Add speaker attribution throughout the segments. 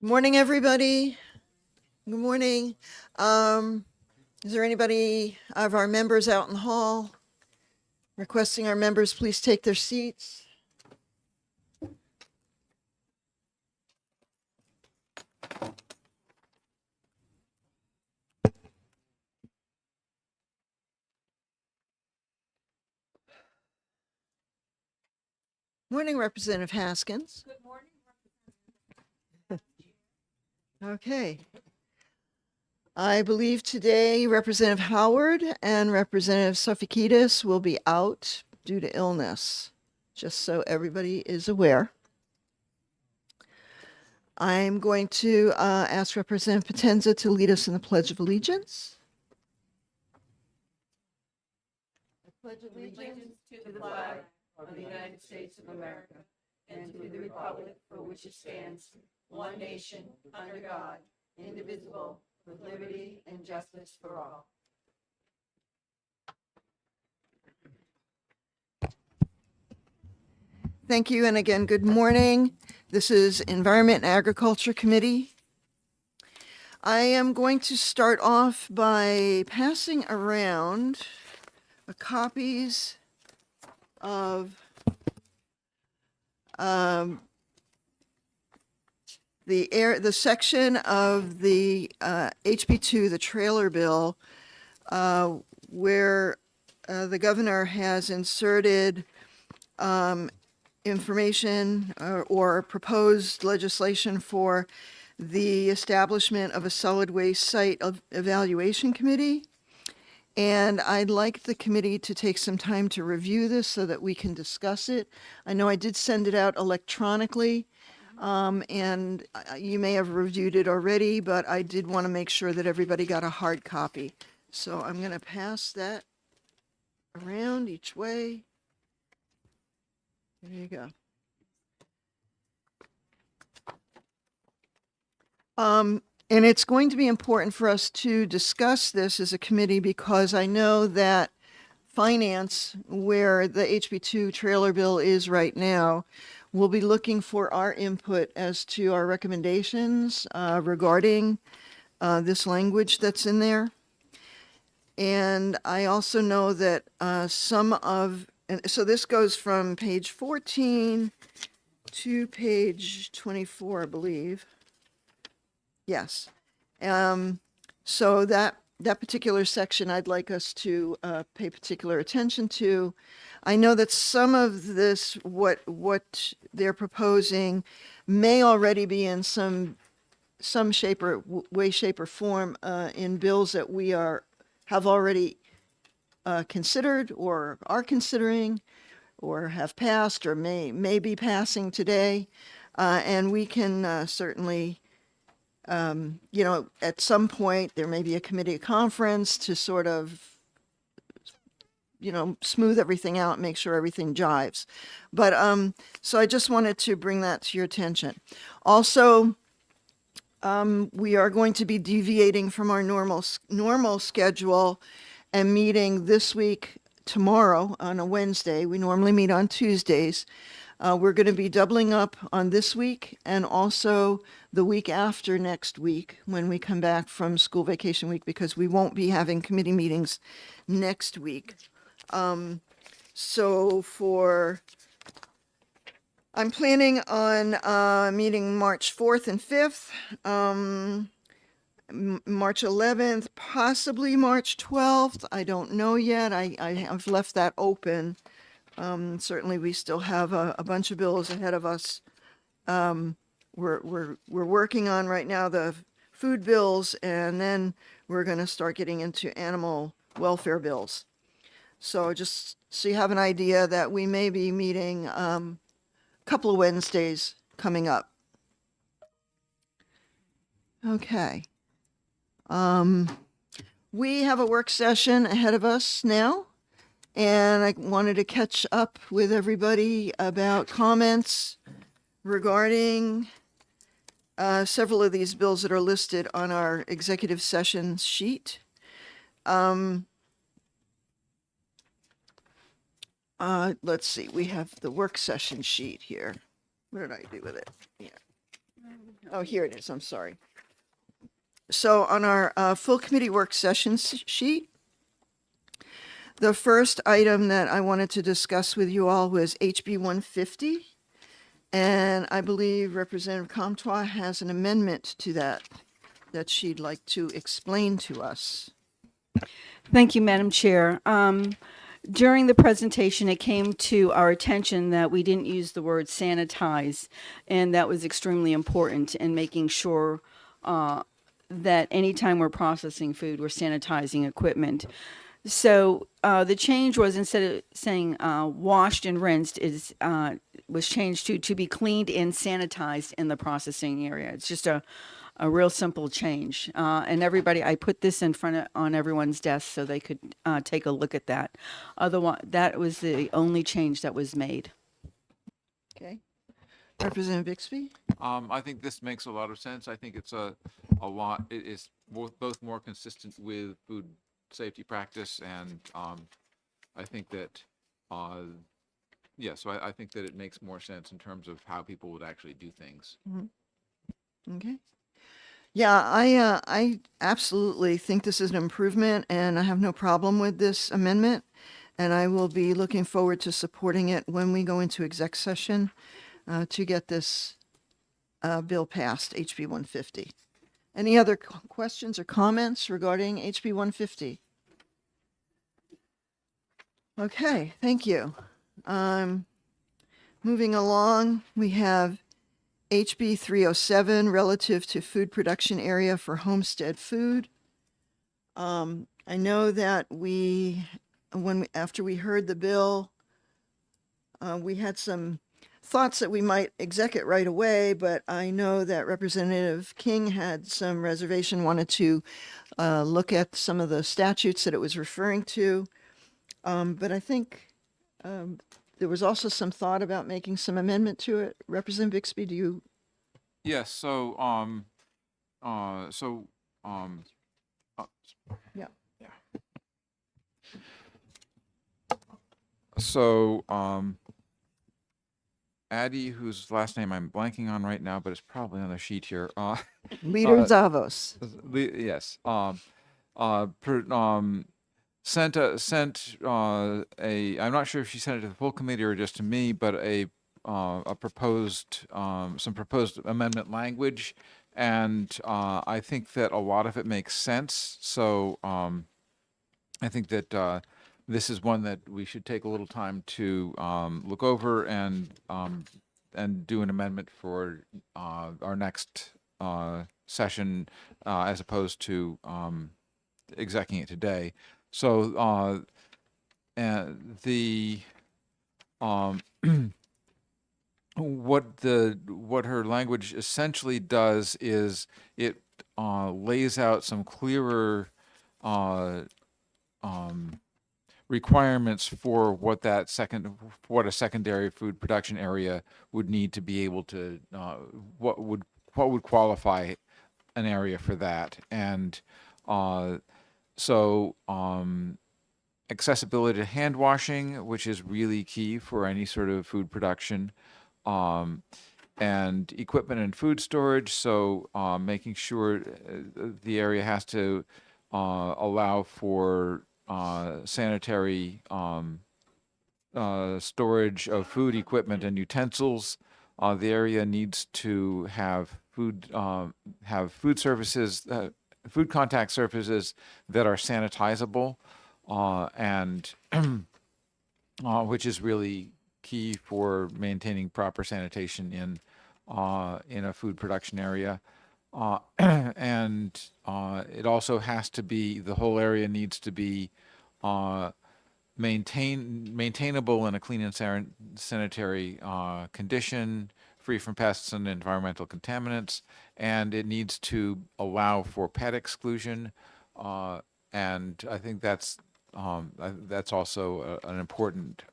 Speaker 1: Good morning, everybody. Good morning. Is there anybody of our members out in the hall? Requesting our members please take their seats. Morning, Representative Haskins.
Speaker 2: Good morning.
Speaker 1: Okay. I believe today Representative Howard and Representative Sofakidis will be out due to illness, just so everybody is aware. I'm going to ask Representative Potenza to lead us in the Pledge of Allegiance. I pledge
Speaker 2: Allegiance to the flag of the United States of America and to the republic for which it stands, one nation, under God, indivisible, with liberty and justice for all.
Speaker 1: Thank you, and again, good morning. This is Environment and Agriculture Committee. I am going to start off by passing around copies of the section of the HB2, the trailer bill, where the governor has inserted information or proposed legislation for the establishment of a solid waste site evaluation committee. And I'd like the committee to take some time to review this so that we can discuss it. I know I did send it out electronically, and you may have reviewed it already, but I did want to make sure that everybody got a hard copy. So I'm going to pass that around each way. There you go. And it's going to be important for us to discuss this as a committee because I know that finance, where the HB2 trailer bill is right now, will be looking for our input as to our recommendations regarding this language that's in there. And I also know that and so this goes from page 14 to page 24, I believe. Yes. So that particular section I'd like us to pay particular attention to. I know that some of this, what they're proposing may already be in some shape or way, shape or form in bills that we have already considered or are considering or have passed or may be passing today. And we can certainly at some point there may be a committee conference to sort of, smooth everything out, make sure everything jives. But so I just wanted to bring that to your attention. Also, we are going to be deviating from our normal schedule and meeting this week tomorrow on a Wednesday. We normally meet on Tuesdays. We're going to be doubling up on this week and also the week after next week when we come back from school vacation week because we won't be having committee meetings next week. I'm planning on meeting March 4th and 5th, March 11th, possibly March 12th. I don't know yet. I have left that open. Certainly, we still have a bunch of bills ahead of us. We're working on right now the food bills, and then we're going to start getting into animal welfare bills. So just so you have an idea that we may be meeting a couple of Wednesdays coming up. Okay. We have a work session ahead of us now. And I wanted to catch up with everybody about comments regarding several of these bills that are listed on our executive session sheet. Let's see, we have the work session sheet here. What did I do with it? Yeah. Oh, here it is. I'm sorry. So on our full committee work session sheet, the first item that I wanted to discuss with you all was HB 150. And I believe Representative Comtois has an amendment to that she'd like to explain to us.
Speaker 2: Thank you, Madam Chair. During the presentation, it came to our attention that we didn't use the word sanitize, and that was extremely important in making sure that anytime we're processing food, we're sanitizing equipment. So the change was, instead of saying washed and rinsed, was changed to be cleaned and sanitized in the processing area. It's just a real simple change. And everybody, I put this in front on everyone's desk so they could take a look at that. Otherwise, that was the only change that was made.
Speaker 1: Okay. Representative Bixby?
Speaker 3: I think this makes a lot of sense. I think it's a lot, it is both more consistent with food safety practice, and I think that, so I think that it makes more sense in terms of how people would actually do things.
Speaker 1: Okay. Yeah, I absolutely think this is an improvement, and I have no problem with this amendment. And I will be looking forward to supporting it when we go into exec session to get this bill passed, HB 150. Any other questions or comments regarding HB 150? Okay, thank you. Moving along, we have HB 307 relative to food production area for homestead food. I know that after we heard the bill, we had some thoughts that we might exec it right away, but I know that Representative King had some reservation, wanted to look at some of the statutes that it was referring to. But I think there was also some thought about making some amendment to it. Representative Bixby, do you?
Speaker 3: Yes, so,
Speaker 1: Yeah.
Speaker 3: yeah. So, Addie, whose last name I'm blanking on right now, but it's probably on the sheet here,
Speaker 1: Leader Zavos.
Speaker 3: yes, sent I'm not sure if she sent it to the full committee or just to me, but a proposed, some proposed amendment language. And I think that a lot of it makes sense. So I think that this is one that we should take a little time to look over and do an amendment for our next session, as opposed to executing it today. So what her language essentially does is it lays out some clearer requirements for what a secondary food production area would need to be able to what would qualify an area for that. And so accessibility to hand washing, which is really key for any sort of food production, and equipment and food storage. So making sure the area has to allow for sanitary storage of food equipment and utensils. The area needs to have food services, food contact surfaces that are sanitizable, and which is really key for maintaining proper sanitation in a food production area. And it also has to be, the whole area needs to be maintainable in a clean and sanitary condition, free from pests and environmental contaminants, and it needs to allow for pet exclusion. And I think that's also an important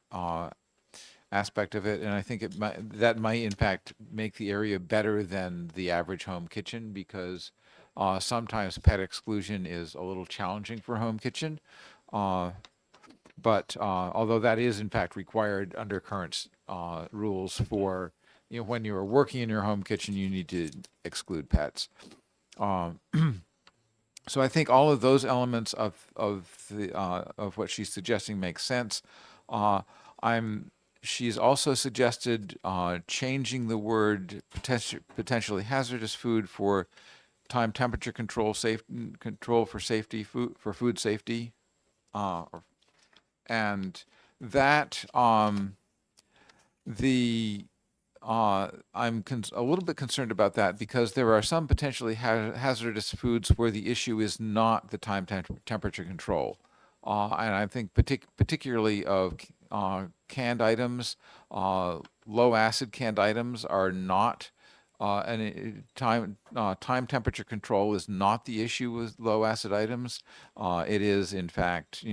Speaker 3: aspect of it, and I think that might in fact make the area better than the average home kitchen, because sometimes pet exclusion is a little challenging for a home kitchen. But although that is in fact required under current rules for when you are working in your home kitchen, you need to exclude pets. Um, so I think all of those elements of what she's suggesting makes sense. I'm She's also suggested changing the word potentially hazardous food for time temperature control for safety food safety, and that the a little bit concerned about that because there are some potentially hazardous foods where the issue is not the time temperature control. And I think particularly of canned items, low acid canned items are not, time temperature control is not the issue with low acid items. It is, in fact,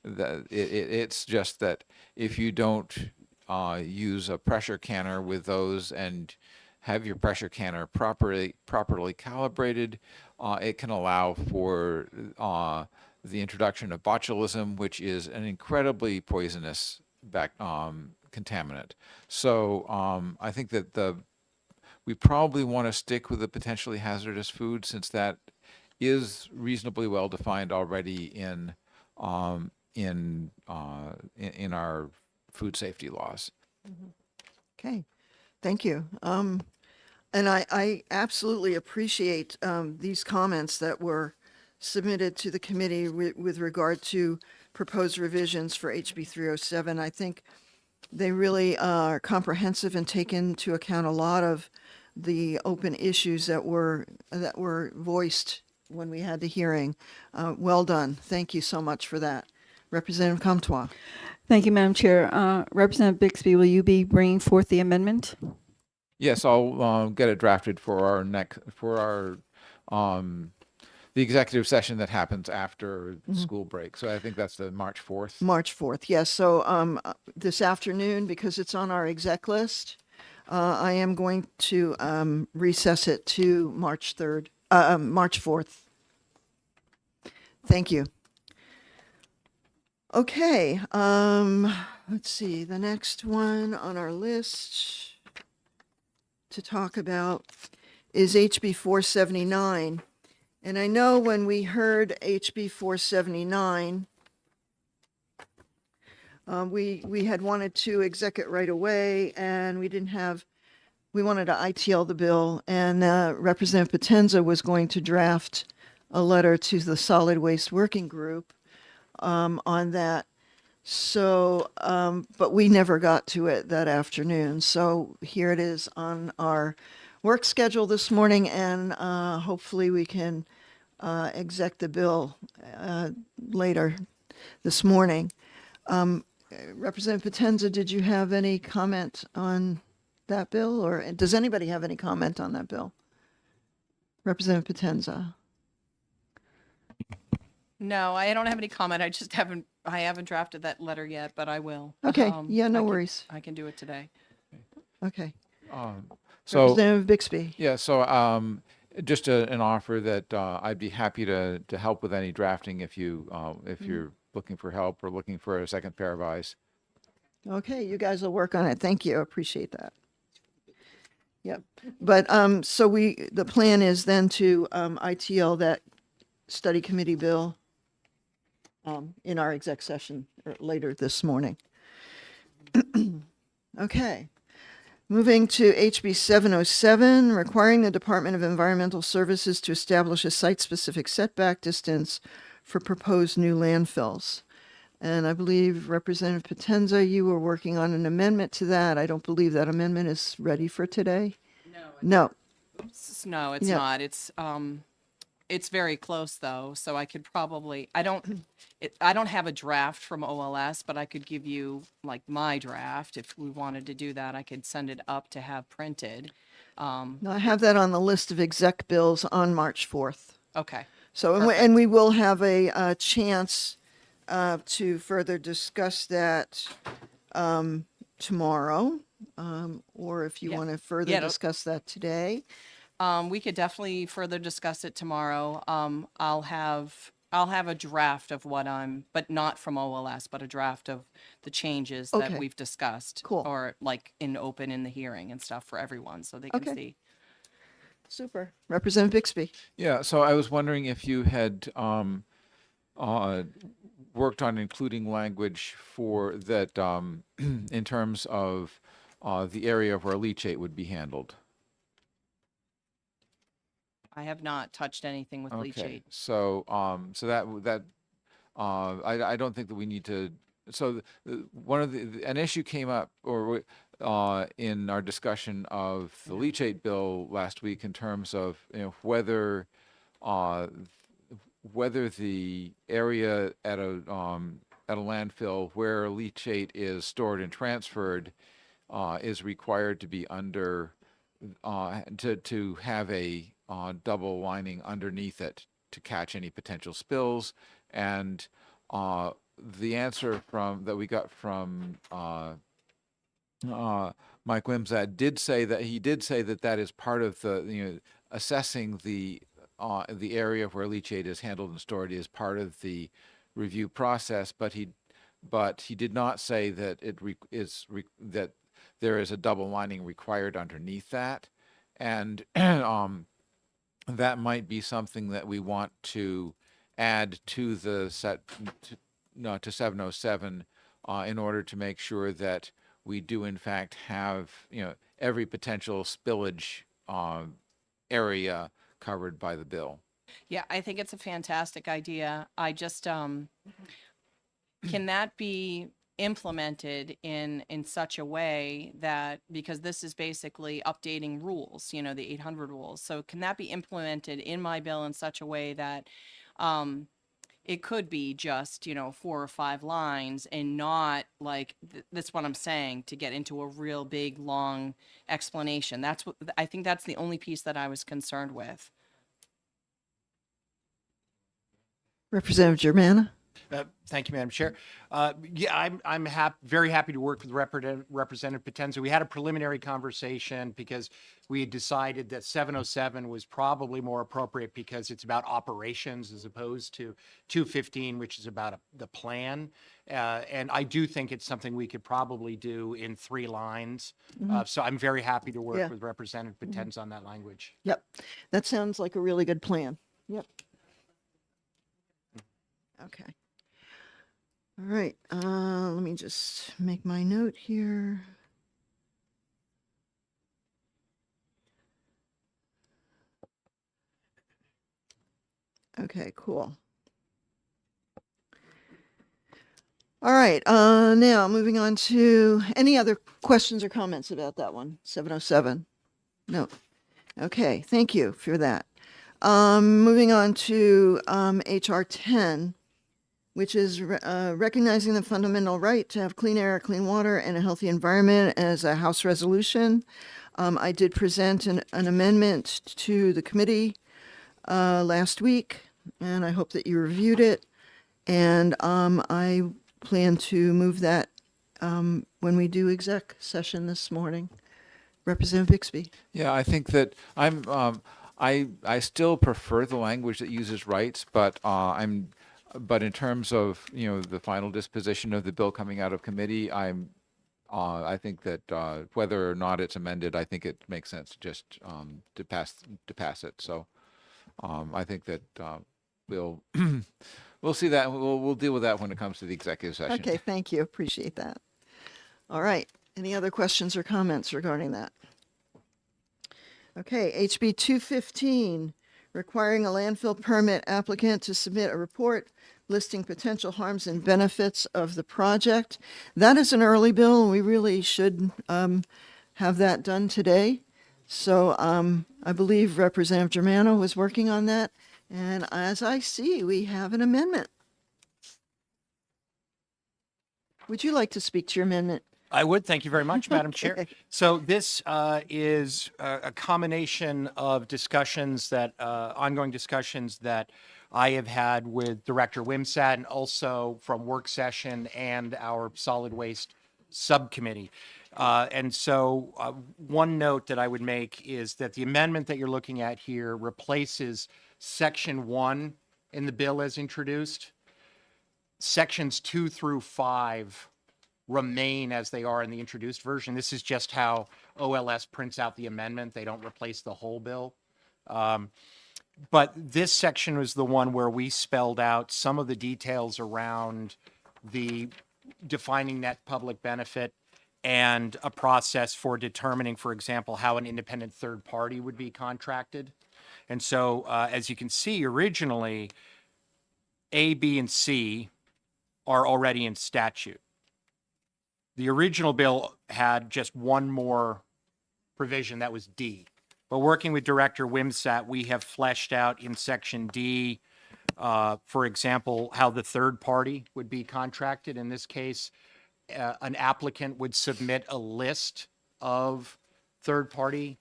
Speaker 3: it's just that if you don't use a pressure canner with those and have your pressure canner properly calibrated, it can allow for the introduction of botulism, which is an incredibly poisonous contaminant. So I think that we probably want to stick with the potentially hazardous food since that is reasonably well defined already in our food safety laws.
Speaker 1: Okay, thank you. And I absolutely appreciate these comments that were submitted to the committee with regard to proposed revisions for HB 307. I think they really are comprehensive and take into account a lot of the open issues that were voiced when we had the hearing. Well done. Thank you so much for that. Representative Comtois.
Speaker 2: Thank you, Madam Chair. Representative Bixby, will you be bringing forth the amendment?
Speaker 3: Yes, I'll get it drafted for the executive session that happens after school break. So I think that's the March 4th.
Speaker 1: March 4th, yes. So this afternoon, because it's on our exec list, I am going to recess it to March 3rd, March 4th. Thank you. Okay, let's see, the next one on our list to talk about is HB 479. And I know when we heard HB 479, we had wanted to exec it right away, and we wanted to ITL the bill, and Representative Potenza was going to draft a letter to the Solid Waste Working Group on that. So, but we never got to it that afternoon. So here it is on our work schedule this morning, and hopefully we can exec the bill later this morning. Representative Potenza, did you have any comment on that bill, or does anybody have any comment on that bill? Representative Potenza.
Speaker 4: No, I don't have any comment. I haven't drafted that letter yet, but I will.
Speaker 1: Okay, yeah, no
Speaker 4: I can-
Speaker 1: worries.
Speaker 4: I can do it today.
Speaker 1: Okay.
Speaker 3: So
Speaker 1: Representative Bixby.
Speaker 3: yeah, so just an offer that I'd be happy to help with any drafting if you're looking for help or looking for a second pair of eyes.
Speaker 1: Okay, you guys will work on it. Thank you. Appreciate that. Yep. But so the plan is then to ITL that study committee bill in our exec session later this morning. Okay. Moving to HB 707, requiring the Department of Environmental Services to establish a site-specific setback distance for proposed new landfills. And I believe Representative Potenza, you were working on an amendment to that. I don't believe that amendment is ready for today. No.
Speaker 4: No, it's
Speaker 1: Yeah.
Speaker 4: not. It's very close though, so I could probably, I don't have a draft from OLS, but I could give you like my draft. If we wanted to do that, I could send it up to have printed.
Speaker 1: No, I have that on the list of exec bills on March 4th.
Speaker 4: Okay.
Speaker 1: So, and we will have a chance to further discuss that tomorrow, or if you
Speaker 4: Yeah.
Speaker 1: want to further
Speaker 4: Yeah,
Speaker 1: discuss that today.
Speaker 4: We could definitely further discuss it tomorrow. I'll have I'll have a draft of what but not from OLS, but a draft of the changes that
Speaker 1: Okay.
Speaker 4: we've discussed.
Speaker 1: Cool.
Speaker 4: Or like in the hearing and stuff for everyone, so they can
Speaker 1: Okay.
Speaker 4: see.
Speaker 1: Super. Representative Bixby.
Speaker 3: Yeah, so I was wondering if you had worked on including language for that in terms of the area where leachate would be handled.
Speaker 4: I have not touched anything with
Speaker 3: Okay,
Speaker 4: leachate.
Speaker 3: so I don't think that we need to. So one of an issue came up in our discussion of the leachate bill last week in terms of whether the area at a landfill where leachate is stored and transferred is required to be under to have a double lining underneath it to catch any potential spills. And the answer that we got from Mike Wimsatt did say that that is part of the assessing the area where leachate is handled and stored is part of the review process, but he did not say that that there is a double lining required underneath that. And that might be something that we want to add to the to 707 in order to make sure that we do in fact have every potential spillage area covered by the bill.
Speaker 4: Yeah, I think it's a fantastic idea. I just, can that be implemented in such a way that, because this is basically updating rules, the 800 rules. So can that be implemented in my bill in such a way that, it could be just, 4 or 5 lines and not like, that's what I'm saying, to get into a real big, long explanation. I think that's the only piece that I was concerned with.
Speaker 1: Representative Germana.
Speaker 5: Thank you, Madam Chair. Yeah, I'm very happy to work with Representative Potenza. We had a preliminary conversation because we had decided that 707 was probably more appropriate because it's about operations as opposed to 215, which is about the plan. And I do think it's something we could probably do in 3 lines. So I'm very happy to work
Speaker 1: Yeah.
Speaker 5: with Representative Potenza on that language.
Speaker 1: Yep. That sounds like a really good plan. Yep. Okay. All right. Let me just make my note here. Okay, cool. All right. Now moving on to any other questions or comments about that one? 707. No. Okay. Thank you for that. Moving on to HR 10, which is recognizing the fundamental right to have clean air, clean water, and a healthy environment as a House resolution. I did present an amendment to the committee last week, and I hope that you reviewed it. And I plan to move that when we do exec session this morning. Representative Bixby.
Speaker 3: Yeah, I think that I still prefer the language that uses rights, but but in terms of the final disposition of the bill coming out of committee, I think that whether or not it's amended, I think it makes sense to just to pass it. So I think that we'll we'll see that we'll deal with that when it comes to the executive session.
Speaker 1: Okay, thank you. Appreciate that. All right. Any other questions or comments regarding that? Okay, HB 215, requiring a landfill permit applicant to submit a report listing potential harms and benefits of the project. That is an early bill, and we really should have that done today. So I believe Representative Germano was working on that. And as I see, we have an amendment. Would you like to speak to your amendment?
Speaker 5: I would. Thank you very much, Madam Chair.
Speaker 1: Okay.
Speaker 5: So this is a combination of discussions ongoing discussions that I have had with Director Wimsatt and also from work session and our solid waste subcommittee. And so one note that I would make is that the amendment that you're looking at here replaces Section 1 in the bill as introduced. Sections 2 through 5 remain as they are in the introduced version. This is just how OLS prints out the amendment. They don't replace the whole bill. But this section was the one where we spelled out some of the details around the defining net public benefit and a process for determining, for example, how an independent third party would be contracted. And so, as you can see, originally, A, B, and C are already in statute. The original bill had just one more provision, that was D. But working with Director Wimsatt, we have fleshed out in Section D, for example, how the third party would be contracted. In this case, an applicant would submit a list of third party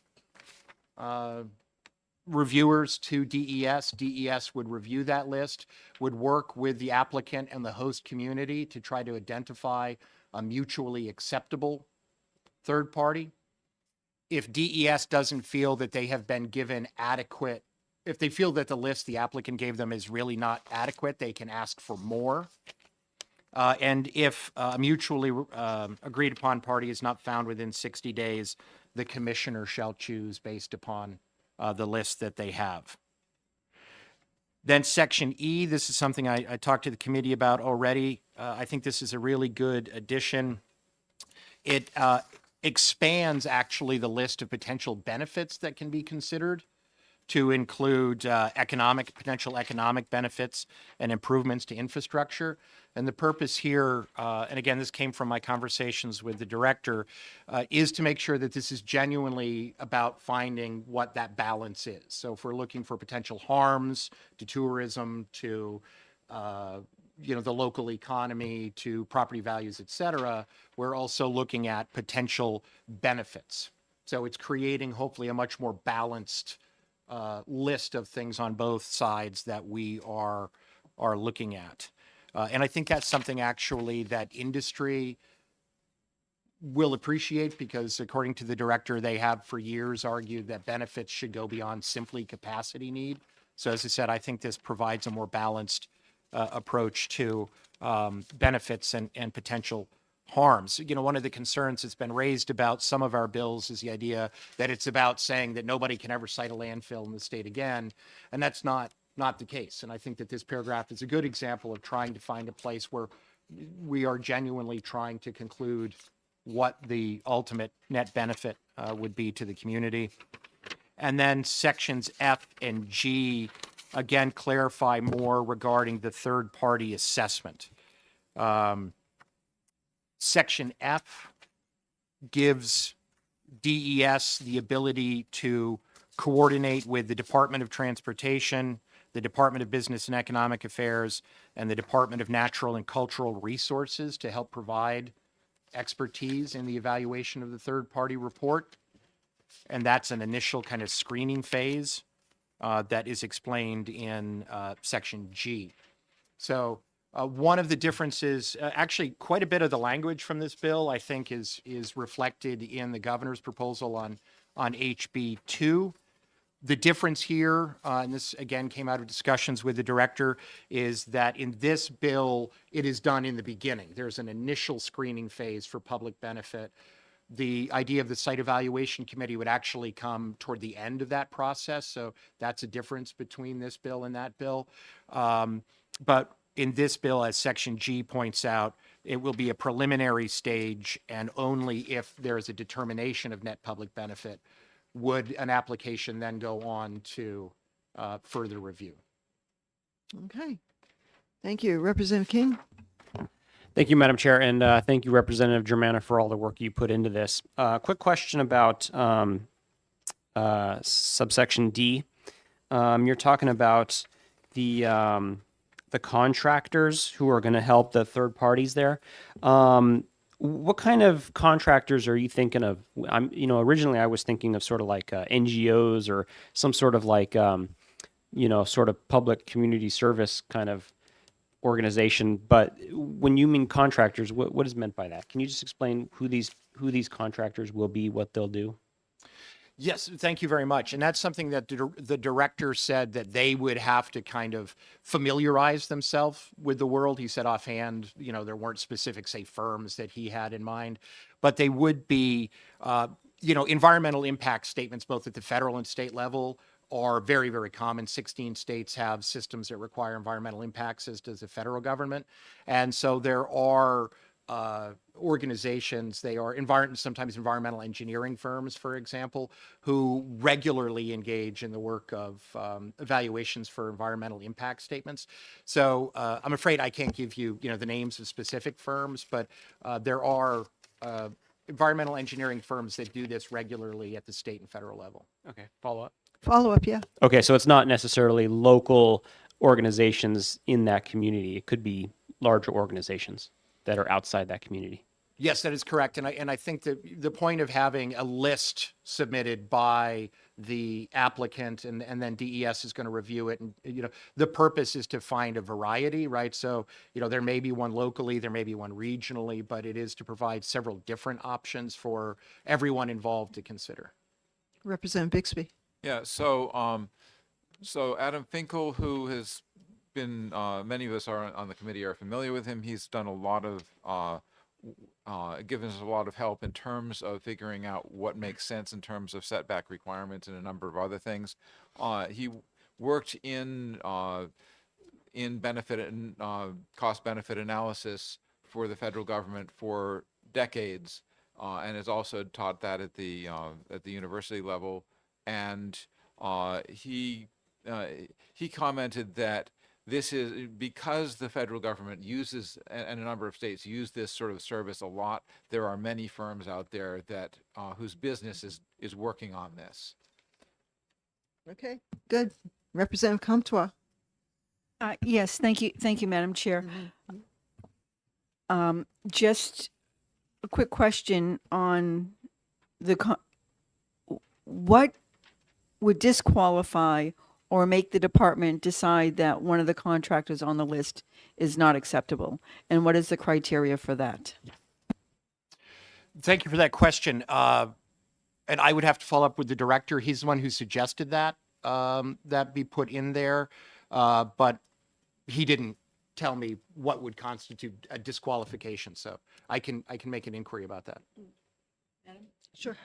Speaker 5: reviewers to DES. DES would review that list, would work with the applicant and the host community to try to identify a mutually acceptable third party. If DES doesn't feel that they have been given adequate, if they feel that the list the applicant gave them is really not adequate, they can ask for more. And if a mutually agreed upon party is not found within 60 days, the commissioner shall choose based upon the list that they have. Then Section E, this is something I talked to the committee about already. I think this is a really good addition. It expands actually the list of potential benefits that can be considered to include potential economic benefits and improvements to infrastructure. And the purpose here, and again, this came from my conversations with the director, is to make sure that this is genuinely about finding what that balance is. So if we're looking for potential harms to tourism, to the local economy, to property values, et cetera, we're also looking at potential benefits. So it's creating hopefully a much more balanced list of things on both sides that we are looking at. And I think that's something actually that industry will appreciate, because according to the director, they have for years argued that benefits should go beyond simply capacity need. So as I said, I think this provides a more balanced approach to benefits and potential harms. One of the concerns that's been raised about some of our bills is the idea that it's about saying that nobody can ever cite a landfill in the state again, and that's not the case. And I think that this paragraph is a good example of trying to find a place where we are genuinely trying to conclude what the ultimate net benefit would be to the community. And then sections F and G, again, clarify more regarding the third-party assessment. Section F gives DES the ability to coordinate with the Department of Transportation, the Department of Business and Economic Affairs, and the Department of Natural and Cultural Resources to help provide expertise in the evaluation of the third-party report. And that's an initial kind of screening phase that is explained in Section G. So one of the differences, actually quite a bit of the language from this bill, I think is reflected in the governor's proposal on HB 2. The difference here, and this again came out of discussions with the director, is that in this bill, it is done in the beginning. There's an initial screening phase for public benefit. The idea of the site evaluation committee would actually come toward the end of that process. So that's a difference between this bill and that bill. But in this bill, as Section G points out, it will be a preliminary stage, and only if there is a determination of net public benefit would an application then go on to further review.
Speaker 1: Okay. Thank you. Representative King?
Speaker 6: Thank you, Madam Chair, and thank you, Representative Germana, for all the work you put into this. Quick question about subsection D. You're talking about the contractors who are going to help the third parties there. What kind of contractors are you thinking of? Originally I was thinking of sort of like NGOs or some sort of like, sort of public community service kind of organization. But when you mean contractors, what is meant by that? Can you just explain who these contractors will be, what they'll do?
Speaker 5: Yes, thank you very much. And that's something that the director said that they would have to kind of familiarize themselves with the world. He said offhand, there weren't specific, say, firms that he had in mind, but they would be, environmental impact statements, both at the federal and state level, are very, very common. 16 states have systems that require environmental impacts, as does the federal government. And so there are organizations, they are sometimes environmental engineering firms, for example, who regularly engage in the work of evaluations for environmental impact statements. So I'm afraid I can't give you, the names of specific firms, but there are environmental engineering firms that do this regularly at the state and federal level.
Speaker 6: Okay, follow up.
Speaker 1: Follow up, yeah.
Speaker 6: Okay, so it's not necessarily local organizations in that community. It could be larger organizations that are outside that community.
Speaker 5: Yes, that is correct. And I think that the point of having a list submitted by the applicant and then DES is going to review it. And, the purpose is to find a variety, right? So, there may be one locally, there may be one regionally, but it is to provide several different options for everyone involved to consider.
Speaker 1: Representative Bixby.
Speaker 3: Yeah, so Adam Finkel, who has been, many of us on the committee are familiar with him. He's done a lot of, given us a lot of help in terms of figuring out what makes sense in terms of setback requirements and a number of other things. He worked in benefit and cost benefit analysis for the federal government for decades, and has also taught that at the university level. And he commented that this is because the federal government uses, and a number of states use this sort of service a lot. There are many firms out there that whose business is working on this.
Speaker 1: Okay, good. Representative Comtois.
Speaker 2: Yes, thank you, Madam Chair. Just a quick question on what would disqualify or make the department decide that one of the contractors on the list is not acceptable? And what is the criteria for that?
Speaker 5: Thank you for that question. And I would have to follow up with the director. He's the one who suggested that that be put in there, but he didn't tell me what would constitute a disqualification. So I can make an inquiry about that.
Speaker 1: Sure.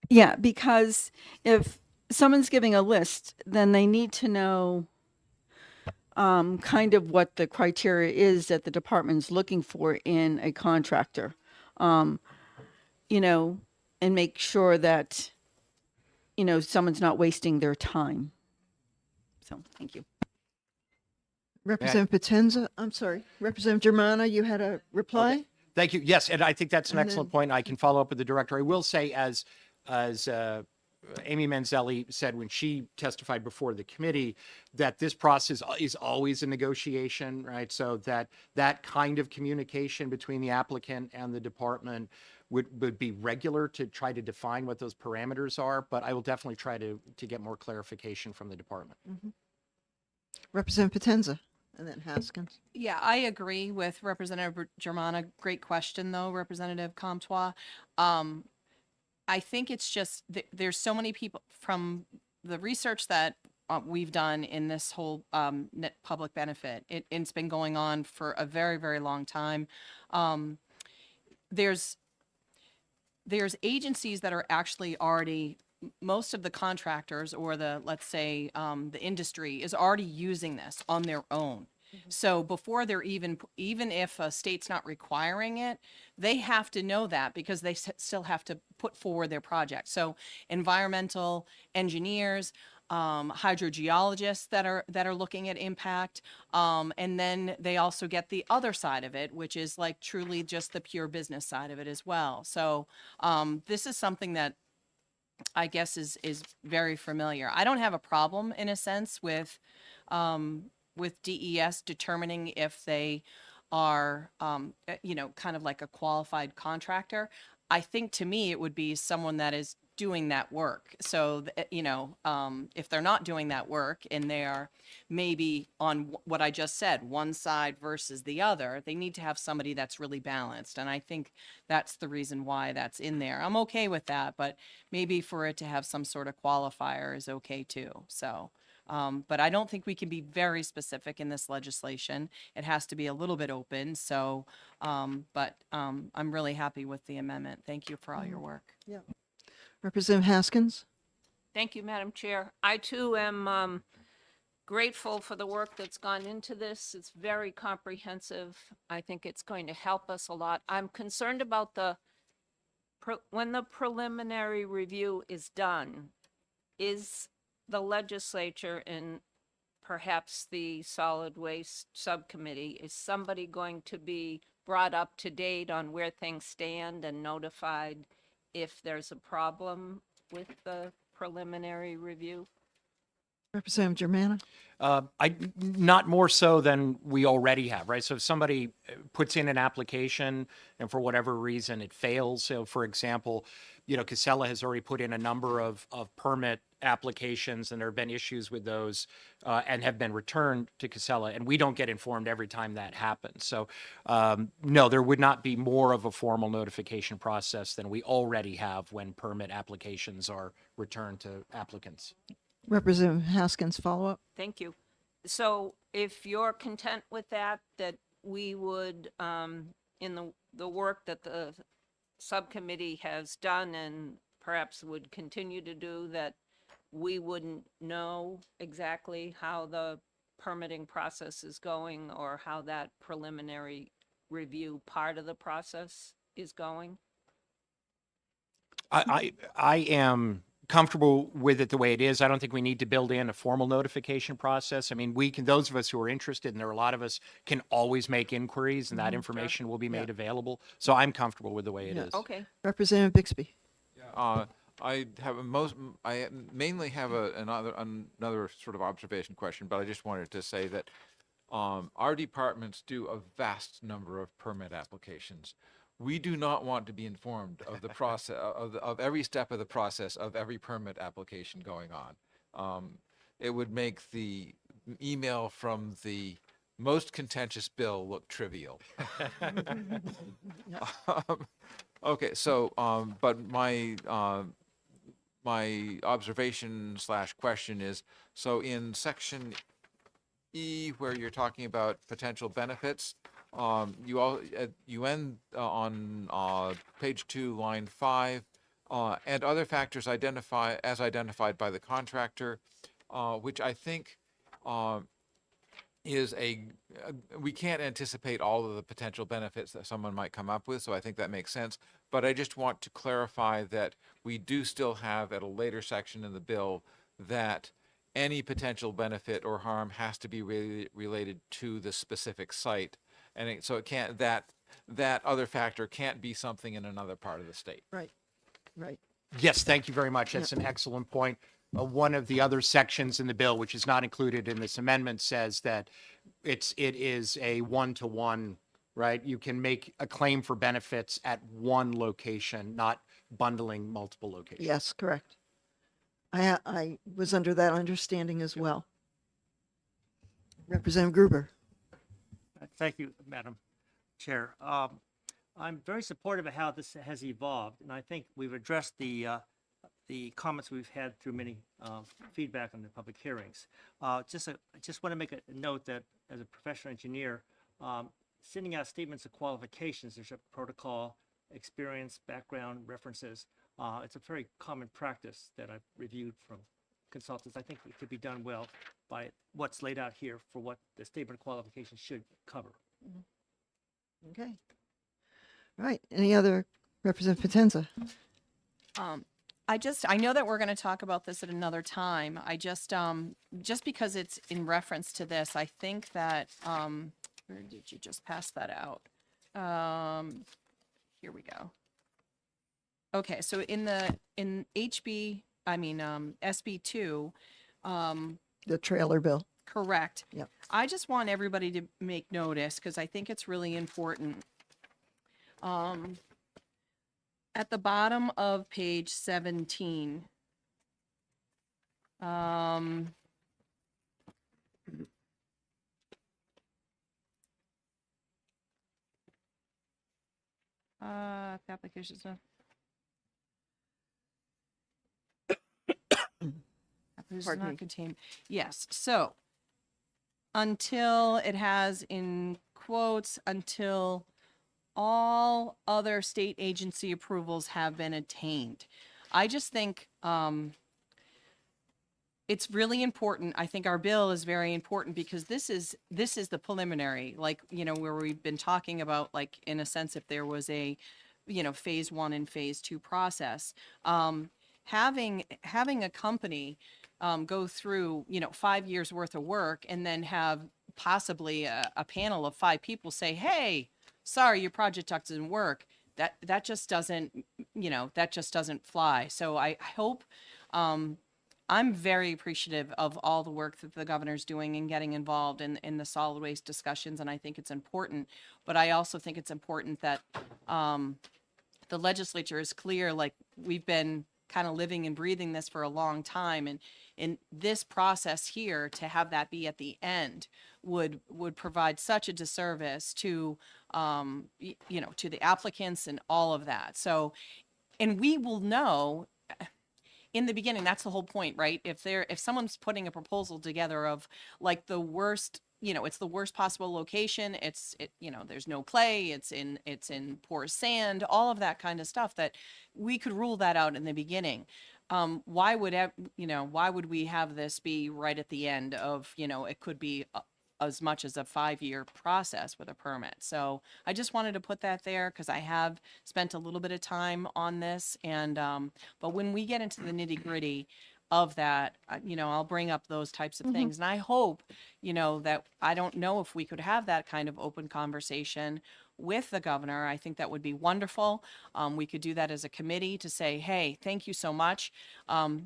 Speaker 2: Yeah, because if someone's giving a list, then they need to know kind of what the criteria is that the department's looking for in a contractor, and make sure that, someone's not wasting their time. So, thank you.
Speaker 1: Representative Potenza, I'm sorry. Representative Germana, you had a reply?
Speaker 5: Thank you. Yes, and I think that's an
Speaker 1: And
Speaker 5: excellent point. I can follow up with the director. I will say, as Amy Manzelli said when she testified before the committee, that this process is always a negotiation, right? So that kind of communication between the applicant and the department would be regular to try to define what those parameters are. But I will definitely try to get more clarification from the department.
Speaker 1: Representative Potenza, and then Haskins.
Speaker 4: Yeah, I agree with Representative Germana. Great question, though, Representative Comtois. I think it's just there's so many people from the research that we've done in this whole net public benefit. It's been going on for a very, very long time. There's agencies that are actually already, most of the contractors or let's say the industry is already using this on their own. So before they're even if a state's not requiring it, they have to know that because they still have to put forward their project. So environmental engineers, hydrogeologists that are looking at impact, and then they also get the other side of it, which is like truly just the pure business side of it as well. So this is something that I guess is very familiar. I don't have a problem in a sense with DES determining if they are, kind of like a qualified contractor. I think to me it would be someone that is doing that work. So, if they're not doing that work and they're maybe on what I just said, one side versus the other, they need to have somebody that's really balanced. And I think that's the reason why that's in there. I'm okay with that, but maybe for it to have some sort of qualifier is okay too. So, but I don't think we can be very specific in this legislation. It has to be a little bit open. So, I'm really happy with the amendment. Thank you for all your work.
Speaker 1: Representative Haskins?
Speaker 7: Thank you, Madam Chair. I too am grateful for the work that's gone into this. It's very comprehensive. I think it's going to help us a lot. I'm concerned about when the preliminary review is done, is the legislature and perhaps the solid waste subcommittee, is somebody going to be brought up to date on where things stand and notified if there's a problem with the preliminary review?
Speaker 1: Representative Germana?
Speaker 5: Not more so than we already have, right? So if somebody puts in an application and for whatever reason it fails, so for example, Casella has already put in a number of permit applications and there have been issues with those and have been returned to Casella, and we don't get informed every time that happens. So no, there would not be more of a formal notification process than we already have when permit applications are returned to applicants.
Speaker 1: Representative Haskins, follow-up?
Speaker 7: Thank you. So if you're content with that we would, in the work that the subcommittee has done and perhaps would continue to do, that we wouldn't know exactly how the permitting process is going or how that preliminary review part of the process is going?
Speaker 5: I am comfortable with it the way it is. I don't think we need to build in a formal notification process. I mean, those of us who are interested, and there are a lot of us, can always make inquiries and that information will be made available. So I'm comfortable with the way it is.
Speaker 7: Okay.
Speaker 1: Representative Bixby?
Speaker 3: I mainly have another sort of observation question, but I just wanted to say that our departments do a vast number of permit applications. We do not want to be informed of the process of every step of the process of every permit application going on. It would make the email from the most contentious bill look trivial. Okay, so but my observation / question is, so in section E, where you're talking about potential benefits, you end on page 2, line 5, and other factors identified by the contractor, which I think is we can't anticipate all of the potential benefits that someone might come up with, so I think that makes sense. But I just want to clarify that we do still have at a later section in the bill that any potential benefit or harm has to be related to the specific site. And so it can't, that other factor can't be something in another part of the state.
Speaker 1: Right.
Speaker 5: Yes, thank you very much. That's an excellent point. One of the other sections in the bill, which is not included in this amendment, says that it is a one-to-one, right? You can make a claim for benefits at one location, not bundling multiple locations.
Speaker 1: Yes, correct. I was under that understanding as well. Representative Gruber?
Speaker 8: Thank you, Madam Chair. I'm very supportive of how this has evolved, and I think we've addressed the comments we've had through many feedback on the public hearings. I just want to make a note that as a professional engineer, sending out statements of qualifications, there's a protocol, experience, background, references. It's a very common practice that I've reviewed from consultants. I think it could be done well by what's laid out here for what the statement of qualifications should cover.
Speaker 1: Okay. All right. Any other? Representative Potenza?
Speaker 4: I know that we're going to talk about this at another time. I just because it's in reference to this, I think that, where did you just pass that out? Here we go. Okay, so in SB2,
Speaker 1: The trailer bill.
Speaker 4: correct.
Speaker 1: Yep.
Speaker 4: I just want everybody to make notice because I think it's really important. At the bottom of page 17. If the application is not. Application does
Speaker 1: Pardon me.
Speaker 4: not contain, yes, so until it has in quotes, until all other state agency approvals have been attained. I just think, it's really important. I think our bill is very important because this is the preliminary, like, where we've been talking about, like, in a sense, if there was a, phase 1 and phase 2 process. Having a company go through, 5 years worth of work and then have possibly a panel of 5 people say, hey, sorry, your project doesn't work. That just doesn't, that just doesn't fly. So I hope, I'm very appreciative of all the work that the governor's doing and getting involved in the solid waste discussions, and I think it's important. But I also think it's important that the legislature is clear, like, we've been kind of living and breathing this for a long time, and in this process here, to have that be at the end would provide such a disservice to to the applicants and all of that. So, and we will know in the beginning, that's the whole point, right? If someone's putting a proposal together of, like, the worst, it's the worst possible location, there's no clay, it's in porous sand, all of that kind of stuff, that we could rule that out in the beginning. Why would we have this be right at the end of, it could be as much as a 5-year process with a permit. So I just wanted to put that there because I have spent a little bit of time on this, and but when we get into the nitty-gritty of that, I'll bring up those types of things. And I hope, that, I don't know if we could have that kind of open conversation with the governor. I think that would be wonderful. We could do that as a committee to say, hey, thank you so much.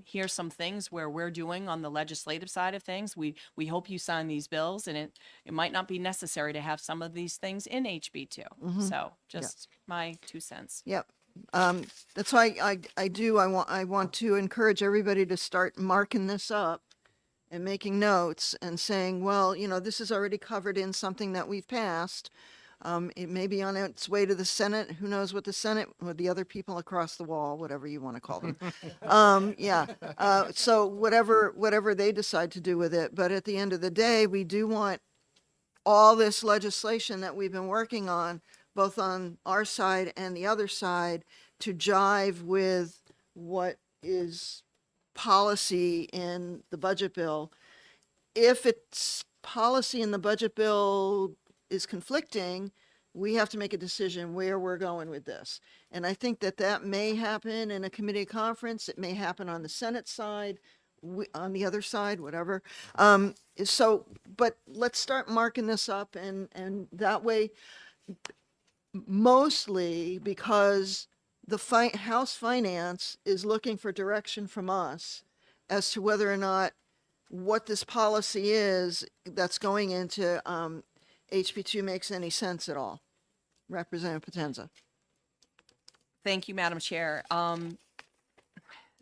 Speaker 4: Here's some things where we're doing on the legislative side of things. We hope you sign these bills, and it might not be necessary to have some of these things in HB2. So just my 2 cents.
Speaker 1: Yep. That's why I want to encourage everybody to start marking this up and making notes and saying, well, this is already covered in something that we've passed. It may be on its way to the Senate. Who knows what the Senate, or the other people across the wall, whatever you want to call them. So whatever they decide to do with it. But at the end of the day, we do want all this legislation that we've been working on, both on our side and the other side, to jive with what is policy in the budget bill. If it's policy in the budget bill is conflicting, we have to make a decision where we're going with this. And I think that may happen in a committee conference. It may happen on the Senate side, on the other side, whatever. But let's start marking this up, and that way, mostly because the House Finance is looking for direction from us as to whether or not what this policy is that's going into HB2 makes any sense at all. Representative Potenza.
Speaker 4: Thank you, Madam Chair.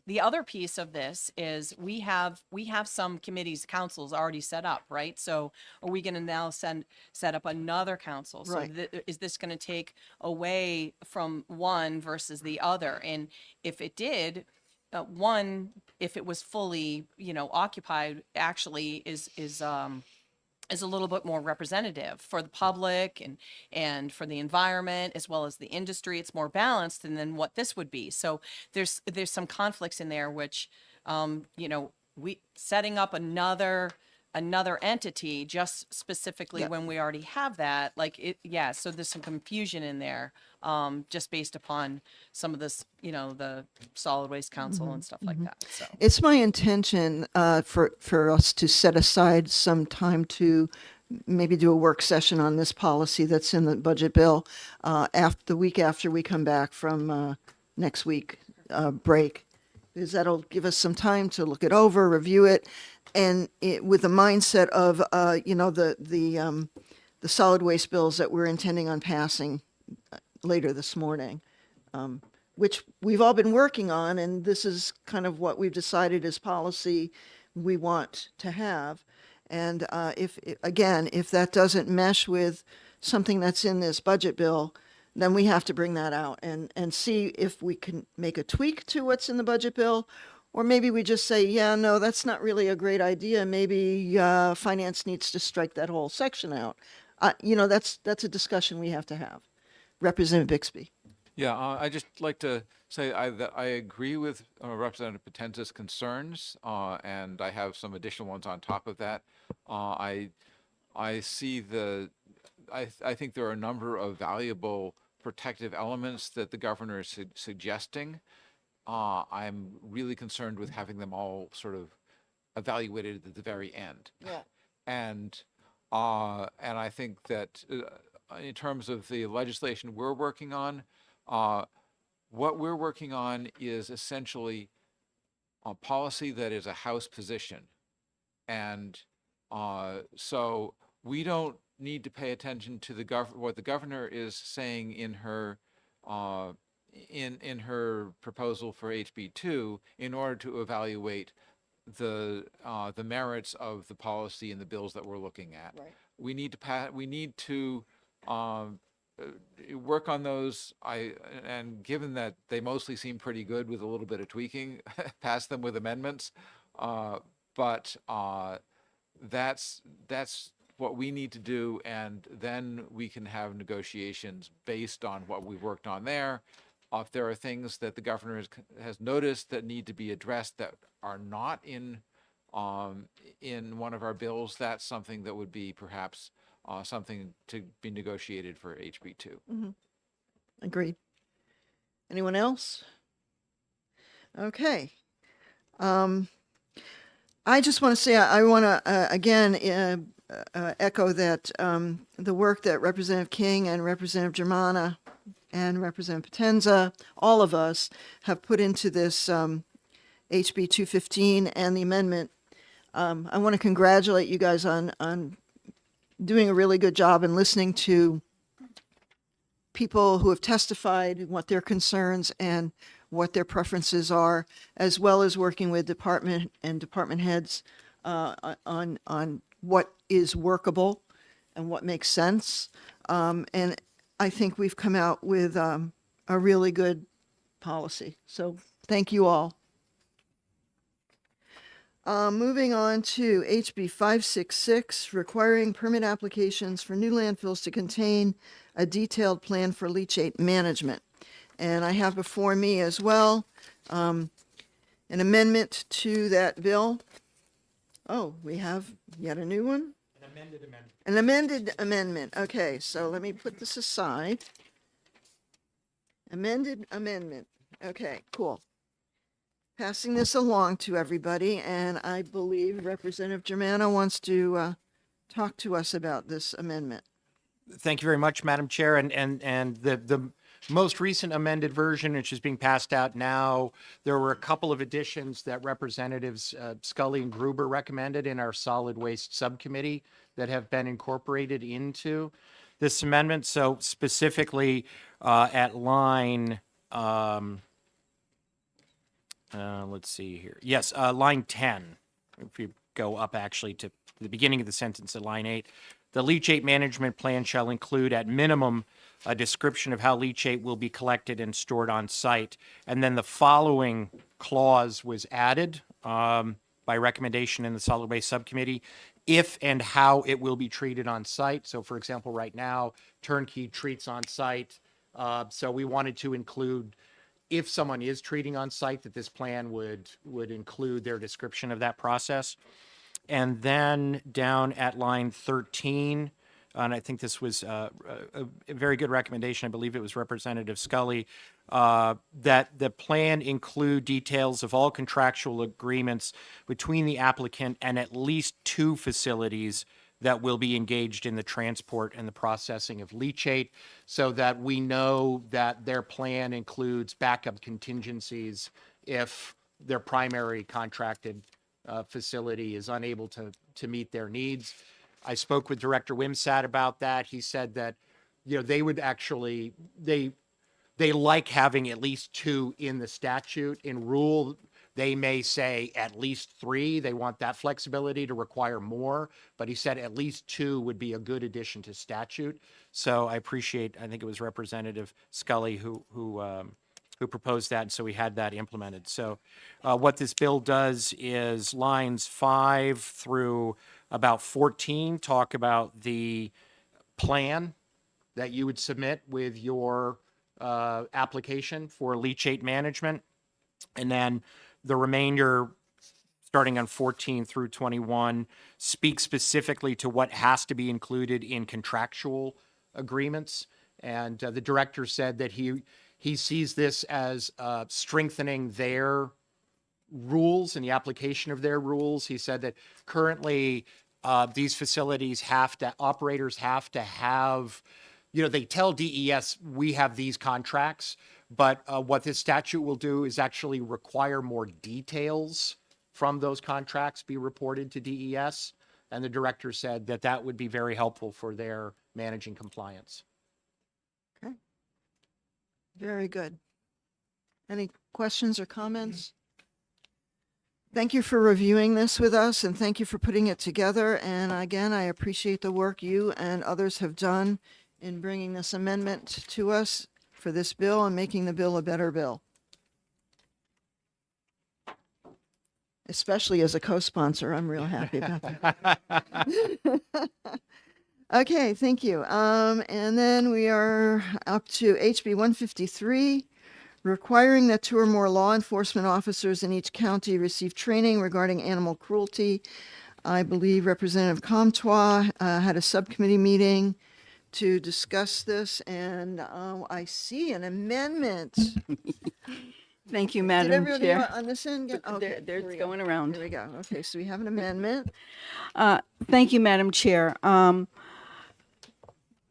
Speaker 4: The other piece of this is we have some committees, councils already set up, right? So are we going to now set up another council? So
Speaker 1: Right.
Speaker 4: Is this going to take away from one versus the other? And if it did, one, if it was fully, occupied, actually is a little bit more representative for the public and for the environment as well as the industry. It's more balanced than what this would be. So there's some conflicts in there, which, we setting up another entity just specifically
Speaker 1: Yeah.
Speaker 4: when we already have that, so there's some confusion in there, just based upon some of this, the Solid Waste Council and stuff like that. So.
Speaker 1: It's my intention for us to set aside some time to maybe do a work session on this policy that's in the budget bill the week after we come back from next week break, because that'll give us some time to look it over, review it, and with the mindset of the solid waste bills that we're intending on passing later this morning. which we've all been working on, and this is kind of what we've decided as policy we want to have. And if that doesn't mesh with something that's in this budget bill, then we have to bring that out and see if we can make a tweak to what's in the budget bill, or maybe we just say, yeah, no, that's not really a great idea. Maybe finance needs to strike that whole section out. That's a discussion we have to have. Representative Bixby.
Speaker 3: Yeah, I just like to say that I agree with Representative Potenza's concerns, and I have some additional ones on top of that. I see I think there are a number of valuable protective elements that the governor is suggesting. I'm really concerned with having them all sort of evaluated at the very end.
Speaker 1: Yeah.
Speaker 3: And I think that in terms of the legislation we're working on, what we're working on is essentially a policy that is a House position. And so we don't need to pay attention to what the governor is saying in her in her proposal for HB2 in order to evaluate the merits of the policy and the bills that we're looking at.
Speaker 1: Right.
Speaker 3: We need to work on those. And given that they mostly seem pretty good with a little bit of tweaking, pass them with amendments. But that's what we need to do, and then we can have negotiations based on what we've worked on there. If there are things that the governor has noticed that need to be addressed that are not in one of our bills, that's something that would be perhaps something to be negotiated for HB2.
Speaker 1: Mm-hmm. Agreed. Anyone else? Okay. I just want to say, I want to, again, echo that the work that Representative King and Representative Germana and Representative Potenza, all of us, have put into this HB 215 and the amendment. I want to congratulate you guys on doing a really good job and listening to people who have testified, what their concerns and what their preferences are, as well as working with department and department heads on what is workable and what makes sense. And I think we've come out with a really good policy. So thank you all. Moving on to HB 566, requiring permit applications for new landfills to contain a detailed plan for leachate management. And I have before me as well an amendment to that bill. Oh, we have yet a new one?
Speaker 5: An amended amendment.
Speaker 1: An amended amendment. Okay, so let me put this aside. Amended amendment. Okay, cool. Passing this along to everybody, and I believe Representative Germana wants to talk to us about this amendment.
Speaker 5: Thank you very much, Madam Chair. And the most recent amended version, which is being passed out now, there were a couple of additions that Representatives Scully and Gruber recommended in our solid waste subcommittee that have been incorporated into this amendment. So specifically at line, let's see here. Yes, line 10. If you go up actually to the beginning of the sentence at line 8, the leachate management plan shall include at minimum a description of how leachate will be collected and stored on site. And then the following clause was added by recommendation in the solid waste subcommittee, if and how it will be treated on site. So for example, right now, Turnkey treats on site. So we wanted to include, if someone is treating on site, that this plan would include their description of that process. And then down at line 13, and I think this was a very good recommendation, I believe it was Representative Scully, that the plan include details of all contractual agreements between the applicant and at least 2 facilities that will be engaged in the transport and the processing of leachate, so that we know that their plan includes backup contingencies if their primary contracted facility is unable to meet their needs. I spoke with Director Wimsatt about that. He said that, they would actually, they like having at least 2 in the statute. In rule, they may say at least 3. They want that flexibility to require more, but he said at least 2 would be a good addition to statute. So I appreciate, I think it was Representative Scully who proposed that, and so we had that implemented. So what this bill does is lines 5 through about 14 talk about the plan that you would submit with your application for leachate management. And then the remainder, starting on 14 through 21, speak specifically to what has to be included in contractual agreements. And the director said that he sees this as strengthening their rules and the application of their rules. He said that currently these facilities operators have to have, they tell DES, we have these contracts, but what this statute will do is actually require more details from those contracts be reported to DES. And the director said that that would be very helpful for their managing compliance.
Speaker 1: Okay. Very good. Any questions or comments? Thank you for reviewing this with us, and thank you for putting it together. And again, I appreciate the work you and others have done in bringing this amendment to us for this bill and making the bill a better bill. Especially as a co-sponsor, I'm real happy about that. Okay, thank you. And then we are up to HB 153, requiring that 2 or more law enforcement officers in each county receive training regarding animal cruelty. I believe Representative Comtois had a subcommittee meeting to discuss this, and I see an amendment.
Speaker 2: Thank you,
Speaker 1: Did
Speaker 2: Madam
Speaker 1: everybody
Speaker 2: Chair.
Speaker 1: on this end get? Okay,
Speaker 2: They're
Speaker 1: here we go.
Speaker 2: going around.
Speaker 1: Here we go. Okay, so we have an amendment.
Speaker 2: Thank you, Madam Chair.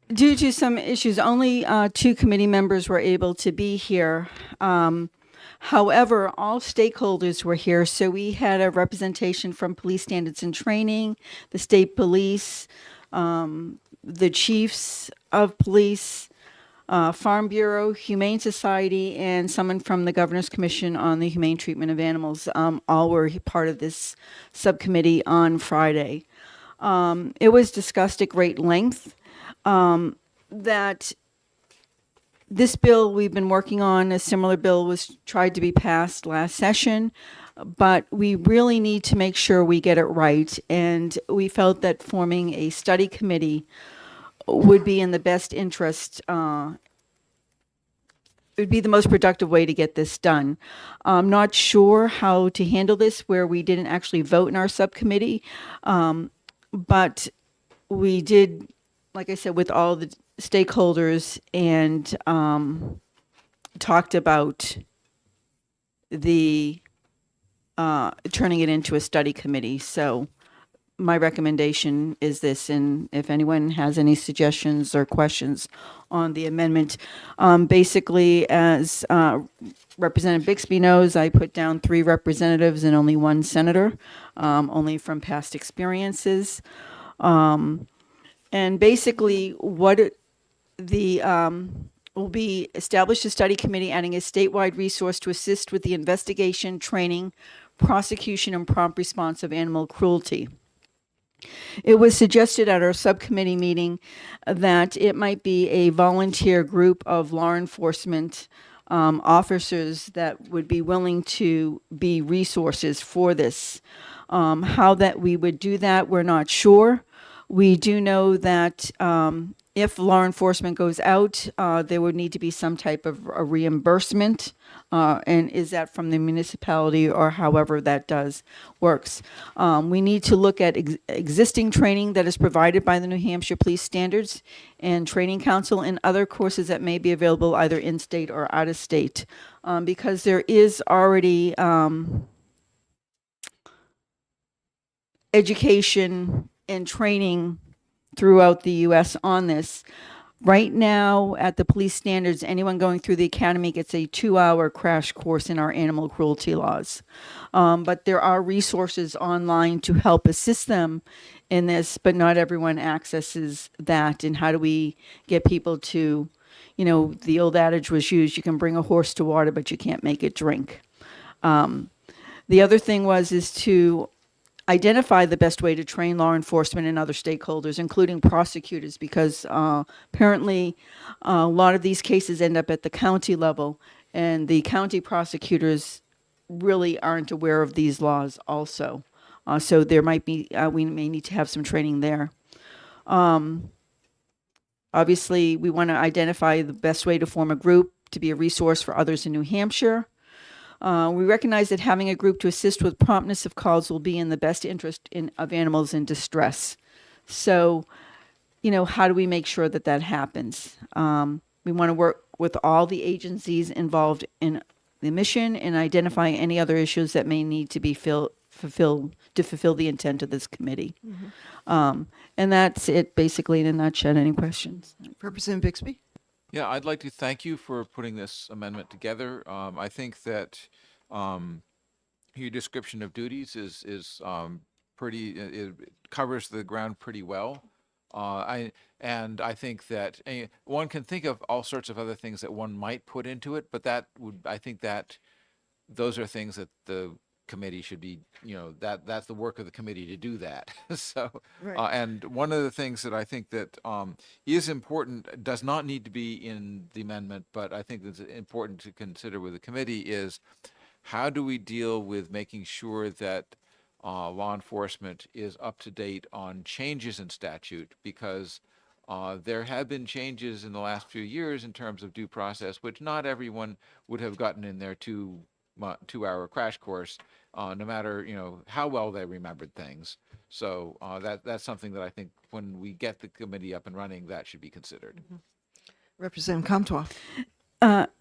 Speaker 2: Due to some issues, only 2 committee members were able to be here. However, all stakeholders were here, so we had a representation from Police Standards and Training, the state police, the chiefs of police, Farm Bureau, Humane Society, and someone from the Governor's Commission on the Humane Treatment of Animals. All were part of this subcommittee on Friday. It was discussed at great length that this bill we've been working on, a similar bill was tried to be passed last session, but we really need to make sure we get it right. And we felt that forming a study committee would be in the best interest. It would be the most productive way to get this done. I'm not sure how to handle this where we didn't actually vote in our subcommittee, but we did, like I said, with all the stakeholders and talked about the turning it into a study committee. So my recommendation is this, and if anyone has any suggestions or questions on the amendment, basically, as Representative Bixby knows, I put down 3 representatives and only 1 senator, only from past experiences. And basically, what will be establish a study committee adding a statewide resource to assist with the investigation, training, prosecution, and prompt response of animal cruelty. It was suggested at our subcommittee meeting that it might be a volunteer group of law enforcement officers that would be willing to be resources for this. How that we would do that, we're not sure. We do know that if law enforcement goes out, there would need to be some type of a reimbursement. And is that from the municipality or however that works? We need to look at existing training that is provided by the New Hampshire Police Standards and Training Council and other courses that may be available either in state or out of state. Because there is already education and training throughout the U.S. on this. Right now, at the police standards, anyone going through the academy gets a 2-hour crash course in our animal cruelty laws. But there are resources online to help assist them in this, but not everyone accesses that. And how do we get people to the old adage was used, you can bring a horse to water, but you can't make it drink. The other thing is to identify the best way to train law enforcement and other stakeholders, including prosecutors, because apparently a lot of these cases end up at the county level, and the county prosecutors really aren't aware of these laws also. So there might be, we may need to have some training there. Obviously, we want to identify the best way to form a group to be a resource for others in New Hampshire. We recognize that having a group to assist with promptness of calls will be in the best interest of animals in distress. So, how do we make sure that that happens? We want to work with all the agencies involved in the mission and identify any other issues that may need to be fulfilled to fulfill the intent of this committee. And that's it, basically, in a nutshell. Any questions?
Speaker 1: Representative Bixby?
Speaker 3: Yeah, I'd like to thank you for putting this amendment together. I think that your description of duties is pretty, it covers the ground pretty well. I think that one can think of all sorts of other things that one might put into it, but I think that those are things that the committee should be, that's the work of the committee to do that. So,
Speaker 1: Right.
Speaker 3: and one of the things that I think that is important, does not need to be in the amendment, but I think that's important to consider with the committee is how do we deal with making sure that law enforcement is up to date on changes in statute, because there have been changes in the last few years in terms of due process, which not everyone would have gotten in their 2-hour crash course, no matter how well they remembered things. So that's something that I think when we get the committee up and running, that should be considered.
Speaker 1: Representative Comtois?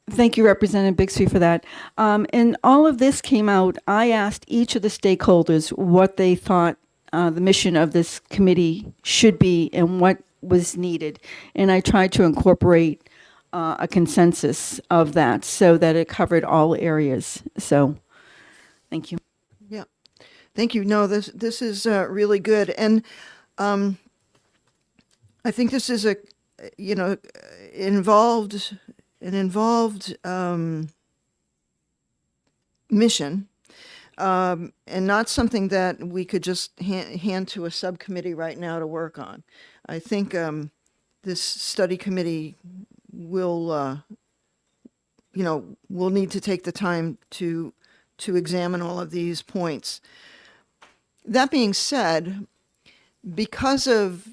Speaker 2: Thank you, Representative Bixby, for that. And all of this came out, I asked each of the stakeholders what they thought the mission of this committee should be and what was needed. And I tried to incorporate a consensus of that so that it covered all areas. So, thank you.
Speaker 1: Yeah. Thank you. No, this is really good. And I think this is an involved mission, and not something that we could just hand to a subcommittee right now to work on. I think this study committee will need to take the time to examine all of these points. That being said, because of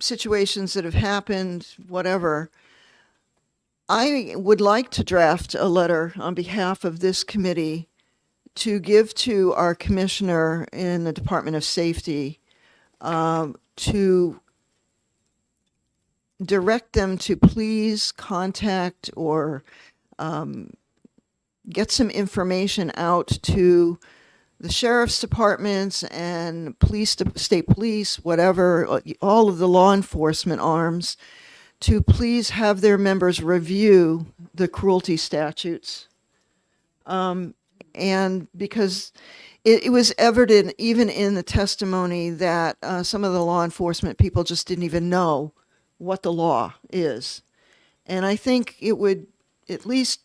Speaker 1: situations that have happened, whatever, I would like to draft a letter on behalf of this committee to give to our commissioner in the Department of Safety to direct them to please contact or get some information out to the sheriff's departments and state police, whatever, all of the law enforcement arms, to please have their members review the cruelty statutes. And because it was evident even in the testimony that some of the law enforcement people just didn't even know what the law is. And I think it would at least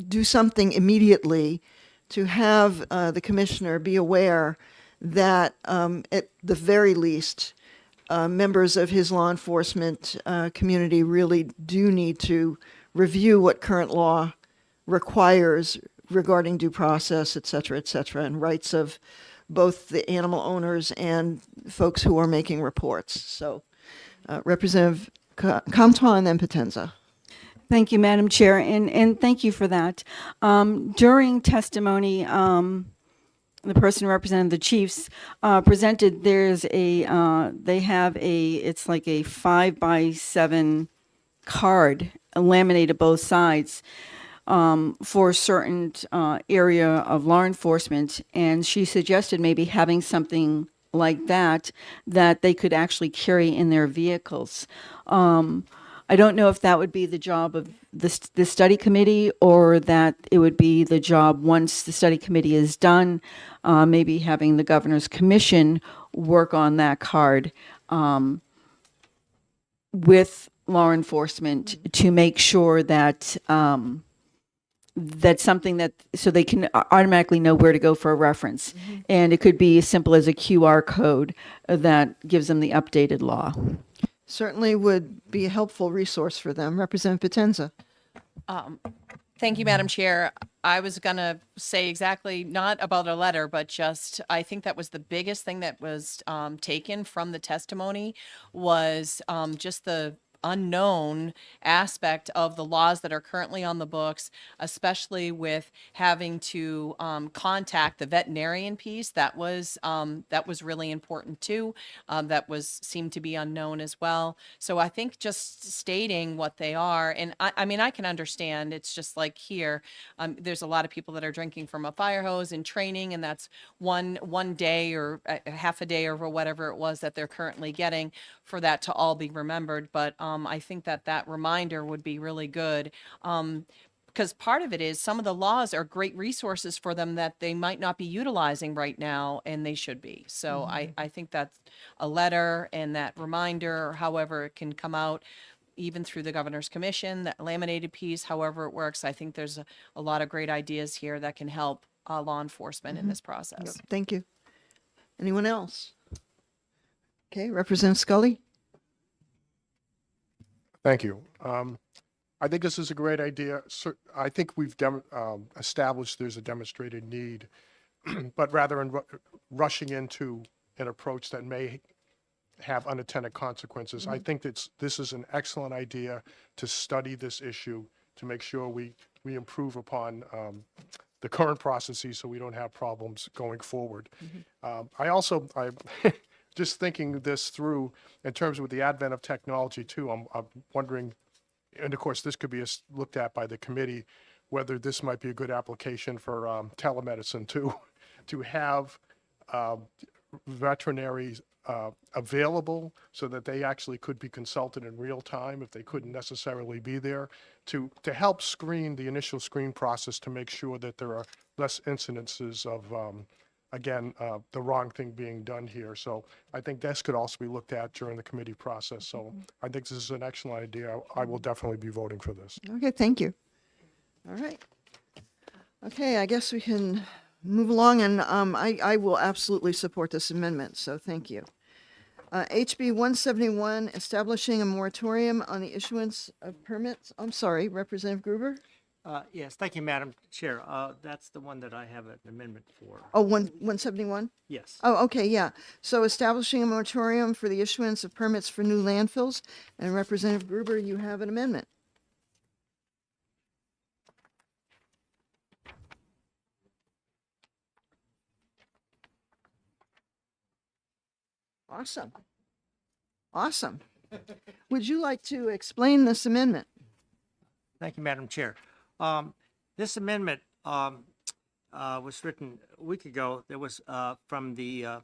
Speaker 1: do something immediately to have the commissioner be aware that at the very least, members of his law enforcement community really do need to review what current law requires regarding due process, et cetera, and rights of both the animal owners and folks who are making reports. So, Representative Comtois and then Potenza.
Speaker 2: Thank you, Madam Chair, and thank you for that. During testimony, the person representing the chiefs presented. There's they have it's like a 5x7 card laminated both sides for a certain area of law enforcement, and she suggested maybe having something like that they could actually carry in their vehicles. I don't know if that would be the job of the study committee or that it would be the job once the study committee is done, maybe having the governor's commission work on that card with law enforcement to make sure that that's something that so they can automatically know where to go for a reference. And it could be as simple as a QR code that gives them the updated law.
Speaker 1: Certainly would be a helpful resource for them. Representative Potenza.
Speaker 4: Thank you, Madam Chair. I was going to say exactly not about a letter, but just I think that was the biggest thing that was taken from the testimony was just the unknown aspect of the laws that are currently on the books, especially with having to contact the veterinarian piece. That was really important too. That seemed to be unknown as well. So I think just stating what they are, and I mean, I can understand. It's just like here, there's a lot of people that are drinking from a fire hose in training, and that's one day or a half a day or whatever it was that they're currently getting for that to all be remembered. But I think that reminder would be really good. Because part of it is some of the laws are great resources for them that they might not be utilizing right now, and they should be. So I think that's a letter and that reminder, or however it can come out, even through the governor's commission, that laminated piece, however it works. I think there's a lot of great ideas here that can help law enforcement in this process.
Speaker 1: Thank you. Anyone else? Okay, Representative Scully.
Speaker 9: Thank you. I think this is a great idea. I think we've established there's a demonstrated need, but rather than rushing into an approach that may have unintended consequences, I think this is an excellent idea to study this issue to make sure we improve upon the current processes so we don't have problems going forward. I just thinking this through in terms of the advent of technology too, I'm wondering, and of course this could be looked at by the committee, whether this might be a good application for telemedicine too, to have veterinaries available so that they actually could be consulted in real time if they couldn't necessarily be there, to help screen the initial screen process to make sure that there are less incidences of again, the wrong thing being done here. So I think this could also be looked at during the committee process. So I think this is an excellent idea. I will definitely be voting for this.
Speaker 1: Okay, thank you. All right. Okay, I guess we can move along, and I will absolutely support this amendment, so thank you. HB 171, establishing a moratorium on the issuance of permits. I'm sorry, Representative Gruber?
Speaker 8: Yes, thank you, Madam Chair. That's the one that I have an amendment for.
Speaker 1: Oh, 171?
Speaker 8: Yes.
Speaker 1: Oh, okay, yeah. So establishing a moratorium for the issuance of permits for new landfills. And Representative Gruber, you have an amendment. Awesome. Awesome. Would you like to explain this amendment?
Speaker 8: Thank you, Madam Chair. This amendment was written a week ago. There was from the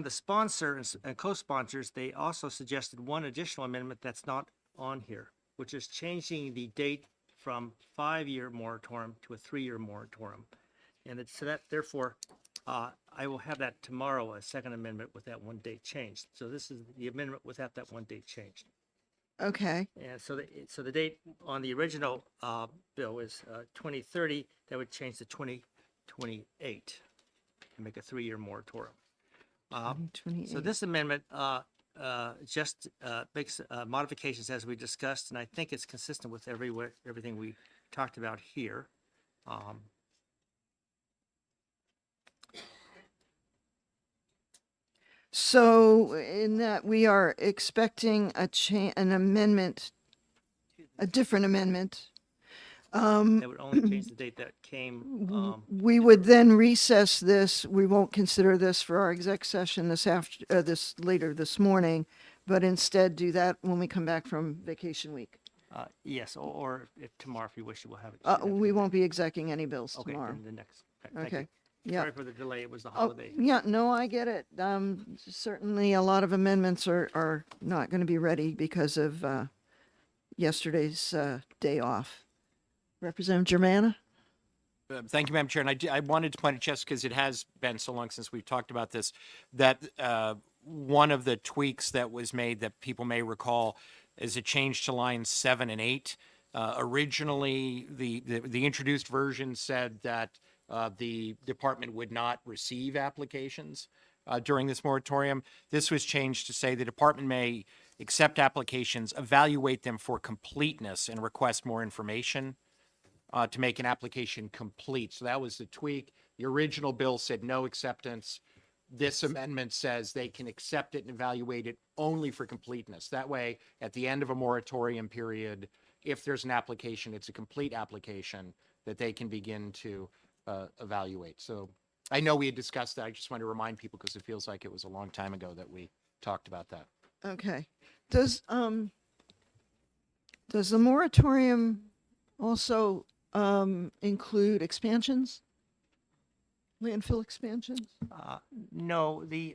Speaker 8: sponsor and co-sponsors. They also suggested one additional amendment that's not on here, which is changing the date from 5-year moratorium to a 3-year moratorium. And so that therefore, I will have that tomorrow, a second amendment with that one date changed. So this is the amendment without that one date changed.
Speaker 1: Okay.
Speaker 8: And so the date on the original bill is 2030. That would change to 2028 and make a 3-year moratorium. So
Speaker 1: 28.
Speaker 8: this amendment just makes modifications as we discussed, and I think it's consistent with everything we talked about here.
Speaker 1: So in that we are expecting an amendment, a different amendment.
Speaker 8: That would only change the date that came.
Speaker 1: We would then recess this. We won't consider this for our exec session this later this morning, but instead do that when we come back from vacation week.
Speaker 8: Yes, or if tomorrow, if you wish, we'll have it.
Speaker 1: We won't be execing any bills
Speaker 8: Okay,
Speaker 1: tomorrow.
Speaker 8: then the next. Thank
Speaker 1: Okay.
Speaker 8: you.
Speaker 1: Yeah.
Speaker 8: Sorry for the delay. It was the
Speaker 1: Oh,
Speaker 8: holiday.
Speaker 1: yeah, no, I get it. Certainly a lot of amendments are not going to be ready because of yesterday's day off. Representative Germana?
Speaker 5: Thank you, Madam Chair. And I wanted to point out, just because it has been so long since we've talked about this, that one of the tweaks that was made that people may recall is a change to lines 7 and 8. Originally, the introduced version said that the department would not receive applications during this moratorium. This was changed to say the department may accept applications, evaluate them for completeness, and request more information to make an application complete. So that was the tweak. The original bill said no acceptance. This amendment says they can accept it and evaluate it only for completeness. That way, at the end of a moratorium period, if there's an application, it's a complete application that they can begin to evaluate. So I know we had discussed that. I just want to remind people because it feels like it was a long time ago that we talked about that.
Speaker 1: Okay. Does the moratorium also include expansions? Landfill expansions?
Speaker 8: No, the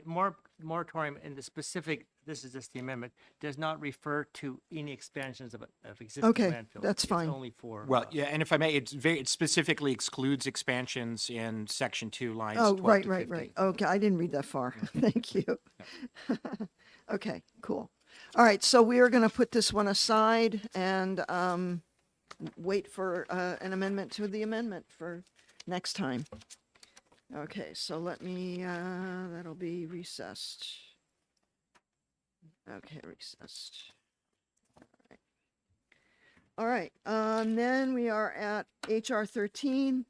Speaker 8: moratorium in the specific, this is just the amendment, does not refer to any expansions of existing
Speaker 1: Okay,
Speaker 8: landfills.
Speaker 1: that's fine.
Speaker 8: It's only for.
Speaker 5: Well, yeah, and if I may, it specifically excludes expansions in section 2, lines
Speaker 1: Oh,
Speaker 5: 12
Speaker 1: right,
Speaker 5: to
Speaker 1: right,
Speaker 5: 15.
Speaker 1: right. Okay, I didn't read that far. Thank you. Okay, cool. All right, so we are going to put this one aside and wait for an amendment to the amendment for next time. Okay, so let me, that'll be recessed. Okay, recessed. All right, then we are at HR 13,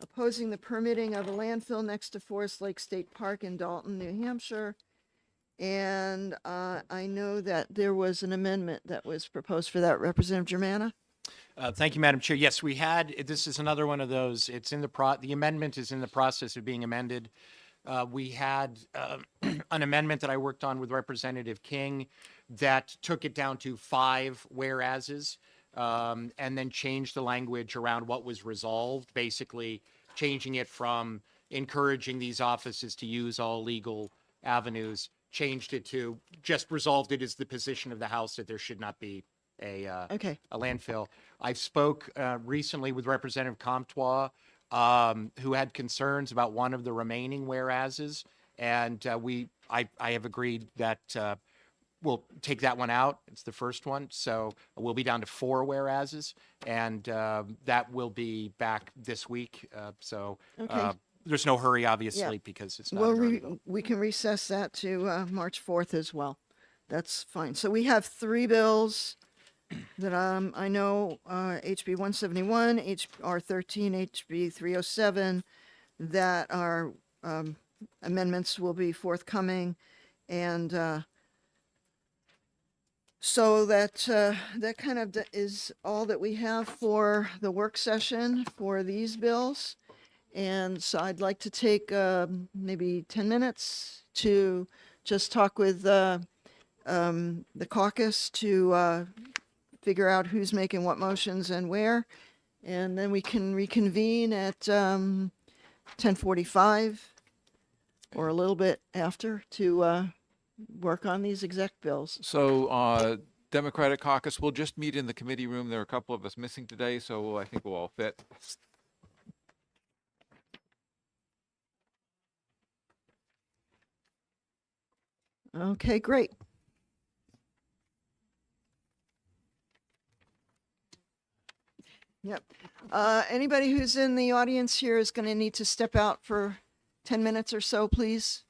Speaker 1: opposing the permitting of a landfill next to Forest Lake State Park in Dalton, New Hampshire. And I know that there was an amendment that was proposed for that. Representative Germana?
Speaker 5: Thank you, Madam Chair. Yes, we had, this is another one of those, it's in the amendment is in the process of being amended. We had an amendment that I worked on with Representative King that took it down to 5 whereases, and then changed the language around what was resolved, basically changing it from encouraging these offices to use all legal avenues, changed it to just resolved it as the position of the House that there should not be
Speaker 1: Okay.
Speaker 5: a landfill. I spoke recently with Representative Comtois, who had concerns about one of the remaining whereases, and I have agreed that we'll take that one out. It's the first one, so we'll be down to 4 whereases, and that will be back this week. So
Speaker 1: Okay.
Speaker 5: there's no hurry, obviously,
Speaker 1: Yeah.
Speaker 5: because it's not.
Speaker 1: Well,
Speaker 5: an early vote.
Speaker 1: we can recess that to March 4th as well. That's fine. So we have 3 bills that I know, HB 171, HR 13, HB 307, that are amendments will be forthcoming. And so that kind of is all that we have for the work session for these bills. And so I'd like to take maybe 10 minutes to just talk with the caucus to figure out who's making what motions and where. And then we can reconvene at 10:45 or a little bit after to work on these exec bills.
Speaker 3: So Democratic caucus, we'll just meet in the committee room. There are a couple of us missing today, so I think we'll all fit.
Speaker 1: Okay, great. Yep. Anybody who's in the audience here is going to need to step out for 10 minutes or so, please.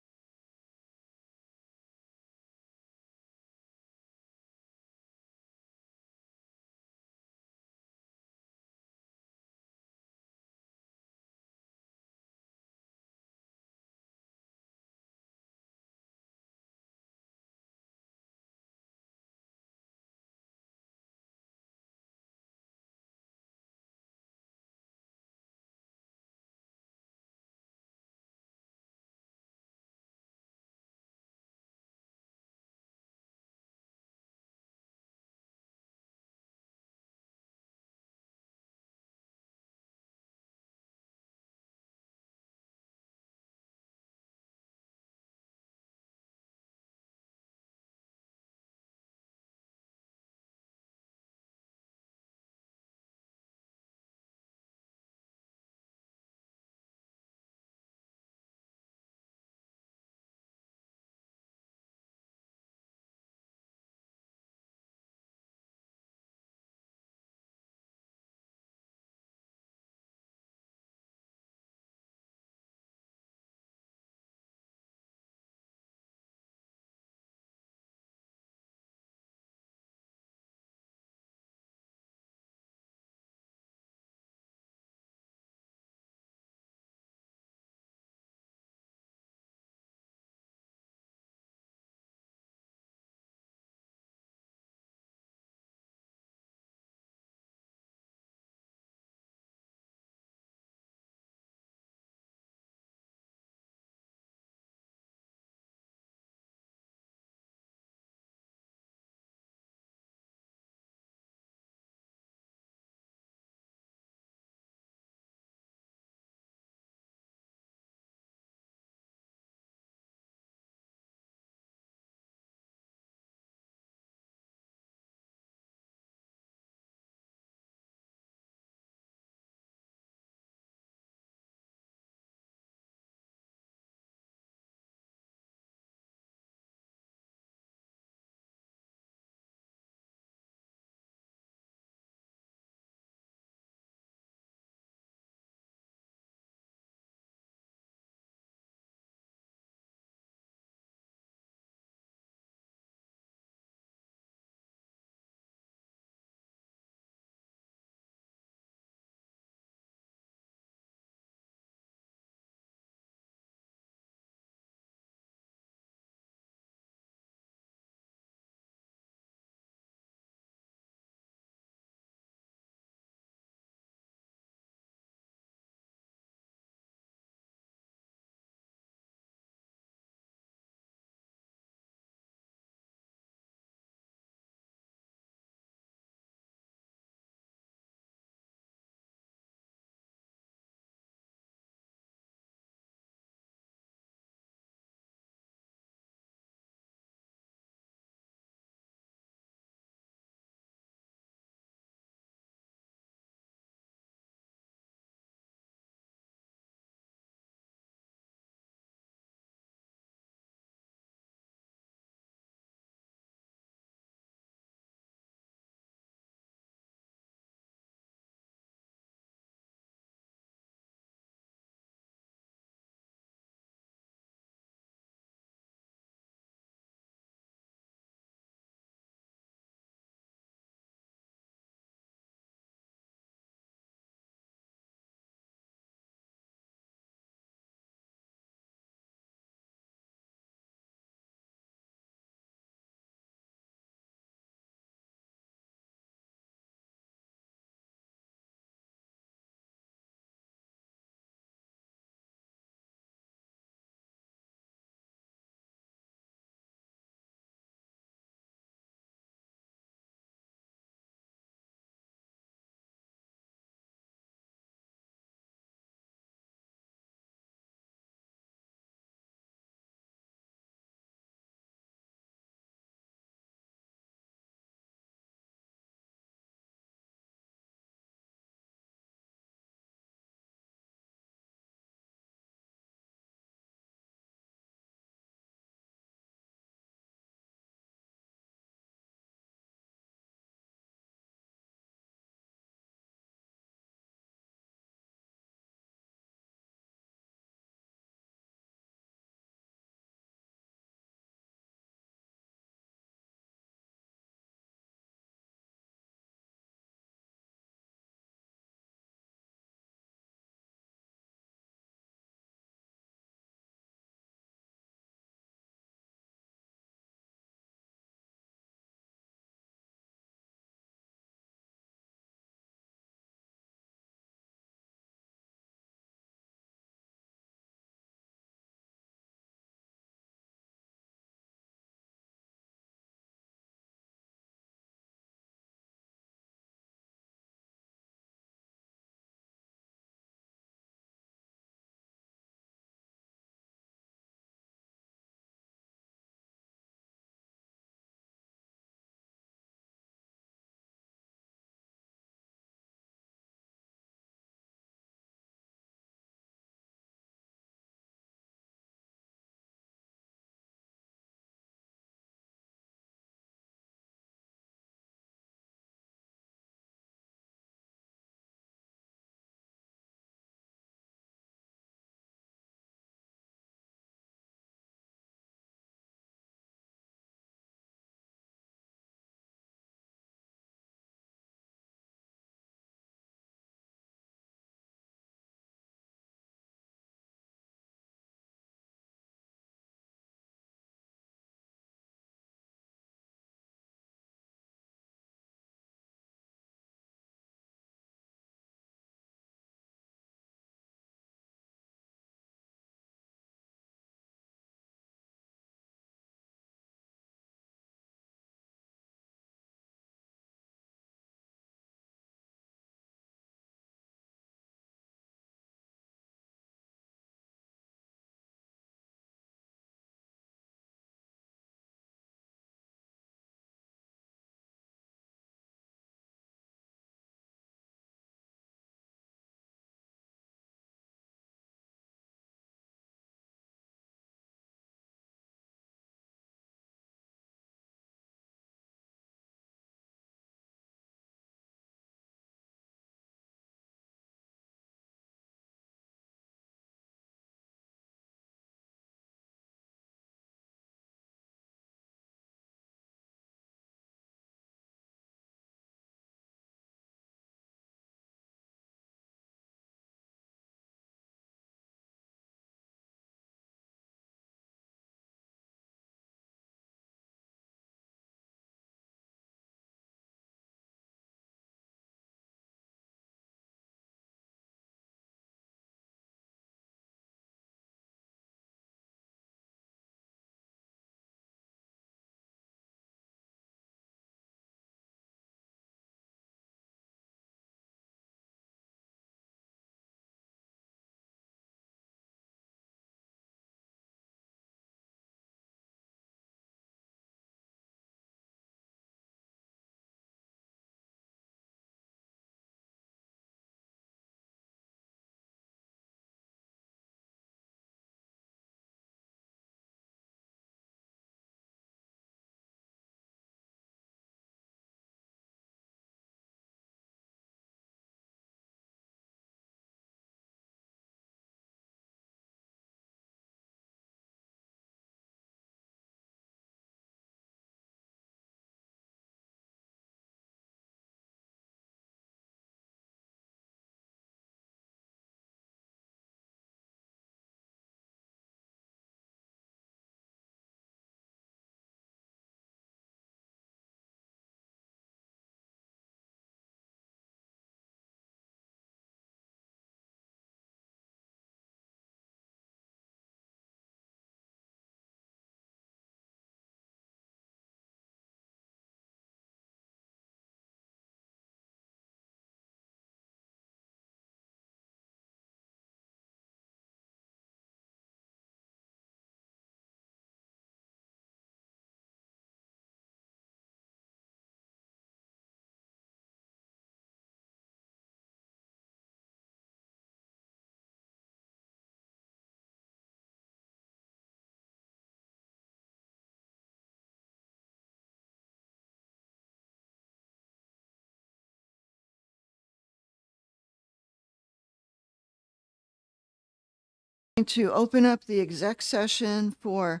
Speaker 1: To open up the exec session for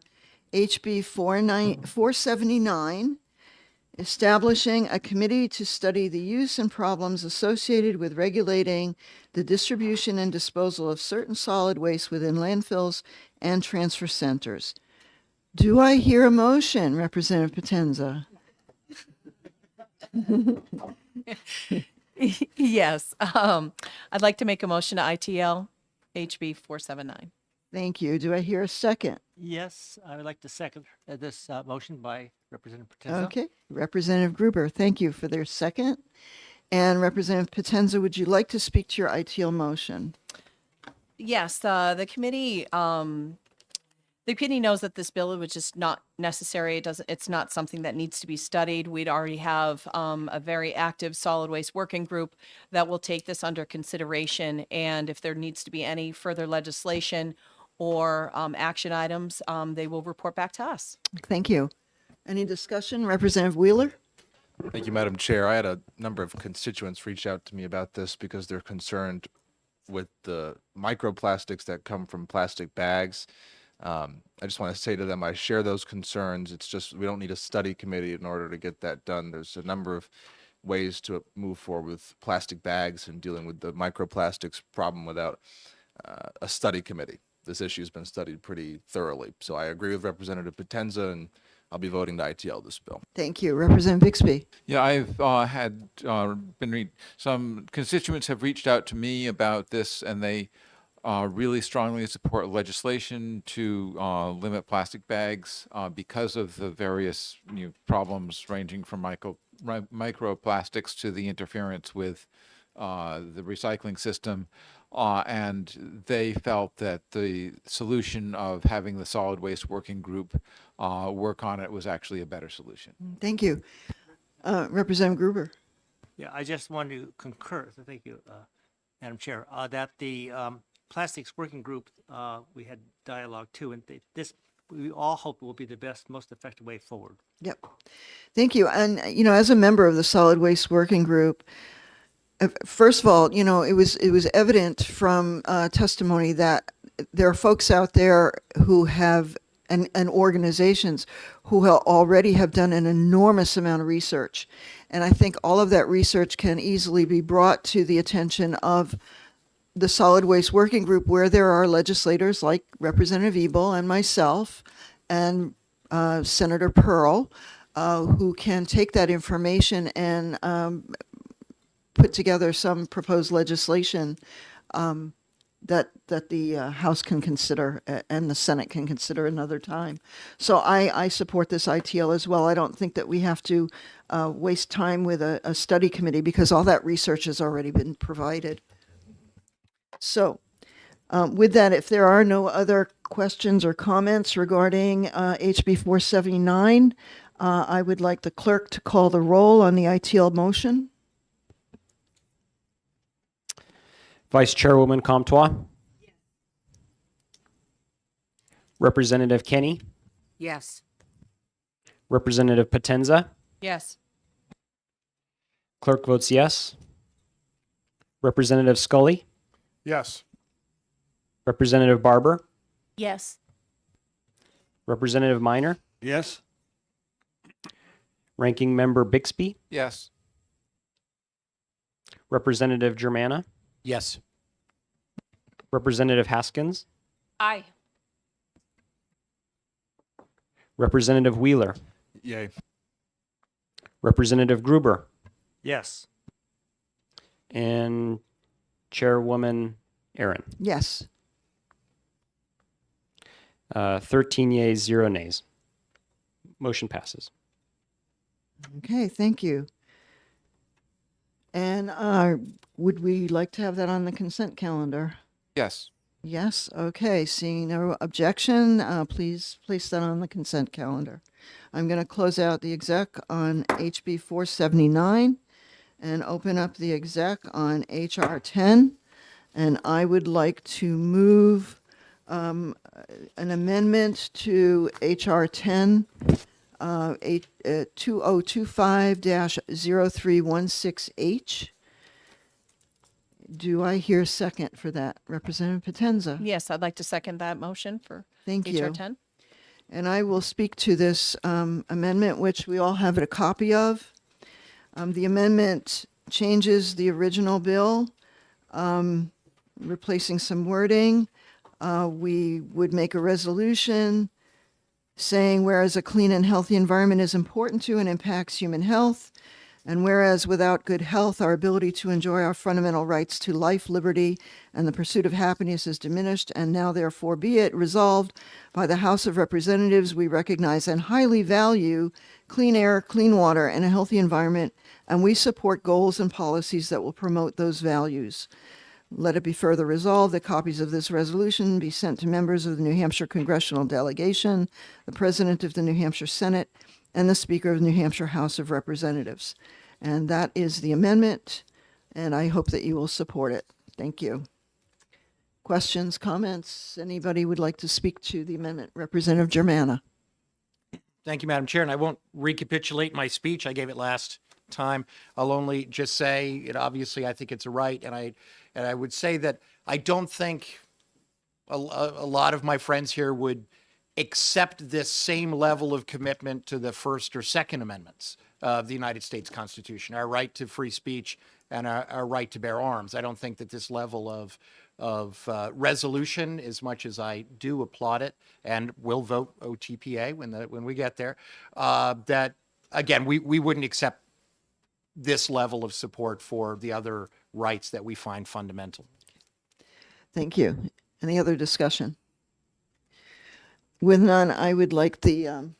Speaker 1: HB 479, establishing a committee to study the use and problems associated with regulating the distribution and disposal of certain solid waste within landfills and transfer centers. Do I hear a motion, Representative Potenza?
Speaker 4: Yes, I'd like to make a motion to ITL HB 479.
Speaker 1: Thank you. Do I hear a second?
Speaker 8: Yes, I would like to second this motion by Representative Potenza.
Speaker 1: Okay, Representative Gruber, thank you for their second. And Representative Potenza, would you like to speak to your ITL motion?
Speaker 4: Yes, the committee knows that this bill was just not necessary. It's not something that needs to be studied. We'd already have a very active solid waste working group that will take this under consideration. And if there needs to be any further legislation or action items, they will report back to us.
Speaker 1: Thank you. Any discussion? Representative Wheeler?
Speaker 10: Thank you, Madam Chair. I had a number of constituents reach out to me about this because they're concerned with the microplastics that come from plastic bags. I just want to say to them, I share those concerns. It's just, we don't need a study committee in order to get that done. There's a number of ways to move forward with plastic bags and dealing with the microplastics problem without a study committee. This issue has been studied pretty thoroughly. So I agree with Representative Potenza, and I'll be voting to ITL this bill.
Speaker 1: Thank you. Representative Bixby?
Speaker 3: Yeah, I've some constituents have reached out to me about this, and they really strongly support legislation to limit plastic bags because of the various problems ranging from microplastics to the interference with the recycling system. And they felt that the solution of having the solid waste working group work on it was actually a better solution.
Speaker 1: Thank you. Representative Gruber?
Speaker 8: Yeah, I just want to concur, so thank you, Madam Chair, that the plastics working group, we had dialogue too, and this, we all hope will be the best, most effective way forward.
Speaker 1: Yep. Thank you. And, as a member of the Solid Waste Working Group, first of all, it was evident from testimony that there are folks out there who have, and organizations who already have done an enormous amount of research. And I think all of that research can easily be brought to the attention of the Solid Waste Working Group, where there are legislators like Representative Ebel and myself and Senator Pearl, who can take that information and put together some proposed legislation that the House can consider and the Senate can consider another time. So I support this ITL as well. I don't think that we have to waste time with a study committee because all that research has already been provided. So with that, if there are no other questions or comments regarding HB 479, I would like the clerk to call the roll on the ITL motion.
Speaker 6: Vice Chairwoman Comtois. Representative Kenny.
Speaker 7: Yes.
Speaker 6: Representative Potenza.
Speaker 4: Yes.
Speaker 6: Clerk votes yes. Representative Scully.
Speaker 9: Yes.
Speaker 6: Representative Barber.
Speaker 7: Yes.
Speaker 6: Representative Minor.
Speaker 10: Yes.
Speaker 6: Ranking Member Bixby.
Speaker 3: Yes.
Speaker 6: Representative Germana.
Speaker 5: Yes.
Speaker 6: Representative Haskins.
Speaker 7: Aye.
Speaker 6: Representative Wheeler.
Speaker 10: Yay.
Speaker 6: Representative Gruber.
Speaker 8: Yes.
Speaker 6: And Chairwoman Aaron.
Speaker 1: Yes.
Speaker 6: 13 yeas, 0 nays. Motion passes.
Speaker 1: Okay, thank you. And would we like to have that on the consent calendar?
Speaker 3: Yes.
Speaker 1: Yes, okay, seeing no objection, please place that on the consent calendar. I'm going to close out the exec on HB 479 and open up the exec on HR 10. And I would like to move an amendment to HR 10, 2025-0316H. Do I hear a second for that? Representative Potenza?
Speaker 4: Yes, I'd like to second that motion for
Speaker 1: Thank
Speaker 4: HR
Speaker 1: you.
Speaker 4: 10.
Speaker 1: And I will speak to this amendment, which we all have a copy of. The amendment changes the original bill, replacing some wording. We would make a resolution saying, whereas a clean and healthy environment is important to and impacts human health, and whereas without good health, our ability to enjoy our fundamental rights to life, liberty, and the pursuit of happiness is diminished, and now therefore be it resolved by the House of Representatives, we recognize and highly value clean air, clean water, and a healthy environment, and we support goals and policies that will promote those values. Let it be further resolved that copies of this resolution be sent to members of the New Hampshire Congressional Delegation, the President of the New Hampshire Senate, and the Speaker of the New Hampshire House of Representatives. And that is the amendment, and I hope that you will support it. Thank you. Questions, comments? Anybody would like to speak to the amendment? Representative Germana.
Speaker 5: Thank you, Madam Chair, and I won't recapitulate my speech. I gave it last time. I'll only just say it. Obviously, I think it's a right, and I would say that I don't think a lot of my friends here would accept this same level of commitment to the First or Second Amendments of the United States Constitution, our right to free speech and our right to bear arms. I don't think that this level of resolution, as much as I do applaud it and will vote OTPA when we get there, that again we wouldn't accept this level of support for the other rights that we find fundamental.
Speaker 1: Thank you. Any other discussion? With none, I would like the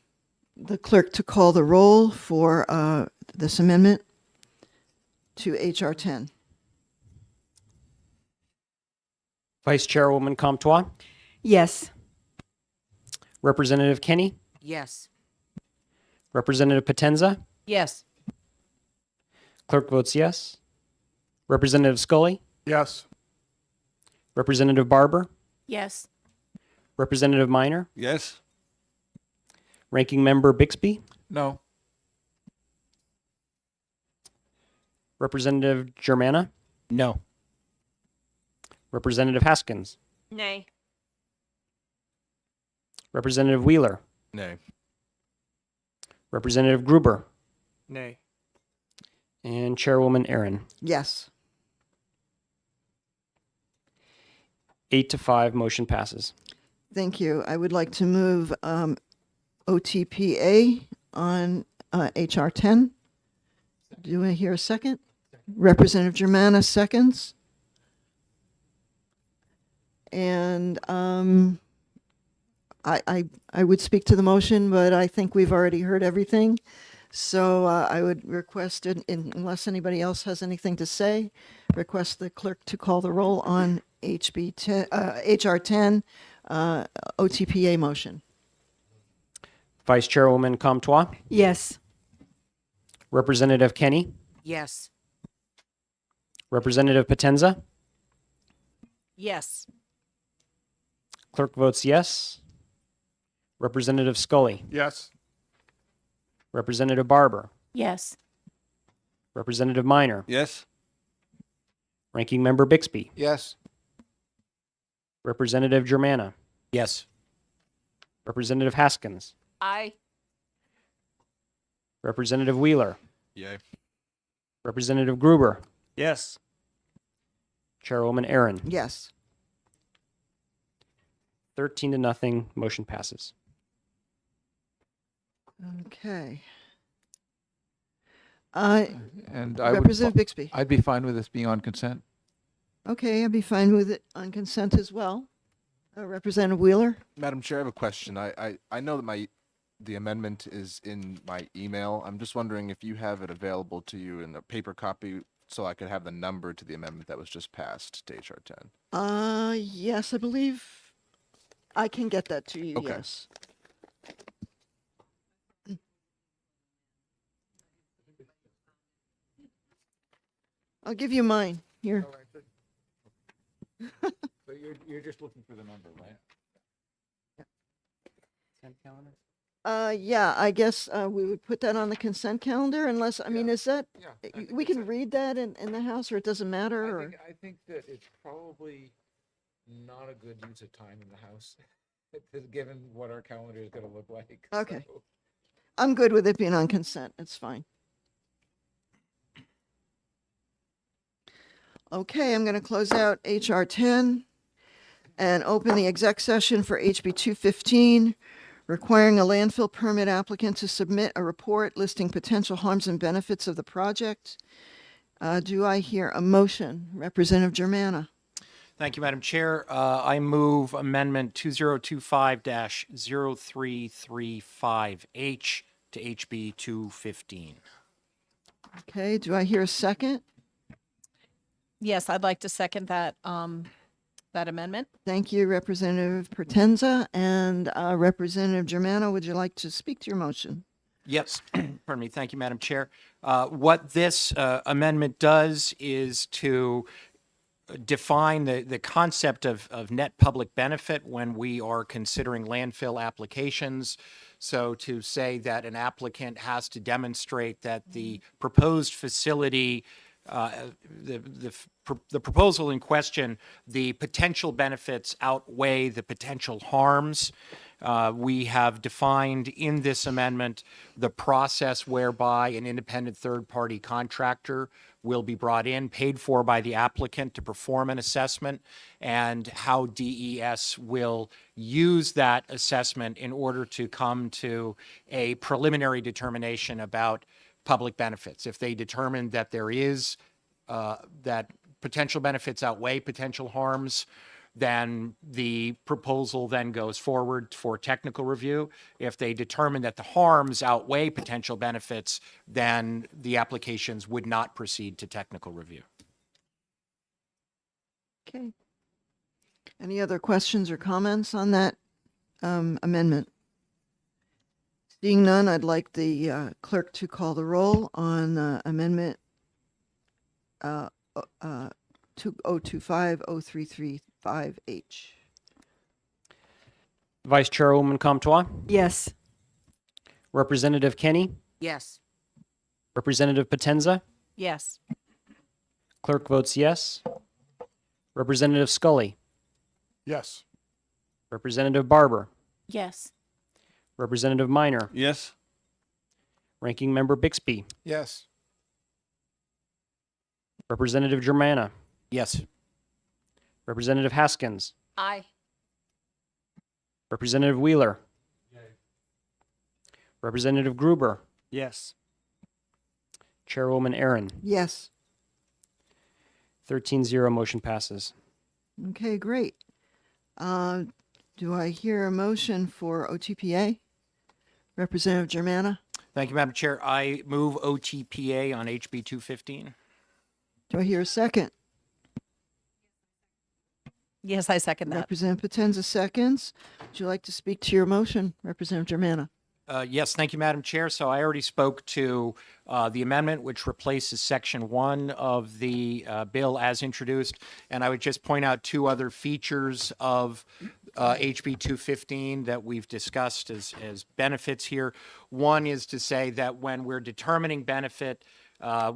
Speaker 1: clerk to call the roll for this amendment to HR 10.
Speaker 6: Vice Chairwoman Comtois,
Speaker 2: Yes.
Speaker 6: Representative Kenny,
Speaker 7: Yes.
Speaker 6: Representative Potenza,
Speaker 4: Yes.
Speaker 6: clerk votes yes. Representative Scully,
Speaker 9: Yes.
Speaker 6: Representative Barber,
Speaker 7: Yes.
Speaker 6: Representative Minor,
Speaker 10: Yes.
Speaker 6: Ranking Member Bixby,
Speaker 3: No.
Speaker 6: Representative Germana,
Speaker 5: No.
Speaker 6: Representative Haskins,
Speaker 7: Nay.
Speaker 6: Representative Wheeler,
Speaker 10: Nay.
Speaker 6: Representative Gruber,
Speaker 8: Nay.
Speaker 6: and Chairwoman Aaron.
Speaker 1: Yes.
Speaker 6: 8-5, motion passes.
Speaker 1: Thank you. I would like to move OTPA on HR 10. Do I hear a second? Representative Germana seconds. And I would speak to the motion, but I think we've already heard everything. So I would request, unless anybody else has anything to say, request the clerk to call the roll on HR 10 OTPA motion.
Speaker 6: Vice Chairwoman Comtois,
Speaker 2: Yes.
Speaker 6: Representative Kenny,
Speaker 7: Yes.
Speaker 6: Representative Potenza,
Speaker 4: Yes.
Speaker 6: clerk votes yes. Representative Scully,
Speaker 9: Yes.
Speaker 6: Representative Barber,
Speaker 7: Yes.
Speaker 6: Representative Minor,
Speaker 10: Yes.
Speaker 6: Ranking Member Bixby,
Speaker 10: Yes.
Speaker 6: Representative Germana,
Speaker 5: Yes.
Speaker 6: Representative Haskins,
Speaker 7: Aye.
Speaker 6: Representative Wheeler,
Speaker 10: Yay.
Speaker 6: Representative Gruber,
Speaker 8: Yes.
Speaker 6: Chairwoman Aaron.
Speaker 1: Yes.
Speaker 6: 13-0, motion passes.
Speaker 1: Okay.
Speaker 3: And I would,
Speaker 1: Representative Bixby.
Speaker 3: I'd be fine with this being on consent.
Speaker 1: Okay, I'd be fine with it on consent as well. Representative Wheeler?
Speaker 10: Madam Chair, I have a question. I know that the amendment is in my email. I'm just wondering if you have it available to you in a paper copy so I could have the number to the amendment that was just passed to HR 10.
Speaker 1: Yes, I believe I can get that to you,
Speaker 10: Okay.
Speaker 1: yes. I'll give you mine, here.
Speaker 3: But you're just looking for the number, right?
Speaker 1: Yeah, I guess we would put that on the consent calendar unless, I mean, is that, we can read that in the House or it doesn't matter or?
Speaker 3: I think that it's probably not a good use of time in the House, given what our calendar is gonna look like.
Speaker 1: Okay.
Speaker 3: so.
Speaker 1: I'm good with it being on consent. It's fine. Okay, I'm going to close out HR 10 and open the exec session for HB 215, requiring a landfill permit applicant to submit a report listing potential harms and benefits of the project. Do I hear a motion? Representative Germana.
Speaker 5: Thank you, Madam Chair. I move Amendment 2025-0335H to HB 215.
Speaker 1: Okay, do I hear a second?
Speaker 4: Yes, I'd like to second that, that amendment.
Speaker 1: Thank you, Representative Pertenza. And Representative Germana, would you like to speak to your motion?
Speaker 5: Yes, pardon me. Thank you, Madam Chair. What this amendment does is to define the concept of net public benefit when we are considering landfill applications. So to say that an applicant has to demonstrate that the proposed facility, the proposal in question, the potential benefits outweigh the potential harms. We have defined in this amendment the process whereby an independent third-party contractor will be brought in, paid for by the applicant to perform an assessment, and how DES will use that assessment in order to come to a preliminary determination about public benefits. If they determine that there is, that potential benefits outweigh potential harms, then the proposal then goes forward for technical review. If they determine that the harms outweigh potential benefits, then the applications would not proceed to technical review.
Speaker 1: Okay. Any other questions or comments on that amendment? Seeing none, I'd like the clerk to call the roll on amendment 2025-0335H.
Speaker 6: Vice Chairwoman Comtois,
Speaker 2: Yes.
Speaker 6: Representative Kenny,
Speaker 7: Yes.
Speaker 6: Representative Potenza,
Speaker 4: Yes.
Speaker 6: clerk votes yes. Representative Scully,
Speaker 9: Yes.
Speaker 6: Representative Barber,
Speaker 7: Yes.
Speaker 6: Representative Minor,
Speaker 11: Yes.
Speaker 6: Ranking Member Bixby,
Speaker 10: Yes.
Speaker 6: Representative Germana,
Speaker 5: Yes.
Speaker 6: Representative Haskins,
Speaker 7: Aye.
Speaker 6: Representative Wheeler, Representative Gruber,
Speaker 8: Yes.
Speaker 6: Chairwoman Aaron.
Speaker 1: Yes.
Speaker 6: 13-0, motion passes.
Speaker 1: Okay, great. Do I hear a motion for OTPA? Representative Germana?
Speaker 5: Thank you, Madam Chair. I move OTPA on HB 215.
Speaker 1: Do I hear a second?
Speaker 4: Yes, I second that.
Speaker 1: Representative Potenza seconds. Would you like to speak to your motion, Representative Germana?
Speaker 5: Yes, thank you, Madam Chair. So I already spoke to the amendment, which replaces Section 1 of the bill as introduced. And I would just point out two other features of HB 215 that we've discussed as benefits here. One is to say that when we're determining benefit,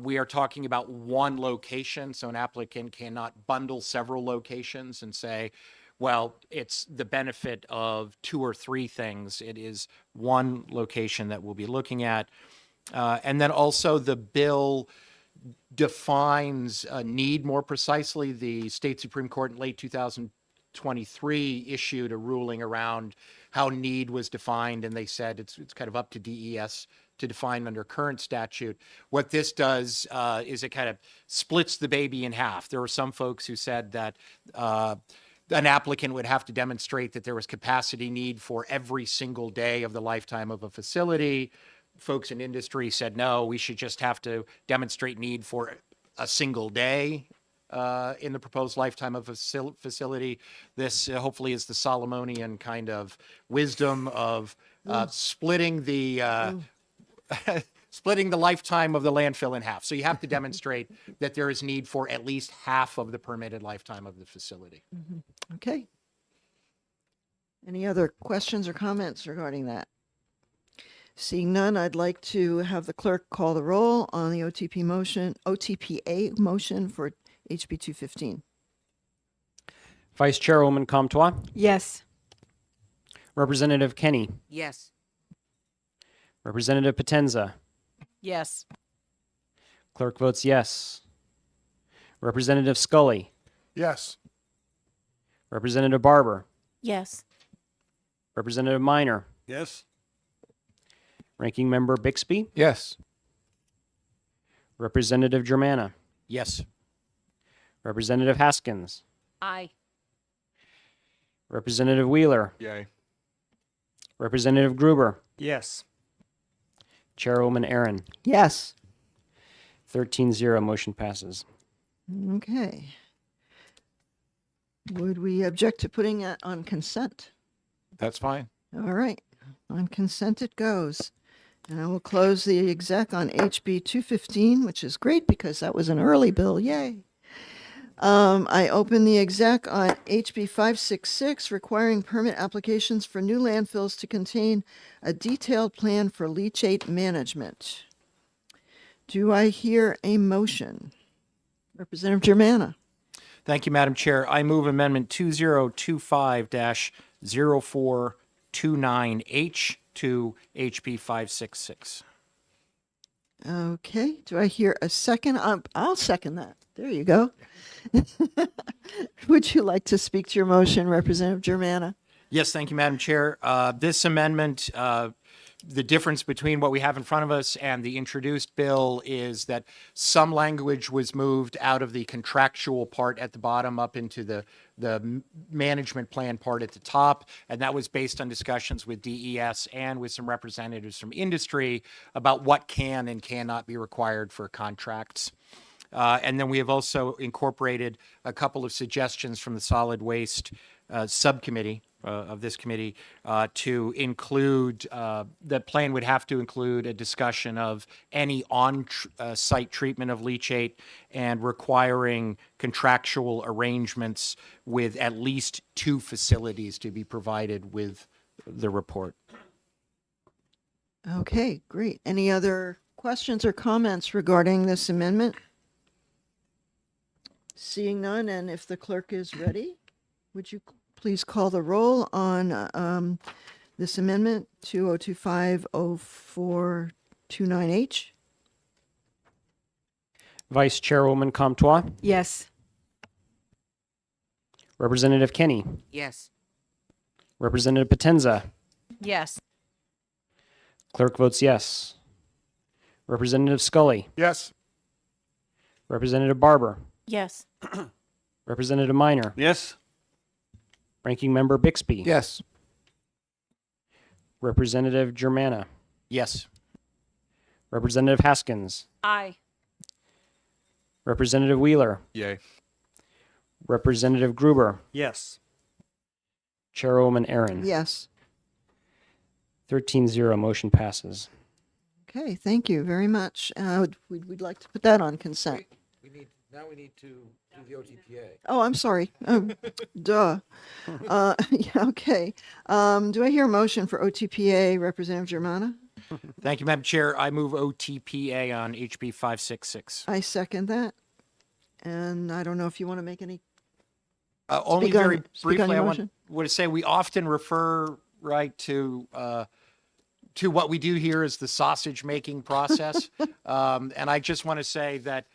Speaker 5: we are talking about one location. So an applicant cannot bundle several locations and say, well, it's the benefit of two or three things. It is one location that we'll be looking at. And then also the bill defines a need more precisely. The State Supreme Court in late 2023 issued a ruling around how need was defined, and they said it's kind of up to DES to define under current statute. What this does is it kind of splits the baby in half. There were some folks who said that an applicant would have to demonstrate that there was capacity need for every single day of the lifetime of a facility. Folks in industry said, no, we should just have to demonstrate need for a single day in the proposed lifetime of a facility. This hopefully is the Solomonian kind of wisdom of splitting the splitting the lifetime of the landfill in half. So you have to demonstrate that there is need for at least half of the permitted lifetime of the facility.
Speaker 1: Okay. Any other questions or comments regarding that? Seeing none, I'd like to have the clerk call the roll on the OTPA motion for HB 215.
Speaker 6: Vice Chairwoman Comtois,
Speaker 2: Yes.
Speaker 6: Representative Kenny,
Speaker 7: Yes.
Speaker 6: Representative Potenza,
Speaker 4: Yes.
Speaker 6: clerk votes yes. Representative Scully,
Speaker 9: Yes.
Speaker 6: Representative Barber,
Speaker 7: Yes.
Speaker 6: Representative Minor,
Speaker 8: Yes.
Speaker 6: Ranking Member Bixby,
Speaker 10: Yes.
Speaker 6: Representative Germana,
Speaker 5: Yes.
Speaker 6: Representative Haskins,
Speaker 7: Aye.
Speaker 6: Representative Wheeler,
Speaker 10: Yay.
Speaker 6: Representative Gruber,
Speaker 8: Yes.
Speaker 6: Chairwoman Aaron.
Speaker 1: Yes.
Speaker 6: 13-0, motion passes.
Speaker 1: Okay. Would we object to putting it on consent?
Speaker 3: That's fine.
Speaker 1: All right, on consent it goes. And I will close the exec on HB 215, which is great because that was an early bill, yay. I open the exec on HB 566, requiring permit applications for new landfills to contain a detailed plan for leachate management. Do I hear a motion? Representative Germana.
Speaker 5: Thank you, Madam Chair. I move Amendment 2025-0429H to HB 566.
Speaker 1: Okay, do I hear a second? I'll second that. There you go. Would you like to speak to your motion, Representative Germana?
Speaker 5: Yes, thank you, Madam Chair. This amendment, the difference between what we have in front of us and the introduced bill is that some language was moved out of the contractual part at the bottom up into the management plan part at the top. And that was based on discussions with DES and with some representatives from industry about what can and cannot be required for contracts. And then we have also incorporated a couple of suggestions from the solid waste subcommittee of this committee to include, the plan would have to include a discussion of any on-site treatment of leachate and requiring contractual arrangements with at least 2 facilities to be provided with the report.
Speaker 1: Okay, great. Any other questions or comments regarding this amendment? Seeing none, and if the clerk is ready, would you please call the roll on this amendment 2025-0429H?
Speaker 6: Vice Chairwoman Comtois,
Speaker 2: Yes.
Speaker 6: Representative Kenny,
Speaker 7: Yes.
Speaker 6: Representative Potenza,
Speaker 4: Yes.
Speaker 6: clerk votes yes. Representative Scully,
Speaker 9: Yes.
Speaker 6: Representative Barber,
Speaker 7: Yes.
Speaker 6: Representative Minor,
Speaker 8: Yes.
Speaker 6: Ranking Member Bixby,
Speaker 10: Yes.
Speaker 6: Representative Germana,
Speaker 5: Yes.
Speaker 6: Representative Haskins,
Speaker 7: Aye.
Speaker 6: Representative Wheeler,
Speaker 10: Yay.
Speaker 6: Representative Gruber,
Speaker 8: Yes.
Speaker 6: Chairwoman Aaron.
Speaker 1: Yes.
Speaker 6: 13-0, motion passes.
Speaker 1: Okay, thank you very much. We'd like to put that on consent.
Speaker 3: Now we need to do the OTPA.
Speaker 1: Oh, I'm sorry. Oh, duh. Yeah, okay. Do I hear a motion for OTPA, Representative Germana?
Speaker 5: Thank you, Madam Chair. I move OTPA on HB 566.
Speaker 1: I second that. And I don't know if you want to make any,
Speaker 5: Only
Speaker 1: Speak on-
Speaker 5: very
Speaker 1: speak on
Speaker 5: briefly,
Speaker 1: your
Speaker 5: I
Speaker 1: motion.
Speaker 5: want to say we often refer to what we do here as the sausage making process. And I just want to say that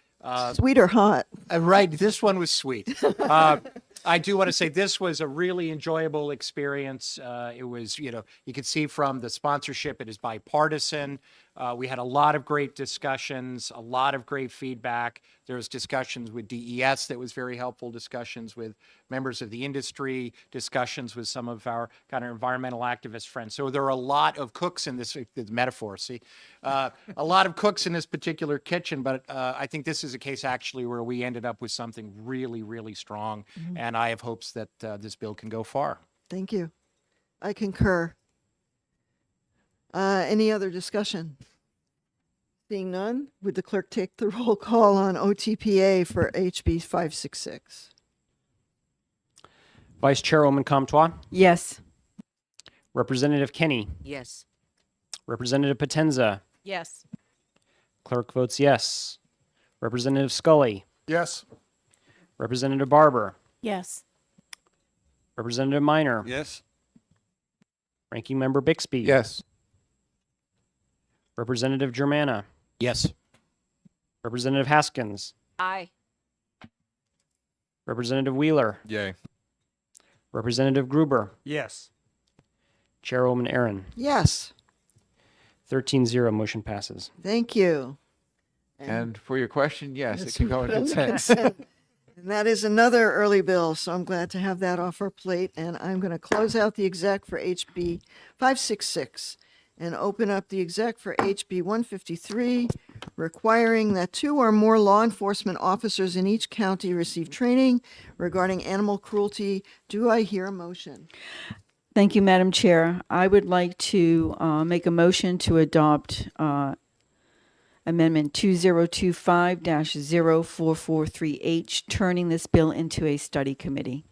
Speaker 1: sweet or hot?
Speaker 5: right, this one was sweet. I do want to say this was a really enjoyable experience. It was, you could see from the sponsorship, it is bipartisan. We had a lot of great discussions, a lot of great feedback. There was discussions with DES that was very helpful, discussions with members of the industry, discussions with some of our kind of environmental activist friends. So there are a lot of cooks in this metaphor, see? A lot of cooks in this particular kitchen, but I think this is a case actually where we ended up with something really, really strong. And I have hopes that this bill can go far.
Speaker 1: Thank you. I concur. Any other discussion? Seeing none, would the clerk take the roll call on OTPA for HB 566?
Speaker 6: Vice Chairwoman Comtois,
Speaker 2: Yes.
Speaker 6: Representative Kenny,
Speaker 7: Yes.
Speaker 6: Representative Potenza.
Speaker 4: Yes.
Speaker 6: Clerk votes yes. Representative Scully.
Speaker 9: Yes.
Speaker 6: Representative Barber.
Speaker 7: Yes.
Speaker 6: Representative Minor.
Speaker 8: Yes.
Speaker 6: Ranking Member Bixby.
Speaker 3: Yes.
Speaker 6: Representative Germana.
Speaker 5: Yes.
Speaker 6: Representative Haskins.
Speaker 7: Aye.
Speaker 6: Representative Wheeler.
Speaker 10: Yay.
Speaker 6: Representative Gruber.
Speaker 8: Yes.
Speaker 6: Chairwoman Aaron.
Speaker 1: Yes,
Speaker 6: 13-0, motion passes.
Speaker 1: thank you.
Speaker 3: And for your question, yes, it
Speaker 1: Yes,
Speaker 3: can go in
Speaker 1: put on the
Speaker 3: consent.
Speaker 1: And that is another early bill, so I'm glad to have that off our plate. And I'm going to close out the exec for HB 566 and open up the exec for HB 153, requiring that 2 or more law enforcement officers in each county receive training regarding animal cruelty. Do I hear a motion?
Speaker 2: Thank you, Madam Chair. I would like to make a motion to adopt Amendment 2025-0443H, turning this bill into a study committee.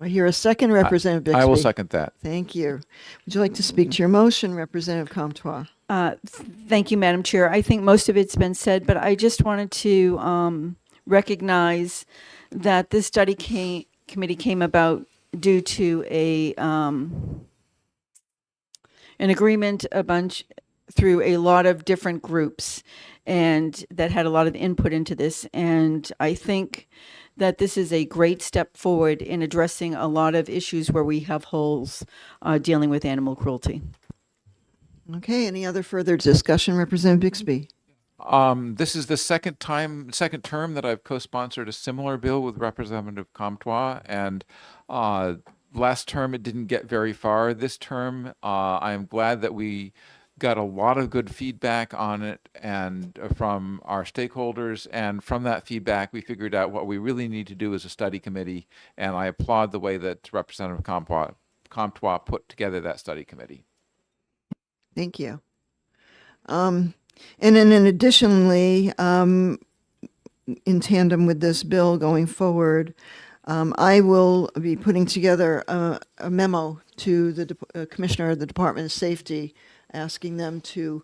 Speaker 1: I hear a second, Representative Bixby.
Speaker 3: I will second that.
Speaker 1: Thank you. Would you like to speak to your motion, Representative Comtois?
Speaker 2: Thank you, Madam Chair. I think most of it's been said, but I just wanted to recognize that this study committee came about due to an agreement through a lot of different groups, and that had a lot of input into this. And I think that this is a great step forward in addressing a lot of issues where we have holes dealing with animal cruelty.
Speaker 1: Okay, any other further discussion, Representative Bixby?
Speaker 3: This is the second term that I've co-sponsored a similar bill with Representative Comtois, and last term it didn't get very far. This term, I am glad that we got a lot of good feedback on it and from our stakeholders, and from that feedback we figured out what we really need to do as a study committee, and I applaud the way that Representative Comtois put together that study committee.
Speaker 1: Thank you. And then additionally, in tandem with this bill going forward, I will be putting together a memo to the Commissioner of the Department of Safety, asking them to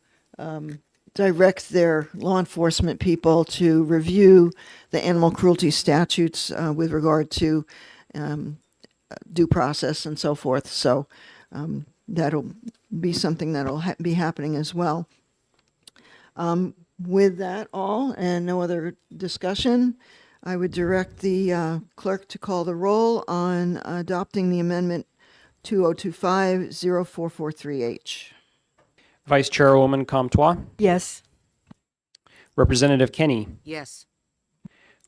Speaker 1: direct their law enforcement people to review the animal cruelty statutes with regard to due process and so forth. So that'll be something that'll be happening as well. With that all and no other discussion, I would direct the clerk to call the roll on adopting the amendment 2025-0443H.
Speaker 6: Vice Chairwoman Comtois.
Speaker 2: Yes.
Speaker 6: Representative Kenny.
Speaker 7: Yes.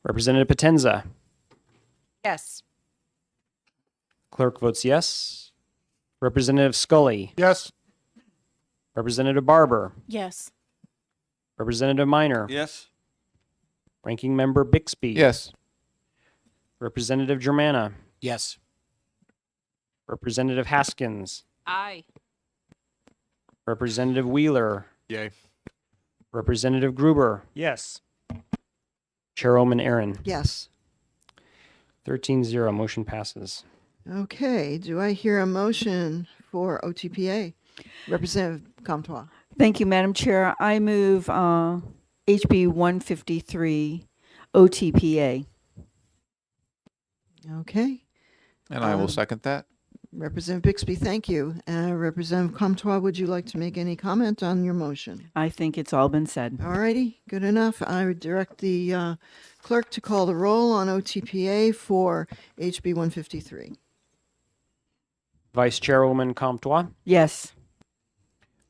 Speaker 6: Representative Potenza.
Speaker 4: Yes.
Speaker 6: Clerk votes yes. Representative Scully.
Speaker 9: Yes.
Speaker 6: Representative Barber.
Speaker 7: Yes.
Speaker 6: Representative Minor.
Speaker 8: Yes.
Speaker 6: Ranking Member Bixby.
Speaker 3: Yes.
Speaker 6: Representative Germana.
Speaker 5: Yes.
Speaker 6: Representative Haskins.
Speaker 7: Aye.
Speaker 6: Representative Wheeler.
Speaker 10: Yay.
Speaker 6: Representative Gruber.
Speaker 8: Yes.
Speaker 6: Chairwoman Aaron.
Speaker 1: Yes.
Speaker 6: 13-0, motion passes.
Speaker 1: Okay, do I hear a motion for OTPA? Representative Comtois.
Speaker 2: Thank you, Madam Chair. I move HB 153 OTPA.
Speaker 1: Okay,
Speaker 3: And I will second that.
Speaker 1: Representative Bixby, thank you. Representative Comtois, would you like to make any comment on your motion?
Speaker 2: I think it's all been said.
Speaker 1: All righty, good enough. I would direct the clerk to call the roll on OTPA for HB 153.
Speaker 6: Vice Chairwoman Comtois.
Speaker 2: Yes.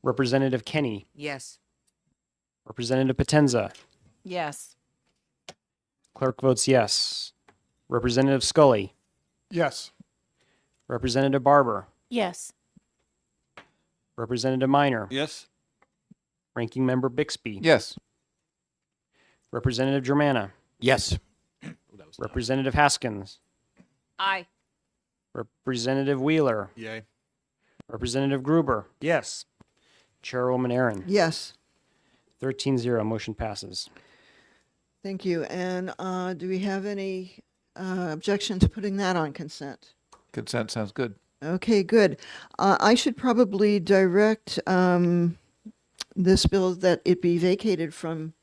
Speaker 6: Representative Kenny.
Speaker 7: Yes.
Speaker 6: Representative Potenza.
Speaker 4: Yes.
Speaker 6: Clerk votes yes. Representative Scully.
Speaker 9: Yes.
Speaker 6: Representative Barber.
Speaker 7: Yes.
Speaker 6: Representative Minor.
Speaker 8: Yes.
Speaker 6: Ranking Member Bixby.
Speaker 3: Yes.
Speaker 6: Representative Germana.
Speaker 5: Yes.
Speaker 6: Representative Haskins.
Speaker 7: Aye.
Speaker 6: Representative Wheeler.
Speaker 10: Yay.
Speaker 6: Representative Gruber.
Speaker 8: Yes.
Speaker 6: Chairwoman Aaron.
Speaker 1: Yes,
Speaker 6: 13-0, motion passes.
Speaker 1: thank you. And do we have any objection to putting that on consent?
Speaker 3: Consent sounds good.
Speaker 1: Okay, good. I should probably direct this bill, that it be vacated from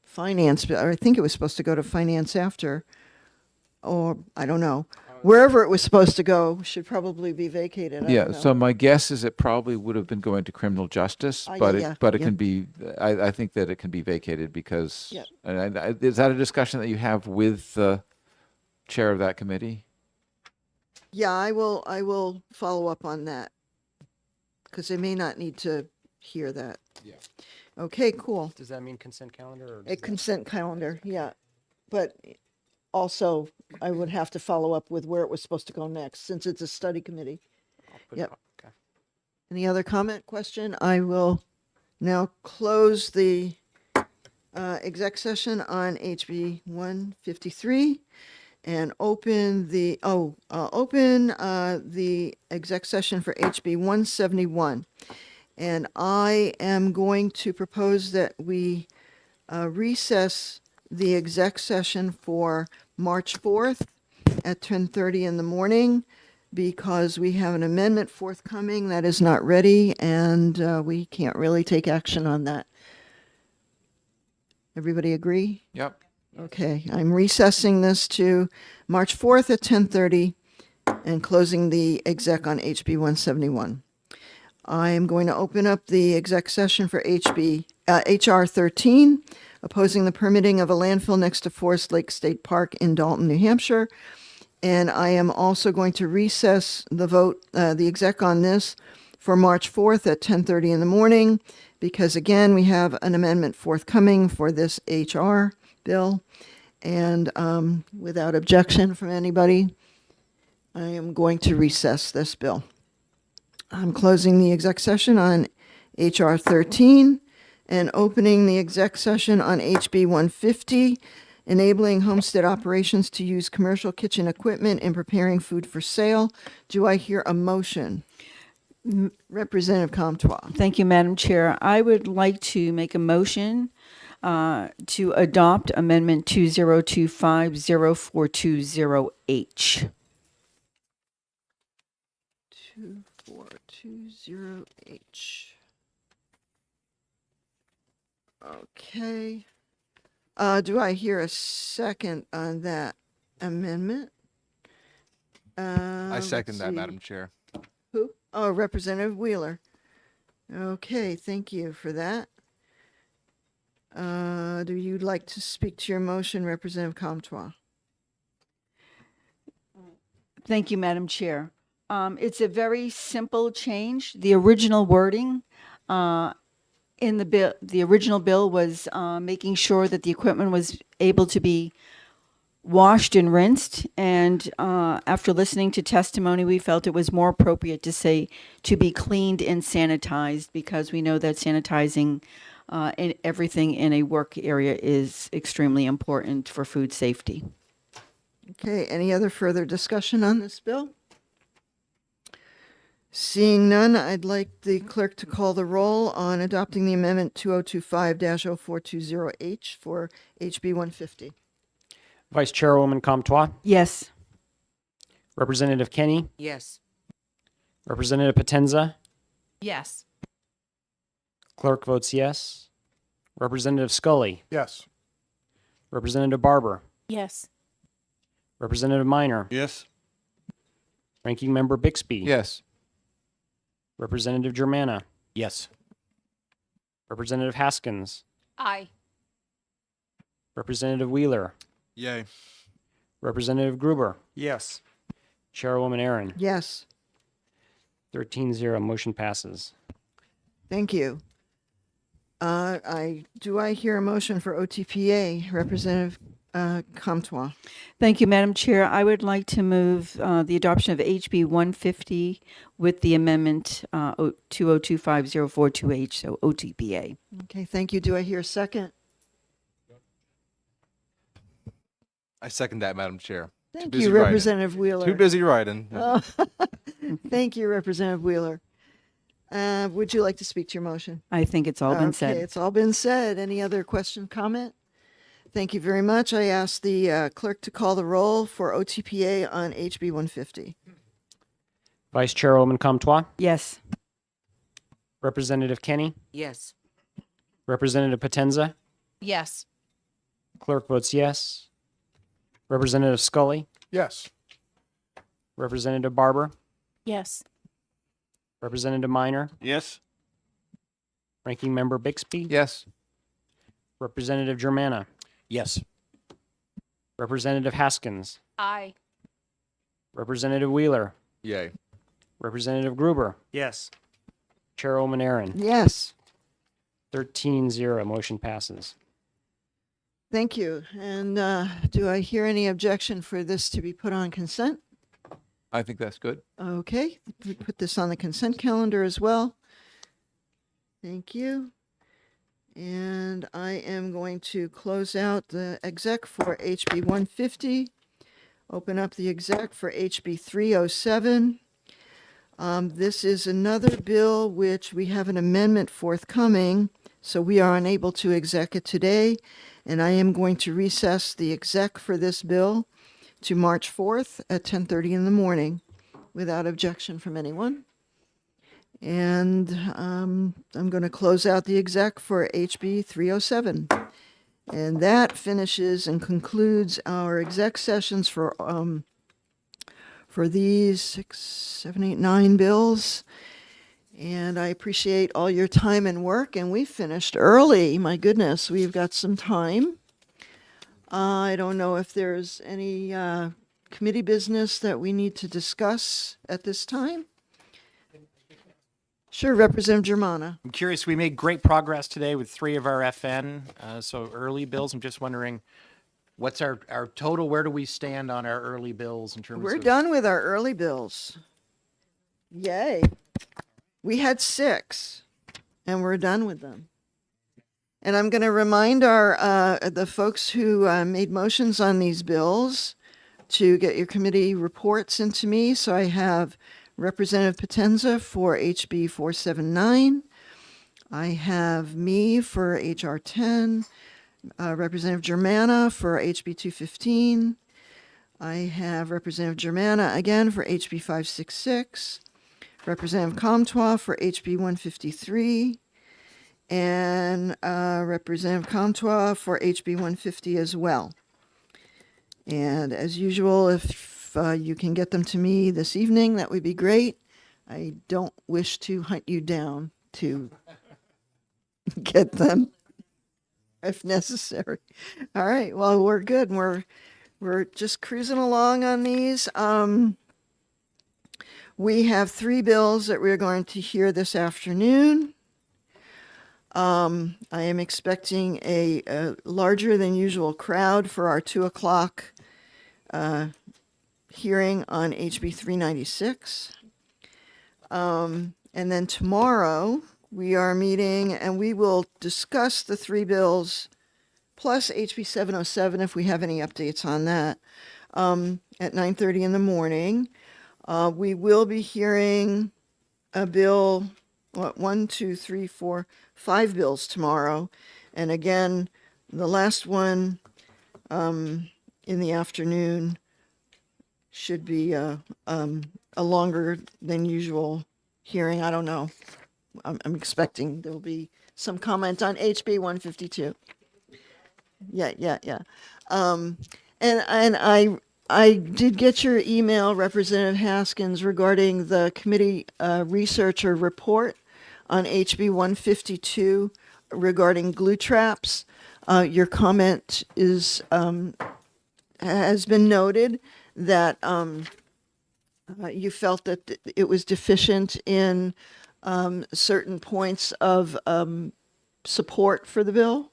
Speaker 1: finance, but I think it was supposed to go to finance after, or I don't know. Wherever it was supposed to go should probably be vacated. I
Speaker 3: Yeah,
Speaker 1: don't know.
Speaker 3: so my guess is it probably would have been going to criminal justice, but
Speaker 1: yeah,
Speaker 3: it
Speaker 1: yeah.
Speaker 3: can be, I think that it can be vacated because,
Speaker 1: Yeah.
Speaker 3: and is that a discussion that you have with the chair of that committee?
Speaker 1: Yeah, I will follow up on that because they may not need to hear that.
Speaker 3: Yeah.
Speaker 1: Okay, cool.
Speaker 6: Does that mean consent calendar? Or
Speaker 1: A consent calendar, yeah. But also, I would have to follow up with where it was supposed to go next, since it's a study committee. Yep.
Speaker 6: Okay.
Speaker 1: Any other comment, question? I will now close the exec session on HB 153 and open the exec session for HB 171. And I am going to propose that we recess the exec session for March 4th at 10:30 in the morning because we have an amendment forthcoming that is not ready and we can't really take action on that. Everybody agree?
Speaker 3: Yep.
Speaker 1: Okay, I'm recessing this to March 4th at 10:30 and closing the exec on HB 171. I am going to open up the exec session for HR 13, opposing the permitting of a landfill next to Forest Lake State Park in Dalton, New Hampshire. And I am also going to recess the vote, the exec on this for March 4th at 10:30 in the morning, because again, we have an amendment forthcoming for this HR bill. And without objection from anybody, I am going to recess this bill. I'm closing the exec session on HR 13 and opening the exec session on HB 150, enabling homestead operations to use commercial kitchen equipment in preparing food for sale. Do I hear a motion? Representative Comtois.
Speaker 2: Thank you, Madam Chair. I would like to make a motion to adopt Amendment 2025-0420H.
Speaker 1: 2420H. Okay. Do I hear a second on that amendment?
Speaker 10: I second
Speaker 1: let's
Speaker 10: that,
Speaker 1: see.
Speaker 10: Madam Chair.
Speaker 1: Who? Oh, Representative Wheeler. Okay, thank you for that. Do you like to speak to your motion, Representative Comtois?
Speaker 2: Thank you, Madam Chair. It's a very simple change. The original wording in the bill, the original bill was making sure that the equipment was able to be washed and rinsed. And after listening to testimony, we felt it was more appropriate to say to be cleaned and sanitized, because we know that sanitizing and everything in a work area is extremely important for food safety.
Speaker 1: Okay, any other further discussion on this bill? Seeing none, I'd like the clerk to call the roll on adopting the amendment 2025-0420H for HB 150.
Speaker 6: Vice Chairwoman Comtois,
Speaker 2: Yes.
Speaker 6: Representative Kenny,
Speaker 4: Yes.
Speaker 6: Representative Potenza,
Speaker 4: Yes.
Speaker 6: Clerk votes yes. Representative Scully,
Speaker 9: Yes.
Speaker 6: Representative Barber,
Speaker 7: Yes.
Speaker 6: Representative Minor,
Speaker 10: Yes.
Speaker 6: Ranking Member Bixby,
Speaker 3: Yes.
Speaker 6: Representative Germana,
Speaker 5: Yes.
Speaker 6: Representative Haskins,
Speaker 7: Aye.
Speaker 6: Representative Wheeler,
Speaker 10: Yay.
Speaker 6: Representative Gruber,
Speaker 8: Yes.
Speaker 6: Chairwoman Aaron.
Speaker 1: Yes,
Speaker 6: 13-0, motion passes.
Speaker 1: thank you. Do I hear a motion for OTPA, Representative Comtois?
Speaker 2: Thank you, Madam Chair. I would like to move the adoption of HB 150 with the amendment 2025-0420H, so OTPA.
Speaker 1: Okay, thank you. Do I hear a second?
Speaker 10: I second that, Madam Chair.
Speaker 1: Thank
Speaker 10: busy
Speaker 1: you,
Speaker 10: writing.
Speaker 1: Representative Wheeler.
Speaker 10: Too busy writing.
Speaker 1: Oh, thank you, Representative Wheeler. Would you like to speak to your motion?
Speaker 2: I think it's all been
Speaker 1: Okay,
Speaker 2: said.
Speaker 1: it's all been said. Any other question, comment? Thank you very much. I ask the clerk to call the roll for OTPA on HB 150.
Speaker 6: Vice Chairwoman Comtois,
Speaker 2: Yes.
Speaker 6: Representative Kenny,
Speaker 2: Yes.
Speaker 6: Representative Potenza,
Speaker 4: Yes.
Speaker 6: clerk votes yes. Representative Scully,
Speaker 9: Yes.
Speaker 6: Representative Barber,
Speaker 7: Yes.
Speaker 6: Representative Minor,
Speaker 8: Yes.
Speaker 6: Ranking Member Bixby,
Speaker 3: Yes.
Speaker 6: Representative Germana,
Speaker 5: Yes.
Speaker 6: Representative Haskins,
Speaker 7: Aye.
Speaker 6: Representative Wheeler,
Speaker 10: Yay.
Speaker 6: Representative Gruber,
Speaker 8: Yes.
Speaker 6: Chairwoman Aaron.
Speaker 1: Yes.
Speaker 6: 13-0, motion passes.
Speaker 1: Thank you. And do I hear any objection for this to be put on consent?
Speaker 3: I think that's good.
Speaker 1: Okay, we put this on the consent calendar as well. Thank you. And I am going to close out the exec for HB 150. Open up the exec for HB 307. This is another bill which we have an amendment forthcoming, so we are unable to exec it today. And I am going to recess the exec for this bill to March 4th at 10:30 in the morning without objection from anyone. And I'm going to close out the exec for HB 307. And that finishes and concludes our exec sessions for these 6, 7, 8, 9 bills. And I appreciate all your time and work. And we finished early. My goodness, we've got some time. I don't know if there's any committee business that we need to discuss at this time. Sure, Representative Germana.
Speaker 5: I'm curious, we made great progress today with 3 of our FN, so early bills. I'm just wondering, what's our total? Where do we stand on our early bills in terms
Speaker 1: We're
Speaker 5: of?
Speaker 1: done with our early bills. Yay. We had 6, and we're done with them. And I'm going to remind the folks who made motions on these bills to get your committee reports into me. So I have Representative Potenza for HB 479. I have me for HR 10. Representative Germana for HB 215. I have Representative Germana again for HB 566. Representative Comtois for HB 153. And Representative Comtois for HB 150 as well. And as usual, if you can get them to me this evening, that would be great. I don't wish to hunt you down to get them if necessary. All right, well, we're good. We're just cruising along on these. We have 3 bills that we're going to hear this afternoon. I am expecting a larger than usual crowd for our 2:00 hearing on HB 396. And then tomorrow we are meeting and we will discuss the 3 bills plus HB 707 if we have any updates on that at 9:30 in the morning. We will be hearing a bill, 5 bills tomorrow. And again, the last one in the afternoon should be a longer than usual hearing. I don't know. I'm expecting there will be some comment on HB 152. Yeah. And I did get your email, Representative Haskins, regarding the committee researcher report on HB 152 regarding glue traps. Your comment has been noted that you felt that it was deficient in certain points of support for the bill.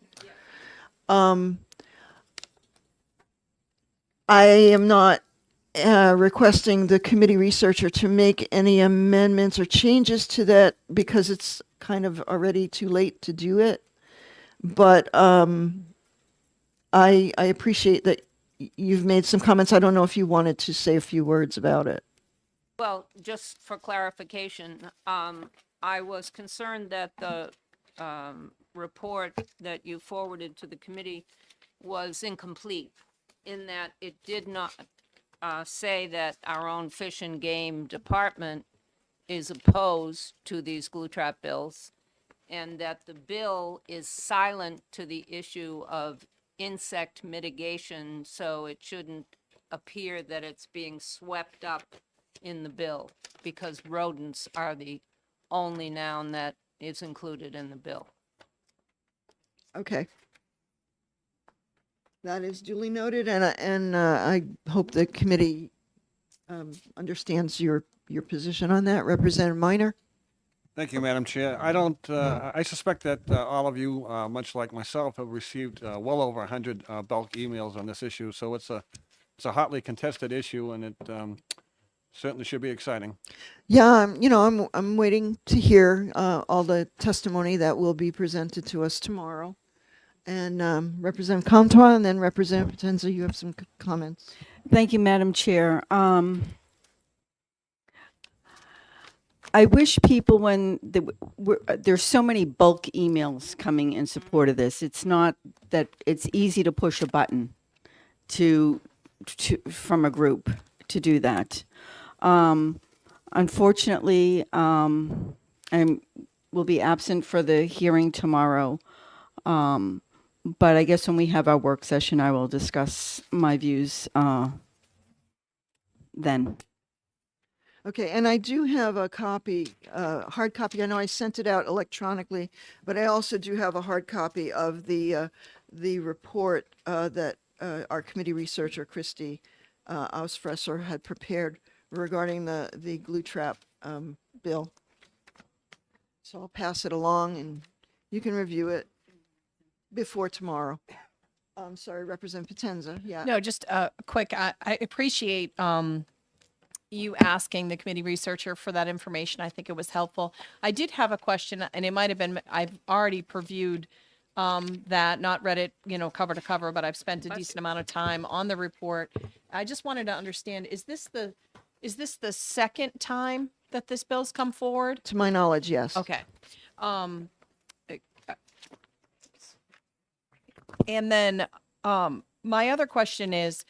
Speaker 1: I am not requesting the committee researcher to make any amendments or changes to that because it's kind of already too late to do it. But I appreciate that you've made some comments. I don't know if you wanted to say a few words about it.
Speaker 7: Well, just for clarification, I was concerned that the report that you forwarded to the committee was incomplete in that it did not say that our own Fish and Game Department is opposed to these glue trap bills, and that the bill is silent to the issue of insect mitigation, so it shouldn't appear that it's being swept up in the bill, because rodents are the only noun that is included in the bill.
Speaker 1: Okay. That is duly noted, and I hope the committee understands your position on that. Representative Minor?
Speaker 11: Thank you, Madam Chair. I don't, I suspect that all of you, much like myself, have received well over 100 bulk emails on this issue. So it's a hotly contested issue, and it certainly should be exciting.
Speaker 1: Yeah, I'm waiting to hear all the testimony that will be presented to us tomorrow. And Representative Comtois, and then Representative Potenza, you have some comments.
Speaker 2: Thank you, Madam Chair. I wish people, when there's so many bulk emails coming in support of this, it's not that it's easy to push a button to from a group to do that. Unfortunately, I will be absent for the hearing tomorrow. But I guess when we have our work session, I will discuss my views then.
Speaker 1: Okay, and I do have a copy, hard copy. I know I sent it out electronically, but I also do have a hard copy of the report that our committee researcher, Christy Ausfresser, had prepared regarding the glue trap bill. So I'll pass it along, and you can review it before tomorrow. I'm sorry, Representative Potenza, yeah.
Speaker 4: No, just quick, I appreciate you asking the committee researcher for that information. I think it was helpful. I did have a question, and it might have been, I've already previewed that, not read it, cover to cover, but I've spent a decent amount of time on the report. I just wanted to understand, is this the second time that this bill's come forward?
Speaker 1: To my knowledge, yes.
Speaker 4: Okay. And then my other question is,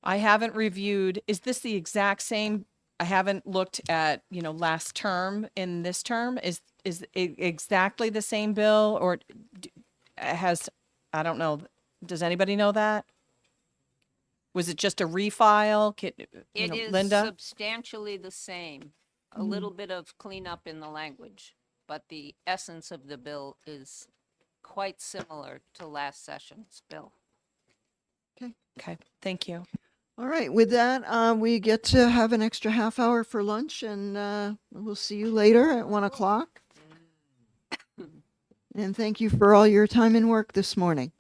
Speaker 4: I haven't reviewed, is this the exact same? I haven't looked at, last term in this term. Is it exactly the same bill, or I don't know. Does anybody know that? Was it just a refile?
Speaker 7: It is
Speaker 4: Linda?
Speaker 7: substantially the same. A little bit of cleanup in the language, but the essence of the bill is quite similar to last session's bill.
Speaker 4: Okay, thank you.
Speaker 1: All right, with that, we get to have an extra half hour for lunch, and we'll see you later at 1 o'clock. And thank you for all your time and work this morning.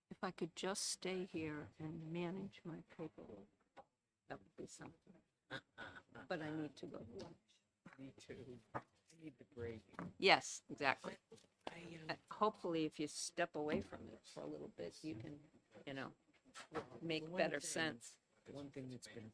Speaker 7: If I could just stay here and manage my paperwork, that would be something. But I need to go to lunch.
Speaker 5: Me too. I need the break.
Speaker 7: Yes, exactly. Hopefully, if you step away from it for a little bit, you can, make better sense.
Speaker 5: One thing that's been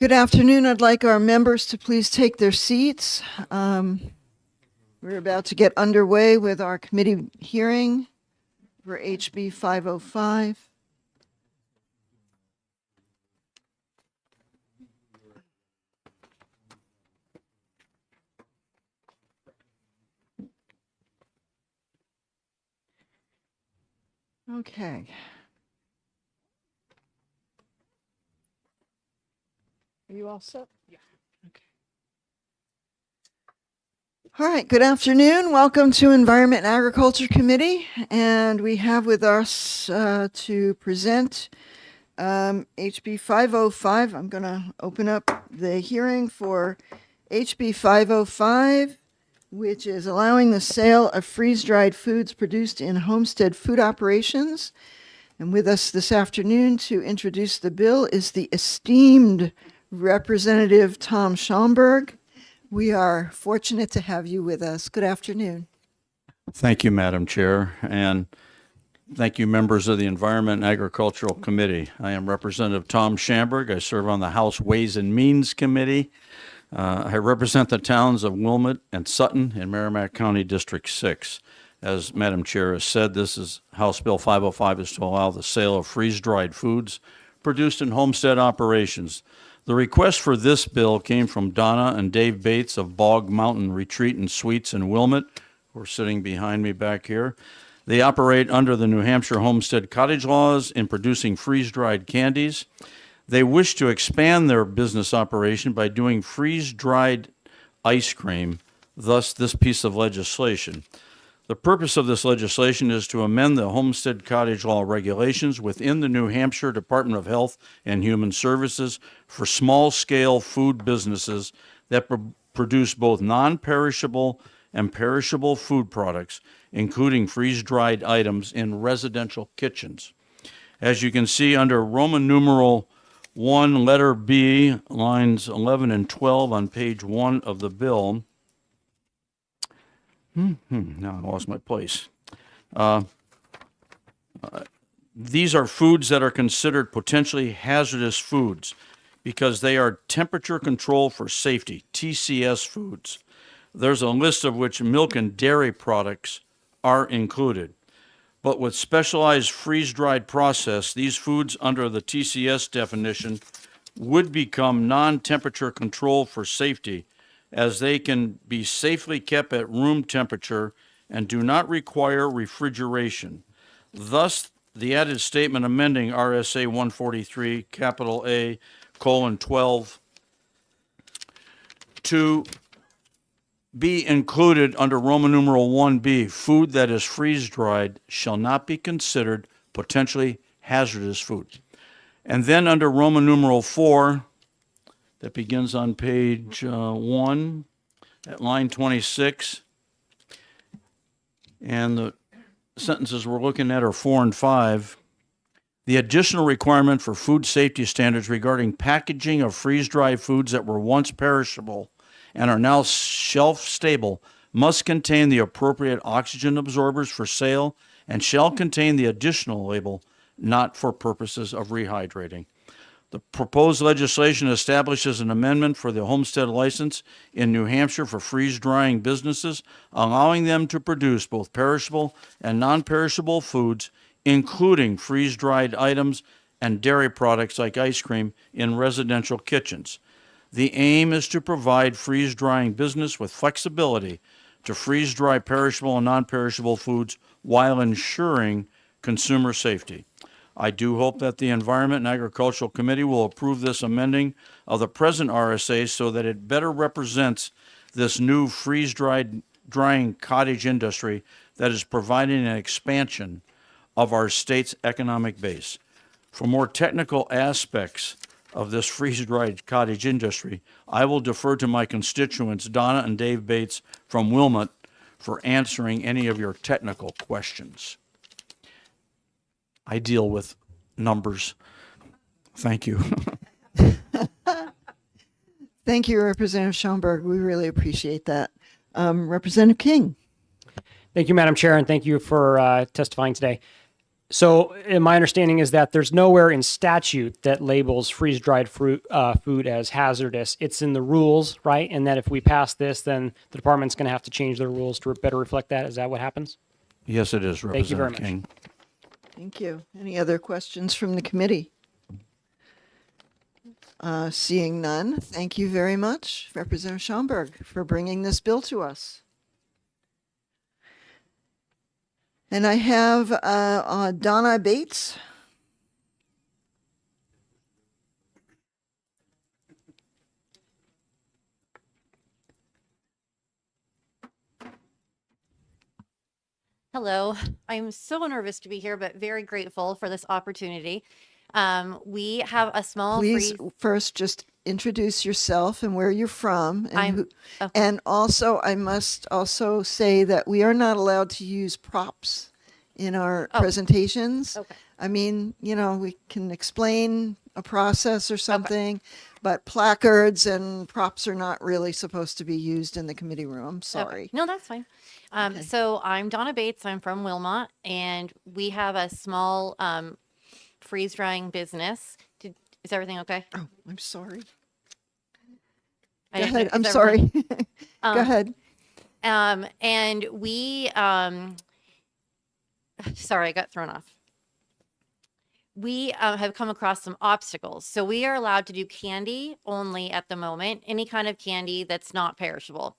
Speaker 1: Good afternoon. I'd like our members to please take their seats. We're about to get underway with our committee hearing for HB 505. Okay. Are you all set? Yeah. Okay. All right. Good afternoon. Welcome to Environment and Agriculture Committee. And we have with us to present HB 505. I'm going to open up the hearing for HB 505, which is allowing the sale of freeze-dried foods produced in homestead food operations. And with us this afternoon to introduce the bill is the esteemed Representative Tom Schomburg. We are fortunate to have you with us. Good afternoon.
Speaker 12: Thank you, Madam Chair, and thank you, members of the Environment and Agricultural Committee. I am Representative Tom Schomburg. I serve on the House Ways and Means Committee. I represent the towns of Wilmette and Sutton in Merrimack County District 6. As Madam Chair has said, this is House Bill 505 is to allow the sale of freeze-dried foods produced in homestead operations. The request for this bill came from Donna and Dave Bates of Bog Mountain Retreat and Suites in Wilmette, who are sitting behind me back here. They operate under the New Hampshire Homestead Cottage laws in producing freeze-dried candies. They wish to expand their business operation by doing freeze-dried ice cream, thus this piece of legislation. The purpose of this legislation is to amend the Homestead Cottage Law regulations within the New Hampshire Department of Health and Human Services for small-scale food businesses that produce both non-perishable and perishable food products, including freeze-dried items in residential kitchens. As you can see under Roman numeral 1, letter B, lines 11 and 12 on page 1 of the bill. Now I lost my place. These are foods that are considered potentially hazardous foods because they are temperature control for safety, TCS foods. There's a list of which milk and dairy products are included. But with specialized freeze-dried process, these foods under the TCS definition would become non-temperature control for safety, as they can be safely kept at room temperature and do not require refrigeration. Thus, the added statement amending RSA 143, capital A, colon 12, to be included under Roman numeral 1B, food that is freeze-dried shall not be considered potentially hazardous food. And then under Roman numeral 4, that begins on page 1 at line 26. And the sentences we're looking at are 4 and 5. The additional requirement for food safety standards regarding packaging of freeze-dried foods that were once perishable and are now shelf-stable must contain the appropriate oxygen absorbers for sale and shall contain the additional label, not for purposes of rehydrating. The proposed legislation establishes an amendment for the homestead license in New Hampshire for freeze-drying businesses, allowing them to produce both perishable and non-perishable foods, including freeze-dried items and dairy products like ice cream in residential kitchens. The aim is to provide freeze-drying business with flexibility to freeze-dry perishable and non-perishable foods while ensuring consumer safety. I do hope that the Environment and Agricultural Committee will approve this amending of the present RSA so that it better represents this new freeze-dried drying cottage industry that is providing an expansion of our state's economic base. For more technical aspects of this freeze-dried cottage industry, I will defer to my constituents, Donna and Dave Bates from Wilmette, for answering any of your technical questions. I deal with numbers. Thank you.
Speaker 1: Thank you, Representative Schomburg. We really appreciate that. Representative King.
Speaker 6: Thank you, Madam Chair, and thank you for testifying today. So my understanding is that there's nowhere in statute that labels freeze-dried fruit food as hazardous. It's in the rules, right? And that if we pass this, then the department's going to have to change their rules to better reflect that. Is that what happens?
Speaker 12: Yes, it is,
Speaker 6: Thank you very
Speaker 12: Representative
Speaker 6: much.
Speaker 12: King.
Speaker 1: Thank you. Any other questions from the committee? Seeing none, thank you very much, Representative Schomburg, for bringing this bill to us. And I have Donna Bates.
Speaker 13: Hello, I'm so nervous to be here, but very grateful for this opportunity. We have a small
Speaker 1: Please
Speaker 13: freeze.
Speaker 1: first just introduce yourself and where you're from. And,
Speaker 13: I'm-
Speaker 1: who,
Speaker 13: okay.
Speaker 1: and also, I must also say that we are not allowed to use props in our
Speaker 13: Oh.
Speaker 1: presentations.
Speaker 13: Okay.
Speaker 1: I mean, we can explain a process or something, but placards and props are not really supposed to be used in the committee room. I'm
Speaker 13: Okay.
Speaker 1: sorry.
Speaker 13: No, that's fine.
Speaker 1: Okay.
Speaker 13: So I'm Donna Bates. I'm from Wilmot, and we have a small freeze drying business. Is everything okay?
Speaker 1: Oh, I'm sorry.
Speaker 13: I
Speaker 1: Go
Speaker 13: didn't know-
Speaker 1: ahead.
Speaker 13: is
Speaker 1: I'm
Speaker 13: everything-
Speaker 1: sorry. Go ahead.
Speaker 13: And we, sorry, I got thrown off. We have come across some obstacles. So we are allowed to do candy only at the moment, any kind of candy that's not perishable.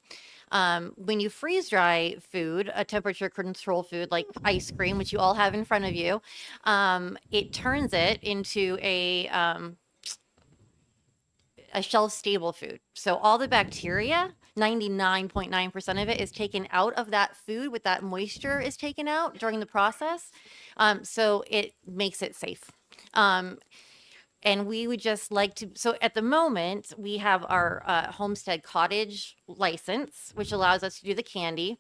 Speaker 13: When you freeze dry food, a temperature control food like ice cream, which you all have in front of you, it turns it into a shelf stable food. So all the bacteria, 99.9% of it is taken out of that food with that moisture is taken out during the process. So it makes it safe. And we would just like to, so at the moment, we have our Homestead Cottage license, which allows us to do the candy.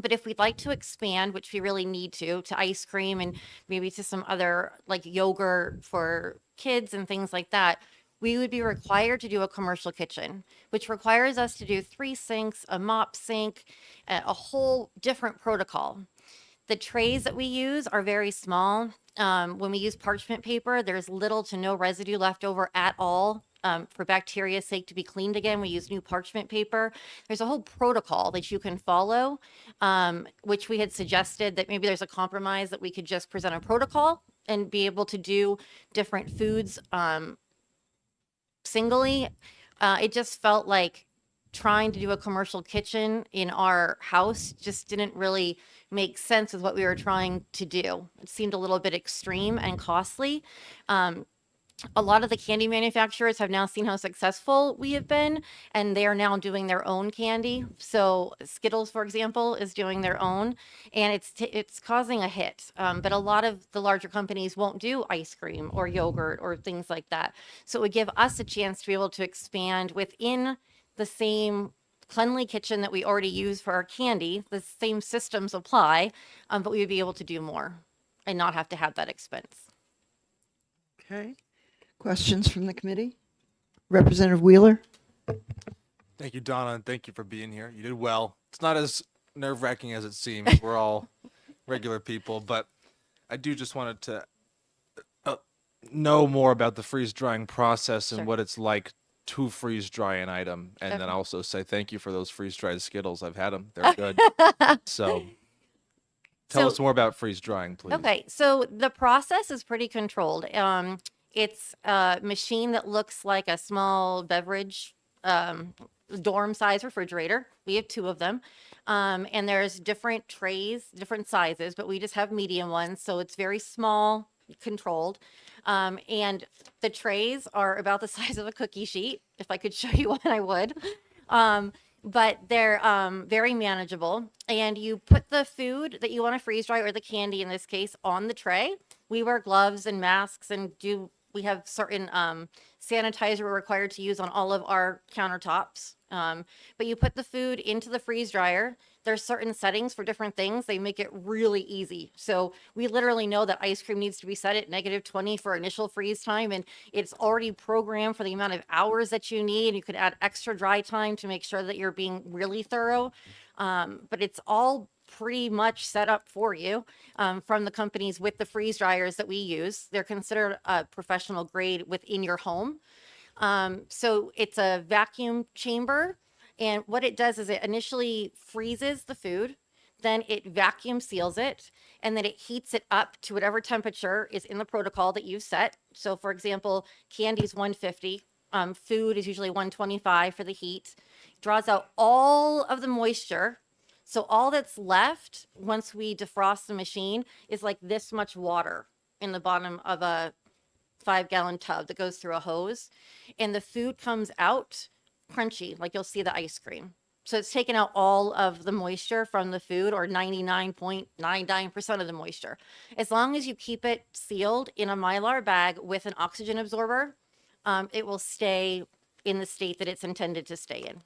Speaker 13: But if we'd like to expand, which we really need to ice cream and maybe to some other like yogurt for kids and things like that, we would be required to do a commercial kitchen, which requires us to do 3 sinks, a mop sink, a whole different protocol. The trays that we use are very small. When we use parchment paper, there's little to no residue left over at all. For bacteria's sake to be cleaned again, we use new parchment paper. There's a whole protocol that you can follow, which we had suggested that maybe there's a compromise that we could just present a protocol and be able to do different foods singly. It just felt like trying to do a commercial kitchen in our house just didn't really make sense with what we were trying to do. It seemed a little bit extreme and costly. A lot of the candy manufacturers have now seen how successful we have been, and they are now doing their own candy. So Skittles, for example, is doing their own, and it's causing a hit. But a lot of the larger companies won't do ice cream or yogurt or things like that. So it would give us a chance to be able to expand within the same cleanly kitchen that we already use for our candy. The same systems apply, but we would be able to do more and not have to have that expense.
Speaker 1: Okay. Questions from the committee? Representative Wheeler?
Speaker 10: Thank you, Donna, and thank you for being here. You did well. It's not as nerve-wracking as it seems. We're all regular people, but I do just wanted to know more about the freeze drying process and
Speaker 13: Sure.
Speaker 10: what it's like to freeze dry an item, and then
Speaker 13: Okay.
Speaker 10: also say thank you for those freeze dried Skittles. I've had them; they're good. So, tell
Speaker 13: So-
Speaker 10: us more about freeze drying, please.
Speaker 13: Okay, so the process is pretty controlled. It's a machine that looks like a small beverage dorm size refrigerator. We have 2 of them. And there's different trays, different sizes, but we just have medium ones. So it's very small, controlled. And the trays are about the size of a cookie sheet. If I could show you one, I would. But they're very manageable. And you put the food that you want to freeze dry, or the candy in this case, on the tray. We wear gloves and masks and we have certain sanitizer we're required to use on all of our countertops. But you put the food into the freeze dryer. There's certain settings for different things. They make it really easy. So we literally know that ice cream needs to be set at -20 for initial freeze time, and it's already programmed for the amount of hours that you need. And you could add extra dry time to make sure that you're being really thorough. But it's all pretty much set up for you from the companies with the freeze dryers that we use. They're considered a professional grade within your home. So it's a vacuum chamber. And what it does is it initially freezes the food, then it vacuum seals it, and then it heats it up to whatever temperature is in the protocol that you've set. So for example, candy's 150, food is usually 125 for the heat. Draws out all of the moisture. So all that's left once we defrost the machine is like this much water in the bottom of a 5-gallon tub that goes through a hose. And the food comes out crunchy, like you'll see the ice cream. So it's taken out all of the moisture from the food, or 99.99% of the moisture. As long as you keep it sealed in a Mylar bag with an oxygen absorber, it will stay in the state that it's intended to stay in.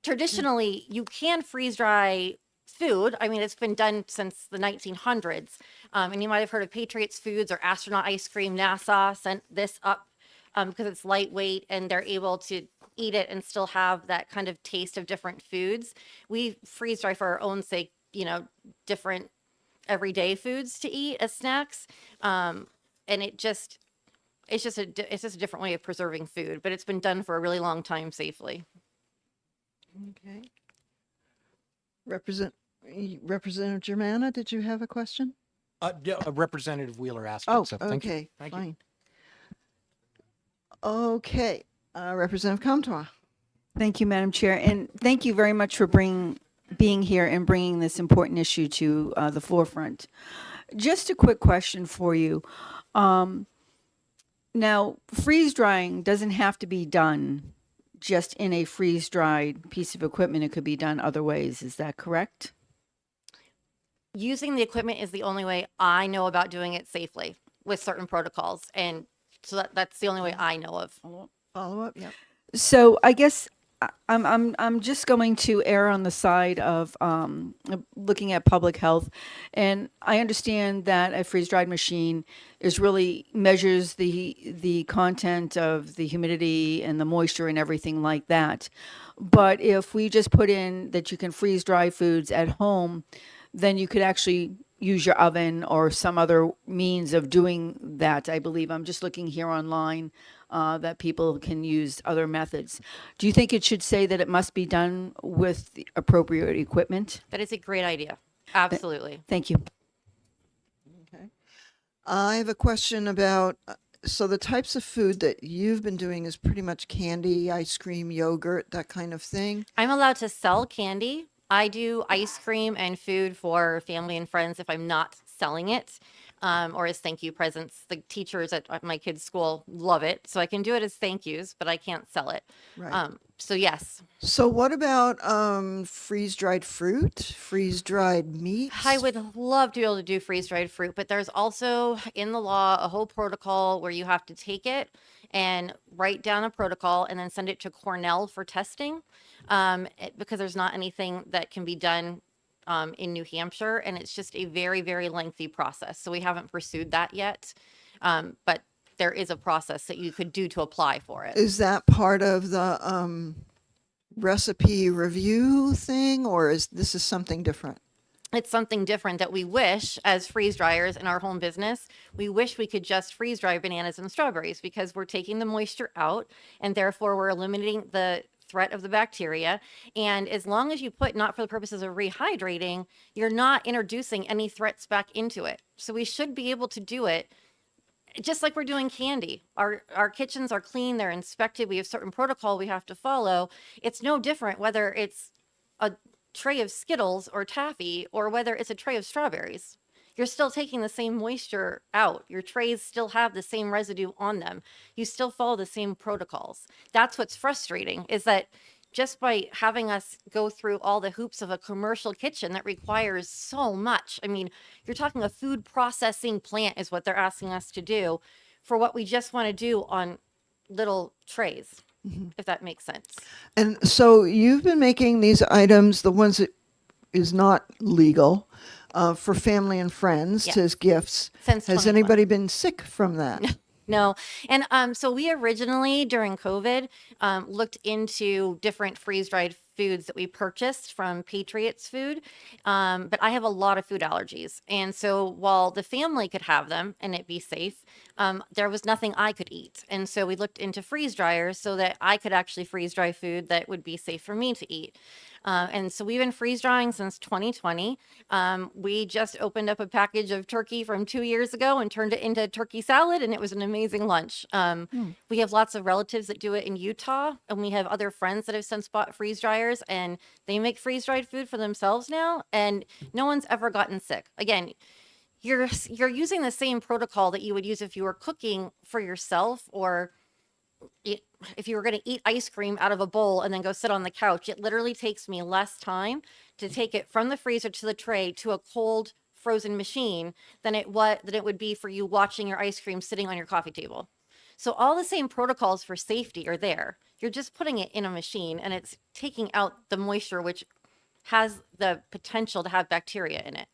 Speaker 13: Traditionally, you can freeze dry food. I mean, it's been done since the 1900s. And you might have heard of Patriots Foods or Astronaut Ice Cream. NASA sent this up because it's lightweight and they're able to eat it and still have that kind of taste of different foods. We freeze dry for our own sake, you know, different everyday foods to eat as snacks. And it's just a different way of preserving food, but it's been done for a really long time safely.
Speaker 1: Okay. Representative Germana, did you have a question?
Speaker 5: Representative Wheeler asked
Speaker 1: Oh,
Speaker 5: it, so thank you.
Speaker 1: okay,
Speaker 5: Thank you.
Speaker 1: fine. Okay, Representative Comtois.
Speaker 2: Thank you, Madam Chair, and thank you very much for being here and bringing this important issue to the forefront. Just a quick question for you. Now, freeze drying doesn't have to be done just in a freeze-dried piece of equipment. It could be done other ways. Is that correct?
Speaker 13: Using the equipment is the only way I know about doing it safely with certain protocols. And so that's the only way I know of.
Speaker 1: Follow up, yep.
Speaker 2: So I guess I'm just going to err on the side of looking at public health, and I understand that a freeze-dried machine really measures the content of the humidity and the moisture and everything like that. But if we just put in that you can freeze dry foods at home, then you could actually use your oven or some other means of doing that. I believe I'm just looking here online. That people can use other methods. Do you think it should say that it must be done with the appropriate equipment?
Speaker 13: That is a great idea. Absolutely.
Speaker 2: Thank you.
Speaker 1: Okay. I have a question about, so the types of food that you've been doing is pretty much candy, ice cream, yogurt, that kind of thing.
Speaker 13: I'm allowed to sell candy. I do ice cream and food for family and friends if I'm not selling it. Or as thank you presents. The teachers at my kids' school love it. So I can do it as thank yous, but I can't sell it.
Speaker 1: Right.
Speaker 13: So yes.
Speaker 1: So what about freeze-dried fruit, freeze-dried meats?
Speaker 13: I would love to be able to do freeze-dried fruit, but there's also in the law a whole protocol where you have to take it and write down a protocol and then send it to Cornell for testing because there's not anything that can be done in New Hampshire, and it's just a very, very lengthy process. So we haven't pursued that yet, but there is a process that you could do to apply for it.
Speaker 1: Is that part of the recipe review thing, or is this something different?
Speaker 13: It's something different that we wish, as freeze dryers in our home business, we wish we could just freeze dry bananas and strawberries because we're taking the moisture out and therefore we're eliminating the threat of the bacteria. And as long as you put not for the purposes of rehydrating, you're not introducing any threats back into it. So we should be able to do it just like we're doing candy. Our kitchens are clean, they're inspected, we have certain protocol we have to follow. It's no different whether it's a tray of Skittles or taffy or whether it's a tray of strawberries. You're still taking the same moisture out. Your trays still have the same residue on them. You still follow the same protocols. That's what's frustrating, is that just by having us go through all the hoops of a commercial kitchen that requires so much. I mean, you're talking a food processing plant is what they're asking us to do for what we just want to do on little trays, if that makes sense.
Speaker 1: And so you've been making these items, the ones that is not legal, for family and friends
Speaker 13: Yes.
Speaker 1: as gifts.
Speaker 13: Since
Speaker 1: Has
Speaker 13: 2020.
Speaker 1: anybody been sick from that?
Speaker 13: No. And so we originally, during COVID, looked into different freeze-dried foods that we purchased from Patriots Food. But I have a lot of food allergies. And so while the family could have them and it be safe, there was nothing I could eat. And so we looked into freeze dryers so that I could actually freeze dry food that would be safe for me to eat. And so we've been freeze drying since 2020. We just opened up a package of turkey from 2 years ago and turned it into turkey salad, and it was an amazing lunch. We have lots of relatives that do it in Utah, and we have other friends that have since bought freeze dryers, and they make freeze dried food for themselves now, and no one's ever gotten sick. Again, you're using the same protocol that you would use if you were cooking for yourself, or if you were going to eat ice cream out of a bowl and then go sit on the couch. It literally takes me less time to take it from the freezer to the tray to a cold frozen machine than it would be for you watching your ice cream sitting on your coffee table. So all the same protocols for safety are there. You're just putting it in a machine, and it's taking out the moisture, which has the potential to have bacteria in it.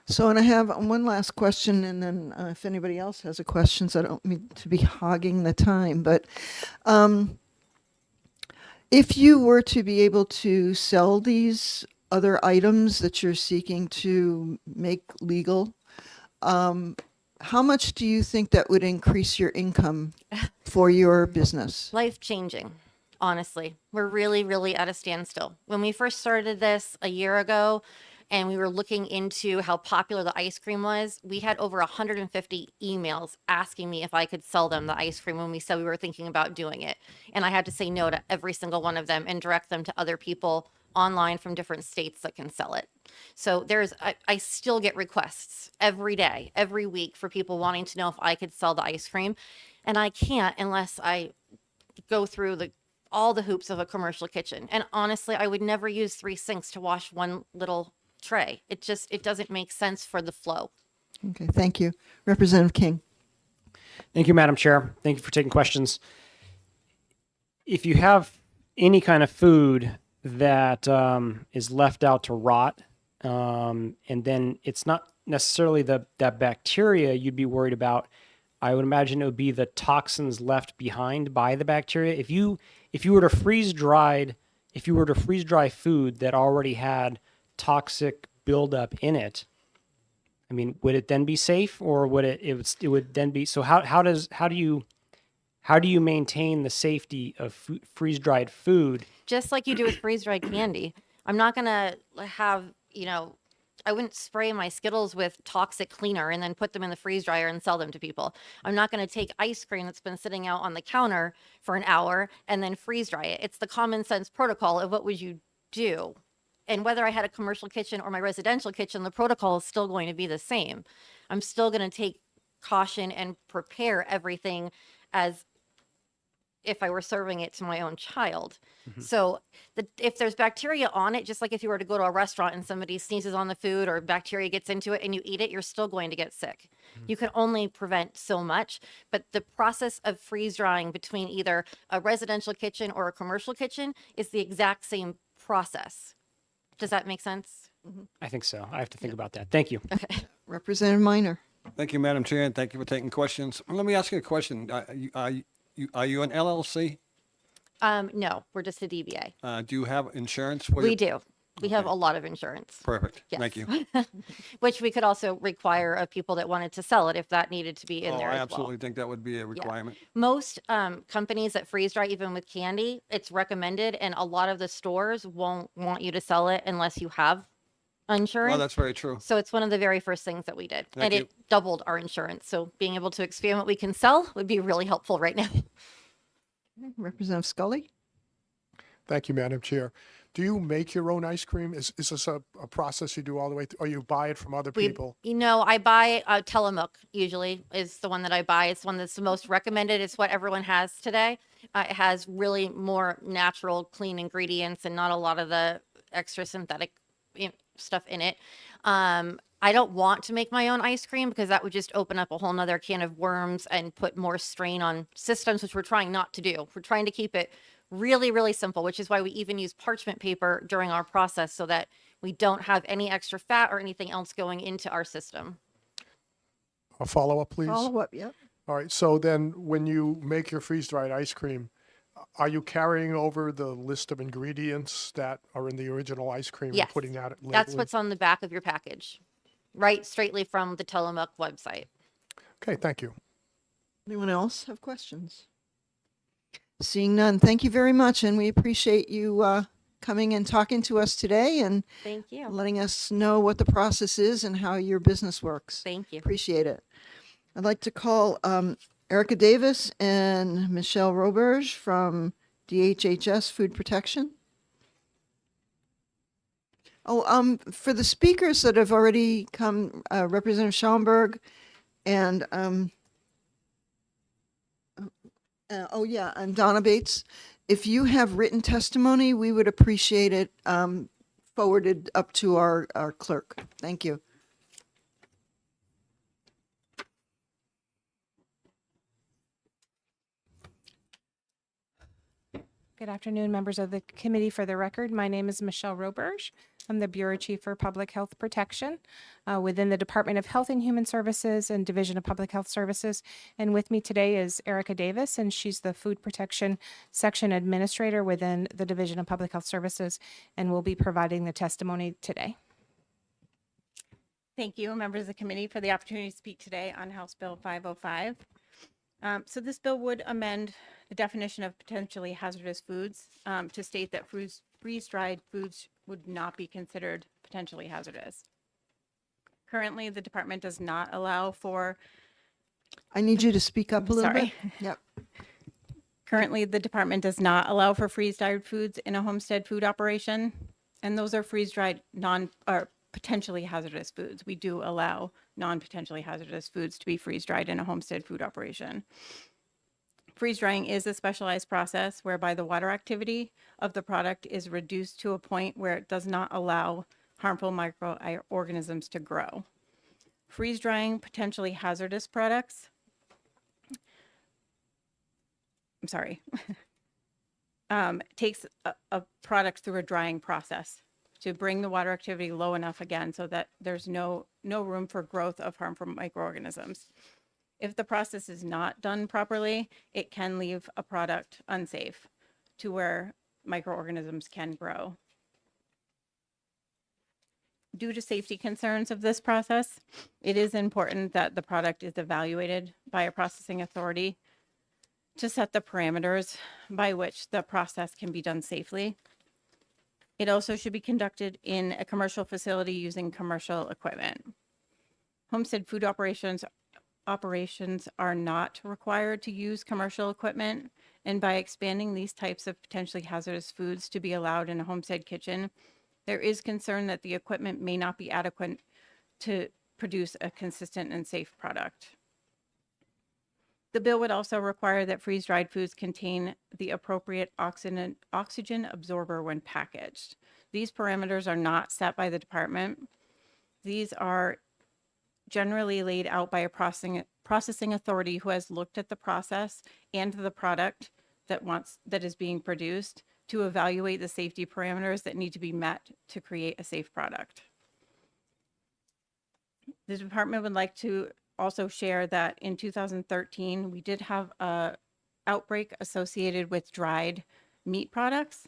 Speaker 1: So, and I have one last question, and then if anybody else has a question, so I don't mean to be hogging the time, but if you were to be able to sell these other items that you're seeking to make legal, how much do you think that would increase your income for your business?
Speaker 13: Life changing, honestly. We're really, really at a standstill. When we first started this a year ago, and we were looking into how popular the ice cream was, we had over 150 emails asking me if I could sell them the ice cream when we said we were thinking about doing it. And I had to say no to every single one of them and direct them to other people online from different states that can sell it. So I still get requests every day, every week, for people wanting to know if I could sell the ice cream. And I can't unless I go through all the hoops of a commercial kitchen. And honestly, I would never use 3 sinks to wash one little tray. It doesn't make sense for the flow.
Speaker 1: Okay, thank you. Representative King.
Speaker 6: Thank you, Madam Chair. Thank you for taking questions. If you have any kind of food that is left out to rot, and then it's not necessarily that bacteria you'd be worried about, I would imagine it would be the toxins left behind by the bacteria. If you were to freeze dry food that already had toxic buildup in it, I mean, would it then be safe, or would it would then be? So how do you maintain the safety of freeze dried food?
Speaker 13: Just like you do with freeze dried candy. I'm not gonna have, I wouldn't spray my Skittles with toxic cleaner and then put them in the freeze dryer and sell them to people. I'm not going to take ice cream that's been sitting out on the counter for an hour and then freeze dry it. It's the common sense protocol of what would you do. And whether I had a commercial kitchen or my residential kitchen, the protocol is still going to be the same. I'm still going to take caution and prepare everything as if I were serving it to my own child. So if there's bacteria on it, just like if you were to go to a restaurant and somebody sneezes on the food or bacteria gets into it and you eat it, you're still going to get sick. You can only prevent so much, but the process of freeze drying between either a residential kitchen or a commercial kitchen is the exact same process. Does that make sense?
Speaker 6: I think so. I have to think about that. Thank you.
Speaker 13: Okay.
Speaker 1: Representative Minor.
Speaker 11: Thank you, Madam Chair, and thank you for taking questions. Let me ask you a question. Are you an LLC?
Speaker 13: No, we're just a DBA.
Speaker 11: Do you have insurance for
Speaker 13: We
Speaker 11: your-
Speaker 13: do. We have
Speaker 11: Okay.
Speaker 13: a lot of insurance.
Speaker 11: Perfect.
Speaker 13: Yes.
Speaker 11: Thank you.
Speaker 13: Which we could also require of people that wanted to sell it if that needed to be in
Speaker 11: Oh,
Speaker 13: there
Speaker 11: I
Speaker 13: as
Speaker 11: absolutely
Speaker 13: well.
Speaker 11: think that would be a requirement.
Speaker 13: Most companies that freeze dry, even with candy, it's recommended, and a lot of the stores won't want you to sell it unless you have insurance.
Speaker 11: Well, that's very true.
Speaker 13: So it's one of the very first things that we did,
Speaker 11: Thank
Speaker 13: and
Speaker 11: you.
Speaker 13: it doubled our insurance. So being able to expand what we can sell would be really helpful right now.
Speaker 1: Representative Scully.
Speaker 9: Thank you, Madam Chair. Do you make your own ice cream? Is this a process you do all the way through, or you buy it from other people?
Speaker 13: I buy Tillamook usually is the one that I buy. It's the one that's the most recommended. It's what everyone has today. It has really more natural, clean ingredients and not a lot of the extra synthetic stuff in it. I don't want to make my own ice cream because that would just open up a whole nother can of worms and put more strain on systems, which we're trying not to do. We're trying to keep it really, really simple, which is why we even use parchment paper during our process so that we don't have any extra fat or anything else going into our system.
Speaker 9: A follow-up, please?
Speaker 1: Follow up, yep.
Speaker 9: All right, so then when you make your freeze-dried ice cream, are you carrying over the list of ingredients that are in the original ice cream and putting
Speaker 13: Yes,
Speaker 9: that
Speaker 13: that's
Speaker 9: labeling?
Speaker 13: what's on the back of your package, right straightly from the Tillamook website.
Speaker 9: Okay, thank you.
Speaker 1: Anyone else have questions? Seeing none, thank you very much, and we appreciate you coming and talking to us today and
Speaker 13: Thank you.
Speaker 1: letting us know what the process is and how your business works.
Speaker 13: Thank you.
Speaker 1: Appreciate it. I'd like to call Erica Davis and Michelle Roberge from DHHS Food Protection. Oh, for the speakers that have already come, Representative Schaumburg and and Donna Bates. If you have written testimony, we would appreciate it forwarded up to our clerk. Thank you.
Speaker 14: Good afternoon, members of the committee. For the record, my name is Michelle Roberge. I'm the Bureau Chief for Public Health Protection within the Department of Health and Human Services and Division of Public Health Services. And with me today is Erica Davis, and she's the Food Protection Section Administrator within the Division of Public Health Services, and will be providing the testimony today.
Speaker 15: Thank you, members of the committee, for the opportunity to speak today on House Bill 505. So this bill would amend the definition of potentially hazardous foods to state that freeze-dried foods would not be considered potentially hazardous. Currently, the department does not allow for.
Speaker 1: I need you to speak up a little
Speaker 15: Sorry.
Speaker 1: bit. Yep.
Speaker 15: Currently, the department does not allow for freeze-dried foods in a homestead food operation, and those are freeze-dried or potentially hazardous foods. We do allow non-potentially hazardous foods to be freeze-dried in a homestead food operation. Freeze-drying is a specialized process whereby the water activity of the product is reduced to a point where it does not allow harmful microorganisms to grow. Freeze-drying potentially hazardous products, takes a product through a drying process to bring the water activity low enough again so that there's no room for growth of harmful microorganisms. If the process is not done properly, it can leave a product unsafe to where microorganisms can grow. Due to safety concerns of this process, it is important that the product is evaluated by a processing authority to set the parameters by which the process can be done safely. It also should be conducted in a commercial facility using commercial equipment. Homestead food operations are not required to use commercial equipment, and by expanding these types of potentially hazardous foods to be allowed in a homestead kitchen, there is concern that the equipment may not be adequate to produce a consistent and safe product. The bill would also require that freeze-dried foods contain the appropriate oxygen absorber when packaged. These parameters are not set by the department. These are generally laid out by a processing authority who has looked at the process and the product that is being produced to evaluate the safety parameters that need to be met to create a safe product. The department would like to also share that in 2013, we did have a outbreak associated with dried meat products.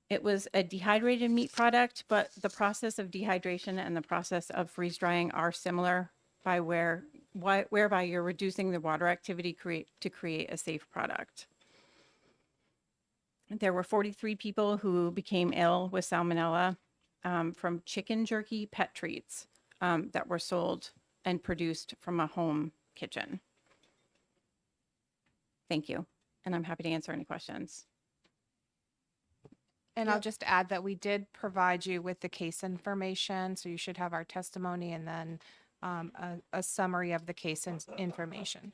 Speaker 15: It was a dehydrated meat product, but the process of dehydration and the process of freeze drying are similar by whereby you're reducing the water activity to create a safe product. There were 43 people who became ill with salmonella from chicken jerky pet treats that were sold and produced from a home kitchen. Thank you, and I'm happy to answer any questions.
Speaker 14: And I'll just add that we did provide you with the case information, so you should have our testimony and then a summary of the case information.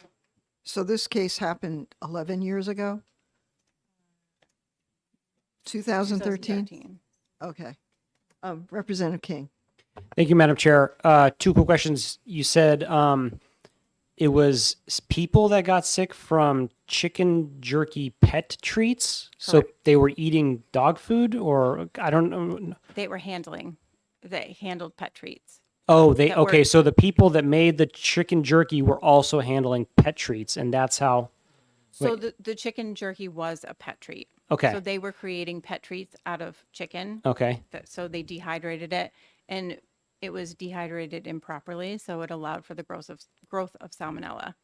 Speaker 1: So this case happened 11 years ago? 2013? Okay. Representative King.
Speaker 6: Thank you, Madam Chair. Two quick questions. You said it was people that got sick from chicken jerky pet treats. So they were eating dog food, or I don't know.
Speaker 15: They handled pet treats.
Speaker 6: Oh,
Speaker 15: Okay,
Speaker 6: so the people that made the chicken jerky were also handling pet treats, and that's how.
Speaker 15: So
Speaker 6: Wait.
Speaker 15: the chicken jerky was a pet treat.
Speaker 6: Okay.
Speaker 15: So they were creating pet treats out of chicken.
Speaker 6: Okay.
Speaker 15: So they dehydrated it, and it was dehydrated improperly, so it allowed for the growth of salmonella,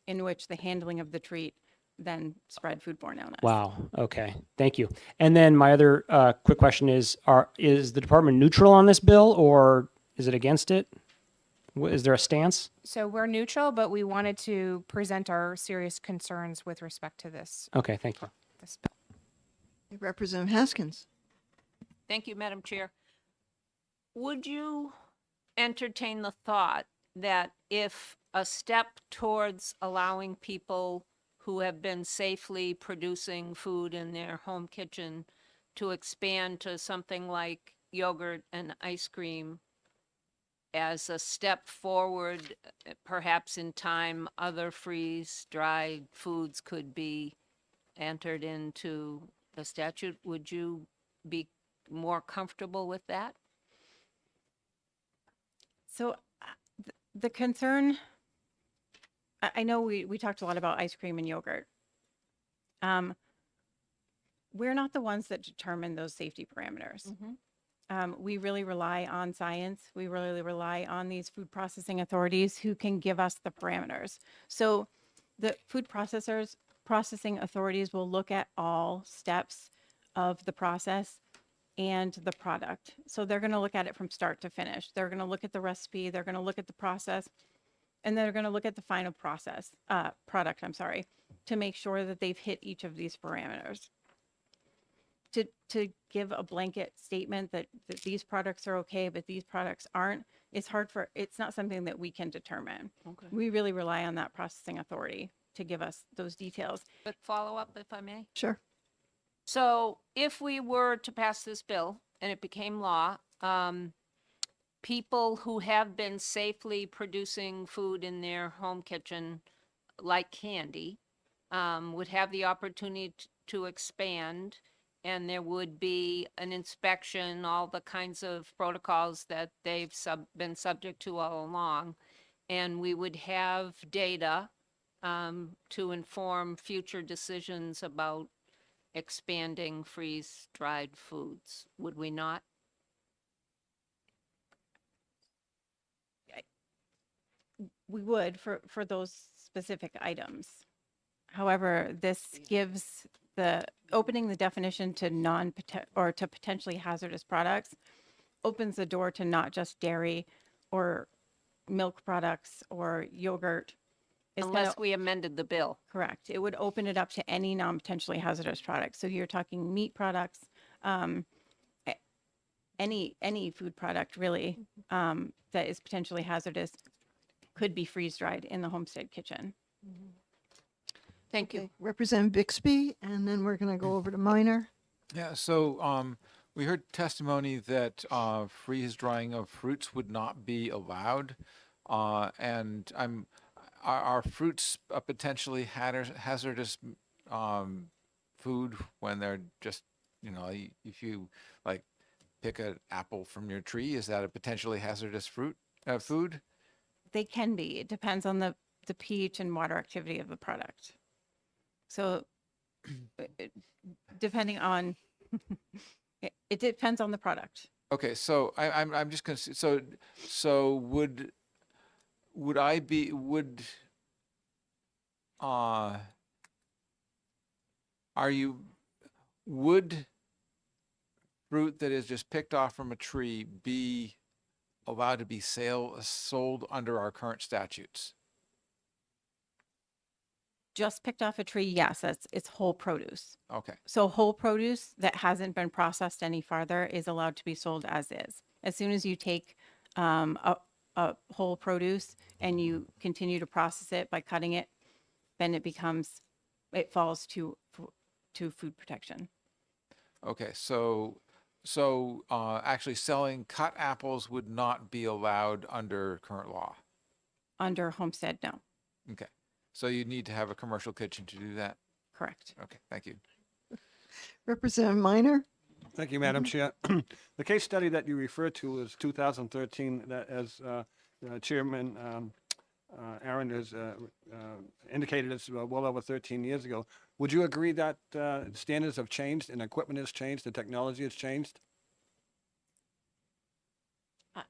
Speaker 15: in which the handling of the treat then spread foodborne illness.
Speaker 6: Wow. Okay. Thank you. And then my other quick question is the department neutral on this bill, or is it against it? Is there a stance?
Speaker 14: So we're neutral, but we wanted to present our serious concerns with respect to this
Speaker 6: Okay. Thank you.
Speaker 14: bill.
Speaker 1: Representative Haskins.
Speaker 7: Thank you, Madam Chair. Would you entertain the thought that if a step towards allowing people who have been safely producing food in their home kitchen to expand to something like yogurt and ice cream as a step forward, perhaps in time, other freeze-dried foods could be entered into the statute? Would you be more comfortable with that?
Speaker 15: So the concern, I know we talked a lot about ice cream and yogurt. We're not the ones that determine those safety parameters. We really rely on science. We really rely on these food processing authorities who can give us the parameters. So the food processing authorities will look at all steps of the process and the product. So they're going to look at it from start to finish. They're going to look at the recipe, they're going to look at the process, and they're going to look at the final product, to make sure that they've hit each of these parameters. To give a blanket statement that these products are okay, but these products aren't, it's not something that we can determine.
Speaker 7: Okay.
Speaker 15: We really rely on that processing authority to give us those details.
Speaker 7: But follow up, if I may?
Speaker 1: Sure.
Speaker 7: So if we were to pass this bill and it became law, people who have been safely producing food in their home kitchen, like candy, would have the opportunity to expand, and there would be an inspection, all the kinds of protocols that they've been subject to all along. And we would have data to inform future decisions about expanding freeze-dried foods, would we not?
Speaker 15: We would for those specific items. However, this gives opening the definition to to potentially hazardous products opens the door to not just dairy or milk products or yogurt.
Speaker 7: Unless we amended the bill.
Speaker 15: Correct. It would open it up to any non-potentially hazardous products. So you're talking meat products, any food product really that is potentially hazardous could be freeze-dried in the homestead kitchen.
Speaker 7: Thank you.
Speaker 1: Okay, Representative Bixby, and then we're going to go over to Minor.
Speaker 3: Yeah, so we heard testimony that freeze drying of fruits would not be allowed. And are fruits a potentially hazardous food when they're just, if you like pick an apple from your tree, is that a potentially hazardous food?
Speaker 15: They can be. It depends on the pH and water activity of the product. So depending on, it depends on the product.
Speaker 3: Okay, so I'm just gonna so would fruit that is just picked off from a tree be allowed to be sold under our current statutes?
Speaker 15: Just picked off a tree, yes, it's whole produce.
Speaker 3: Okay.
Speaker 15: So whole produce that hasn't been processed any farther is allowed to be sold as is. As soon as you take a whole produce and you continue to process it by cutting it, then it falls to food protection.
Speaker 3: Okay, so actually selling cut apples would not be allowed under current law?
Speaker 15: Under homestead, no.
Speaker 3: Okay, so you need to have a commercial kitchen to do that?
Speaker 15: Correct.
Speaker 3: Okay, thank you.
Speaker 1: Representative Minor.
Speaker 11: Thank you, Madam Chair. The case study that you referred to is 2013, that as Chairman Aaron has indicated it's well over 13 years ago. Would you agree that standards have changed and equipment has changed, the technology has changed?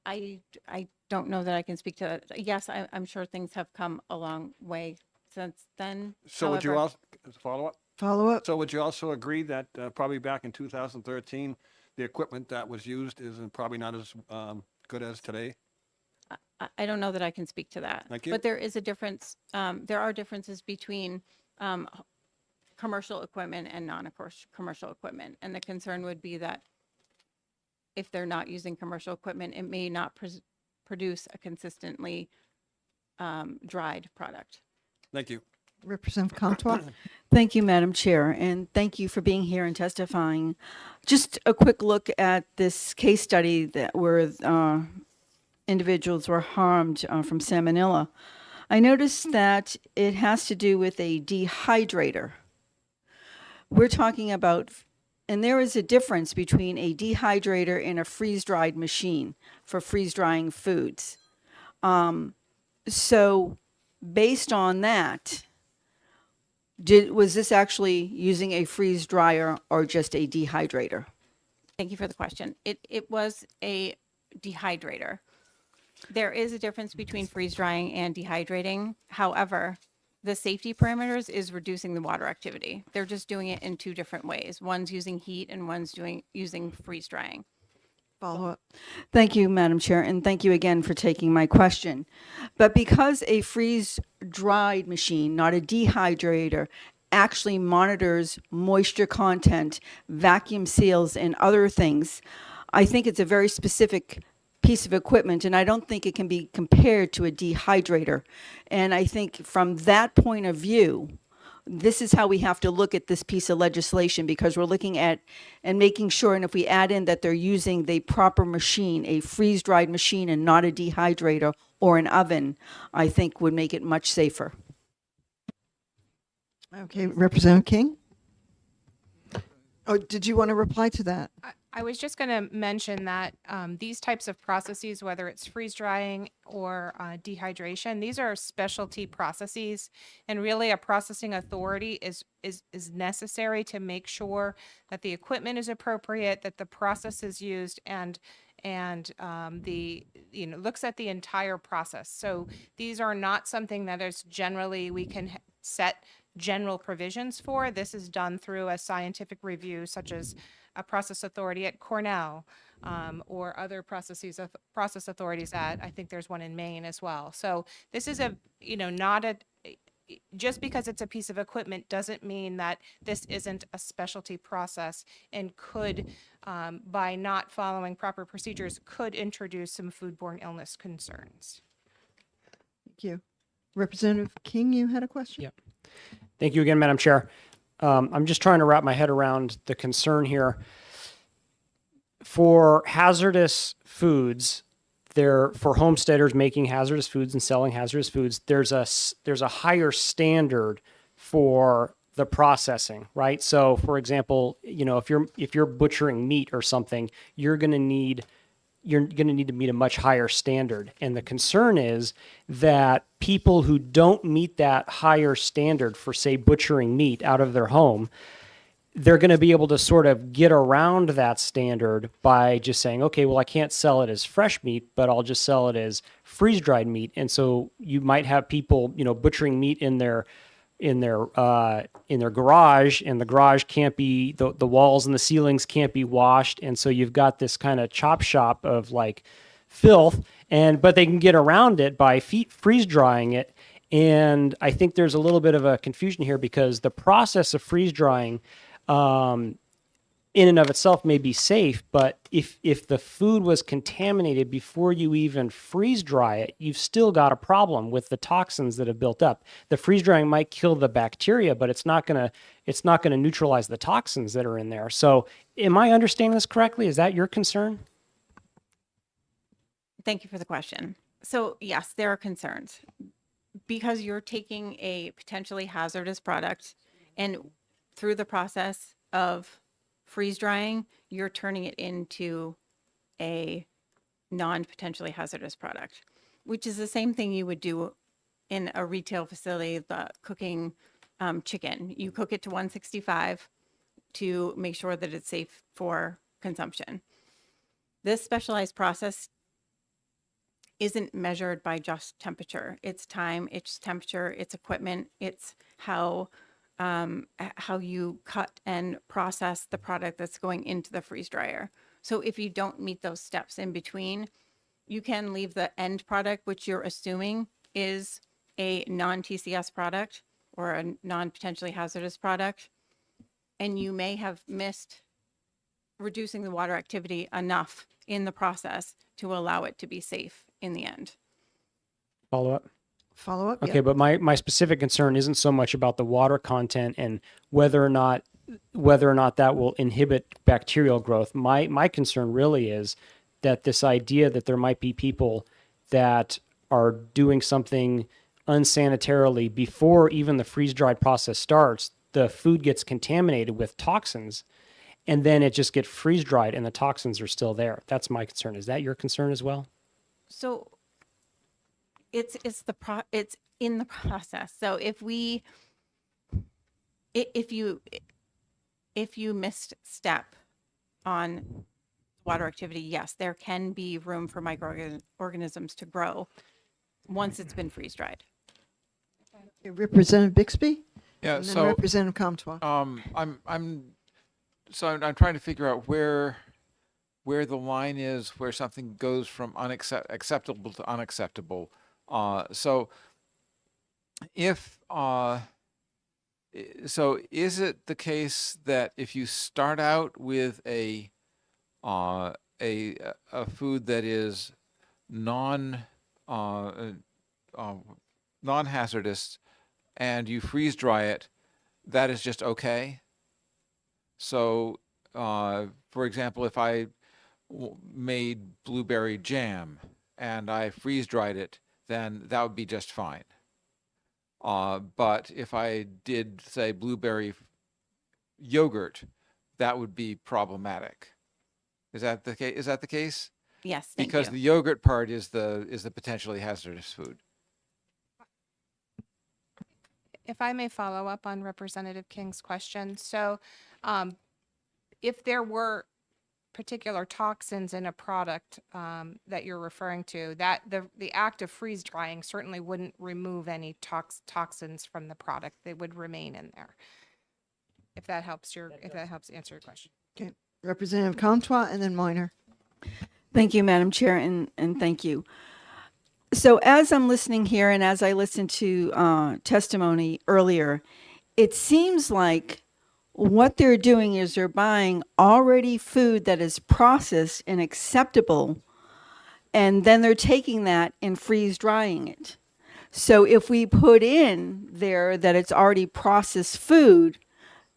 Speaker 15: I don't know that I can speak to that. Yes, I'm sure things have come a long way since then.
Speaker 11: So would you
Speaker 15: However,
Speaker 11: also, as a follow-up?
Speaker 1: Follow up?
Speaker 11: So would you also agree that probably back in 2013, the equipment that was used is probably not as good as today?
Speaker 15: I don't know that I can speak to that.
Speaker 11: Thank you.
Speaker 15: But there is a difference. There are differences between commercial equipment and non-commercial equipment. And the concern would be that if they're not using commercial equipment, it may not produce a consistently dried product.
Speaker 11: Thank you.
Speaker 1: Representative Comtois?
Speaker 2: Thank you, Madam Chair, and thank you for being here and testifying. Just a quick look at this case study where individuals were harmed from salmonella. I noticed that it has to do with a dehydrator. We're talking about, and there is a difference between a dehydrator and a freeze-dried machine for freeze-drying foods. So based on that, was this actually using a freeze dryer or just a dehydrator?
Speaker 15: Thank you for the question. It was a dehydrator. There is a difference between freeze drying and dehydrating. However, the safety parameters is reducing the water activity. They're just doing it in two different ways. One's using heat and one's using freeze drying.
Speaker 1: Follow up?
Speaker 2: Thank you, Madam Chair, and thank you again for taking my question. But because a freeze-dried machine, not a dehydrator, actually monitors moisture content, vacuum seals, and other things, I think it's a very specific piece of equipment, and I don't think it can be compared to a dehydrator. And I think from that point of view, this is how we have to look at this piece of legislation, because we're looking at and making sure, and if we add in that they're using the proper machine, a freeze-dried machine and not a dehydrator or an oven, I think would make it much safer.
Speaker 1: Okay, Representative King? Oh, did you want to reply to that?
Speaker 14: I was just going to mention that these types of processes, whether it's freeze drying or dehydration, these are specialty processes, and really a processing authority is necessary to make sure that the equipment is appropriate, that the process is used, and the looks at the entire process. So these are not something that is generally we can set general provisions for. This is done through a scientific review, such as a process authority at Cornell, or other process authorities at, I think there's one in Maine as well. So this is not just because it's a piece of equipment doesn't mean that this isn't a specialty process, and could, by not following proper procedures, could introduce some foodborne illness concerns.
Speaker 1: Thank you. Representative King, you had a question?
Speaker 6: Yep. Thank you again, Madam Chair. I'm just trying to wrap my head around the concern here. For hazardous foods, for homesteaders making hazardous foods and selling hazardous foods, there's a higher standard for the processing, right? So, for example, if you're butchering meat or something, you're going to need to meet a much higher standard. And the concern is that people who don't meet that higher standard for, say, butchering meat out of their home, they're going to be able to sort of get around that standard by just saying, okay, well, I can't sell it as fresh meat, but I'll just sell it as freeze-dried meat. And so you might have people, butchering meat in their garage, and the garage can't be, the walls and the ceilings can't be washed, and so you've got this kind of chop shop of like filth, but they can get around it by freeze drying it. And I think there's a little bit of a confusion here, because the process of freeze drying in and of itself may be safe, but if the food was contaminated before you even freeze dry it, you've still got a problem with the toxins that have built up. The freeze drying might kill the bacteria, but it's not gonna neutralize the toxins that are in there. So, am I understanding this correctly? Is that your concern?
Speaker 15: Thank you for the question. So yes, there are concerns, because you're taking a potentially hazardous product, and through the process of freeze drying, you're turning it into a non-potentially hazardous product, which is the same thing you would do in a retail facility, the cooking chicken. You cook it to 165 to make sure that it's safe for consumption. This specialized process isn't measured by just temperature. It's time, it's temperature, it's equipment, it's how you cut and process the product that's going into the freeze dryer. So if you don't meet those steps in between, you can leave the end product, which you're assuming is a non-TCS product or a non-potentially hazardous product, and you may have missed reducing the water activity enough in the process to allow it to be safe in the end.
Speaker 6: Follow up.
Speaker 1: Follow up?
Speaker 6: Okay, but my specific concern isn't so much about the water content and whether or not that will inhibit bacterial growth. My concern really is that this idea that there might be people that are doing something unsanitarily before even the freeze-dried process starts, the food gets contaminated with toxins, and then it just gets freeze-dried and the toxins are still there. That's my concern. Is that your concern as well?
Speaker 15: So it's in the process. So if you missed step on water activity, yes, there can be room for microorganisms to grow once it's been freeze dried.
Speaker 1: Okay, Representative Bixby?
Speaker 3: Yeah,
Speaker 1: And then
Speaker 3: so
Speaker 1: Representative Comtois.
Speaker 3: I'm trying to figure out where the line is, where something goes from acceptable to unacceptable. So is it the case that if you start out with a food that is non-hazardous and you freeze dry it, that is just okay? So, for example, if I made blueberry jam and I freeze dried it, then that would be just fine. But if I did, say, blueberry yogurt, that would be problematic. Is that the case? Is that the case?
Speaker 15: Yes, thank
Speaker 3: Because
Speaker 15: you.
Speaker 3: the yogurt part is the potentially hazardous food.
Speaker 14: If I may follow up on Representative King's question. So if there were particular toxins in a product that you're referring to, that the act of freeze drying certainly wouldn't remove any toxins from the product. They would remain in there. If that helps answer your question.
Speaker 1: Okay, Representative Comtois and then Minor.
Speaker 2: Thank you, Madam Chair, and thank you. So as I'm listening here and as I listened to testimony earlier, it seems like what they're doing is they're buying already food that is processed and acceptable, and then they're taking that and freeze drying it. So if we put in there that it's already processed food,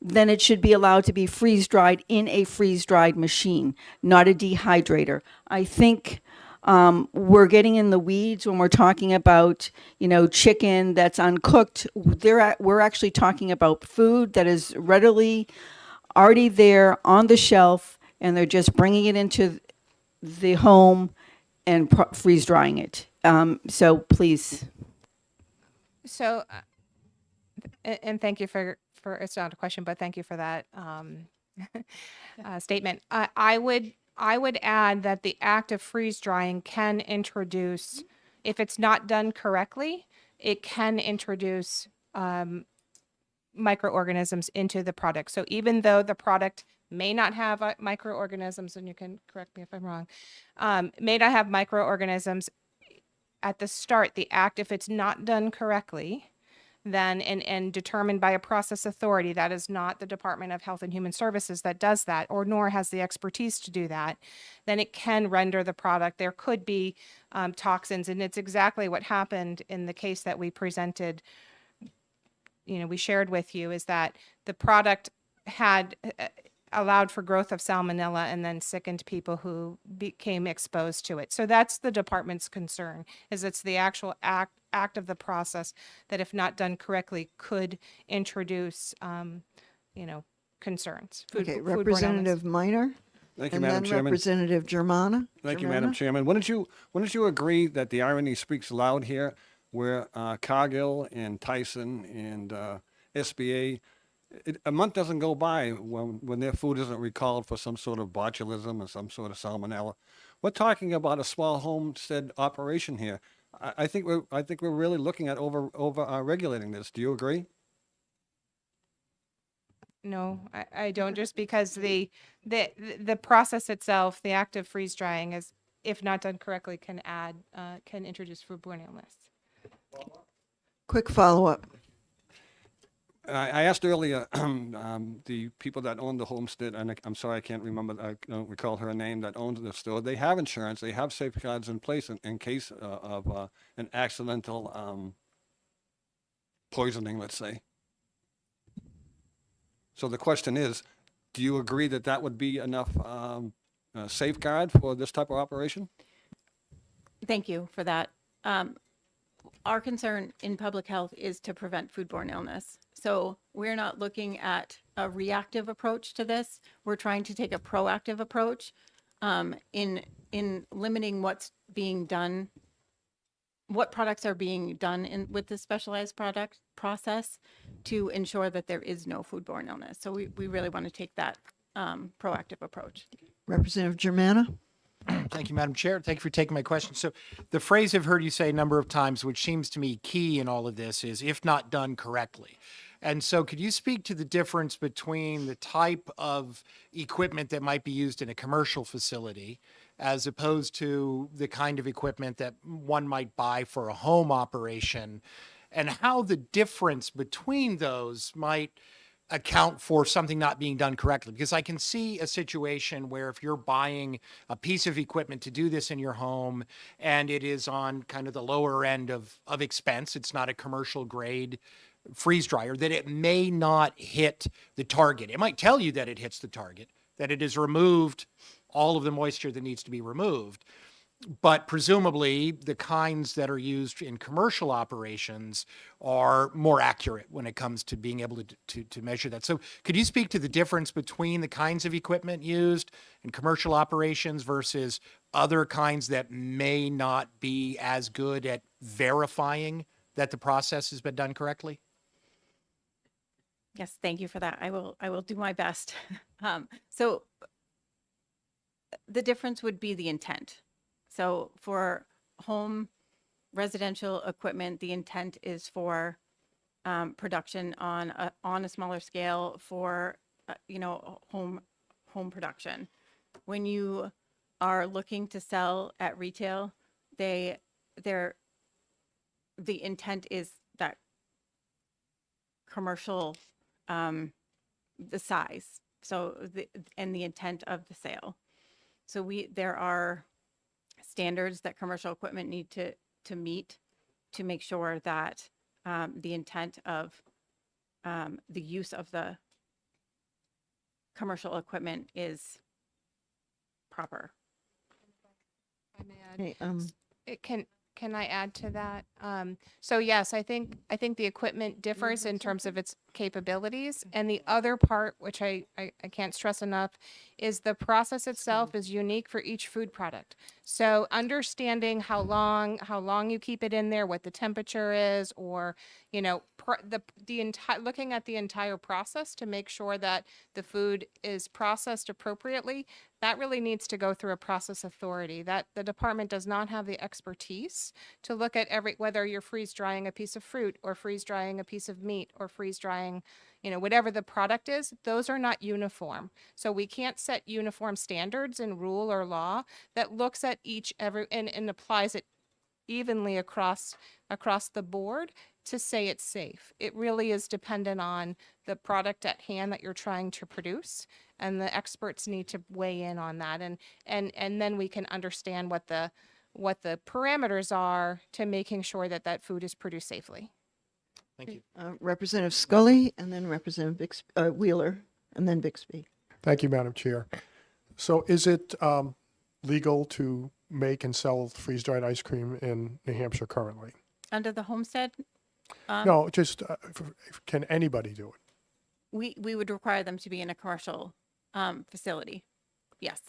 Speaker 2: then it should be allowed to be freeze dried in a freeze dried machine, not a dehydrator. I think we're getting in the weeds when we're talking about, chicken that's uncooked. We're actually talking about food that is readily already there on the shelf, and they're just bringing it into the home and freeze drying it. So please.
Speaker 14: So, and thank you for it's not a question, but thank you for that statement. I would add that the act of freeze drying can introduce, if it's not done correctly, it can introduce microorganisms into the product. So even though the product may not have microorganisms, and you can correct me if I'm wrong, may not have microorganisms at the start, the act, if it's not done correctly, then and determined by a process authority, that is not the Department of Health and Human Services that does that, or nor has the expertise to do that, then it can render the product. There could be toxins, and it's exactly what happened in the case that we presented. We shared with you is that the product had allowed for growth of salmonella and then sickened people who became exposed to it. So that's the department's concern, is it's the actual act of the process that, if not done correctly, could introduce, concerns.
Speaker 1: Okay,
Speaker 14: foodborne illness.
Speaker 1: Representative Minor.
Speaker 11: Thank you,
Speaker 1: And
Speaker 11: Madam
Speaker 1: then
Speaker 11: Chairman.
Speaker 1: Representative Germana.
Speaker 11: Thank you, Madam Chairman. Wouldn't you agree that the irony speaks loud here? where Cargill and Tyson and SBA, a month doesn't go by when their food isn't recalled for some sort of botulism or some sort of salmonella. We're talking about a small homestead operation here. I think we're really looking at over regulating this. Do you agree?
Speaker 14: No, I don't, just because the process itself, the act of freeze drying is, if not done correctly, can introduce foodborne illness.
Speaker 1: Quick follow-up.
Speaker 11: I asked earlier the people that own the homestead, and I'm sorry I can't remember, I don't recall her name, that owns the store. They have insurance. They have safeguards in place in case of an accidental poisoning, let's say. So the question is, do you agree that that would be enough safeguard for this type of operation?
Speaker 15: Thank you for that. Our concern in public health is to prevent foodborne illness. So we're not looking at a reactive approach to this. We're trying to take a proactive approach in limiting what's being done, what products are being done with the specialized product process to ensure that there is no foodborne illness. So we really want to take that proactive approach.
Speaker 1: Representative Germana?
Speaker 5: Thank you, Madam Chair. Thank you for taking my question. So the phrase I've heard you say a number of times, which seems to me key in all of this, is if not done correctly. And so could you speak to the difference between the type of equipment that might be used in a commercial facility as opposed to the kind of equipment that one might buy for a home operation, and how the difference between those might account for something not being done correctly? Because I can see a situation where if you're buying a piece of equipment to do this in your home and it is on kind of the lower end of expense, it's not a commercial grade freeze dryer, that it may not hit the target. It might tell you that it hits the target, that it has removed all of the moisture that needs to be removed. But presumably the kinds that are used in commercial operations are more accurate when it comes to being able to measure that. So could you speak to the difference between the kinds of equipment used in commercial operations versus other kinds that may not be as good at verifying that the process has been done correctly?
Speaker 15: Yes, thank you for that. I will do my best. So the difference would be the intent. So for home residential equipment, the intent is for production on a smaller scale for home production. When you are looking to sell at retail, the intent is that commercial, the size. So and the intent of the sale. So there are standards that commercial equipment need to meet to make sure that the intent of the use of the commercial equipment is proper.
Speaker 1: Hey,
Speaker 14: Can I add to that? So yes, I think the equipment differs in terms of its capabilities. And the other part, which I can't stress enough, is the process itself is unique for each food product. So understanding how long you keep it in there, what the temperature is, or the entire looking at the entire process to make sure that the food is processed appropriately, that really needs to go through a process authority. That the department does not have the expertise to look at whether you're freeze drying a piece of fruit or freeze drying a piece of meat or freeze drying, whatever the product is. Those are not uniform. So we can't set uniform standards in rule or law that looks at and applies it evenly across the board to say it's safe. It really is dependent on the product at hand that you're trying to produce, and the experts need to weigh in on that, and then we can understand what the parameters are to making sure that food is produced safely.
Speaker 5: Thank you.
Speaker 1: Representative Scully, and then Representative Wheeler, and then Bixby.
Speaker 9: Thank you, Madam Chair. So is it legal to make and sell freeze-dried ice cream in New Hampshire currently?
Speaker 15: Under the homestead,
Speaker 9: No, just can anybody do it?
Speaker 15: we would require them to be in a commercial facility. Yes.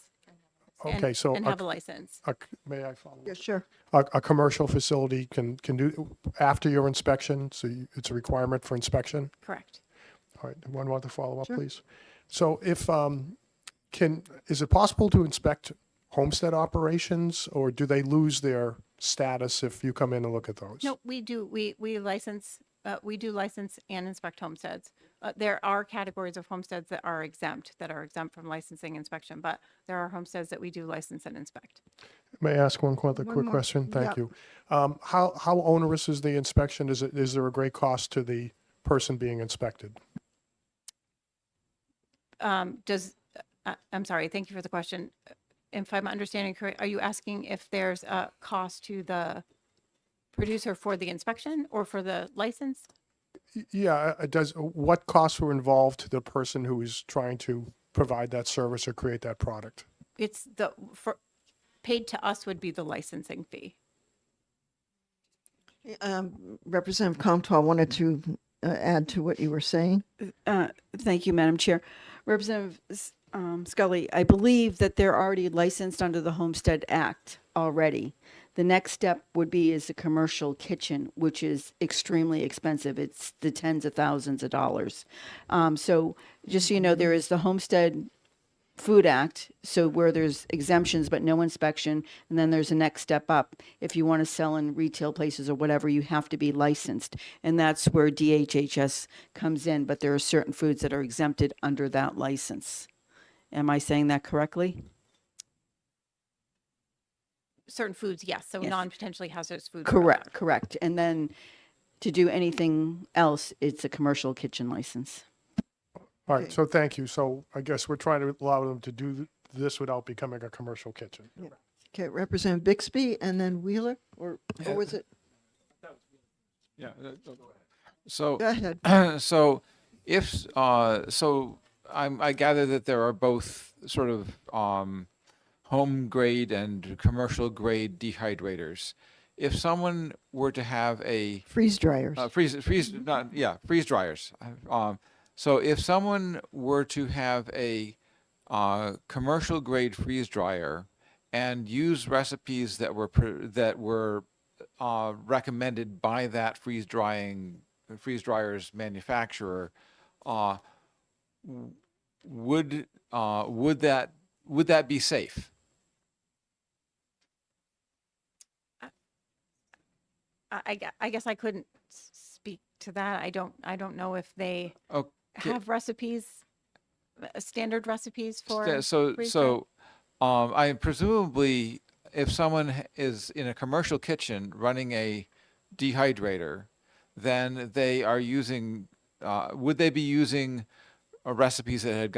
Speaker 9: Okay, so
Speaker 15: and have a license.
Speaker 9: may I follow?
Speaker 1: Yeah, sure.
Speaker 9: A commercial facility can do, after your inspection, so it's a requirement for inspection?
Speaker 15: Correct.
Speaker 9: All right, one want to follow up,
Speaker 1: Sure.
Speaker 9: please? So if, is it possible to inspect homestead operations, or do they lose their status if you come in and look at those?
Speaker 15: No, we do. We license. We do license and inspect homesteads. There are categories of homesteads that are exempt from licensing inspection, but there are homesteads that we do license and inspect.
Speaker 9: May I ask one quick
Speaker 1: One more.
Speaker 9: question? Thank
Speaker 1: Yep.
Speaker 9: you. How onerous is the inspection? Is there a great cost to the person being inspected?
Speaker 15: I'm sorry. Thank you for the question. If I'm understanding correct, are you asking if there's a cost to the producer for the inspection or for the license?
Speaker 9: Yeah, what costs were involved to the person who is trying to provide that service or create that product?
Speaker 15: It's paid to us would be the licensing fee.
Speaker 1: Representative Comtois wanted to add to what you were saying.
Speaker 2: Thank you, Madam Chair. Representative Scully, I believe that they're already licensed under the Homestead Act already. The next step would be is a commercial kitchen, which is extremely expensive. It's the tens of thousands of dollars. So just so you know, there is the Homestead Food Act, so where there's exemptions but no inspection, and then there's a next step up. If you want to sell in retail places or whatever, you have to be licensed, and that's where DHHS comes in, but there are certain foods that are exempted under that license. Am I saying that correctly?
Speaker 15: Certain foods, yes. So
Speaker 2: Yes.
Speaker 15: non-potentially hazardous food.
Speaker 2: Correct, correct. And then to do anything else, it's a commercial kitchen license.
Speaker 9: All right,
Speaker 1: Okay.
Speaker 9: so thank you. So I guess we're trying to allow them to do this without becoming a commercial kitchen.
Speaker 1: Okay, Representative Bixby and then Wheeler, or was it?
Speaker 3: Yeah. So,
Speaker 1: Go ahead.
Speaker 3: so if, I gather that there are both sort of home grade and commercial grade dehydrators. If someone were to have a
Speaker 1: Freeze dryers.
Speaker 3: freeze dryers. So if someone were to have a commercial grade freeze dryer and use recipes that were recommended by that freeze dryer's manufacturer, would that be safe?
Speaker 15: I guess I couldn't speak to that. I don't know if they
Speaker 3: Okay.
Speaker 15: have recipes, standard recipes for. freeze
Speaker 3: I presumably, if someone is in a commercial kitchen running a dehydrator, then they are using. Would they be using recipes that had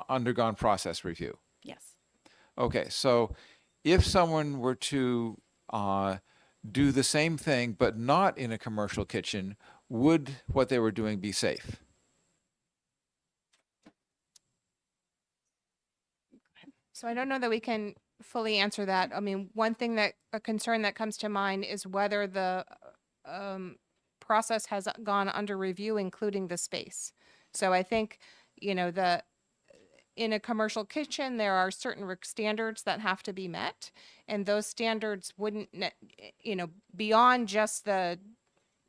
Speaker 3: undergone process review?
Speaker 15: Yes.
Speaker 3: Okay, so if someone were to do the same thing but not in a commercial kitchen, would what they were doing be safe?
Speaker 14: So I don't know that we can fully answer that. I mean, one thing a concern that comes to mind is whether the process has gone under review, including the space. So I think, in a commercial kitchen, there are certain standards that have to be met, and those standards wouldn't, beyond just the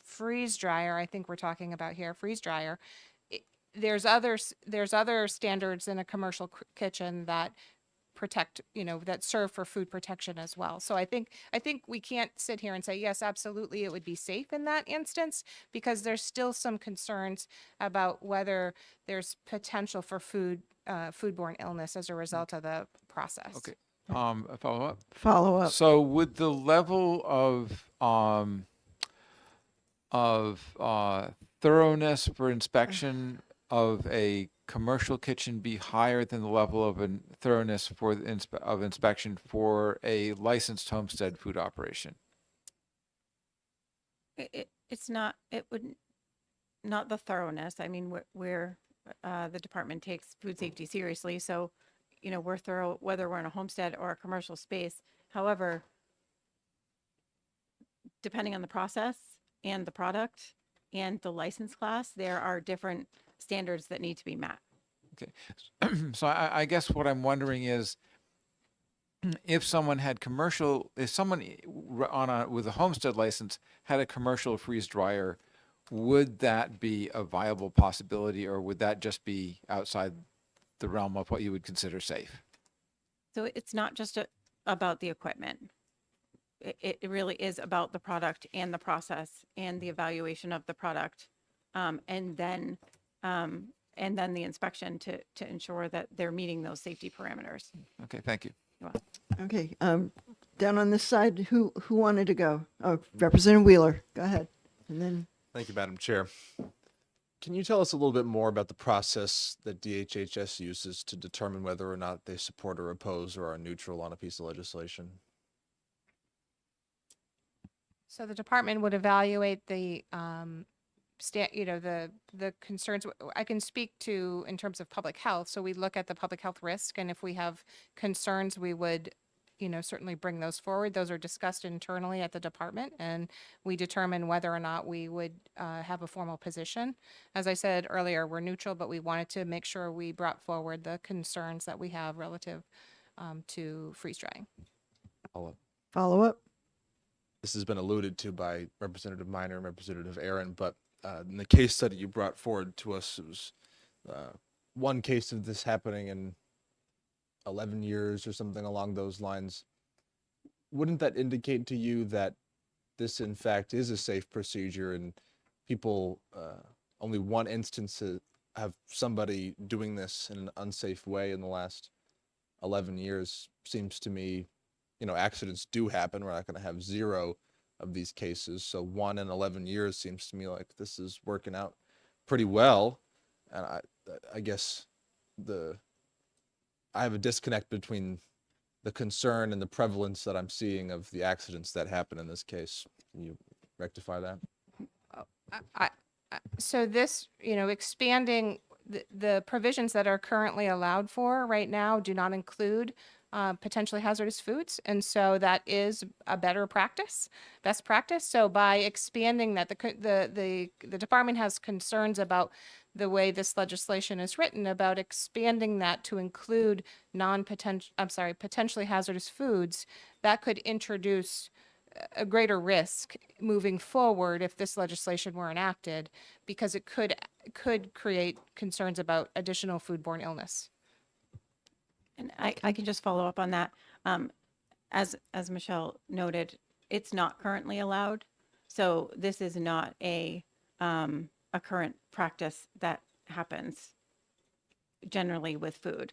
Speaker 14: freeze dryer, I think we're talking about here, freeze dryer, there's other standards in a commercial kitchen that protect, that serve for food protection as well. So I think we can't sit here and say, yes, absolutely, it would be safe in that instance, because there's still some concerns about whether there's potential for foodborne illness as a result of the process.
Speaker 3: Okay. A follow-up?
Speaker 1: Follow up.
Speaker 3: So would the level of thoroughness for inspection of a commercial kitchen be higher than the level of thoroughness for of inspection for a licensed homestead food operation?
Speaker 15: It's not. It wouldn't. Not the thoroughness. I mean, we're the department takes food safety seriously, so we're thorough whether we're in a homestead or a commercial space. However, depending on the process and the product and the license class, there are different standards that need to be met.
Speaker 3: Okay. So I guess what I'm wondering is, if someone had commercial, if someone with a homestead license had a commercial freeze dryer, would that be a viable possibility, or would that just be outside the realm of what you would consider safe?
Speaker 15: So it's not just about the equipment. It really is about the product and the process and the evaluation of the product. And then the inspection to ensure that they're meeting those safety parameters.
Speaker 3: Okay, thank you.
Speaker 1: Okay, down on this side, who wanted to go? Oh, Representative Wheeler, go ahead. And then,
Speaker 10: Thank you, Madam Chair. Can you tell us a little bit more about the process that DHHS uses to determine whether or not they support or oppose or are neutral on a piece of legislation?
Speaker 14: So the department would evaluate the the concerns. I can speak to in terms of public health. So we look at the public health risk, and if we have concerns, we would, certainly bring those forward. Those are discussed internally at the department, and we determine whether or not we would have a formal position. As I said earlier, we're neutral, but we wanted to make sure we brought forward the concerns that we have relative to freeze drying.
Speaker 1: follow up?
Speaker 10: This has been alluded to by Representative Minor and Representative Aaron, but in the case study you brought forward to us, it was one case of this happening in 11 years or something along those lines. Wouldn't that indicate to you that this, in fact, is a safe procedure, and people, only one instance have somebody doing this in an unsafe way in the last 11 years? Seems to me, accidents do happen. We're not going to have zero of these cases. So 1 in 11 years seems to me like this is working out pretty well. And I guess I have a disconnect between the concern and the prevalence that I'm seeing of the accidents that happen in this case. Can you rectify that?
Speaker 14: So this, expanding the provisions that are currently allowed for right now do not include potentially hazardous foods. And so that is a best practice. So by expanding that, the department has concerns about the way this legislation is written, about expanding that to include potentially hazardous foods. That could introduce a greater risk moving forward if this legislation were enacted, because it could create concerns about additional foodborne illness.
Speaker 15: And I can just follow up on that. As Michelle noted, it's not currently allowed. So this is not a current practice that happens generally with food.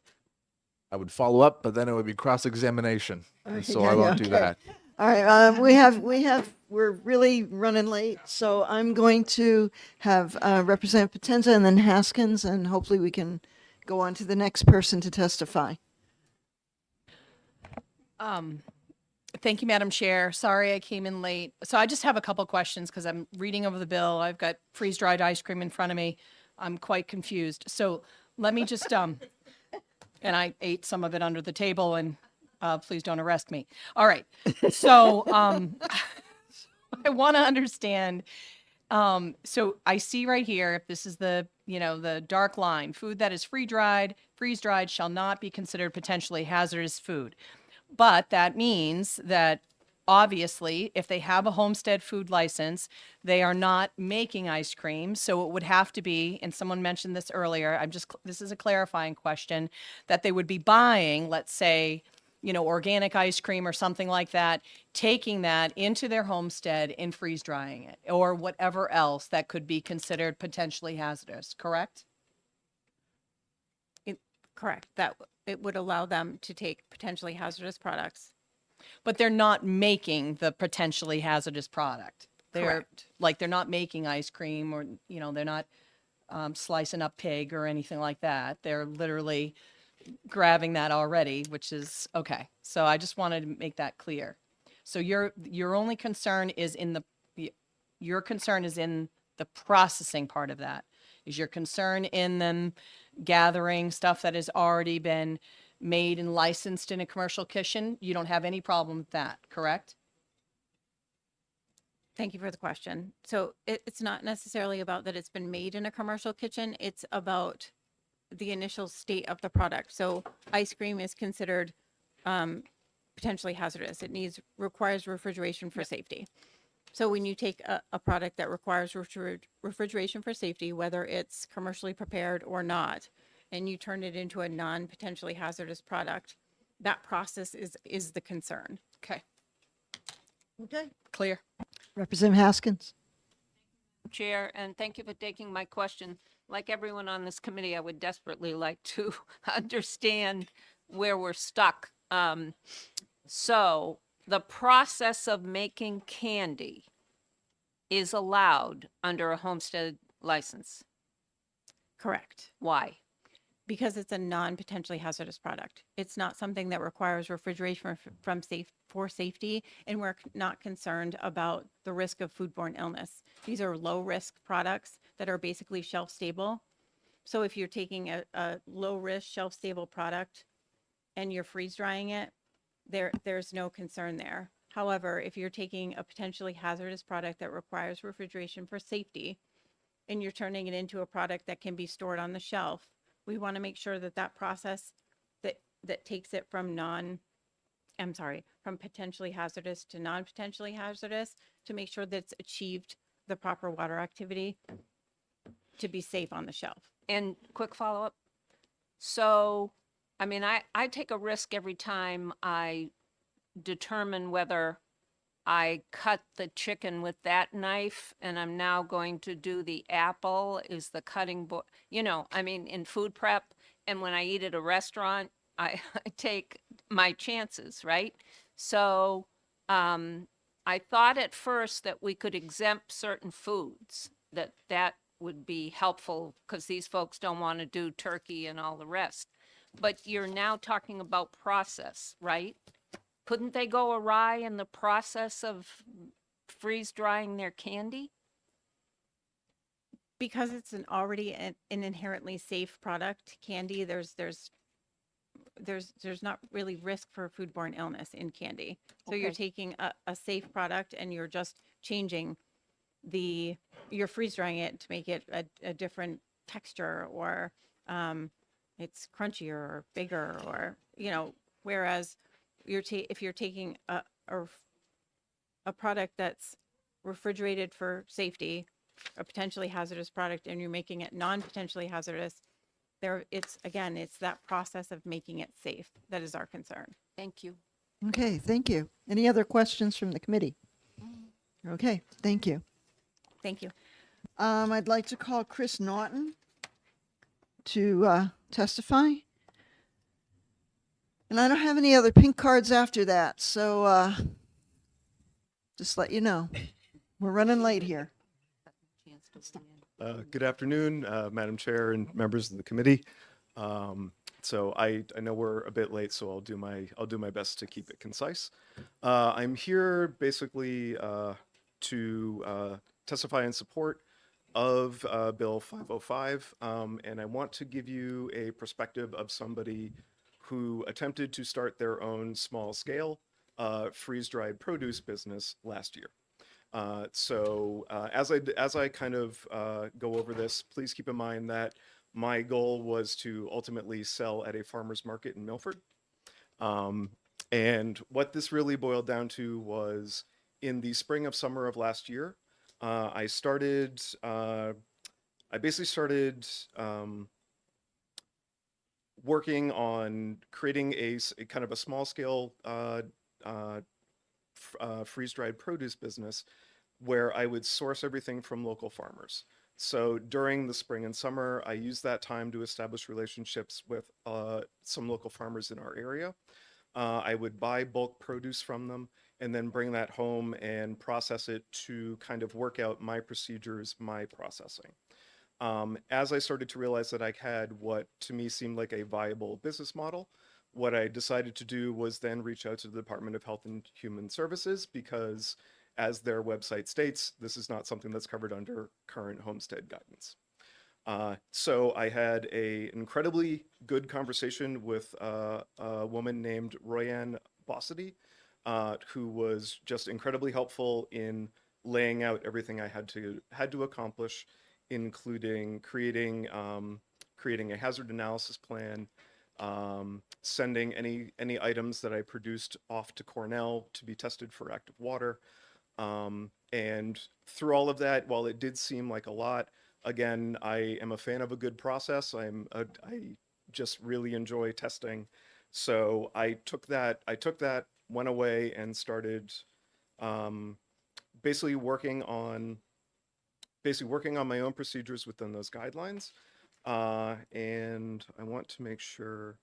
Speaker 10: I would follow up, but then it would be cross-examination. And so I won't do
Speaker 1: Okay.
Speaker 10: that.
Speaker 1: All right, we're really running late, so I'm going to have Representative Potenza and then Haskins, and hopefully we can go on to the next person to testify.
Speaker 4: Thank you, Madam Chair. Sorry I came in late. So I just have a couple questions because I'm reading over the bill. I've got freeze-dried ice cream in front of me. I'm quite confused. So let me just, and I ate some of it under the table, and please don't arrest me. All right. So I want to understand. So I see right here, if this is the dark line, food that is freeze-dried shall not be considered potentially hazardous food. But that means that obviously, if they have a homestead food license, they are not making ice cream. So it would have to be, and someone mentioned this earlier, this is a clarifying question, that they would be buying, let's say, organic ice cream or something like that, taking that into their homestead and freeze drying it, or whatever else that could be considered potentially hazardous, correct?
Speaker 15: Correct. That it would allow them to take potentially hazardous products.
Speaker 4: But they're not making the potentially hazardous product.
Speaker 15: Correct.
Speaker 4: They're not making ice cream, or, they're not slicing up pig or anything like that. They're literally grabbing that already, which is okay. So I just wanted to make that clear. So your only concern is your concern is in the processing part of that. Is your concern in them gathering stuff that has already been made and licensed in a commercial kitchen? You don't have any problem with that, correct?
Speaker 15: Thank you for the question. So it's not necessarily about that it's been made in a commercial kitchen. It's about the initial state of the product. So ice cream is considered potentially hazardous. It requires refrigeration for safety. So when you take a product that requires refrigeration for safety, whether it's commercially prepared or not, and you turn it into a non-potentially hazardous product, that process is the concern.
Speaker 4: Okay,
Speaker 1: Okay.
Speaker 4: clear.
Speaker 1: Representative Haskins.
Speaker 7: Chair, and thank you for taking my question. Like everyone on this committee, I would desperately like to understand where we're stuck. So the process of making candy is allowed under a homestead license.
Speaker 15: Correct.
Speaker 7: Why?
Speaker 15: Because it's a non-potentially hazardous product. It's not something that requires refrigeration for safety, and we're not concerned about the risk of foodborne illness. These are low-risk products that are basically shelf-stable. So if you're taking a low-risk, shelf-stable product and you're freeze-drying it, there's no concern there. However, if you're taking a potentially hazardous product that requires refrigeration for safety, and you're turning it into a product that can be stored on the shelf, we want to make sure that that process that takes it from from potentially hazardous to non-potentially hazardous, to make sure that it's achieved the proper water activity to be safe on the shelf.
Speaker 7: And quick follow-up. So, I mean, I take a risk every time I determine whether I cut the chicken with that knife and I'm now going to do the apple is the cutting board. You know, I mean, in food prep, and when I eat at a restaurant, I take my chances, right? So I thought at first that we could exempt certain foods, that would be helpful because these folks don't want to do turkey and all the rest. But you're now talking about process, right? Couldn't they go awry in the process of freeze drying their candy?
Speaker 15: Because it's already an inherently safe product, candy, there's not really risk for foodborne illness in candy. So you're
Speaker 7: Okay.
Speaker 15: taking a safe product and you're just changing you're freeze drying it to make it a different texture, or it's crunchier or bigger, or, whereas if you're taking a product that's refrigerated for safety, a potentially hazardous product, and you're making it non-potentially hazardous, it's that process of making it safe that is our concern.
Speaker 7: Thank you.
Speaker 1: Okay, thank you. Any other questions from the committee? Okay, thank you.
Speaker 15: Thank you.
Speaker 1: I'd like to call Chris Naughton to testify. And I don't have any other pink cards after that, so just let you know. We're running late here.
Speaker 16: Good afternoon, Madam Chair and members of the committee. So I know we're a bit late, so I'll do my best to keep it concise. I'm here basically to testify in support of Bill 505, and I want to give you a perspective of somebody who attempted to start their own small-scale freeze-dried produce business last year. So as I kind of go over this, please keep in mind that my goal was to ultimately sell at a farmer's market in Milford. And what this really boiled down to was in the spring of summer of last year, I basically started working on creating a kind of a small scale freeze-dried produce business where I would source everything from local farmers. So during the spring and summer, I used that time to establish relationships with some local farmers in our area. I would buy bulk produce from them and then bring that home and process it to kind of work out my procedures, my processing. As I started to realize that I had what to me seemed like a viable business model, what I decided to do was then reach out to the Department of Health and Human Services because, as their website states, this is not something that's covered under current homestead guidance. So I had an incredibly good conversation with a woman named Royanne Bossity, who was just incredibly helpful in laying out everything I had to accomplish, including creating a hazard analysis plan, sending any items that I produced off to Cornell to be tested for active water. And through all of that, while it did seem like a lot, again, I am a fan of a good process. I just really enjoy testing. So I took that, went away and started basically working on my own procedures within those guidelines. And I want to make sure,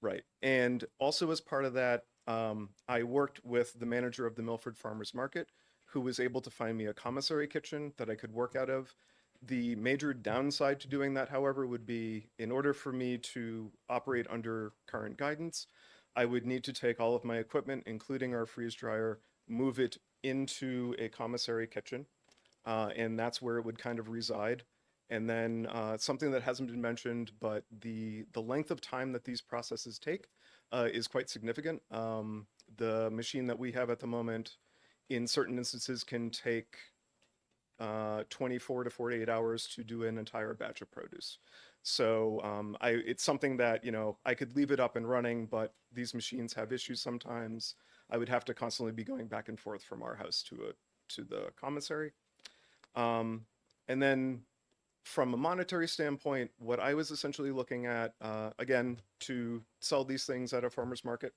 Speaker 16: right. And also as part of that, I worked with the manager of the Milford Farmers Market, who was able to find me a commissary kitchen that I could work out of. The major downside to doing that, however, would be in order for me to operate under current guidance, I would need to take all of my equipment, including our freeze dryer, move it into a commissary kitchen, and that's where it would kind of reside. And then something that hasn't been mentioned, but the length of time that these processes take is quite significant. The machine that we have at the moment, in certain instances, can take 24 to 48 hours to do an entire batch of produce. So it's something that, I could leave it up and running, but these machines have issues sometimes. I would have to constantly be going back and forth from our house to the commissary. And then from a monetary standpoint, what I was essentially looking at, again, to sell these things at a farmer's market,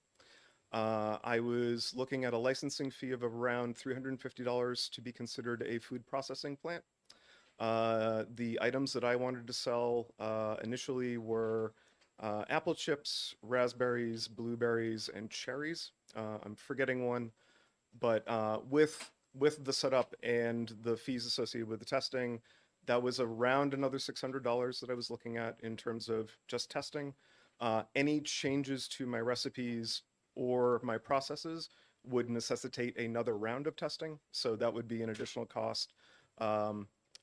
Speaker 16: I was looking at a licensing fee of around $350 to be considered a food processing plant. The items that I wanted to sell initially were apple chips, raspberries, blueberries, and cherries. I'm forgetting one, but with the setup and the fees associated with the testing, that was around another $600 that I was looking at in terms of just testing. Any changes to my recipes or my processes would necessitate another round of testing, so that would be an additional cost.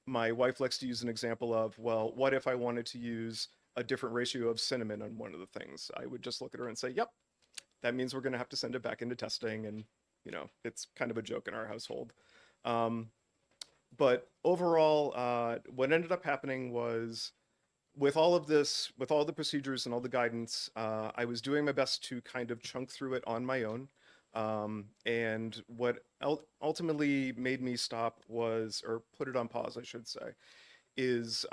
Speaker 16: My wife likes to use an example of, well, what if I wanted to use a different ratio of cinnamon on one of the things? I would just look at her and say, yep, that means we're going to have to send it back into testing, and it's kind of a joke in our household. But overall, what ended up happening was, with all of this, with all the procedures and all the guidance, I was doing my best to kind of chunk through it on my own. And what ultimately made me stop was, or put it on pause, I should say, is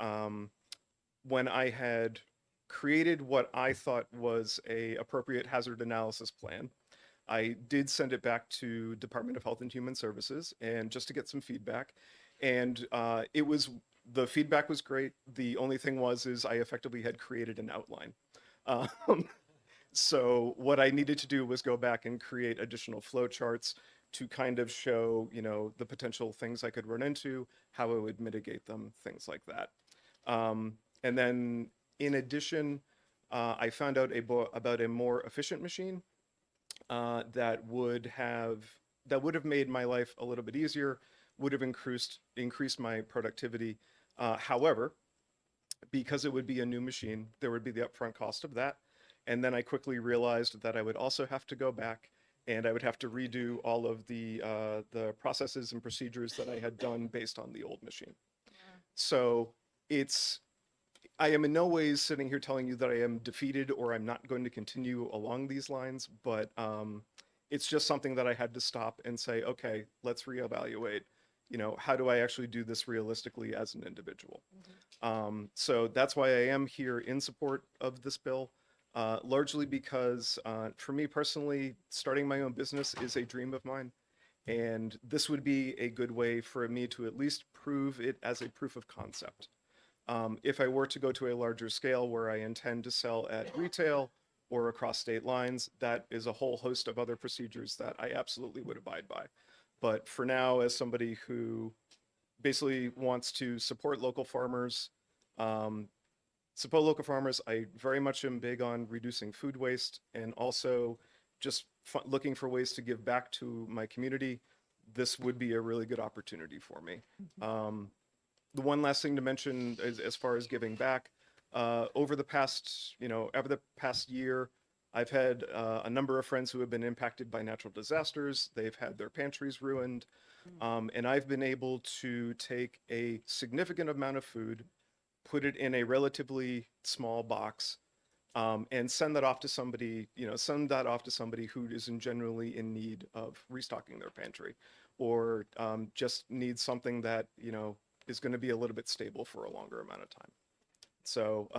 Speaker 16: when I had created what I thought was a appropriate hazard analysis plan. I did send it back to Department of Health and Human Services, and just to get some feedback. And the feedback was great. The only thing is I effectively had created an outline. So what I needed to do was go back and create additional flow charts to kind of show, the potential things I could run into, how I would mitigate them, things like that. And then in addition, I found out about a more efficient machine that would have made my life a little bit easier, would have increased my productivity. However, because it would be a new machine, there would be the upfront cost of that. And then I quickly realized that I would also have to go back and I would have to redo all of the processes and procedures that I had done based on the old machine. So I am in no ways sitting here telling you that I am defeated or I'm not going to continue along these lines, but it's just something that I had to stop and say, okay, let's reevaluate. How do I actually do this realistically as an individual? So that's why I am here in support of this bill. Largely because for me personally, starting my own business is a dream of mine. And this would be a good way for me to at least prove it as a proof of concept. If I were to go to a larger scale where I intend to sell at retail or across state lines, that is a whole host of other procedures that I absolutely would abide by. But for now, as somebody who basically wants to support local farmers, I very much am big on reducing food waste and also just looking for ways to give back to my community. This would be a really good opportunity for me. The one last thing to mention is, as far as giving back, over the past year, I've had a number of friends who have been impacted by natural disasters. They've had their pantries ruined. And I've been able to take a significant amount of food, put it in a relatively small box, and send that off to somebody, send that off to somebody who isn't generally in need of restocking their pantry, or just needs something that, is going to be a little bit stable for a longer amount of time. So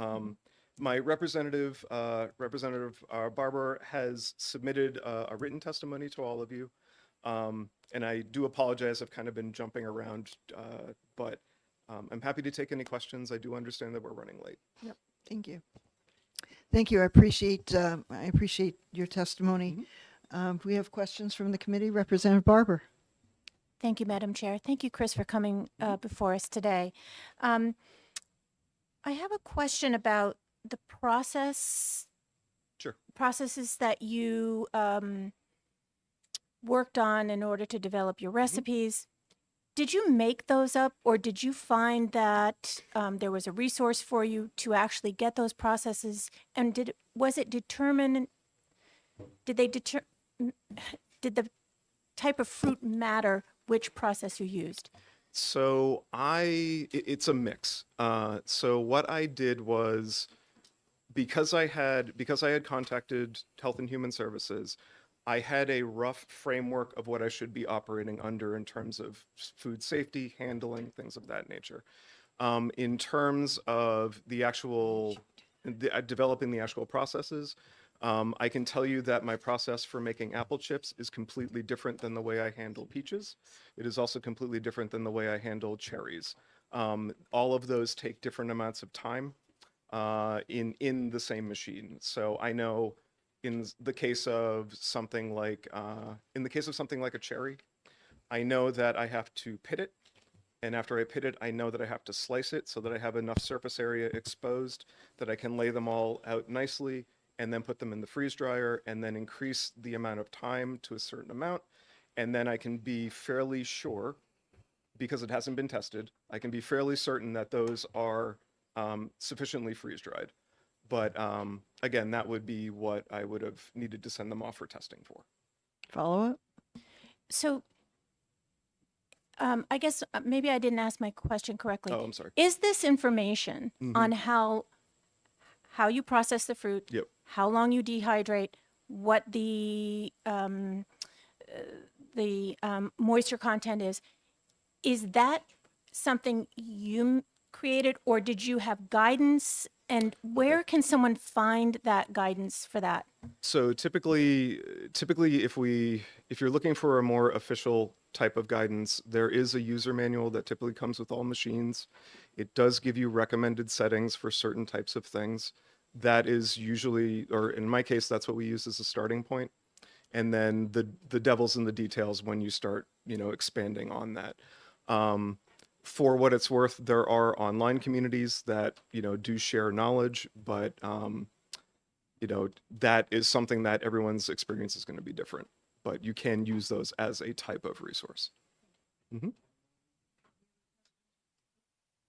Speaker 16: my representative, Barbara, has submitted a written testimony to all of you. And I do apologize, I've kind of been jumping around, but I'm happy to take any questions. I do understand that we're running late.
Speaker 1: Yep. Thank you. Thank you. I appreciate your testimony. We have questions from the committee. Representative Barber.
Speaker 17: Thank you, Madam Chair. Thank you, Chris, for coming before us today. I have a question about the processes that you worked on in order to develop your recipes. Did you make those up, or did you find that there was a resource for you to actually get those processes? And did the type of fruit matter which process you used?
Speaker 16: So it's a mix. So what I did was, because I had contacted Health and Human Services, I had a rough framework of what I should be operating under in terms of food safety, handling, things of that nature. In terms of developing the actual processes, I can tell you that my process for making apple chips is completely different than the way I handle peaches. It is also completely different than the way I handle cherries. All of those take different amounts of time in the same machine. So I know in the case of something like a cherry, I know that I have to pit it. And after I pit it, I know that I have to slice it so that I have enough surface area exposed that I can lay them all out nicely, and then put them in the freeze dryer, and then increase the amount of time to a certain amount. And then I can be fairly sure, because it hasn't been tested, I can be fairly certain that those are sufficiently freeze dried. But again, that would be what I would have needed to send them off for testing for.
Speaker 1: Follow up?
Speaker 17: So I guess maybe I didn't ask my question correctly.
Speaker 16: Oh, I'm sorry.
Speaker 17: Is this information on how you process the fruit,
Speaker 16: Yep.
Speaker 17: how long you dehydrate, what the moisture content is that something you created, or did you have guidance? And where can someone find that guidance for that?
Speaker 16: So typically, if you're looking for a more official type of guidance, there is a user manual that typically comes with all machines. It does give you recommended settings for certain types of things. That is usually, or in my case, that's what we use as a starting point. And then the devil's in the details when you start, expanding on that. For what it's worth, there are online communities that, do share knowledge, but, that is something that everyone's experience is going to be different, but you can use those as a type of resource.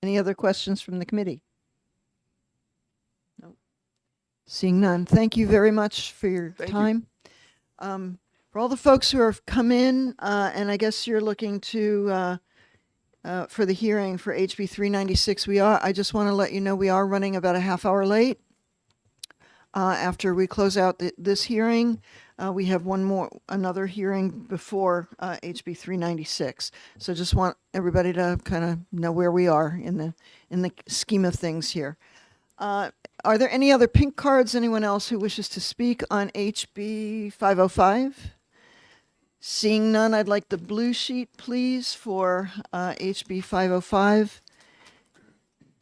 Speaker 1: Any other questions from the committee? No. Seeing none. Thank you very much for your time. For all the folks who have come in, and I guess you're looking to for the hearing for HB 396, I just want to let you know we are running about a half hour late. After we close out this hearing, we have another hearing before HB 396. So just want everybody to kind of know where we are in the scheme of things here. Are there any other pink cards? Anyone else who wishes to speak on HB 505? Seeing none, I'd like the blue sheet, please, for HB 505.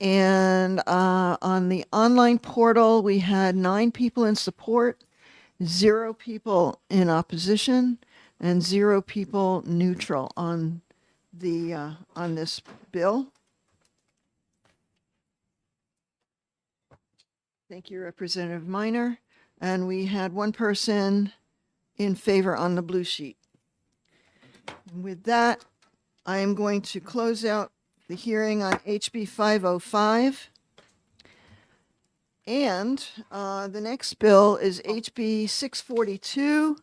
Speaker 1: And on the online portal, we had 9 people in support, 0 people in opposition, and 0 people neutral on this bill. Thank you, Representative Minor. And we had 1 person in favor on the blue sheet. And with that, I am going to close out the hearing on HB 505. And the next bill is HB 642,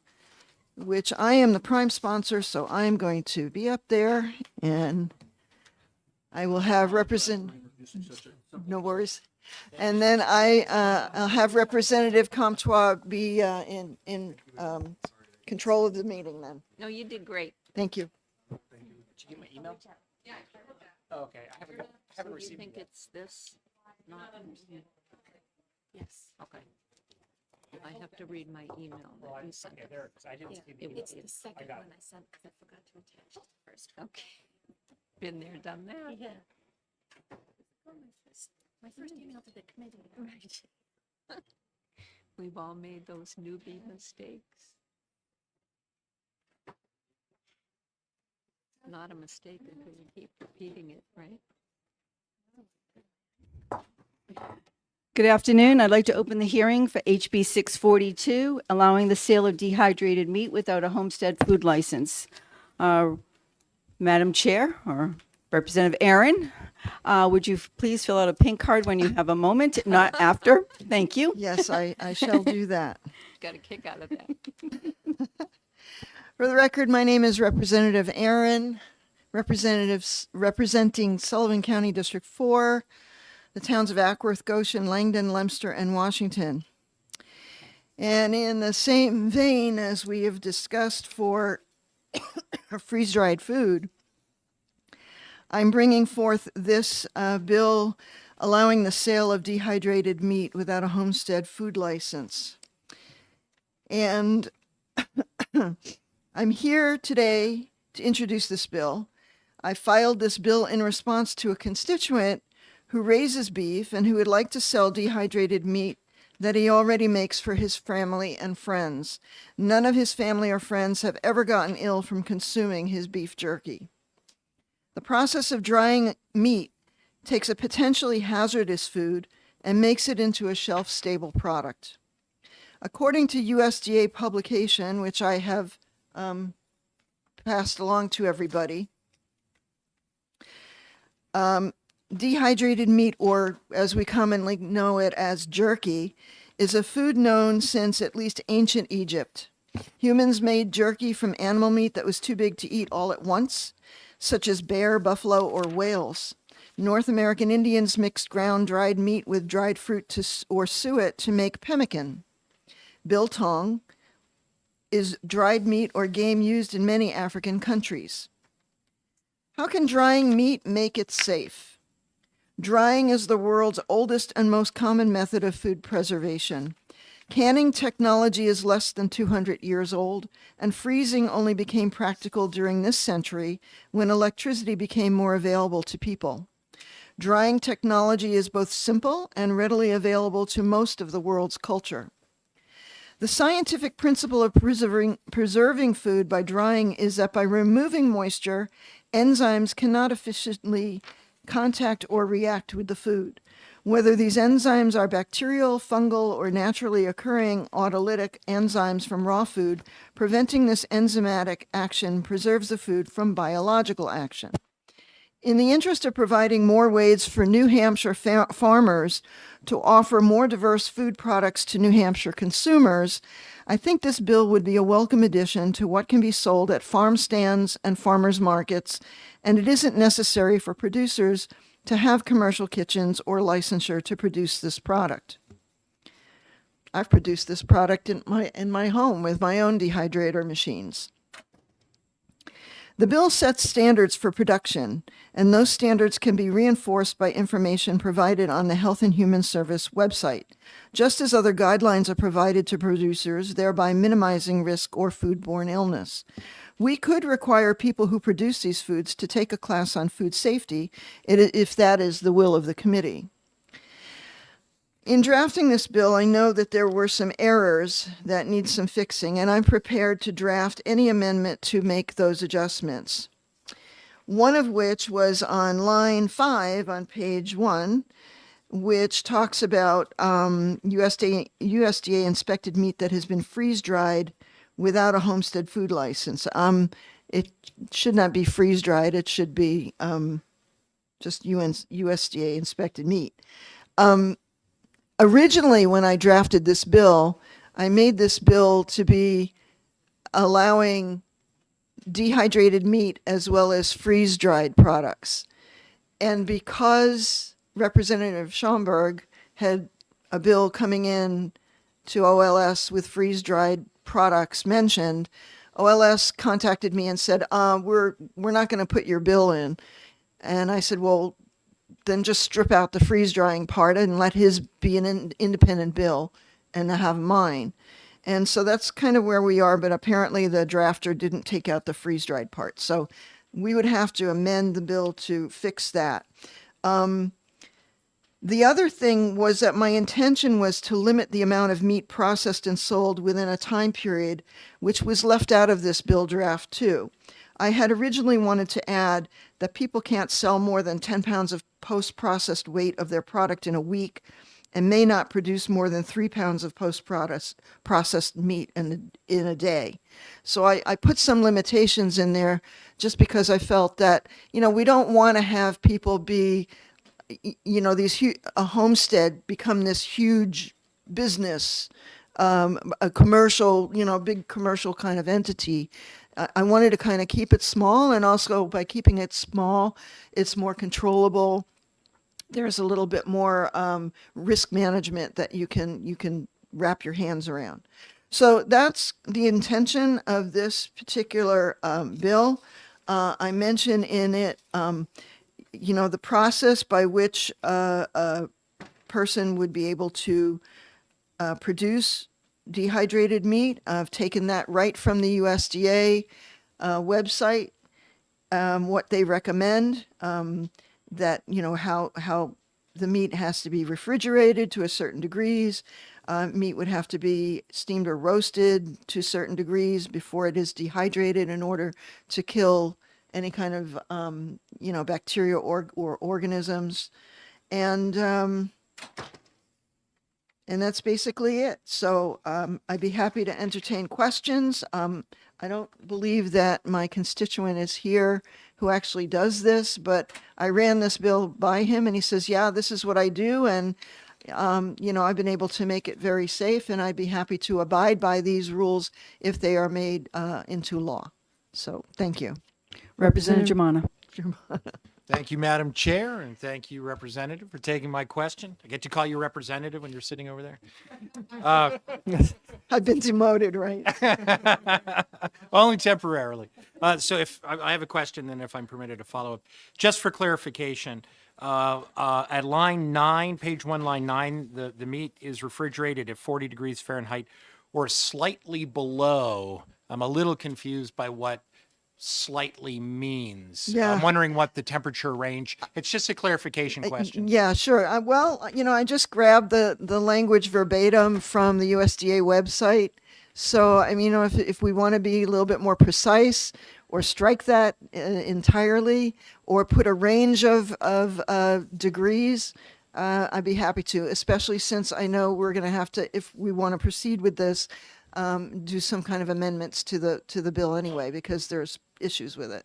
Speaker 1: which I am the prime sponsor, so I am going to be up there, and I will have no worries. And then I'll have Representative Comtois be in control of the meeting then.
Speaker 7: No, you did great.
Speaker 1: Thank you.
Speaker 5: Did you get my email? Oh, okay, I haven't
Speaker 7: So you
Speaker 5: received
Speaker 7: think
Speaker 5: it yet.
Speaker 7: it's this? Not,
Speaker 13: Yes.
Speaker 7: okay. I have to read my email that you sent.
Speaker 5: Okay, there, 'cause I didn't see the email.
Speaker 7: It's the second one I sent because I forgot to attach the first. Okay. Been there, done that.
Speaker 17: Yeah. My first email to the committee.
Speaker 7: Right. We've all made those newbie mistakes. Not a mistake until you keep repeating it, right?
Speaker 2: Good afternoon. I'd like to open the hearing for HB 642, allowing the sale of dehydrated meat without a homestead food license. Madam Chair, or Representative Aaron, would you please fill out a pink card when you have a moment, not after? Thank you.
Speaker 1: Yes, I shall do that.
Speaker 7: Got a kick out of that.
Speaker 1: For the record, my name is Representative Aaron, representing Sullivan County District 4, the towns of Ackworth, Goshen, Langdon, Leominster, and Washington. And in the same vein as we have discussed for freeze-dried food, I'm bringing forth this bill allowing the sale of dehydrated meat without a homestead food license. And I'm here today to introduce this bill. I filed this bill in response to a constituent who raises beef and who would like to sell dehydrated meat that he already makes for his family and friends. None of his family or friends have ever gotten ill from consuming his beef jerky. The process of drying meat takes a potentially hazardous food and makes it into a shelf-stable product. According to USDA publication, which I have passed along to everybody, dehydrated meat, or as we commonly know it as jerky, is a food known since at least ancient Egypt. Humans made jerky from animal meat that was too big to eat all at once, such as bear, buffalo, or whales. North American Indians mixed ground dried meat with dried fruit or suet to make pemmican. Biltong is dried meat or game used in many African countries. How can drying meat make it safe? Drying is the world's oldest and most common method of food preservation. Canning technology is less than 200 years old, and freezing only became practical during this century when electricity became more available to people. Drying technology is both simple and readily available to most of the world's culture. The scientific principle of preserving food by drying is that by removing moisture, enzymes cannot efficiently contact or react with the food. Whether these enzymes are bacterial, fungal, or naturally occurring autolytic enzymes from raw food, preventing this enzymatic action preserves the food from biological action. In the interest of providing more ways for New Hampshire farmers to offer more diverse food products to New Hampshire consumers, I think this bill would be a welcome addition to what can be sold at farm stands and farmers markets, and it isn't necessary for producers to have commercial kitchens or licensure to produce this product. I've produced this product in my home with my own dehydrator machines. The bill sets standards for production, and those standards can be reinforced by information provided on the Health and Human Service website, just as other guidelines are provided to producers, thereby minimizing risk or foodborne illness. We could require people who produce these foods to take a class on food safety if that is the will of the committee. In drafting this bill, I know that there were some errors that need some fixing, and I'm prepared to draft any amendment to make those adjustments. One of which was on line 5 on page 1, which talks about USDA inspected meat that has been freeze-dried without a homestead food license. It should not be freeze-dried. It should be just USDA inspected meat. Originally, when I drafted this bill, I made this bill to be allowing dehydrated meat as well as freeze-dried products. And because Representative Schomburg had a bill coming in to OLS with freeze-dried products mentioned, OLS contacted me and said, we're not going to put your bill in. And I said, well, then just strip out the freeze-drying part and let his be an independent bill and have mine. And so that's kind of where we are, but apparently the drafter didn't take out the freeze-dried part. So we would have to amend the bill to fix that. The other thing was that my intention was to limit the amount of meat processed and sold within a time period, which was left out of this bill draft too. I had originally wanted to add that people can't sell more than 10 pounds of post-processed weight of their product in a week and may not produce more than 3 pounds of post-processed meat in a day. So I put some limitations in there just because I felt that, we don't want to have people be, a homestead become this huge business, a commercial, big commercial kind of entity. I wanted to kind of keep it small, and also by keeping it small, it's more controllable. There's a little bit more risk management that you can wrap your hands around. So that's the intention of this particular bill. I mention in it, the process by which a person would be able to produce dehydrated meat. I've taken that right from the USDA website, what they recommend, that, how the meat has to be refrigerated to a certain degrees. Meat would have to be steamed or roasted to certain degrees before it is dehydrated in order to kill any kind of, bacteria or organisms. And that's basically it. So I'd be happy to entertain questions. I don't believe that my constituent is here who actually does this, but I ran this bill by him and he says, yeah, this is what I do. And, I've been able to make it very safe, and I'd be happy to abide by these rules if they are made into law. So thank you.
Speaker 2: Representative Germana.
Speaker 5: Thank you, Madam Chair, and thank you, Representative, for taking my question. I get to call you Representative when you're sitting over there.
Speaker 1: I've been demoted, right?
Speaker 5: Only temporarily. So if I have a question, then if I'm permitted to follow up, just for clarification, at line 9, page 1, line 9, the meat is refrigerated at 40 degrees Fahrenheit or slightly below. I'm a little confused by what slightly means.
Speaker 1: Yeah.
Speaker 5: I'm wondering what the temperature range. It's just a clarification question.
Speaker 1: Yeah, sure. I just grabbed the language verbatim from the USDA website. So, if we want to be a little bit more precise, or strike that entirely, or put a range of degrees, I'd be happy to, especially since I know we're going to have to, if we want to proceed with this, do some kind of amendments to the bill anyway, because there's issues with it.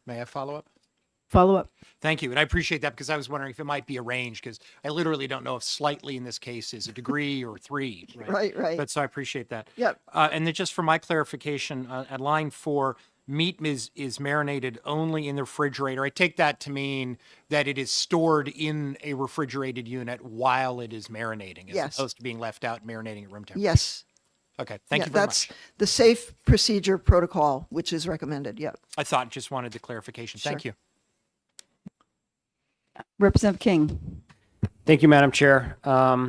Speaker 5: May I follow up?
Speaker 2: Follow up.
Speaker 5: Thank you. And I appreciate that, because I was wondering if it might be a range, because I literally don't know if slightly in this case is a degree or 3. Right.
Speaker 1: Right.
Speaker 5: But so I appreciate that.
Speaker 1: Yep.
Speaker 5: And then just for my clarification, at line 4, meat is marinated only in the refrigerator. I take that to mean that it is stored in a refrigerated unit while it is marinating, as
Speaker 1: Yes.
Speaker 5: opposed to being left out and marinating at room temperature.
Speaker 1: Yes.
Speaker 5: Okay. Thank you very much.
Speaker 1: That's the safe procedure protocol, which is recommended. Yep.
Speaker 5: I just wanted the clarification. Thank
Speaker 1: Sure.
Speaker 5: you.
Speaker 2: Representative King.
Speaker 6: Thank you, Madam Chair. I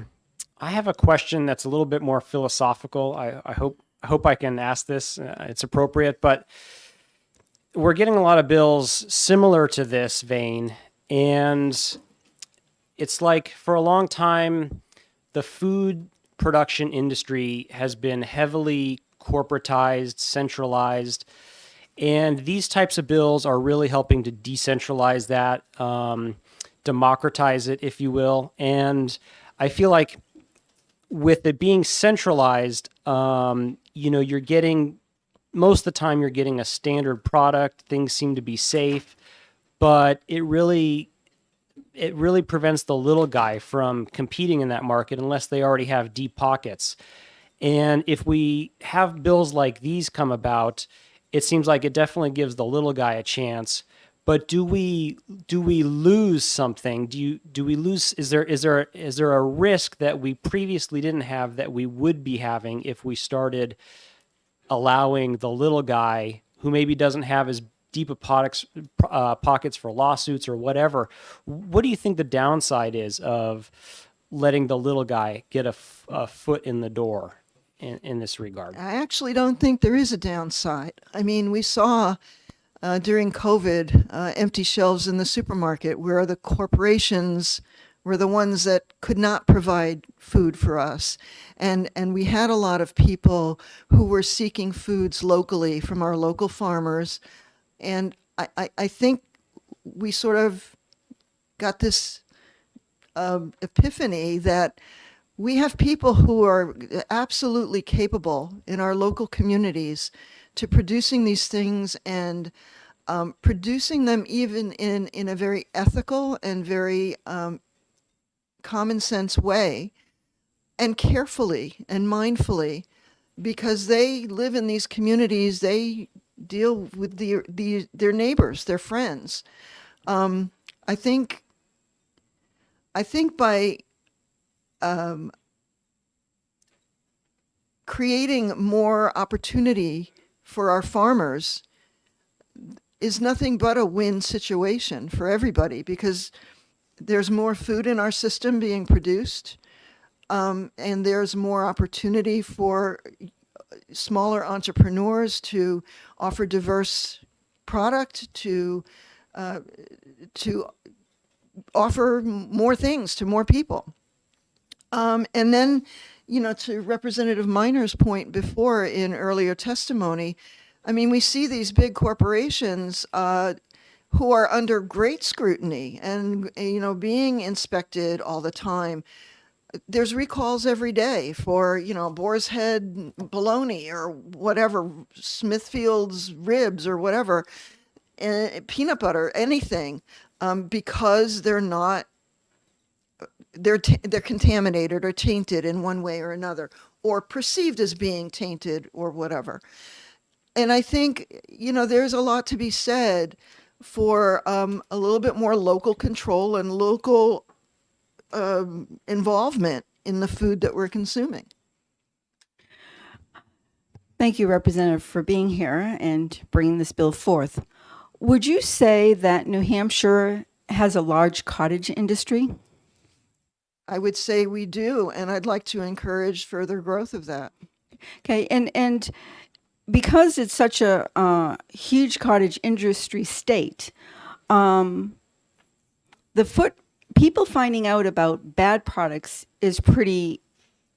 Speaker 6: have a question that's a little bit more philosophical. I hope I can ask this. It's appropriate, but we're getting a lot of bills similar to this vein, and it's like for a long time, the food production industry has been heavily corporatized, centralized, and these types of bills are really helping to decentralize that, democratize it, if you will. And I feel like with it being centralized, you're getting, most of the time you're getting a standard product. Things seem to be safe, but it really prevents the little guy from competing in that market unless they already have deep pockets. And if we have bills like these come about, it seems like it definitely gives the little guy a chance. But do we lose something? Do we lose? Is there a risk that we previously didn't have that we would be having if we started allowing the little guy who maybe doesn't have as deep of pockets for lawsuits or whatever? What do you think the downside is of letting the little guy get a foot in the door in this regard?
Speaker 1: I actually don't think there is a downside. I mean, we saw during COVID empty shelves in the supermarket where the corporations were the ones that could not provide food for us. And we had a lot of people who were seeking foods locally from our local farmers. And I think we sort of got this epiphany that we have people who are absolutely capable in our local communities to producing these things and producing them even in a very ethical and very common sense way, and carefully and mindfully, because they live in these communities, they deal with their neighbors, their friends. I think by creating more opportunity for our farmers is nothing but a win situation for everybody, because there's more food in our system being produced, and there's more opportunity for smaller entrepreneurs to offer diverse product, to offer more things to more people. And then, to Representative Minor's point before in earlier testimony, I mean, we see these big corporations who are under great scrutiny and, being inspected all the time. There's recalls every day for, Boar's Head bologna or whatever, Smithfield's ribs or whatever, peanut butter, anything, because they're contaminated or tainted in one way or another, or perceived as being tainted or whatever. And I think, there's a lot to be said for a little bit more local control and local involvement in the food that we're consuming.
Speaker 2: Thank you, Representative, for being here and bringing this bill forth. Would you say that New Hampshire has a large cottage industry?
Speaker 1: I would say we do, and I'd like to encourage further growth of that.
Speaker 2: Okay, and because it's such a huge cottage industry state, people finding out about bad products is pretty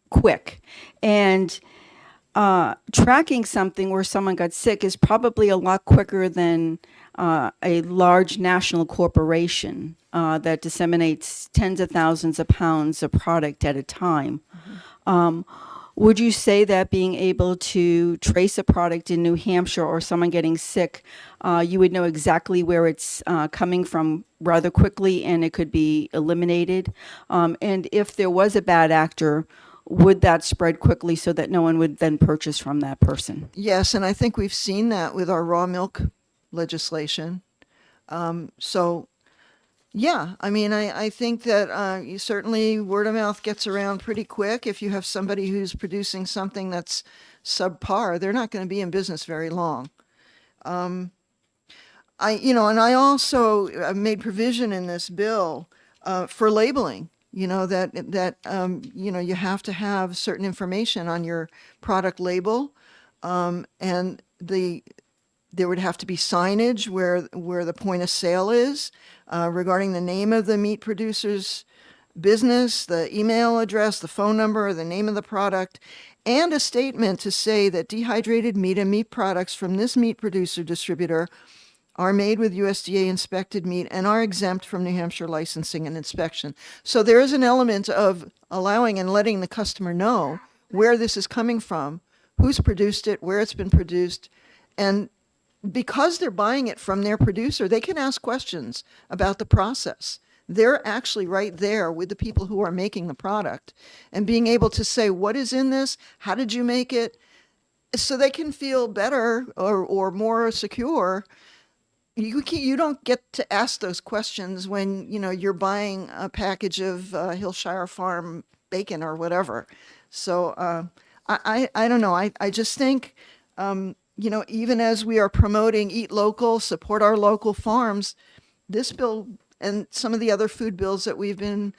Speaker 2: quick, and tracking something where someone got sick is probably a lot quicker than a large national corporation that disseminates tens of thousands of pounds of product at a time. Would you say that being able to trace a product in New Hampshire or someone getting sick, you would know exactly where it's coming from rather quickly and it could be eliminated? And if there was a bad actor, would that spread quickly so that no one would then purchase from that person?
Speaker 1: Yes, and I think we've seen that with our raw milk legislation. Yeah, I mean, I think that you certainly word of mouth gets around pretty quick. If you have somebody who's producing something that's subpar, they're not going to be in business very long. And I also made provision in this bill for labeling. You have to have certain information on your product label, and there would have to be signage where the point of sale is, regarding the name of the meat producer's business, the email address, the phone number, the name of the product, and a statement to say that dehydrated meat and meat products from this meat producer distributor are made with USDA inspected meat and are exempt from New Hampshire licensing and inspection. So there is an element of allowing and letting the customer know where this is coming from, who's produced it, where it's been produced, and because they're buying it from their producer, they can ask questions about the process. They're actually right there with the people who are making the product and being able to say, what is in this? How did you make it? So they can feel better or more secure, you don't get to ask those questions when, you're buying a package of Hillshire Farm bacon or whatever. So I don't know. I just think, even as we are promoting Eat Local, support our local farms, this bill and some of the other food bills that we've been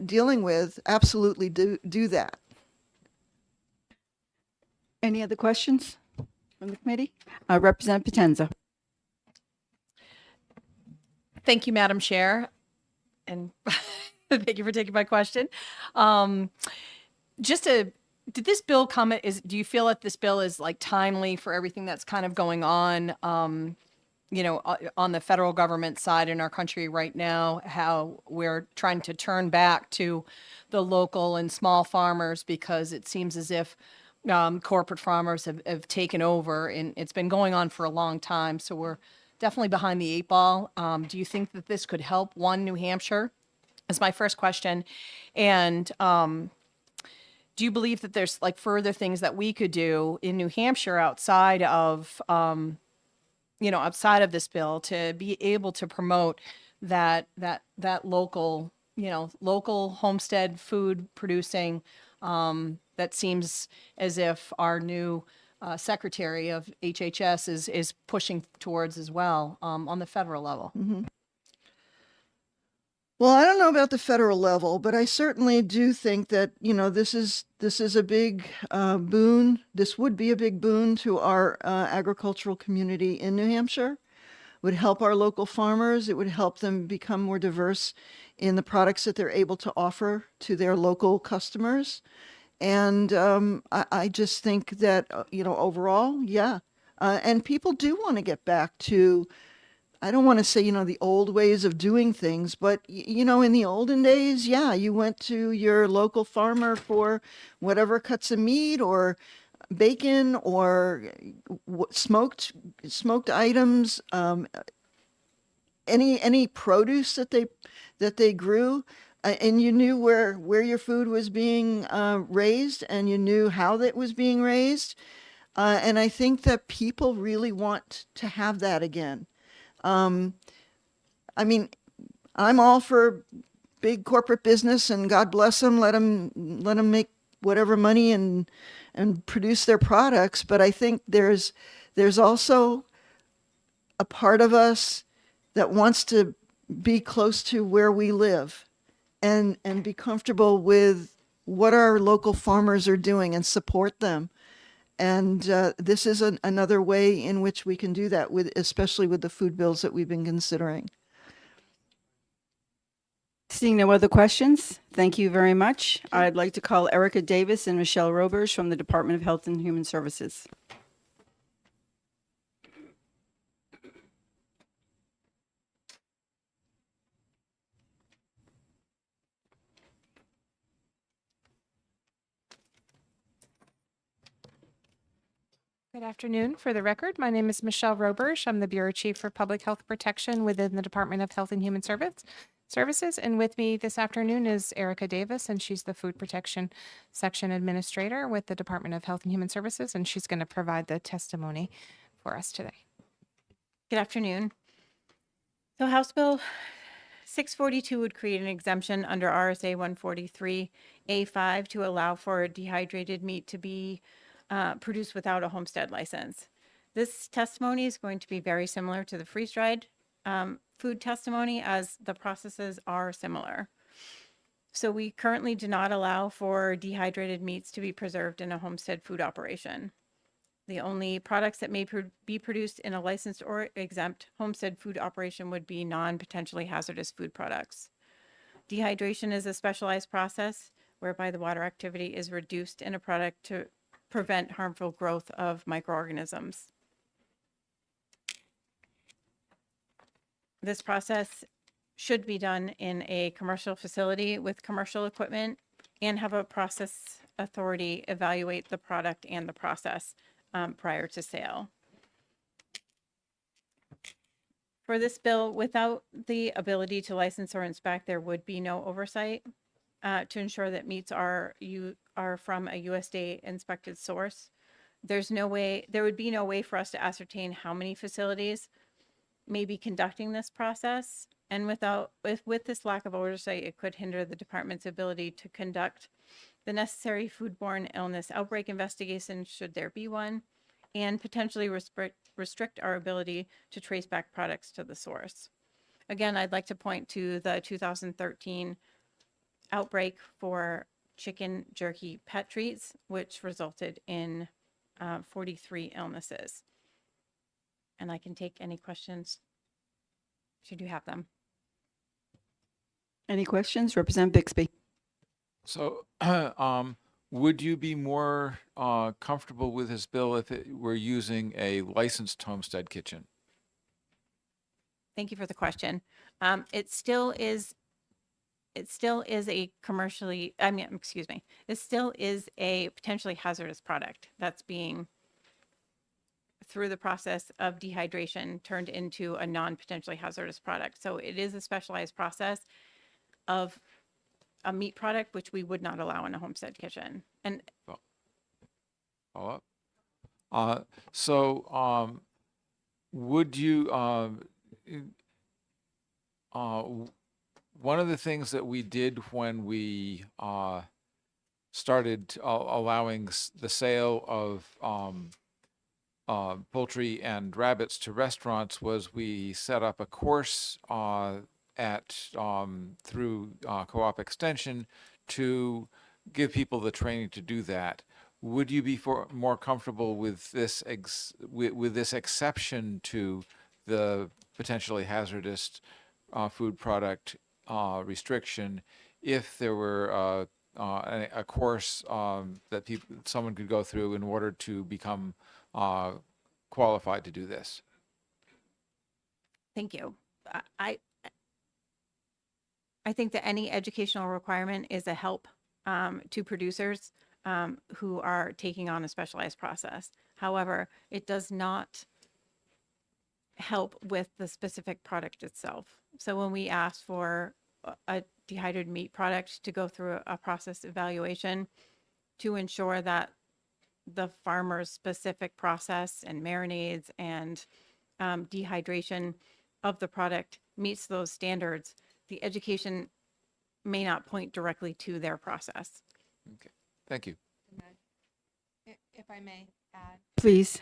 Speaker 1: dealing with absolutely do that.
Speaker 2: Any other questions from the committee? Representative Potenza.
Speaker 4: Thank you, Madam Chair, and thank you for taking my question. Did this bill come, do you feel that this bill is like timely for everything that's kind of going on, on the federal government side in our country right now, how we're trying to turn back to the local and small farmers because it seems as if corporate farmers have taken over, and it's been going on for a long time. So we're definitely behind the 8 ball. Do you think that this could help New Hampshire? Is my first question. And do you believe that there's like further things that we could do in New Hampshire outside of, outside of this bill to be able to promote that local, local homestead food producing, that seems as if our new Secretary of HHS is pushing towards as well, on the federal level?
Speaker 1: Mm-hmm. Well, I don't know about the federal level, but I certainly do think that, this is a big boon. This would be a big boon to our agricultural community in New Hampshire. It would help our local farmers. It would help them become more diverse in the products that they're able to offer to their local customers. And I just think that, overall, yeah. And people do want to get back to, I don't want to say, the old ways of doing things, but, in the olden days, yeah, you went to your local farmer for whatever cuts of meat or bacon or smoked items, any produce that they grew, and you knew where your food was being raised, and you knew how that was being raised. And I think that people really want to have that again. I mean, I'm all for big corporate business, and God bless them. Let them make whatever money and produce their products. But I think there's also a part of us that wants to be close to where we live and be comfortable with what our local farmers are doing and support them. And this is another way in which we can do that, especially with the food bills that we've been considering.
Speaker 2: Seeing no other questions, thank you very much. I'd like to call Erica Davis and Michelle Roberge from the Department of Health and Human Services.
Speaker 14: Good afternoon. For the record, my name is Michelle Roberge. I'm the Bureau Chief for Public Health Protection within the Department of Health and Human Services. And with me this afternoon is Erica Davis, and she's the Food Protection Section Administrator with the Department of Health and Human Services, and she's going to provide the testimony for us today.
Speaker 15: Good afternoon. So House Bill 642 would create an exemption under RSA 143A5 to allow for dehydrated meat to be produced without a homestead license. This testimony is going to be very similar to the freeze-dried food testimony, as the processes are similar. So we currently do not allow for dehydrated meats to be preserved in a homestead food operation. The only products that may be produced in a licensed or exempt homestead food operation would be non-potentially hazardous food products. Dehydration is a specialized process whereby the water activity is reduced in a product to prevent harmful growth of microorganisms. This process should be done in a commercial facility with commercial equipment and have a process authority evaluate the product and the process prior to sale. For this bill, without the ability to license or inspect, there would be no oversight to ensure that meats are from a USDA inspected source. There would be no way for us to ascertain how many facilities maybe conducting this process. And with this lack of oversight, it could hinder the department's ability to conduct the necessary foodborne illness outbreak investigation, should there be one, and potentially restrict our ability to trace back products to the source. Again, I'd like to point to the 2013 outbreak for chicken jerky pet treats, which resulted in 43 illnesses. And I can take any questions should you have them.
Speaker 2: Any questions? Representative Bixby.
Speaker 3: So, would you be more comfortable with this bill if it were using a licensed homestead kitchen?
Speaker 15: Thank you for the question. It still is a commercially, it still is a potentially hazardous product that's being, through the process of dehydration, turned into a non-potentially hazardous product. So it is a specialized process of a meat product, which we would not allow in a homestead kitchen. And
Speaker 3: Follow up. Would you, one of the things that we did when we started allowing the sale of poultry and rabbits to restaurants was we set up a course through Co-op Extension to give people the training to do that. Would you be more comfortable with this with this exception to the potentially hazardous food product restriction if there were a course that someone could go through in order to become qualified to do this?
Speaker 15: thank you. I think that any educational requirement is a help to producers who are taking on a specialized process. However, it does not help with the specific product itself. So when we ask for a dehydrated meat product to go through a process evaluation to ensure that the farmer's specific process and marinades and dehydration of the product meets those standards, the education may not point directly to their process.
Speaker 3: Okay, thank you.
Speaker 14: If I may add.
Speaker 2: Please.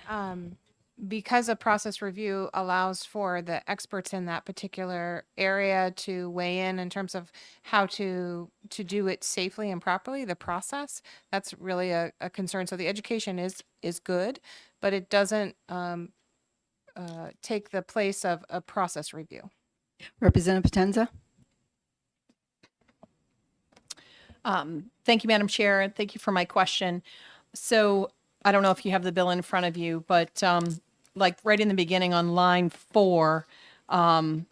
Speaker 14: Because a process review allows for the experts in that particular area to weigh in terms of how to do it safely and properly, the process, that's really a concern. So the education is good, but it doesn't take the place of a process review.
Speaker 2: Representative Potenza.
Speaker 4: Thank you, Madam Chair, and thank you for my question. So I don't know if you have the bill in front of you, but like right in the beginning on line 4, wouldn't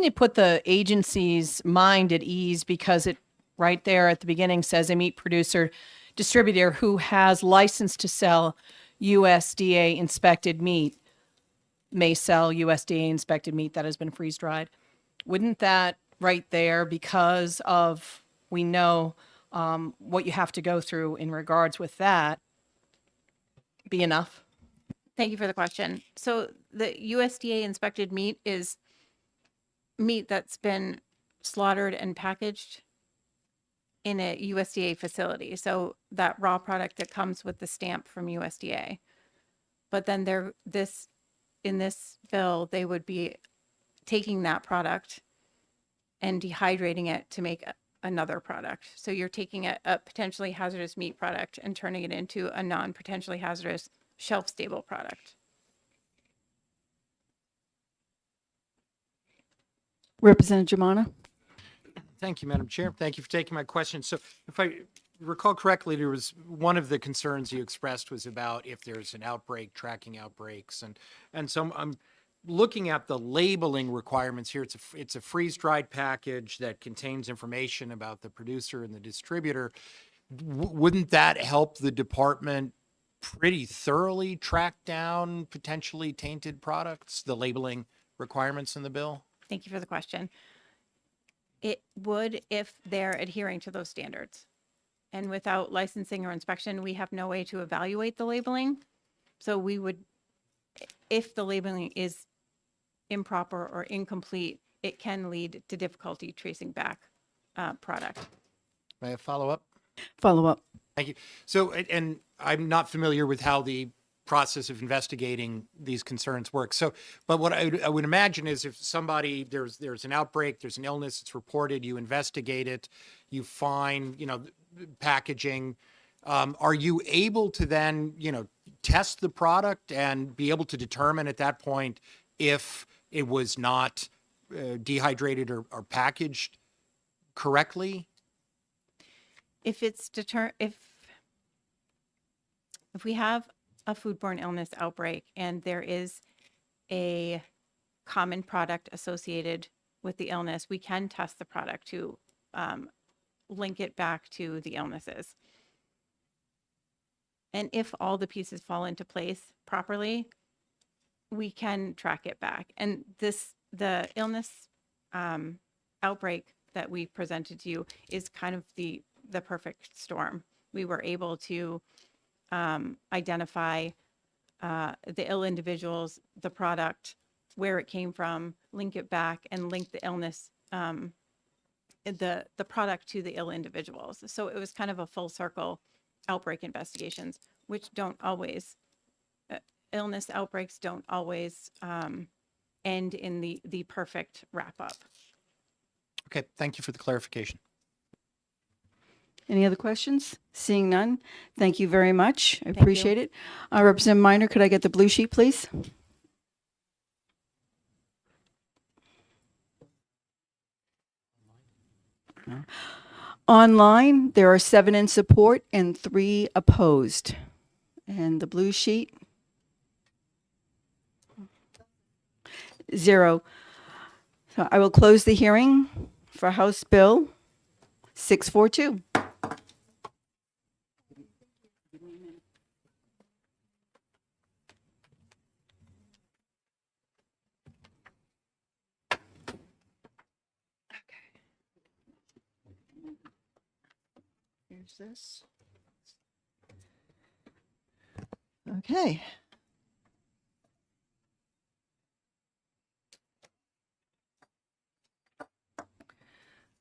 Speaker 4: it put the agency's mind at ease because it right there at the beginning says a meat producer distributor who has license to sell USDA inspected meat may sell USDA inspected meat that has been freeze dried? Wouldn't that right there, because of we know what you have to go through in regards with that, be enough?
Speaker 15: Thank you for the question. So the USDA inspected meat is meat that's been slaughtered and packaged in a USDA facility. So that raw product that comes with the stamp from USDA. But then in this bill, they would be taking that product and dehydrating it to make another product. So you're taking a potentially hazardous meat product and turning it into a non-potentially hazardous shelf-stable product.
Speaker 2: Representative Germana.
Speaker 5: Thank you, Madam Chair. Thank you for taking my question. So if I recall correctly, there was one of the concerns you expressed was about if there's an outbreak, tracking outbreaks. And so I'm looking at the labeling requirements here. It's a freeze-dried package that contains information about the producer and the distributor. Wouldn't that help the department pretty thoroughly track down potentially tainted products, the labeling requirements in the bill?
Speaker 15: Thank you for the question. It would if they're adhering to those standards. And without licensing or inspection, we have no way to evaluate the labeling. So we would, if the labeling is improper or incomplete, it can lead to difficulty tracing back product.
Speaker 5: May I follow up?
Speaker 2: Follow up.
Speaker 5: Thank you. So, and I'm not familiar with how the process of investigating these concerns works. So, but what I would imagine is if somebody, there's an outbreak, there's an illness, it's reported, you investigate it, you find, packaging. Are you able to then, test the product and be able to determine at that point if it was not dehydrated or packaged correctly?
Speaker 15: If it's if we have a foodborne illness outbreak and there is a common product associated with the illness, we can test the product to link it back to the illnesses. And if all the pieces fall into place properly, we can track it back. And the illness outbreak that we presented to you is kind of the perfect storm. We were able to identify the ill individuals, the product, where it came from, link it back, and link the illness, the product to the ill individuals. So it was kind of a full circle outbreak investigations, which don't always, illness outbreaks don't always end in the perfect wrap up.
Speaker 5: Okay, thank you for the clarification.
Speaker 2: Any other questions? Seeing none, thank you very much. I appreciate it. Representative Minor, could I get the blue sheet, please? Online, there are 7 in support and 3 opposed. And the blue sheet? 0. So I will close the hearing for House Bill 642. Here's this. Okay.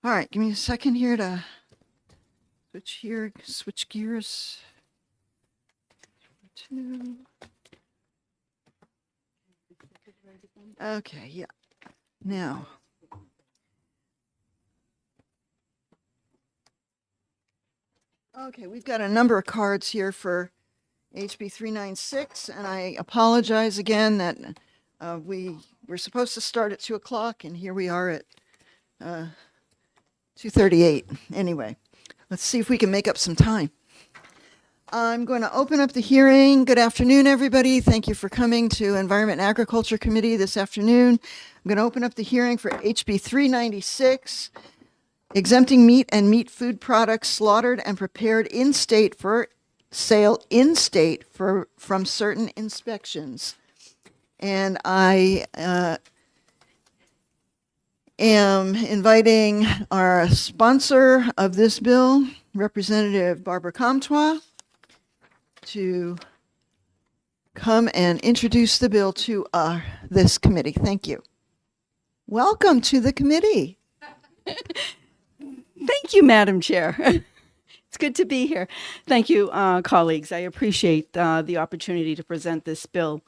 Speaker 2: All right, give me a second here to switch gears. 2. Okay, yeah. Now. Okay, we've got a number of cards here for HB 396, and I apologize again that we were supposed to start at 2 o'clock, and here we are at 2:38. Anyway, let's see if we can make up some time. I'm going to open up the hearing. Good afternoon, everybody. Thank you for coming to Environment and Agriculture Committee this afternoon. I'm going to open up the hearing for HB 396, exempting meat and meat food products slaughtered and prepared in state for sale in state from certain inspections. And I am inviting our sponsor of this bill, Representative Barbara Comtois, to come and introduce the bill to this committee. Thank you. Welcome to the committee. Thank you, Madam Chair. It's good to be here. Thank you, colleagues. I appreciate the opportunity to present this bill.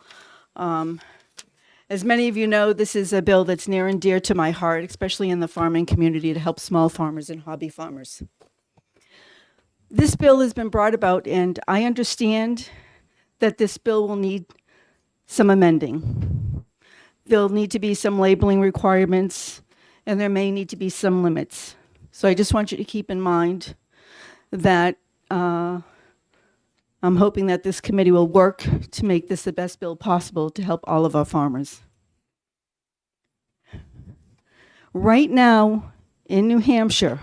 Speaker 2: As many of you know, this is a bill that's near and dear to my heart, especially in the farming community, to help small farmers and hobby farmers. This bill has been brought about, and I understand that this bill will need some amending. There'll need to be some labeling requirements, and there may need to be some limits. So I just want you to keep in mind that I'm hoping that this committee will work to make this the best bill possible to help all of our farmers. Right now in New Hampshire,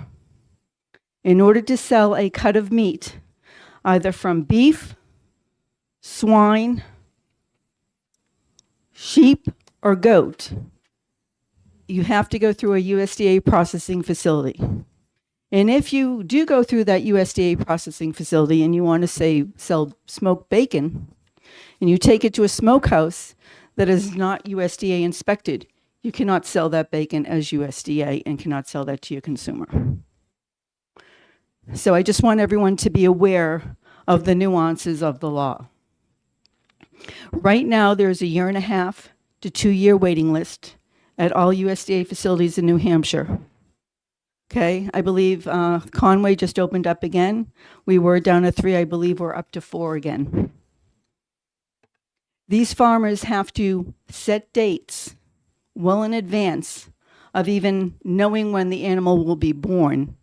Speaker 2: in order to sell a cut of meat, either from beef, swine, sheep, or goat, you have to go through a USDA processing facility. And if you do go through that USDA processing facility and you want to, say, sell smoked bacon, and you take it to a smokehouse,
Speaker 18: that is not USDA inspected, you cannot sell that bacon as USDA and cannot sell that to your consumer. So I just want everyone to be aware of the nuances of the law. Right now, there's a 1.5 to 2 year waiting list at all USDA facilities in New Hampshire. Okay, I believe Conway just opened up again. We were down to 3, I believe we're up to 4 again. These farmers have to set dates well in advance of even knowing when the animal will be born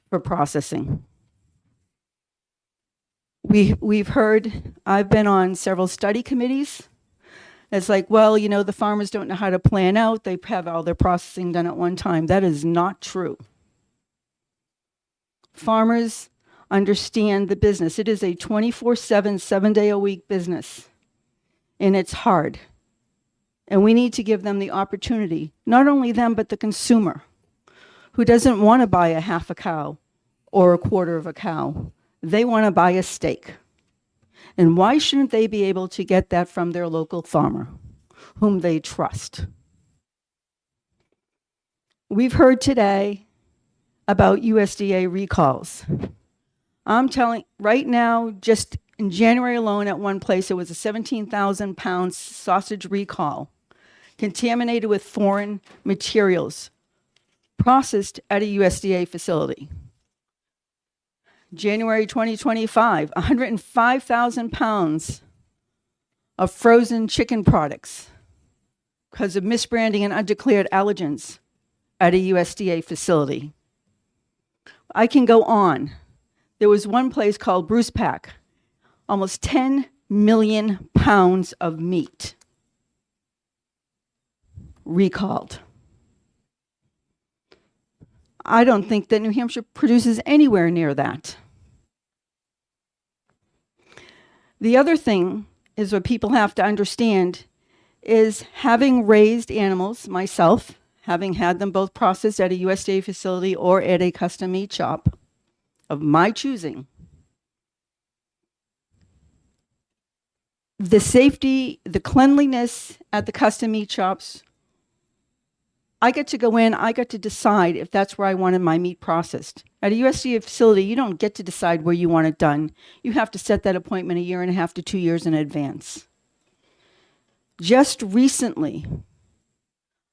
Speaker 18: for processing. We've heard, I've been on several study committees. It's like, well, you know, the farmers don't know how to plan out. They have all their processing done at one time. That is not true. Farmers understand the business. It is a 24/7, 7-day-a-week business, and it's hard. And we need to give them the opportunity, not only them, but the consumer who doesn't want to buy a half a cow or a quarter of a cow. They want to buy a steak. And why shouldn't they be able to get that from their local farmer, whom they trust? We've heard today about USDA recalls. I'm telling, right now, just in January alone at one place, it was a 17,000 pound sausage recall, contaminated with foreign materials, processed at a USDA facility. January 2025, 105,000 pounds of frozen chicken products because of misbranding and undeclared allergens at a USDA facility. I can go on. There was one place called Bruce Pack, almost 10 million pounds of meat recalled. I don't think that New Hampshire produces anywhere near that. The other thing is what people have to understand is, having raised animals myself, having had them both processed at a USDA facility or at a custom meat shop of my choosing, the safety, the cleanliness at the custom meat shops, I get to go in, I get to decide if that's where I wanted my meat processed. At a USDA facility, you don't get to decide where you want it done. You have to set that appointment 1.5 to 2 years in advance. Just recently,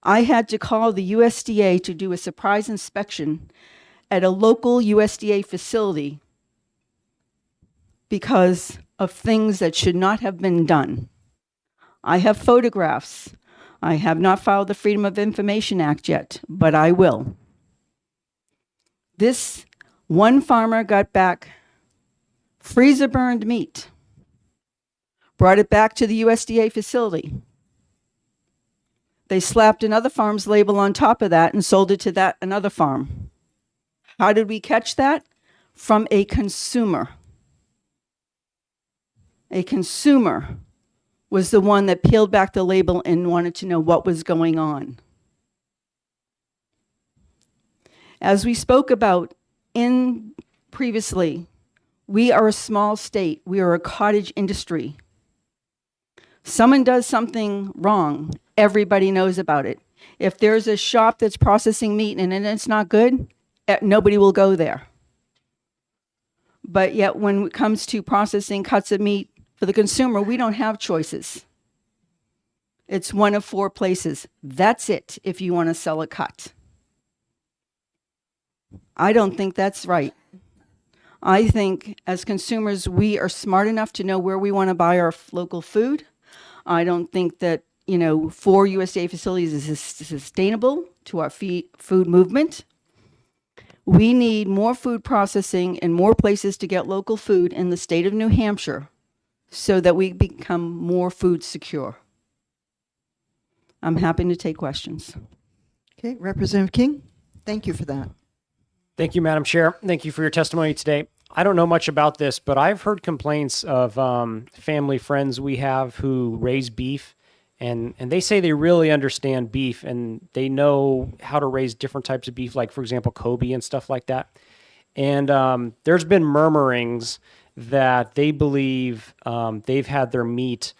Speaker 18: I had to call the USDA to do a surprise inspection at a local USDA facility because of things that should not have been done. I have photographs. I have not filed the Freedom of Information Act yet, but I will. This one farmer got back freezer burned meat, brought it back to the USDA facility. They slapped another farm's label on top of that and sold it to that another farm. How did we catch that? From a consumer. A consumer was the one that peeled back the label and wanted to know what was going on. As we spoke about in previously, we are a small state. We are a cottage industry. Someone does something wrong, everybody knows about it. If there's a shop that's processing meat and it's not good, nobody will go there. But yet when it comes to processing cuts of meat for the consumer, we don't have choices. It's one of 4 places. That's it if you want to sell a cut. I don't think that's right. I think as consumers, we are smart enough to know where we want to buy our local food. I don't think that, 4 USDA facilities is sustainable to our food movement. We need more food processing and more places to get local food in the state of New Hampshire so that we become more food secure. I'm happy to take questions.
Speaker 1: Okay, Representative King, thank you for that.
Speaker 6: Thank you, Madam Chair. Thank you for your testimony today. I don't know much about this, but I've heard complaints of family friends we have who raise beef, and they say they really understand beef and they know how to raise different types of beef, like, for example, Kobe and stuff like that. And there's been murmurings that they believe they've had their meat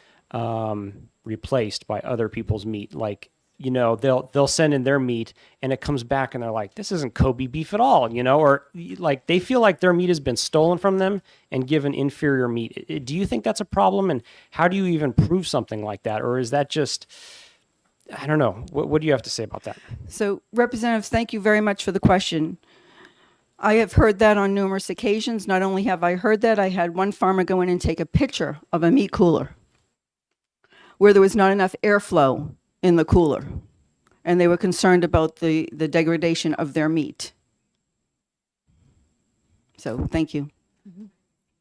Speaker 6: replaced by other people's meat. Like, you know, they'll send in their meat and it comes back and they're like, this isn't Kobe beef at all, you know, or like they feel like their meat has been stolen from them and given inferior meat. Do you think that's a problem? And how do you even prove something like that? Or is that just, I don't know. What do you have to say about that?
Speaker 18: So, Representatives, thank you very much for the question. I have heard that on numerous occasions. Not only have I heard that, I had one farmer go in and take a picture of a meat cooler where there was not enough airflow in the cooler, and they were concerned about the degradation of their meat. So, thank you.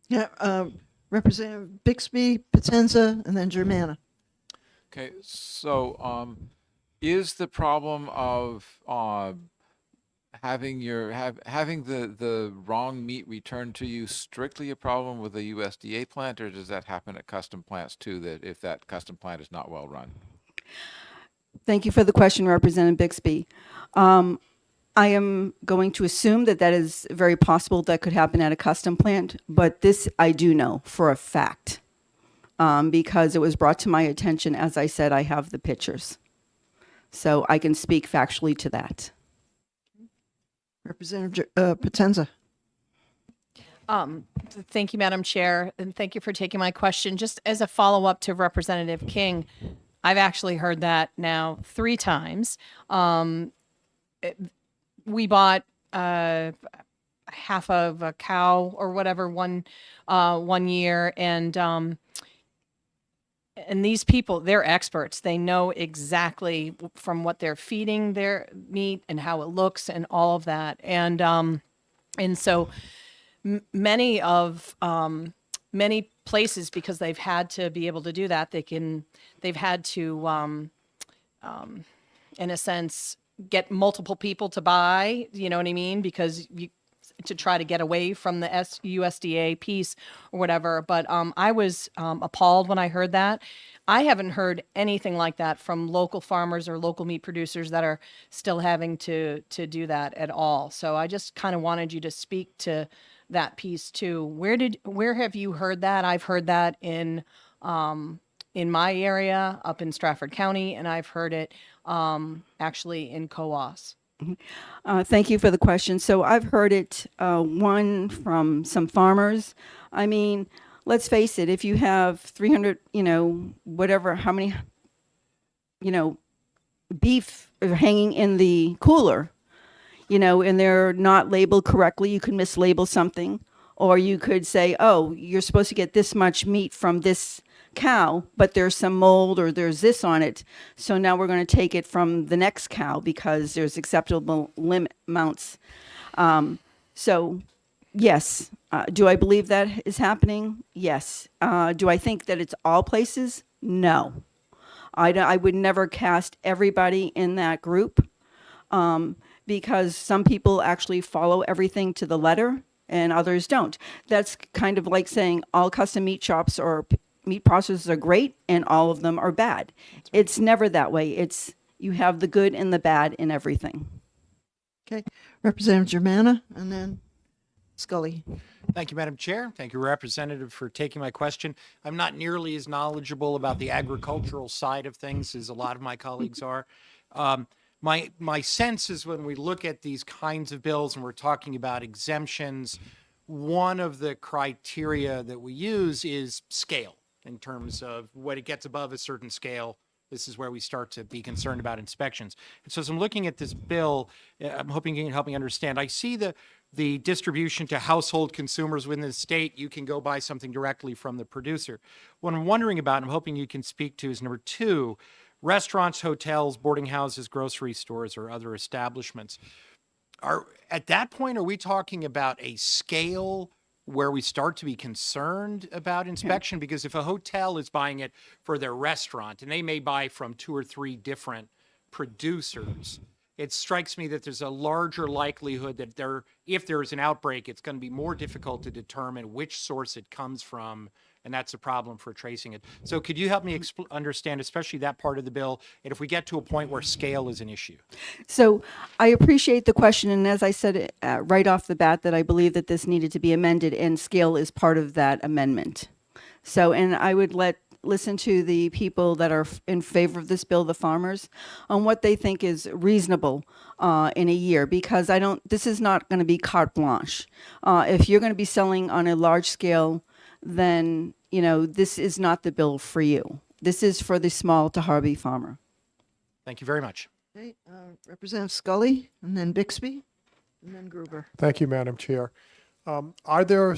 Speaker 1: Yeah, Representative Bixby, Potenza, and then Germana.
Speaker 3: Okay, so is the problem of having the wrong meat returned to you strictly a problem with a USDA plant, or does that happen at custom plants too, that if that custom plant is not well run?
Speaker 18: Thank you for the question, Representative Bixby. I am going to assume that that is very possible that could happen at a custom plant, but this I do know for a fact because it was brought to my attention. As I said, I have the pictures. So I can speak factually to that.
Speaker 1: Representative Potenza.
Speaker 4: Thank you, Madam Chair, and thank you for taking my question. Just as a follow-up to Representative King, I've actually heard that now 3 times. We bought half of a cow or whatever one year, and these people, they're experts. They know exactly from what they're feeding their meat and how it looks and all of that. And so many places, because they've had to be able to do that, they've had to, in a sense, get multiple people to buy, you know what I mean? Because to try to get away from the USDA piece or whatever. But I was appalled when I heard that. I haven't heard anything like that from local farmers or local meat producers that are still having to do that at all. So I just kind of wanted you to speak to that piece too. Where have you heard that? I've heard that in my area up in Stratford County, and I've heard it actually in Coos.
Speaker 18: Thank you for the question. So I've heard it, one from some farmers. I mean, let's face it, if you have 300, whatever, how many, beef hanging in the cooler, and they're not labeled correctly, you could mislabel something, or you could say, oh, you're supposed to get this much meat from this cow, but there's some mold or there's this on it. So now we're going to take it from the next cow because there's acceptable limit amounts. So yes, do I believe that is happening? Yes. Do I think that it's all places? No. I would never cast everybody in that group because some people actually follow everything to the letter and others don't. That's kind of like saying all custom meat shops or meat processors are great and all of them are bad. It's never that way. It's you have the good and the bad in everything.
Speaker 1: Okay, Representative Germana, and then Scully.
Speaker 5: Thank you, Madam Chair. Thank you, Representative, for taking my question. I'm not nearly as knowledgeable about the agricultural side of things as a lot of my colleagues are. My sense is when we look at these kinds of bills and we're talking about exemptions, one of the criteria that we use is scale. In terms of when it gets above a certain scale, this is where we start to be concerned about inspections. And so as I'm looking at this bill, I'm hoping you can help me understand. I see the distribution to household consumers within the state. You can go buy something directly from the producer. What I'm wondering about, and I'm hoping you can speak to, is number 2, restaurants, hotels, boarding houses, grocery stores, or other establishments. At that point, are we talking about a scale where we start to be concerned about inspection? Because if a hotel is buying it for their restaurant and they may buy from 2 or 3 different producers, it strikes me that there's a larger likelihood that if there is an outbreak, it's going to be more difficult to determine which source it comes from, and that's a problem for tracing it. So could you help me understand, especially that part of the bill, and if we get to a point where scale is an issue?
Speaker 18: So I appreciate the question, and as I said right off the bat, that I believe that this needed to be amended, and scale is part of that amendment. So, and I would let listen to the people that are in favor of this bill, the farmers, on what they think is reasonable in a year, because this is not going to be carte blanche. If you're going to be selling on a large scale, then, this is not the bill for you. This is for the small to hobby farmer.
Speaker 5: Thank you very much.
Speaker 1: Okay, Representative Scully, and then Bixby, and then Gruber.
Speaker 9: Thank you, Madam Chair. Are there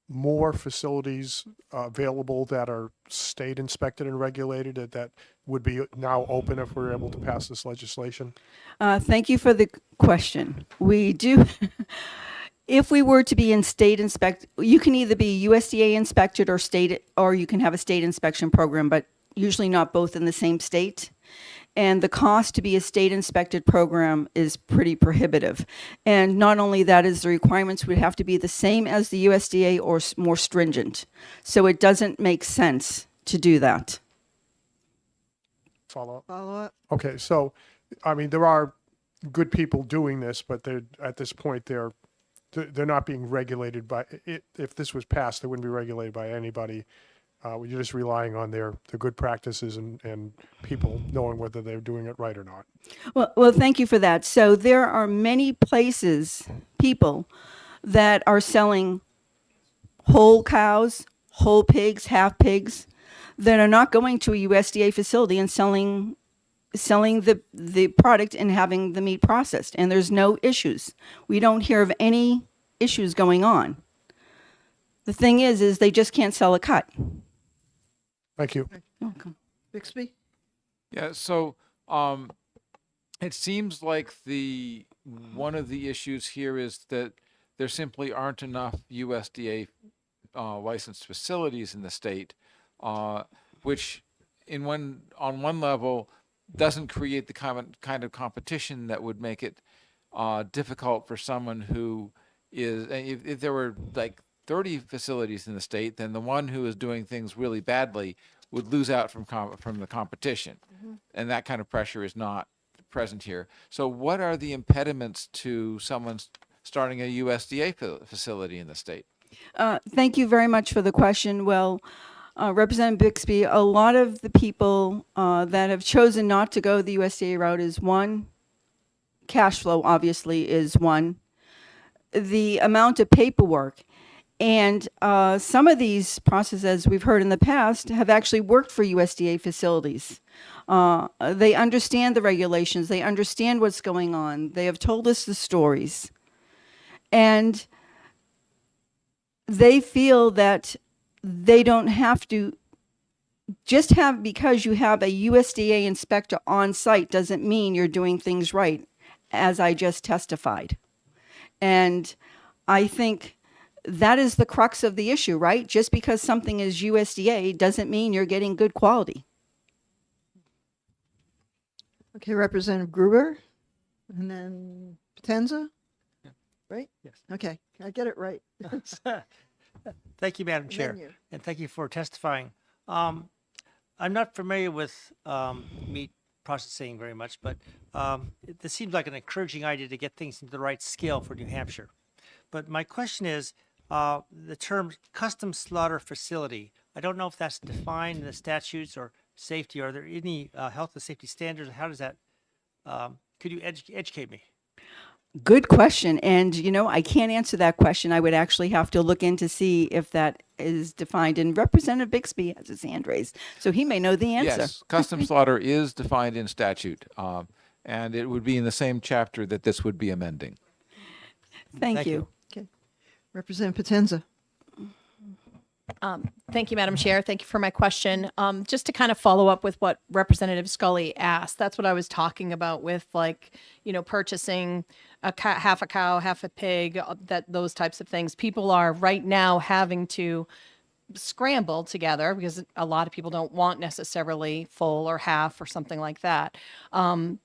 Speaker 9: more facilities available that are state inspected and regulated that would be now open if we're able to pass this legislation?
Speaker 18: Thank you for the question. We do. If we were to be in state inspect, you can either be USDA inspected or you can have a state inspection program, but usually not both in the same state. And the cost to be a state inspected program is pretty prohibitive. And not only that, is the requirements would have to be the same as the USDA or more stringent. So it doesn't make sense to do that.
Speaker 9: Follow up?
Speaker 1: Follow up?
Speaker 9: Okay, so, there are good people doing this, but they're, at this point, they're not being regulated by, if this was passed, they wouldn't be regulated by anybody. We're just relying on their good practices and people knowing whether they're doing it right or not.
Speaker 18: Well, thank you for that. So there are many people that are selling whole cows, whole pigs, half pigs, that are not going to a USDA facility and selling the product and having the meat processed. And there's no issues. We don't hear of any issues going on. The thing is they just can't sell a cut.
Speaker 9: Thank you.
Speaker 18: Welcome.
Speaker 1: Bixby?
Speaker 3: Yeah, so it seems like one of the issues here is that there simply aren't enough USDA licensed facilities in the state, which on one level doesn't create the kind of competition that would make it difficult for someone who is, if there were like 30 facilities in the state, then the one who is doing things really badly would lose out from the competition.
Speaker 1: Mm-hmm.
Speaker 3: And that kind of pressure is not present here. So what are the impediments to someone starting a USDA facility in the state?
Speaker 18: Thank you very much for the question. Well, Representative Bixby, a lot of the people that have chosen not to go the USDA route is one, cash flow obviously is one, the amount of paperwork. And some of these processes, as we've heard in the past, have actually worked for USDA facilities. They understand the regulations. They understand what's going on. They have told us the stories. And they feel that they don't have to because you have a USDA inspector on site doesn't mean you're doing things right, as I just testified. And I think that is the crux of the issue, right? Just because something is USDA doesn't mean you're getting good quality.
Speaker 1: Okay, Representative Gruber, and then Potenza? Right?
Speaker 8: Yes.
Speaker 1: Okay, I get it right.
Speaker 8: Thank you, Madam
Speaker 1: And
Speaker 8: Chair,
Speaker 1: then you.
Speaker 8: and thank you for testifying. I'm not familiar with meat processing very much, but this seems like an encouraging idea to get things into the right scale for New Hampshire. But my question is, the term custom slaughter facility, I don't know if that's defined in the statutes or safety. Are there any health and safety standards? How does that, could you educate me?
Speaker 18: Good question. And, I can't answer that question. I would actually have to look in to see if that is defined. And Representative Bixby has his hand raised, so he may know the answer.
Speaker 3: Yes, custom slaughter is defined in statute, and it would be in the same chapter that this would be amending.
Speaker 18: Thank you.
Speaker 1: Okay. Representative Potenza?
Speaker 19: Thank you, Madam Chair. Thank you for my question. Just to kind of follow up with what Representative Scully asked, that's what I was talking about with purchasing half a cow, half a pig, those types of things. People are right now having to scramble together because a lot of people don't want necessarily full or half or something like that,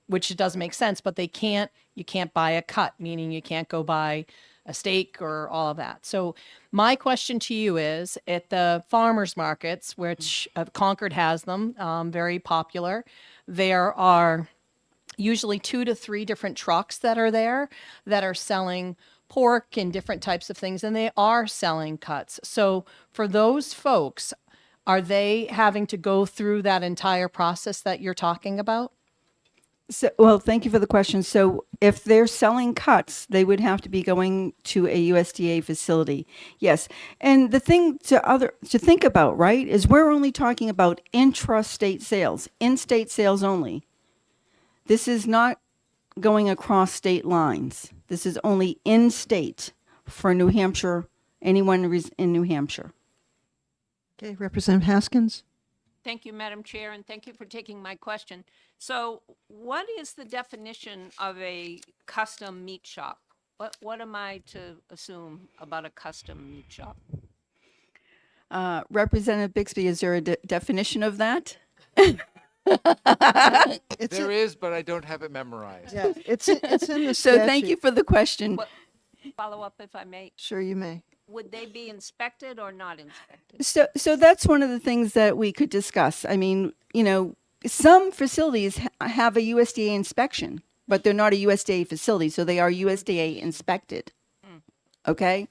Speaker 19: which does make sense, but you can't buy a cut, meaning you can't go buy a steak or all of that. So my question to you is, at the farmers markets, which Concord has them, very popular, there are usually 2 to 3 different trucks that are there that are selling pork and different types of things, and they are selling cuts. So for those folks, are they having to go through that entire process that you're talking about?
Speaker 18: So, well, thank you for the question. So if they're selling cuts, they would have to be going to a USDA facility. Yes. And the thing to think about, right, is we're only talking about intrastate sales, in-state sales only. This is not going across state lines. This is only in-state for New Hampshire, anyone in New Hampshire.
Speaker 1: Okay, Representative Haskins?
Speaker 7: Thank you, Madam Chair, and thank you for taking my question. So what is the definition of a custom meat shop? What am I to assume about a custom meat shop?
Speaker 18: Representative Bixby, is there a definition of that?
Speaker 3: There is, but I don't have it memorized.
Speaker 1: Yeah, it's in the
Speaker 18: So thank you
Speaker 1: statute.
Speaker 18: for the question.
Speaker 7: Follow up if I may.
Speaker 1: Sure, you may.
Speaker 7: Would they be inspected or not inspected?
Speaker 18: So that's one of the things that we could discuss. I mean, you know, some facilities have a USDA inspection, but they're not a USDA facility, so they are USDA inspected. Okay?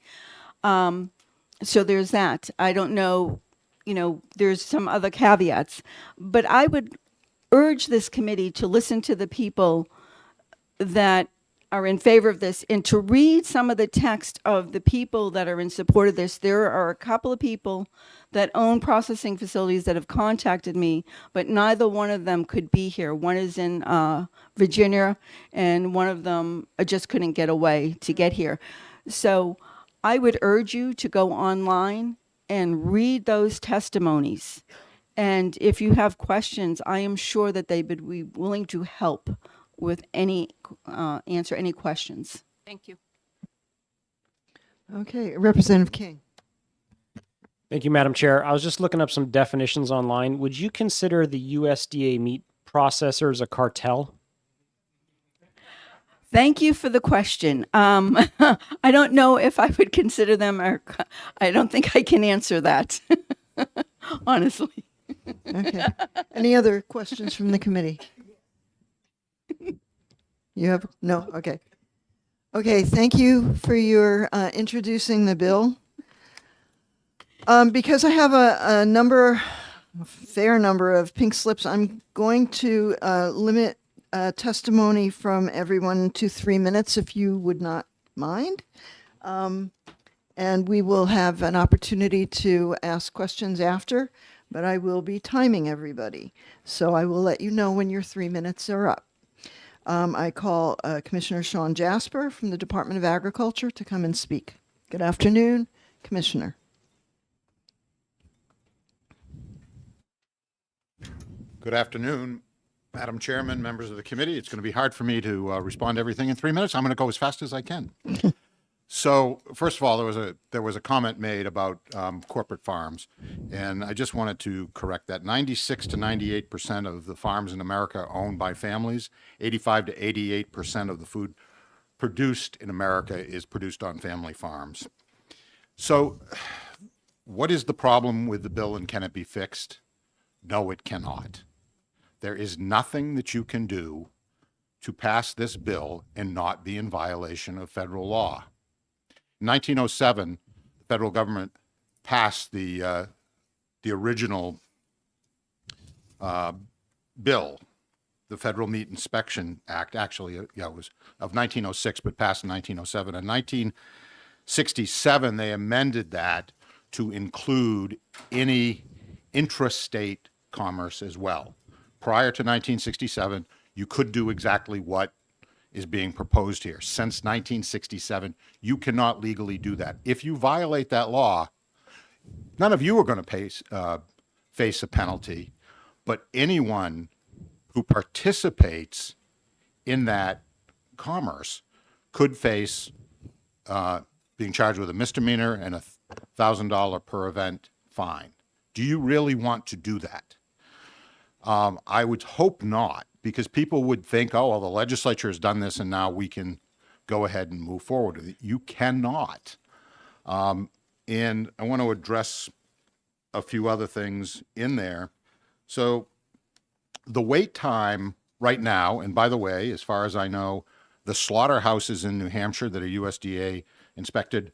Speaker 18: So there's that. I don't know, you know, there's some other caveats, but I would urge this committee to listen to the people that are in favor of this and to read some of the text of the people that are in support of this. There are a couple of people that own processing facilities that have contacted me, but neither one of them could be here. One is in Virginia, and one of them just couldn't get away to get here. So I would urge you to go online and read those testimonies. And if you have questions, I am sure that they would be willing to help with answer any questions.
Speaker 7: Thank you.
Speaker 1: Okay, Representative King.
Speaker 6: Thank you, Madam Chair. I was just looking up some definitions online. Would you consider the USDA meat processors a cartel?
Speaker 18: Thank you for the question. I don't know if I would consider them, I don't think I can answer that, honestly.
Speaker 1: Okay. Any other questions from the committee? You have, no, okay. Okay, thank you for your introducing the bill. Because I have a fair number of pink slips, I'm going to limit testimony from everyone to 3 minutes, if you would not mind. And we will have an opportunity to ask questions after, but I will be timing everybody. So I will let you know when your 3 minutes are up. I call Commissioner Sean Jasper from the Department of Agriculture to come and speak. Good afternoon, Commissioner.
Speaker 20: Good afternoon, Madam Chairman, members of the committee. It's going to be hard for me to respond to everything in 3 minutes. I'm going to go as fast as I can. So, first of all, there was a comment made about corporate farms, and I just wanted to correct that. 96 to 98% of the farms in America are owned by families. 85 to 88% of the food produced in America is produced on family farms. So, what is the problem with the bill, and can it be fixed? No, it cannot. There is nothing that you can do to pass this bill and not be in violation of federal law. In 1907, the federal government passed the original bill, the Federal Meat Inspection Act. Actually, it was of 1906, but passed in 1907. In 1967, they amended that to include any intrastate commerce as well. Prior to 1967, you could do exactly what is being proposed here. Since 1967, you cannot legally do that. If you violate that law, none of you are going to face a penalty, but anyone who participates in that commerce could face being charged with a misdemeanor and a $1,000 per event fine. Do you really want to do that? I would hope not, because people would think, oh, well, the legislature has done this and now we can go ahead and move forward with it. You cannot. And I want to address a few other things in there. So the wait time right now, and by the way, as far as I know, the slaughterhouses in New Hampshire that are USDA inspected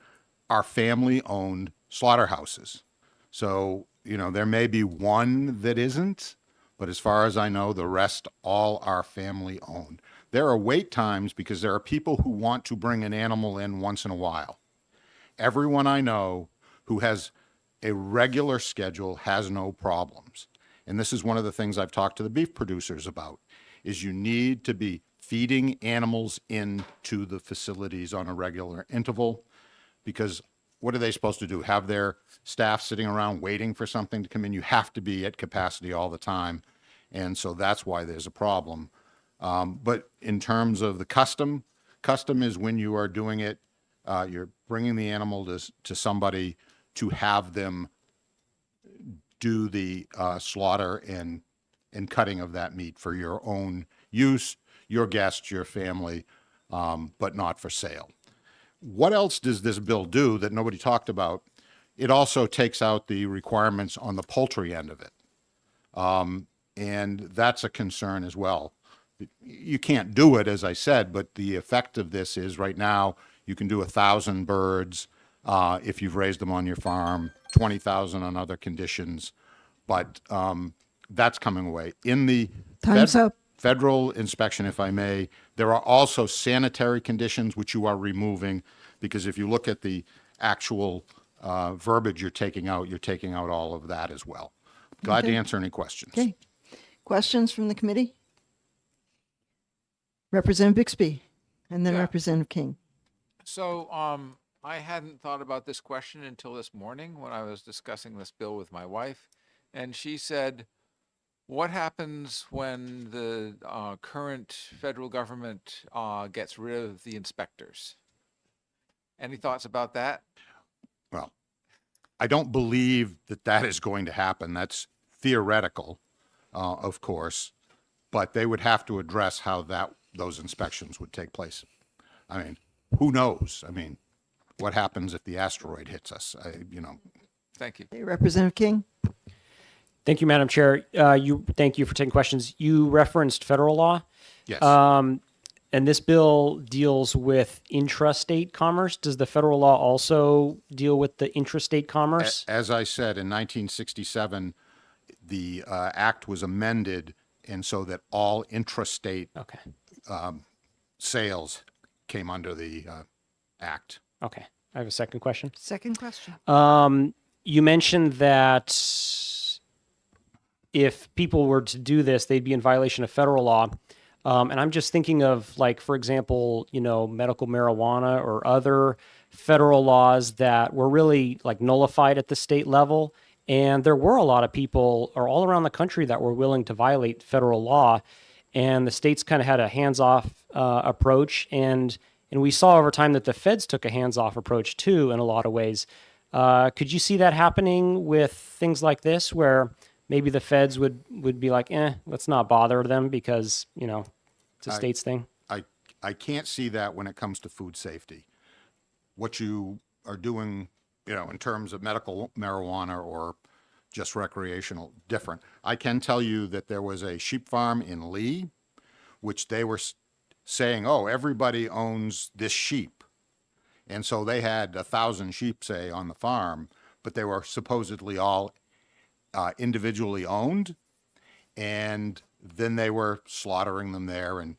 Speaker 20: are family-owned slaughterhouses. So there may be one that isn't, but as far as I know, the rest all are family owned. There are wait times because there are people who want to bring an animal in once in a while. Everyone I know who has a regular schedule has no problems. And this is one of the things I've talked to the beef producers about, is you need to be feeding animals into the facilities on a regular interval, because what are they supposed to do? Have their staff sitting around waiting for something to come in? You have to be at capacity all the time. And so that's why there's a problem. But in terms of the custom is when you are doing it, you're bringing the animal to somebody to have them do the slaughter and cutting of that meat for your own use, your guests, your family, but not for sale. What else does this bill do that nobody talked about? It also takes out the requirements on the poultry end of it. And that's a concern as well. You can't do it, as I said, but the effect of this is right now you can do 1,000 birds if you've raised them on your farm, 20,000 on other conditions, but that's coming away. In the
Speaker 1: Time's up.
Speaker 20: federal inspection, if I may, there are also sanitary conditions which you are removing, because if you look at the actual verbiage you're taking out all of that as well. Glad to
Speaker 1: Okay.
Speaker 20: answer any questions.
Speaker 1: Okay. Questions from the committee? Representative Bixby, and then
Speaker 3: Yeah.
Speaker 1: Representative King.
Speaker 3: So, I hadn't thought about this question until this morning when I was discussing this bill with my wife, and she said, "What happens when the current federal government gets rid of the inspectors?" Any thoughts about that?
Speaker 20: Well, I don't believe that is going to happen. That's theoretical, of course, but they would have to address how those inspections would take place. I mean, who knows? I mean, what happens if the asteroid hits us?
Speaker 3: Thank you.
Speaker 1: Okay, Representative King?
Speaker 6: Thank you, Madam Chair. Thank you for taking questions. You referenced federal law.
Speaker 20: Yes.
Speaker 6: And this bill deals with intrastate commerce. Does the federal law also deal with the intrastate commerce?
Speaker 20: As I said, in 1967, the act was amended, and so that all intrastate sales came under the act.
Speaker 6: Okay. I have a second question.
Speaker 1: Second question.
Speaker 6: You mentioned that if people were to do this, they'd be in violation of federal law. And I'm just thinking of, like, for example, medical marijuana or other federal laws that were really like nullified at the state level. And there were a lot of people all around the country that were willing to violate federal law. And the states kind of had a hands-off approach. And we saw over time that the feds took a hands-off approach too, in a lot of ways. Could you see that happening with things like this, where maybe the feds would be like, let's not bother them because, it's a state's thing?
Speaker 20: I can't see that when it comes to food safety. What you are doing, in terms of medical marijuana or just recreational, different. I can tell you that there was a sheep farm in Lee, which they were saying, oh, everybody owns this sheep. And so they had 1,000 sheep, say, on the farm, but they were supposedly all individually owned. And then they were slaughtering them there and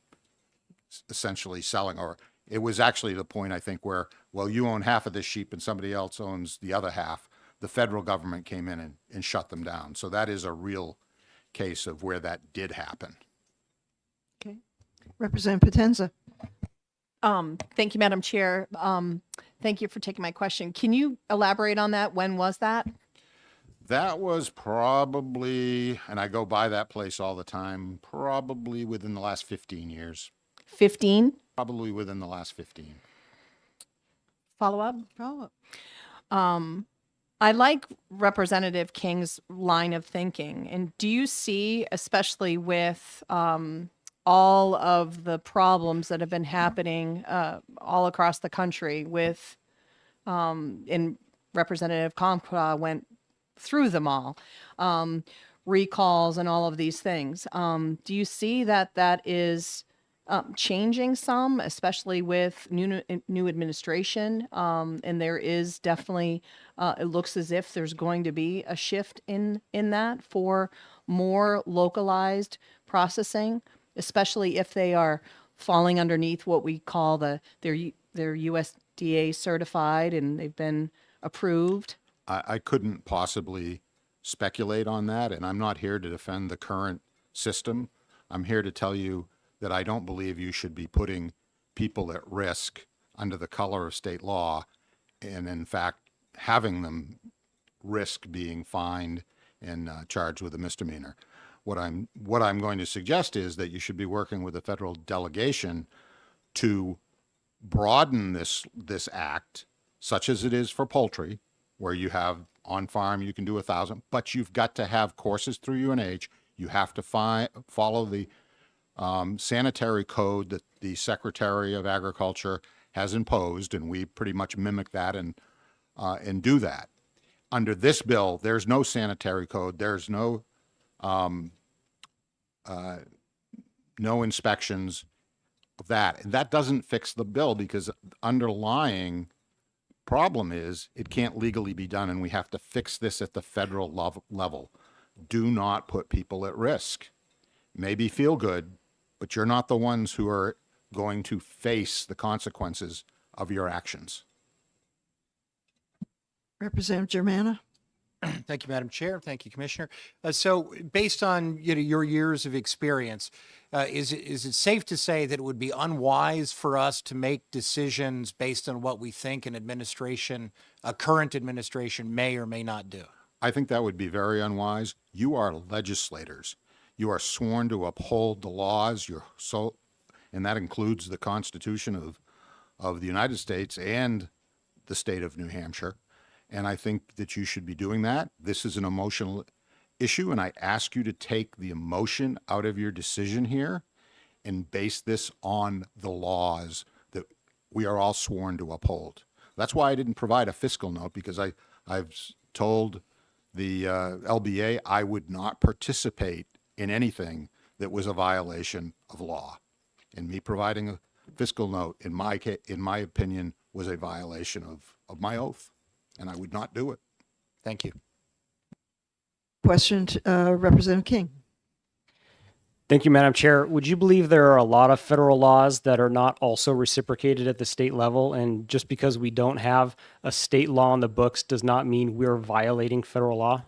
Speaker 20: essentially selling, or it was actually the point, I think, where, well, you own half of this sheep and somebody else owns the other half. The federal government came in and shut them down. So that is a real case of where that did happen.
Speaker 1: Okay. Representative Potenza?
Speaker 19: Thank you, Madam Chair. Thank you for taking my question. Can you elaborate on that? When was that?
Speaker 20: That was probably, and I go by that place all the time, probably within the last 15 years.
Speaker 19: 15?
Speaker 20: Probably within the last 15.
Speaker 19: Follow up? I like Representative King's line of thinking. And do you see, especially with all of the problems that have been happening all across the country with, and Representative Compa went through them all, recalls and all of these things. Do you see that is changing some, especially with new administration. And there is definitely, it looks as if there's going to be a shift in that for more localized processing, especially if they are falling underneath what we call they're USDA certified and they've been approved.
Speaker 20: I couldn't possibly speculate on that, and I'm not here to defend the current system. I'm here to tell you that I don't believe you should be putting people at risk under the color of state law, and in fact, having them risk being fined and charged with a misdemeanor. What I'm going to suggest is that you should be working with the federal delegation to broaden this act, such as it is for poultry, where you have on farm you can do 1,000, but you've got to have courses through UNH. You have to follow the sanitary code that the Secretary of Agriculture has imposed, and we pretty much mimic that and do that. Under this bill, there's no sanitary code. There's no inspections of that. And that doesn't fix the bill, because underlying problem is it can't legally be done, and we have to fix this at the federal level. Do not put people at risk. Maybe feel good, but you're not the ones who are going to face the consequences of your actions.
Speaker 1: Representative Germana.
Speaker 5: Thank you, Madam Chair. Thank you, Commissioner. So based on your years of experience, is it safe to say that it would be unwise for us to make decisions based on what we think an administration, a current administration, may or may not do?
Speaker 20: I think that would be very unwise. You are legislators. You are sworn to uphold the laws. And that includes the Constitution of the United States and the state of New Hampshire. And I think that you should be doing that. This is an emotional issue, and I ask you to take the emotion out of your decision here and base this on the laws that we are all sworn to uphold. That's why I didn't provide a fiscal note, because I've told the LBA I would not participate in anything that was a violation of law. And me providing a fiscal note, in my opinion, was a violation of my oath, and I would not do it.
Speaker 5: Thank you.
Speaker 1: Question to Representative King.
Speaker 6: Thank you, Madam Chair. Would you believe there are a lot of federal laws that are not also reciprocated at the state level? And just because we don't have a state law on the books does not mean we're violating federal law?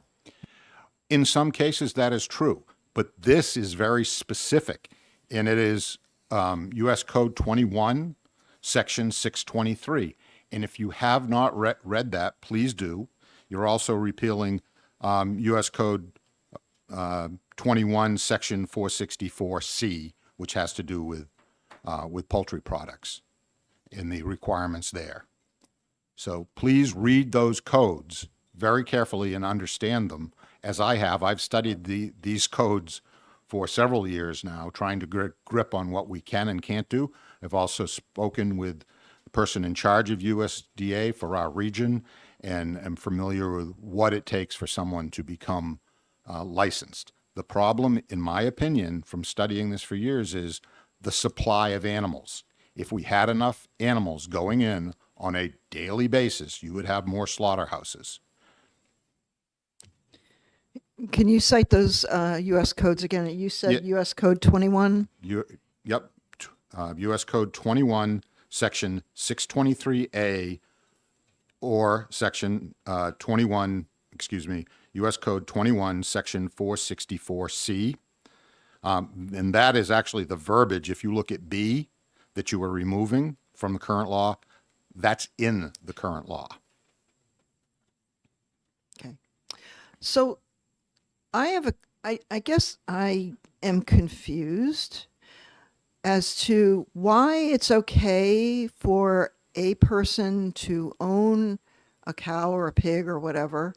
Speaker 20: In some cases, that is true, but this is very specific, and it is U.S. Code 21, Section 623. And if you have not read that, please do. You're also repealing U.S. Code 21, Section 464C, which has to do with poultry products and the requirements there. So please read those codes very carefully and understand them, as I have. I've studied these codes for several years now, trying to grip on what we can and can't do. I've also spoken with the person in charge of USDA for our region, and am familiar with what it takes for someone to become licensed. The problem, in my opinion, from studying this for years, is the supply of animals. If we had enough animals going in on a daily basis, you would have more slaughterhouses.
Speaker 1: Can you cite those U.S. codes again? You said U.S. Code 21?
Speaker 20: Yep. U.S. Code 21, Section 623A, or Section 21, U.S. Code 21, Section 464C. And that is actually the verbiage. If you look at B, that you are removing from the current law, that's in the current law.
Speaker 1: Okay. So I guess I am confused as to why it's okay for a person to own a cow or a pig or whatever,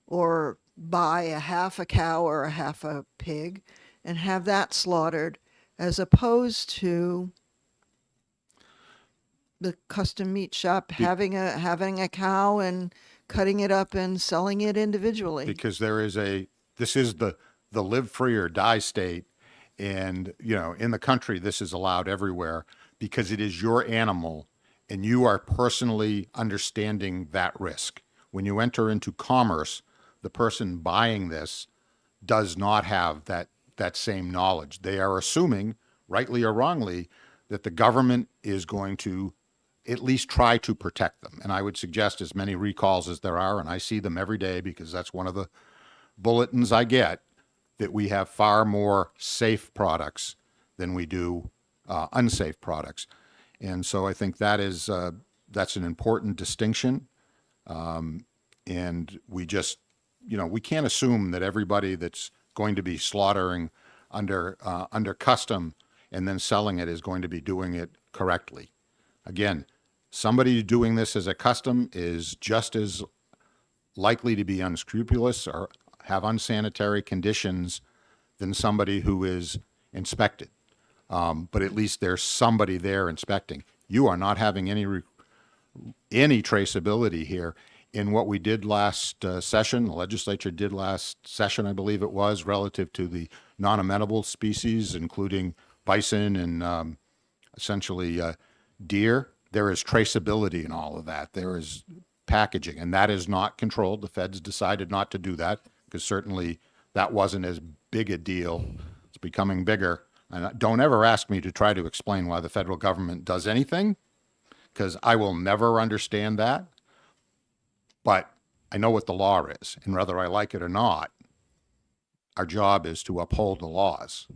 Speaker 1: or buy a half a cow or a half a pig and have that slaughtered, as opposed to the custom meat shop having a cow and cutting it up and selling it individually.
Speaker 20: Because this is the live free or die state, And, you know, in the country, this is allowed everywhere because it is your animal and you are personally understanding that risk. When you enter into commerce, the person buying this does not have that same knowledge. They are assuming, rightly or wrongly, that the government is going to at least try to protect them. And I would suggest as many recalls as there are, and I see them every day because that's one of the bulletins I get, that we have far more safe products than we do unsafe products. And so I think that is that's an important distinction. And we just, you know, we can't assume that everybody that's going to be slaughtering under custom and then selling it is going to be doing it correctly. Again, somebody doing this as a custom is just as likely to be unscrupulous or have unsanitary conditions than somebody who is inspected. But at least there's somebody there inspecting. You are not having any traceability here. In what we did last session, the legislature did last session, I believe it was, relative to the non-amenable species, including bison and essentially deer. There is traceability in all of that. There is packaging, and that is not controlled. The feds decided not to do that because certainly that wasn't as big a deal. It's becoming bigger. And don't ever ask me to try to explain why the federal government does anything, because I will never understand that. But I know what the law is, and whether I like it or not, our job is to uphold the laws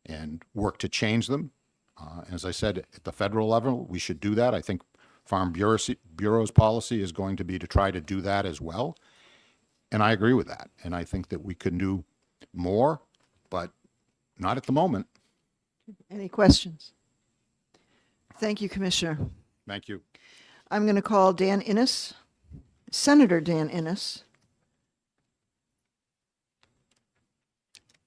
Speaker 20: and work to change them. As I said, at the federal level, we should do that. I think Farm Bureau's policy is going to be to try to do that as well. And I agree with that. And I think that we can do more, but not at the moment.
Speaker 1: Any questions? Thank you, Commissioner.
Speaker 20: Thank you.
Speaker 1: I'm going to call Dan Innes, Senator Dan Innes.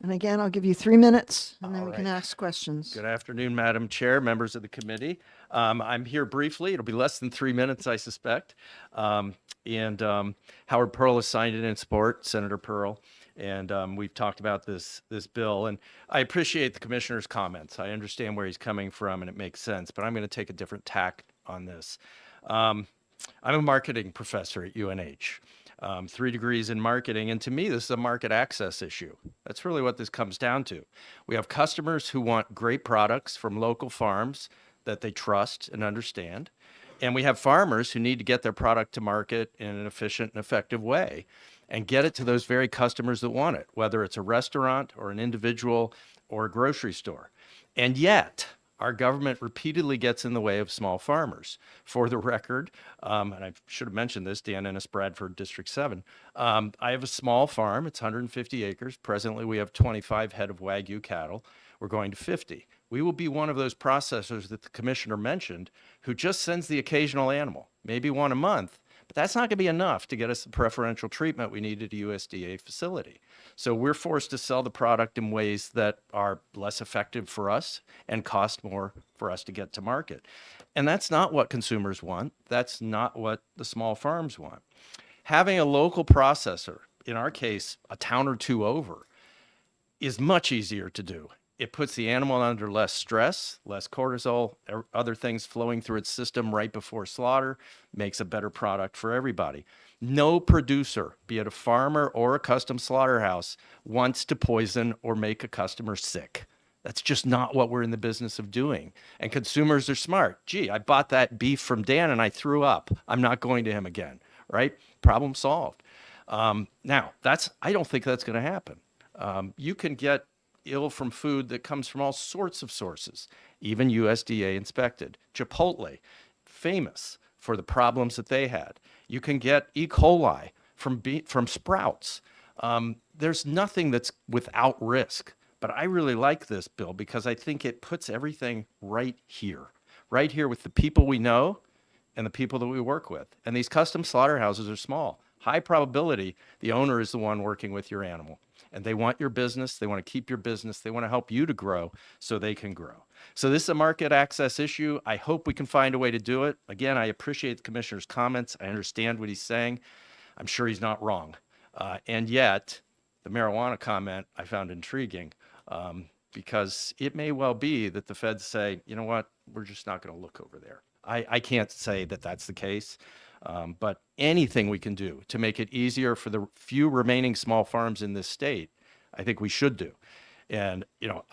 Speaker 1: And again, I'll give you 3 minutes and then we can ask questions.
Speaker 21: Good afternoon, Madam Chair, members of the committee. I'm here briefly. It'll be less than 3 minutes, I suspect. Howard Pearl has signed it in support, Senator Pearl. And we've talked about this bill. And I appreciate the commissioner's comments. I understand where he's coming from and it makes sense, but I'm going to take a different tack on this. I'm a marketing professor at UNH. 3 degrees in marketing. And to me, this is a market access issue. That's really what this comes down to. We have customers who want great products from local farms that they trust and understand. And we have farmers who need to get their product to market in an efficient and effective way and get it to those very customers that want it, whether it's a restaurant or an individual or a grocery store. And yet, our government repeatedly gets in the way of small farmers. For the record, and I should have mentioned this, Dan Innes, Bradford, District 7. I have a small farm. It's 150 acres. Presently, we have 25 head of Wagyu cattle. We're going to 50. We will be one of those processors that the commissioner mentioned who just sends the occasional animal, maybe one a month, but that's not going to be enough to get us the preferential treatment we need at a USDA facility. So we're forced to sell the product in ways that are less effective for us and cost more for us to get to market. And that's not what consumers want. That's not what the small farms want. Having a local processor, in our case, a town or two over, is much easier to do. It puts the animal under less stress, less cortisol, other things flowing through its system right before slaughter, makes a better product for everybody. No producer, be it a farmer or a custom slaughterhouse, wants to poison or make a customer sick. That's just not what we're in the business of doing. And consumers are smart. Gee, I bought that beef from Dan and I threw up. I'm not going to him again, right? Problem solved. Now, I don't think that's going to happen. You can get ill from food that comes from all sorts of sources, even USDA inspected. Chipotle, famous for the problems that they had. You can get E. coli from Sprouts. There's nothing that's without risk, but I really like this bill because I think it puts everything right here with the people we know and the people that we work with. And these custom slaughterhouses are small. High probability, the owner is the one working with your animal. And they want your business. They want to keep your business. They want to help you to grow so they can grow. So this is a market access issue. I hope we can find a way to do it. Again, I appreciate the commissioner's comments. I understand what he's saying. I'm sure he's not wrong. And yet, the marijuana comment I found intriguing. because it may well be that the feds say, you know what, we're just not going to look over there. I can't say that that's the case, but anything we can do to make it easier for the few remaining small farms in this state, I think we should do. And, you know,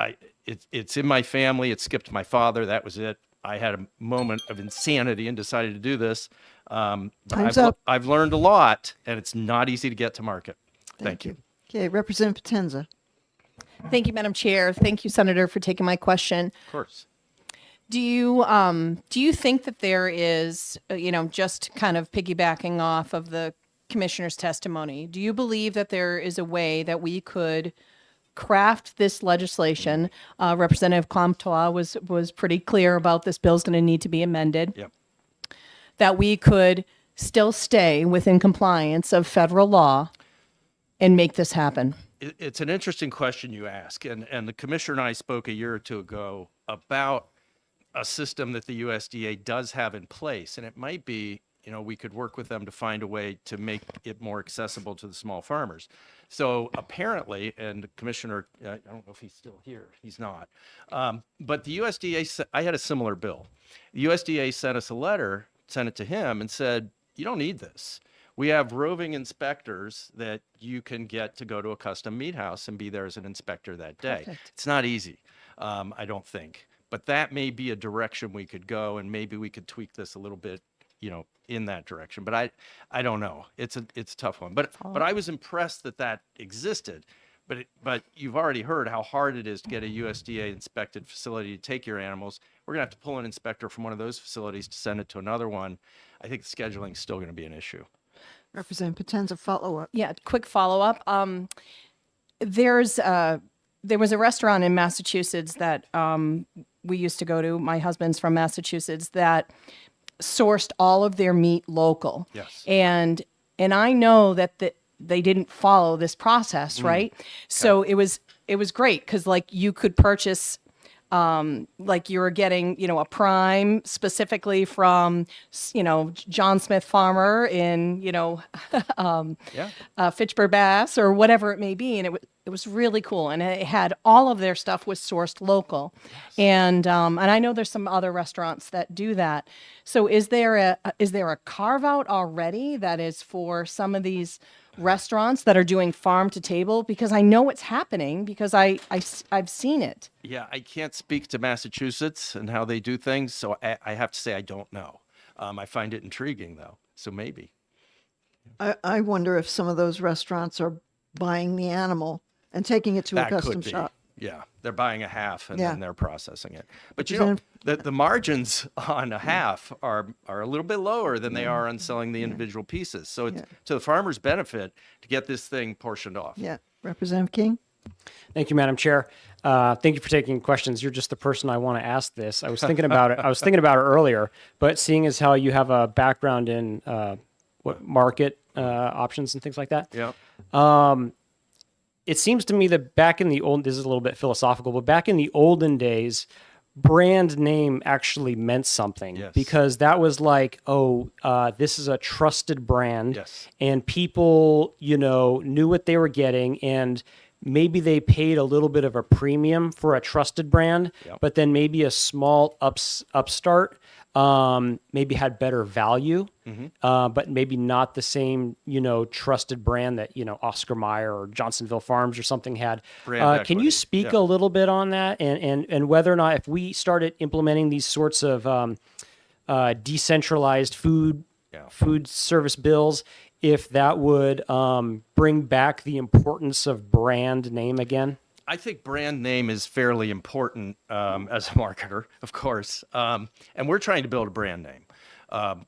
Speaker 21: it's in my family. It skipped my father. That was it. I had a moment of insanity and decided to do this.
Speaker 1: Time's up.
Speaker 21: I've learned a lot, and it's not easy to get to market. Thank you.
Speaker 1: Okay, Representative Potenza.
Speaker 19: Thank you, Madam Chair. Thank you, Senator, for taking my question.
Speaker 21: Of course.
Speaker 19: Do you think that there is, just kind of piggybacking off of the commissioner's testimony, do you believe that there is a way that we could craft this legislation? Representative Comtois was pretty clear about this bill's going to need to be amended.
Speaker 21: Yep.
Speaker 19: That we could still stay within compliance of federal law and make this happen?
Speaker 21: It's an interesting question you ask. And the commissioner and I spoke a year or two ago about a system that the USDA does have in place. And it might be, we could work with them to find a way to make it more accessible to the small farmers. So apparently, and the commissioner, I don't know if he's still here. He's not. But the USDA, I had a similar bill. The USDA sent us a letter, sent it to him and said, you don't need this. We have roving inspectors that you can get to go to a custom meat house and be there as an inspector that day.
Speaker 19: Perfect.
Speaker 21: It's not easy, I don't think. But that may be a direction we could go, and maybe we could tweak this a little bit, in that direction. But I don't know. It's a tough one. But I was impressed that existed. But you've already heard how hard it is to get a USDA inspected facility to take your animals. We're gonna have to pull an inspector from one of those facilities to send it to another one. I think the scheduling is still going to be an issue.
Speaker 1: Representative Potenza, follow-up.
Speaker 19: Yeah, quick follow-up. There was a restaurant in Massachusetts that we used to go to. My husband's from Massachusetts, that sourced all of their meat local.
Speaker 21: Yes.
Speaker 19: And I know that they didn't follow this process, right? So it was great because you could purchase you were getting, a prime specifically from, John Smith Farmer in, Fitchburg Bass or whatever it may be. And it was really cool. And it had all of their stuff was sourced local. Yes. And I know there's some other restaurants that do that. So is there a carve out already that is for some of these restaurants that are doing farm to table? Because I know it's happening because I've seen it.
Speaker 21: Yeah, I can't speak to Massachusetts and how they do things, so I have to say I don't know. I find it intriguing though, so maybe.
Speaker 1: I wonder if some of those restaurants are buying the animal and taking it to a
Speaker 21: That
Speaker 1: custom
Speaker 21: could be.
Speaker 1: shop.
Speaker 21: Yeah, they're buying a half and
Speaker 1: Yeah.
Speaker 21: then they're processing it. But
Speaker 1: Representative-
Speaker 21: the margins on a half are a little bit lower than they are on selling the individual pieces. So it's to the farmer's benefit to get this thing portioned off.
Speaker 1: Yeah. Representative King?
Speaker 6: Thank you, Madam Chair. Thank you for taking questions. You're just the person I want to ask this. I was thinking about it. I was thinking about it earlier, but seeing as how you have a background in market options and things like that.
Speaker 21: Yeah.
Speaker 6: It seems to me that back in the old, this is a little bit philosophical, but back in the olden days, brand name actually meant something.
Speaker 21: Yes.
Speaker 6: Because that was like, this is a trusted brand.
Speaker 21: Yes.
Speaker 6: And people, knew what they were getting, and maybe they paid a little bit of a premium for a trusted brand,
Speaker 21: Yep.
Speaker 6: but then maybe a small upstart maybe had better value, but maybe not the same, trusted brand that, Oscar Mayer or Johnsonville Farms or something had.
Speaker 21: Brand
Speaker 6: Can you
Speaker 21: equity,
Speaker 6: speak
Speaker 21: yeah.
Speaker 6: a little bit on that and whether or not if we started implementing these sorts of decentralized food service bills, if that would bring back the importance of brand name again?
Speaker 21: I think brand name is fairly important as a marketer, of course. And we're trying to build a brand name.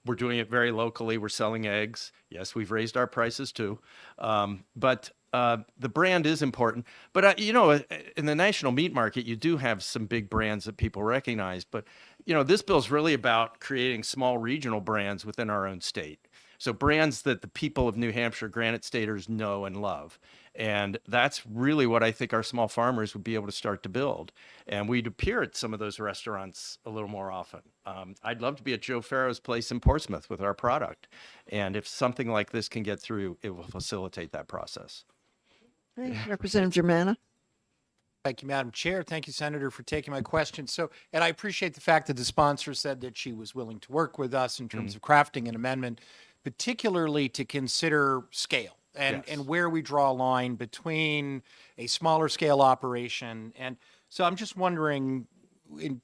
Speaker 21: We're doing it very locally. We're selling eggs. Yes, we've raised our prices too. But the brand is important. But, in the national meat market, you do have some big brands that people recognize. But, this bill is really about creating small regional brands within our own state. So brands that the people of New Hampshire, Granite Staters know and love. And that's really what I think our small farmers would be able to start to build. And we'd appear at some of those restaurants a little more often. I'd love to be at Joe Farrow's place in Portsmouth with our product. And if something like this can get through, it will facilitate that process.
Speaker 1: Okay. Representative Germana?
Speaker 5: Thank you, Madam Chair. Thank you, Senator, for taking my question. So, and I appreciate the fact that the sponsor said that she was willing to work with us in terms of crafting an amendment, particularly to consider scale and where we draw a line between a smaller scale operation. And so I'm just wondering,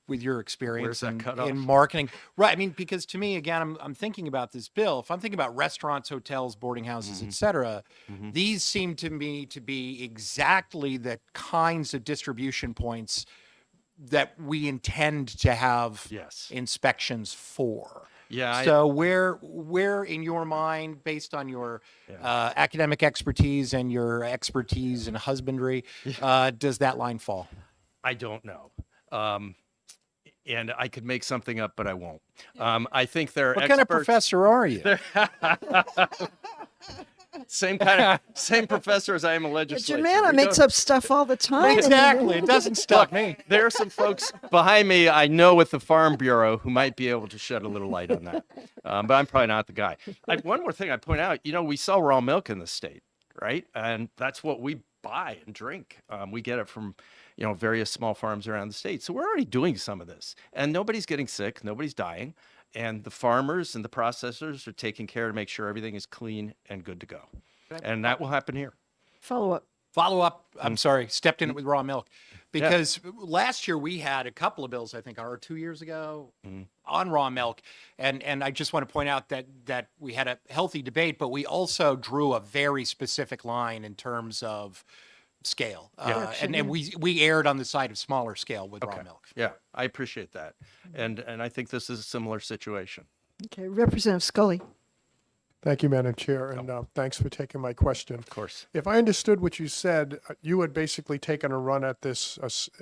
Speaker 5: with your experience
Speaker 21: Where's that cutoff?
Speaker 5: in marketing, right? I mean, because to me, again, I'm thinking about this bill. If I'm thinking about restaurants, hotels, boarding houses, et cetera, these seem to me to be exactly the kinds of distribution points that we intend to have inspections for.
Speaker 21: Yeah.
Speaker 5: So where in your mind, based on your academic expertise and your expertise in husbandry, does that line fall?
Speaker 21: I don't know. And I could make something up, but I won't. I think there are
Speaker 5: What kind of professor are you?
Speaker 21: Same professor as I am a legislator.
Speaker 1: Jimena makes up stuff all the time.
Speaker 5: Exactly. It doesn't stop me.
Speaker 21: There are some folks behind me I know with the Farm Bureau who might be able to shed a little light on that. But I'm probably not the guy. One more thing I point out, we sell raw milk in the state, right? And that's what we buy and drink. We get it from, various small farms around the state. So we're already doing some of this, and nobody's getting sick, nobody's dying. And the farmers and the processors are taking care to make sure everything is clean and good to go. And that will happen here.
Speaker 1: Follow up.
Speaker 5: I'm sorry, stepped in it with raw milk. Because last year we had a couple of bills, I think, or 2 years ago, on raw milk. And I just want to point out that we had a healthy debate, but we also drew a very specific line in terms of scale. And we erred on the side of smaller scale with raw milk.
Speaker 21: Yeah, I appreciate that. And I think this is a similar situation.
Speaker 1: Okay, Representative Scully.
Speaker 9: Thank you, Madam Chair, and thanks for taking my question.
Speaker 21: Of course.
Speaker 9: If I understood what you said, you had basically taken a run at this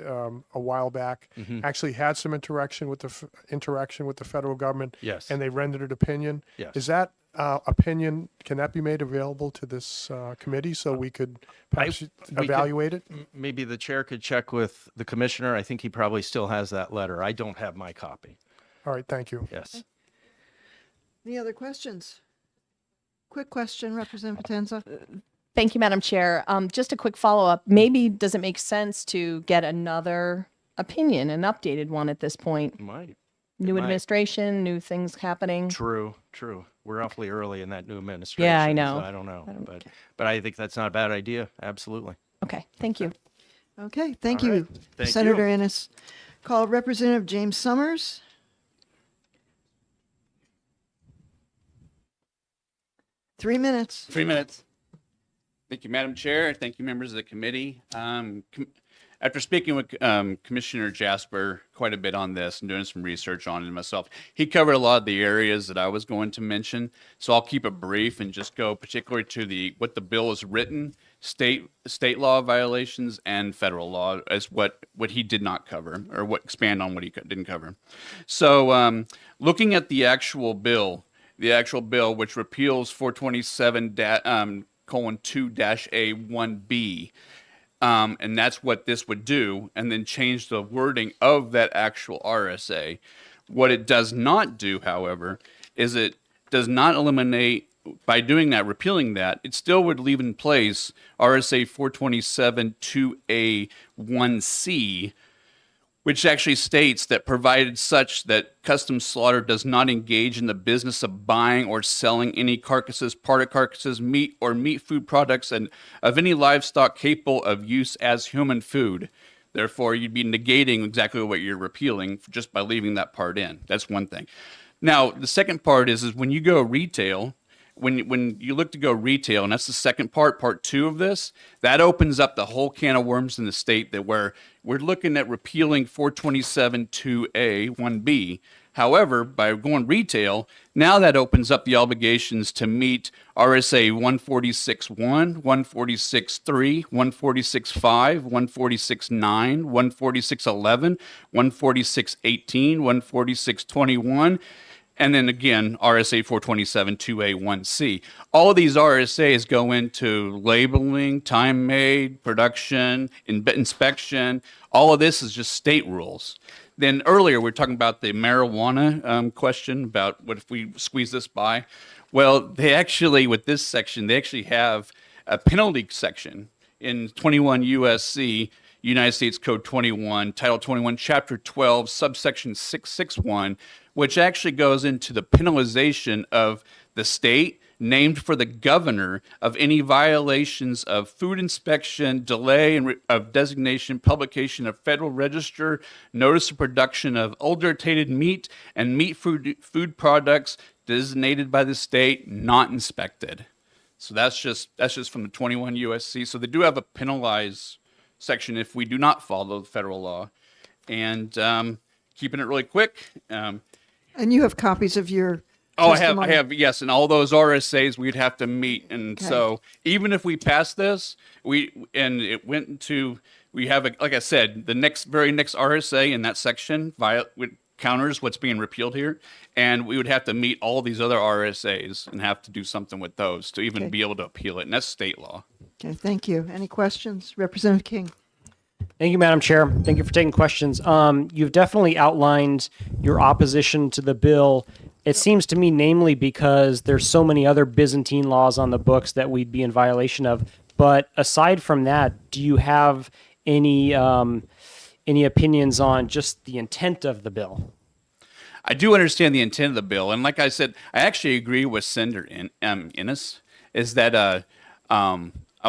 Speaker 9: a while back, actually had some interaction with the federal government,
Speaker 21: Yes.
Speaker 9: and they rendered an opinion.
Speaker 21: Yes.
Speaker 9: Is that opinion, can that be made available to this committee so we could perhaps
Speaker 21: We
Speaker 9: evaluate it?
Speaker 21: Maybe the chair could check with the commissioner. I think he probably still has that letter. I don't have my copy.
Speaker 9: All right, thank you.
Speaker 21: Yes.
Speaker 1: Any other questions? Quick question, Representative Potenza.
Speaker 19: Thank you, Madam Chair. Just a quick follow-up. Maybe does it make sense to get another opinion, an updated one at this point?
Speaker 21: Might.
Speaker 19: New
Speaker 21: might.
Speaker 19: administration, new things happening.
Speaker 21: True. We're awfully early in that new administration.
Speaker 19: Yeah, I know.
Speaker 21: So I don't know. But I think that's not a bad idea. Absolutely.
Speaker 19: Okay, thank you.
Speaker 1: Okay, thank
Speaker 21: All
Speaker 1: you,
Speaker 21: right. Thank
Speaker 1: Senator
Speaker 21: you.
Speaker 1: Innes. Call Representative James Summers. Three minutes.
Speaker 12: 3 minutes. Thank you, Madam Chair. Thank you, members of the committee. After speaking with Commissioner Jasper quite a bit on this and doing some research on it myself, he covered a lot of the areas that I was going to mention. So I'll keep it brief and just go particularly to what the bill is written, state law violations and federal law as what he did not cover, or expand on what he didn't cover. So looking at the actual bill, which repeals 427:2-A1B, and that's what this would do, and then change the wording of that actual RSA. What it does not do, however, is it does not eliminate, by doing that, repealing that, it still would leave in place RSA 427:2A1C, which actually states that provided such that custom slaughter does not engage in the business of buying or selling any carcasses, part of carcasses, meat, or meat food products, and of any livestock capable of use as human food. Therefore, you'd be negating exactly what you're repealing just by leaving that part in. That's one thing. Now, the second part is when you go retail, when you look to go retail, and that's the second part 2 of this, that opens up the whole can of worms in the state that where we're looking at repealing 427:2A1B. However, by going retail, now that opens up the obligations to meet RSA 146.1, 146.3, 146.5, 146.9, 146.11, 146.18, 146.21, and then again, RSA 427:2A1C. All of these RSAs go into labeling, time made, production, inspection. All of this is just state rules. Then earlier, we were talking about the marijuana question about what if we squeeze this by. Well, they actually, with this section, they actually have a penalty section in 21 USC. United States Code 21, Title 21, Chapter 12, subsection 661, which actually goes into the penalization of the state named for the governor of any violations of food inspection, delay of designation, publication of Federal Register, notice of production of adulterated meat and meat food products designated by the state, not inspected. So that's just from the 21 USC. So they do have a penalize section if we do not follow the federal law. And keeping it really quick.
Speaker 1: And you have copies of your
Speaker 12: I
Speaker 1: testimony?
Speaker 12: have, yes, and all those RSAs we'd have to meet, and
Speaker 1: Okay.
Speaker 12: so even if we pass this, we have, like I said, the very next RSA in that section counters what's being repealed here, and we would have to meet all these other RSAs and have to do something with those to even
Speaker 1: Okay.
Speaker 12: be able to appeal it, and that's state law.
Speaker 1: Okay, thank you. Any questions? Representative King.
Speaker 6: Thank you, Madam Chair. Thank you for taking questions. You've definitely outlined your opposition to the bill. It seems to me, namely, because there's so many other Byzantine laws on the books that we'd be in violation of. But aside from that, do you have any opinions on just the intent of the bill?
Speaker 12: I do understand the intent of the bill, and like I said, I actually agree with Senator Innes, is that a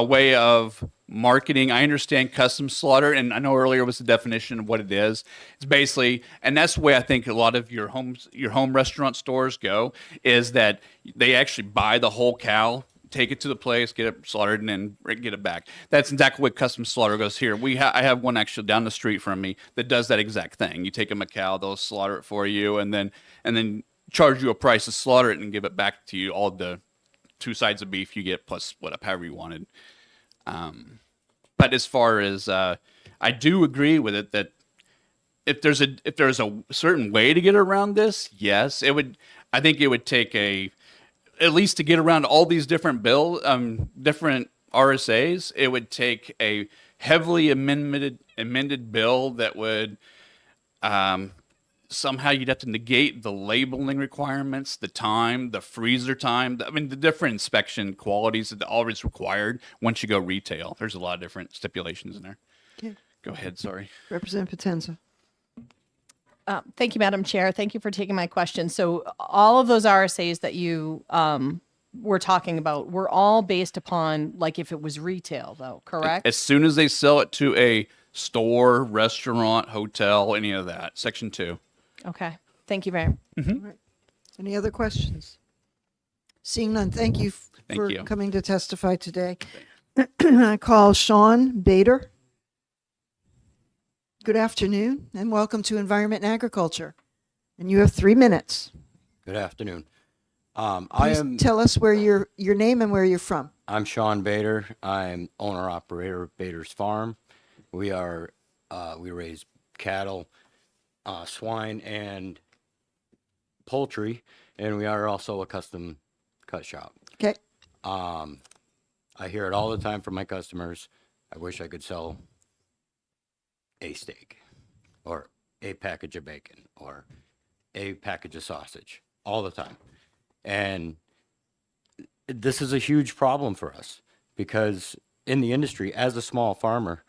Speaker 12: way of marketing. I understand custom slaughter, and I know earlier was the definition of what it is. It's basically, and that's the way I think a lot of your home restaurant stores go, is that they actually buy the whole cow, take it to the place, get it slaughtered, and then get it back. That's exactly what custom slaughter goes here. I have one actually down the street from me that does that exact thing. You take them a cow, they'll slaughter it for you, and then charge you a price to slaughter it and give it back to you, all the 2 sides of beef you get plus however you wanted. But as far as I do agree with it that if there's a certain way to get around this, yes, it would. I think it would take at least to get around all these different different RSAs. It would take a heavily amended bill that would somehow you'd have to negate the labeling requirements, the time, the freezer time. I mean, the different inspection qualities that are always required once you go retail. There's a lot of different stipulations in there.
Speaker 1: Okay.
Speaker 12: Go ahead, sorry.
Speaker 1: Representative Potenza.
Speaker 19: Thank you, Madam Chair. Thank you for taking my question. So all of those RSAs that you were talking about were all based upon like if it was retail though, correct?
Speaker 12: As soon as they sell it to a store, restaurant, hotel, any of that, Section 2.
Speaker 19: Okay. Thank you very much.
Speaker 1: All right. Any other questions? Seeing none, thank you
Speaker 12: Thank
Speaker 1: for
Speaker 12: you.
Speaker 1: coming to testify today. I call Sean Bader. Good afternoon and welcome to Environment and Agriculture. And you have 3 minutes.
Speaker 11: Good afternoon.
Speaker 1: Please tell us where your name and where you're from.
Speaker 11: I'm Sean Bader. I'm owner operator of Bader's Farm. We raise cattle, swine, and poultry, and we are also a custom cut shop.
Speaker 1: Okay.
Speaker 11: I hear it all the time from my customers. I wish I could sell a steak or a package of bacon or a package of sausage all the time. And this is a huge problem for us because in the industry, as a small farmer,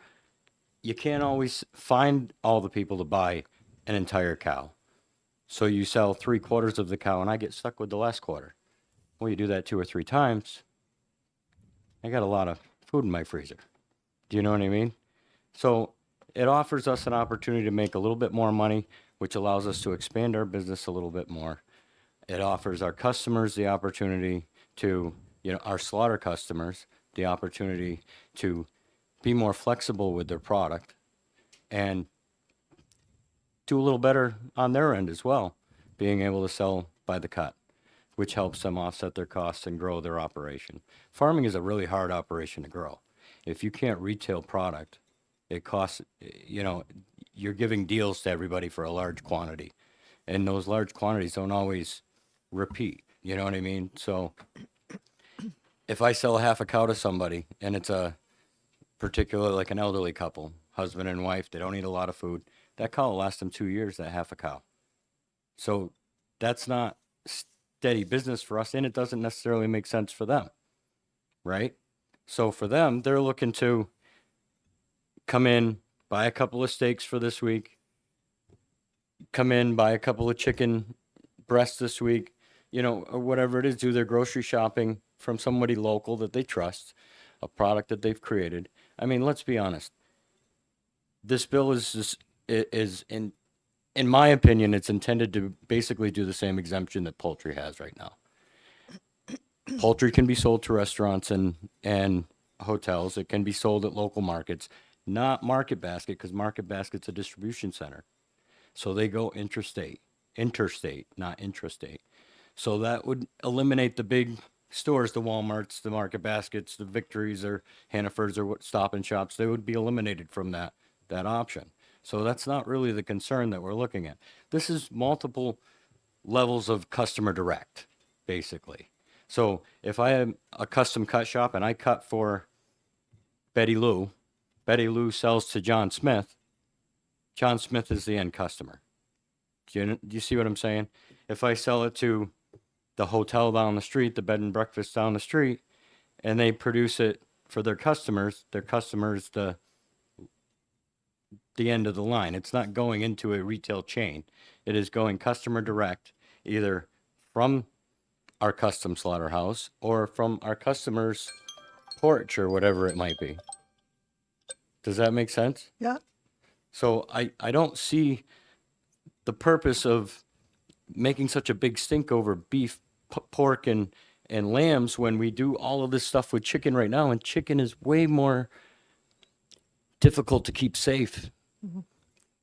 Speaker 11: you can't always find all the people to buy an entire cow. So you sell 3/4 of the cow and I get stuck with the last quarter. Well, you do that 2 or 3 times. I got a lot of food in my freezer. Do you know what I mean? So it offers us an opportunity to make a little bit more money, which allows us to expand our business a little bit more. It offers our customers the opportunity to, our slaughter customers, the opportunity to be more flexible with their product and do a little better on their end as well, being able to sell by the cut, which helps them offset their costs and grow their operation. Farming is a really hard operation to grow. If you can't retail product, it costs, you're giving deals to everybody for a large quantity. And those large quantities don't always repeat, you know what I mean? So if I sell half a cow to somebody and it's a particular, like an elderly couple, husband and wife, they don't eat a lot of food, that cow will last them 2 years, that half a cow. So that's not steady business for us, and it doesn't necessarily make sense for them, right? So for them, they're looking to come in buy a couple of steaks for this week, come in, buy a couple of chicken breasts this week, you know, or whatever it is, do their grocery shopping from somebody local that they trust, a product that they've created. I mean, let's be honest. This bill is in my opinion, it's intended to basically do the same exemption that poultry has right now. Poultry can be sold to restaurants and hotels. It can be sold at local markets, not Market Basket, because Market Basket's a distribution center. So they go interstate, not intrastate. So that would eliminate the big stores, the Walmarts, the Market Baskets, the Victories or Hannaford's or what Stop and Shops. They would be eliminated from that option. So that's not really the concern that we're looking at. This is multiple levels of customer direct, basically. So if I am a custom cut shop and I cut for Betty Lou sells to John Smith. John Smith is the end customer. Do you see what I'm saying? If I sell it to the hotel down the street, the bed and breakfast down the street, and they produce it for their customers the end of the line. It's not going into a retail chain. It is going customer direct, either from our custom slaughterhouse or from our customer's porch or whatever it might be. Does that make sense?
Speaker 1: Yeah.
Speaker 11: So I don't see the purpose of making such a big stink over beef, pork, and lambs when we do all of this stuff with chicken right now, and chicken is way more difficult to keep safe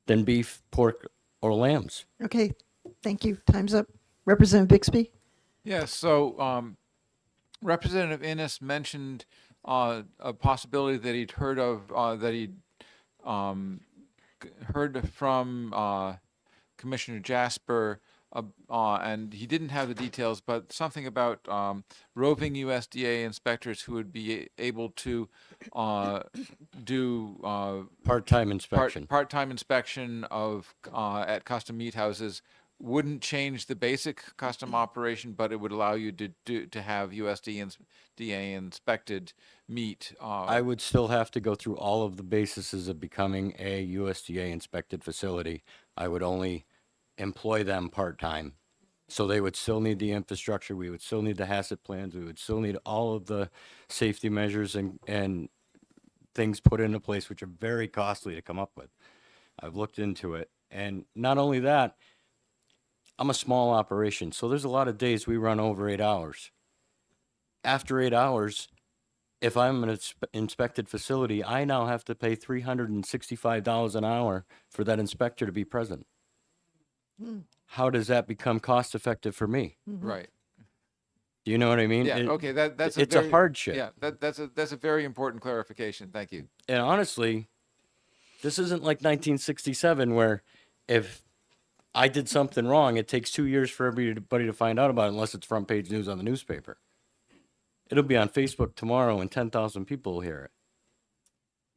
Speaker 11: than beef, pork, or lambs.
Speaker 1: Okay, thank you. Time's up. Representative Bixby?
Speaker 3: Yes, so Representative Innes mentioned a possibility that he'd heard of, that he'd heard from Commissioner Jasper, and he didn't have the details, but something about roving USDA inspectors who would be able to do
Speaker 11: part-time inspection.
Speaker 3: Part-time inspection of at custom meat houses wouldn't change the basic custom operation, but it would allow you to have USDA inspected meat.
Speaker 11: I would still have to go through all of the bases of becoming a USDA inspected facility. I would only employ them part-time. So they would still need the infrastructure. We would still need the HACCP plans. We would still need all of the safety measures and things put into place, which are very costly to come up with. I've looked into it. And not only that, I'm a small operation, so there's a lot of days we run over 8 hours. After 8 hours, if I'm an inspected facility, I now have to pay $365 an hour for that inspector to be present. How does that become cost effective for me?
Speaker 3: Right.
Speaker 11: Do you know what I mean?
Speaker 3: Yeah. Okay. That's
Speaker 11: it's a hardship.
Speaker 3: Yeah. That's a very important clarification. Thank you.
Speaker 11: And honestly, this isn't like 1967 where if I did something wrong, it takes 2 years for everybody to find out about it unless it's front page news on the newspaper. It'll be on Facebook tomorrow and 10,000 people will hear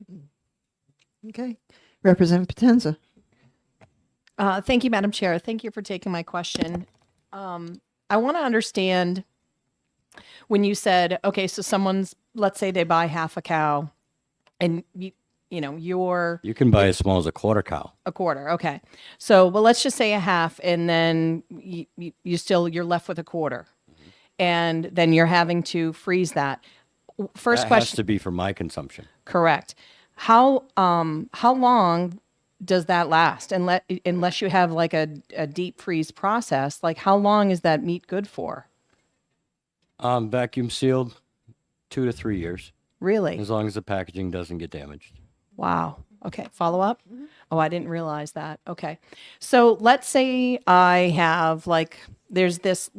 Speaker 11: it.
Speaker 1: Okay. Representative Potenza?
Speaker 19: Thank you, Madam Chair. Thank you for taking my question. I want to understand when you said, okay, so let's say they buy half a cow and
Speaker 11: You can buy as small as a quarter cow.
Speaker 19: a quarter. Okay. So, well, let's just say a half and then you're left with a quarter and then you're having to freeze that. First
Speaker 11: That
Speaker 19: question.
Speaker 11: has to be for my consumption.
Speaker 19: Correct. How long does that last? Unless you have like a deep freeze process, like how long is that meat good for?
Speaker 11: Vacuum sealed, 2 to 3 years.
Speaker 19: Really?
Speaker 11: As long as the packaging doesn't get damaged.
Speaker 19: Wow. Okay. Follow up? Oh, I didn't realize that. Okay. So let's say I have there's this,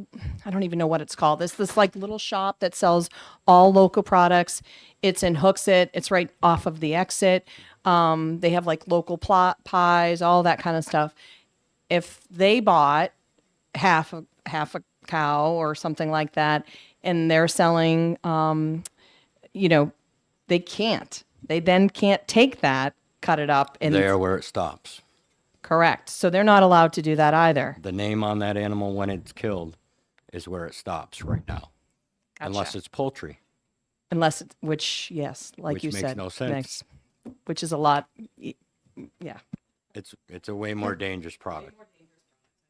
Speaker 19: I don't even know what it's called. This like little shop that sells all local products. It's in Hooksett. It's right off of the exit. They have like local pies, all that kind of stuff. If they bought half a cow or something like that, and they're selling, they then can't take that, cut it up. And
Speaker 11: There where it stops.
Speaker 19: correct. So they're not allowed to do that either.
Speaker 11: The name on that animal when it's killed is where it stops right now. Unless it's poultry.
Speaker 19: Unless, which, yes, like
Speaker 11: Which
Speaker 19: you
Speaker 11: makes
Speaker 19: said.
Speaker 11: no sense.
Speaker 19: Which is a lot
Speaker 4: Yeah.
Speaker 11: It's a way more dangerous product.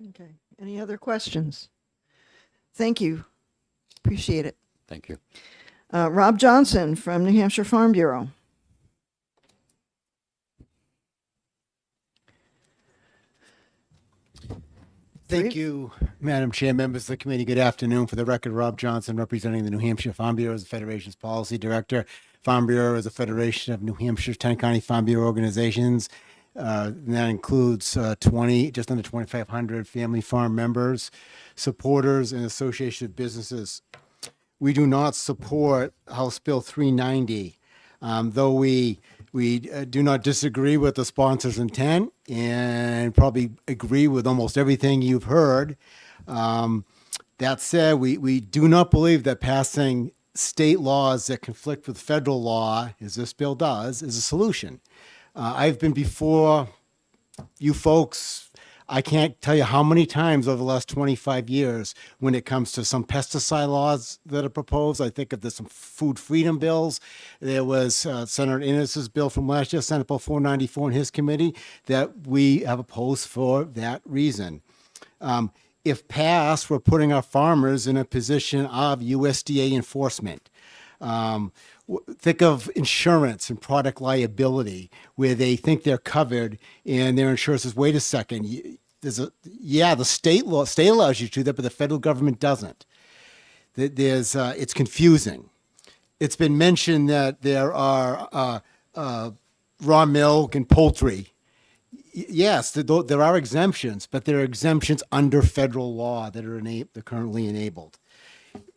Speaker 1: Okay. Any other questions? Thank you. Appreciate it.
Speaker 11: Thank you.
Speaker 1: Rob Johnson from New Hampshire Farm Bureau.
Speaker 10: Thank you, Madam Chair, members of the committee. Good afternoon. For the record, Rob Johnson, representing the New Hampshire Farm Bureau as the Federation's policy director. Farm Bureau is a federation of New Hampshire's 10 county farm bureau organizations. And that includes just under 2,500 family farm members, supporters, and association of businesses. We do not support House Bill 390, though we do not disagree with the sponsor's intent and probably agree with almost everything you've heard. That said, we do not believe that passing state laws that conflict with federal law, as this bill does, is a solution. I've been before you folks, I can't tell you how many times over the last 25 years when it comes to some pesticide laws that are proposed. I think of some food freedom bills. There was Senator Innes's bill from last year, Senate Bill 494 in his committee, that we have opposed for that reason. If passed, we're putting our farmers in a position of USDA enforcement. Think of insurance and product liability, where they think they're covered and their insurance says, wait a second, the state allows you to do that, but the federal government doesn't. It's confusing. It's been mentioned that there are raw milk and poultry. Yes, there are exemptions, but there are exemptions under federal law that are currently enabled.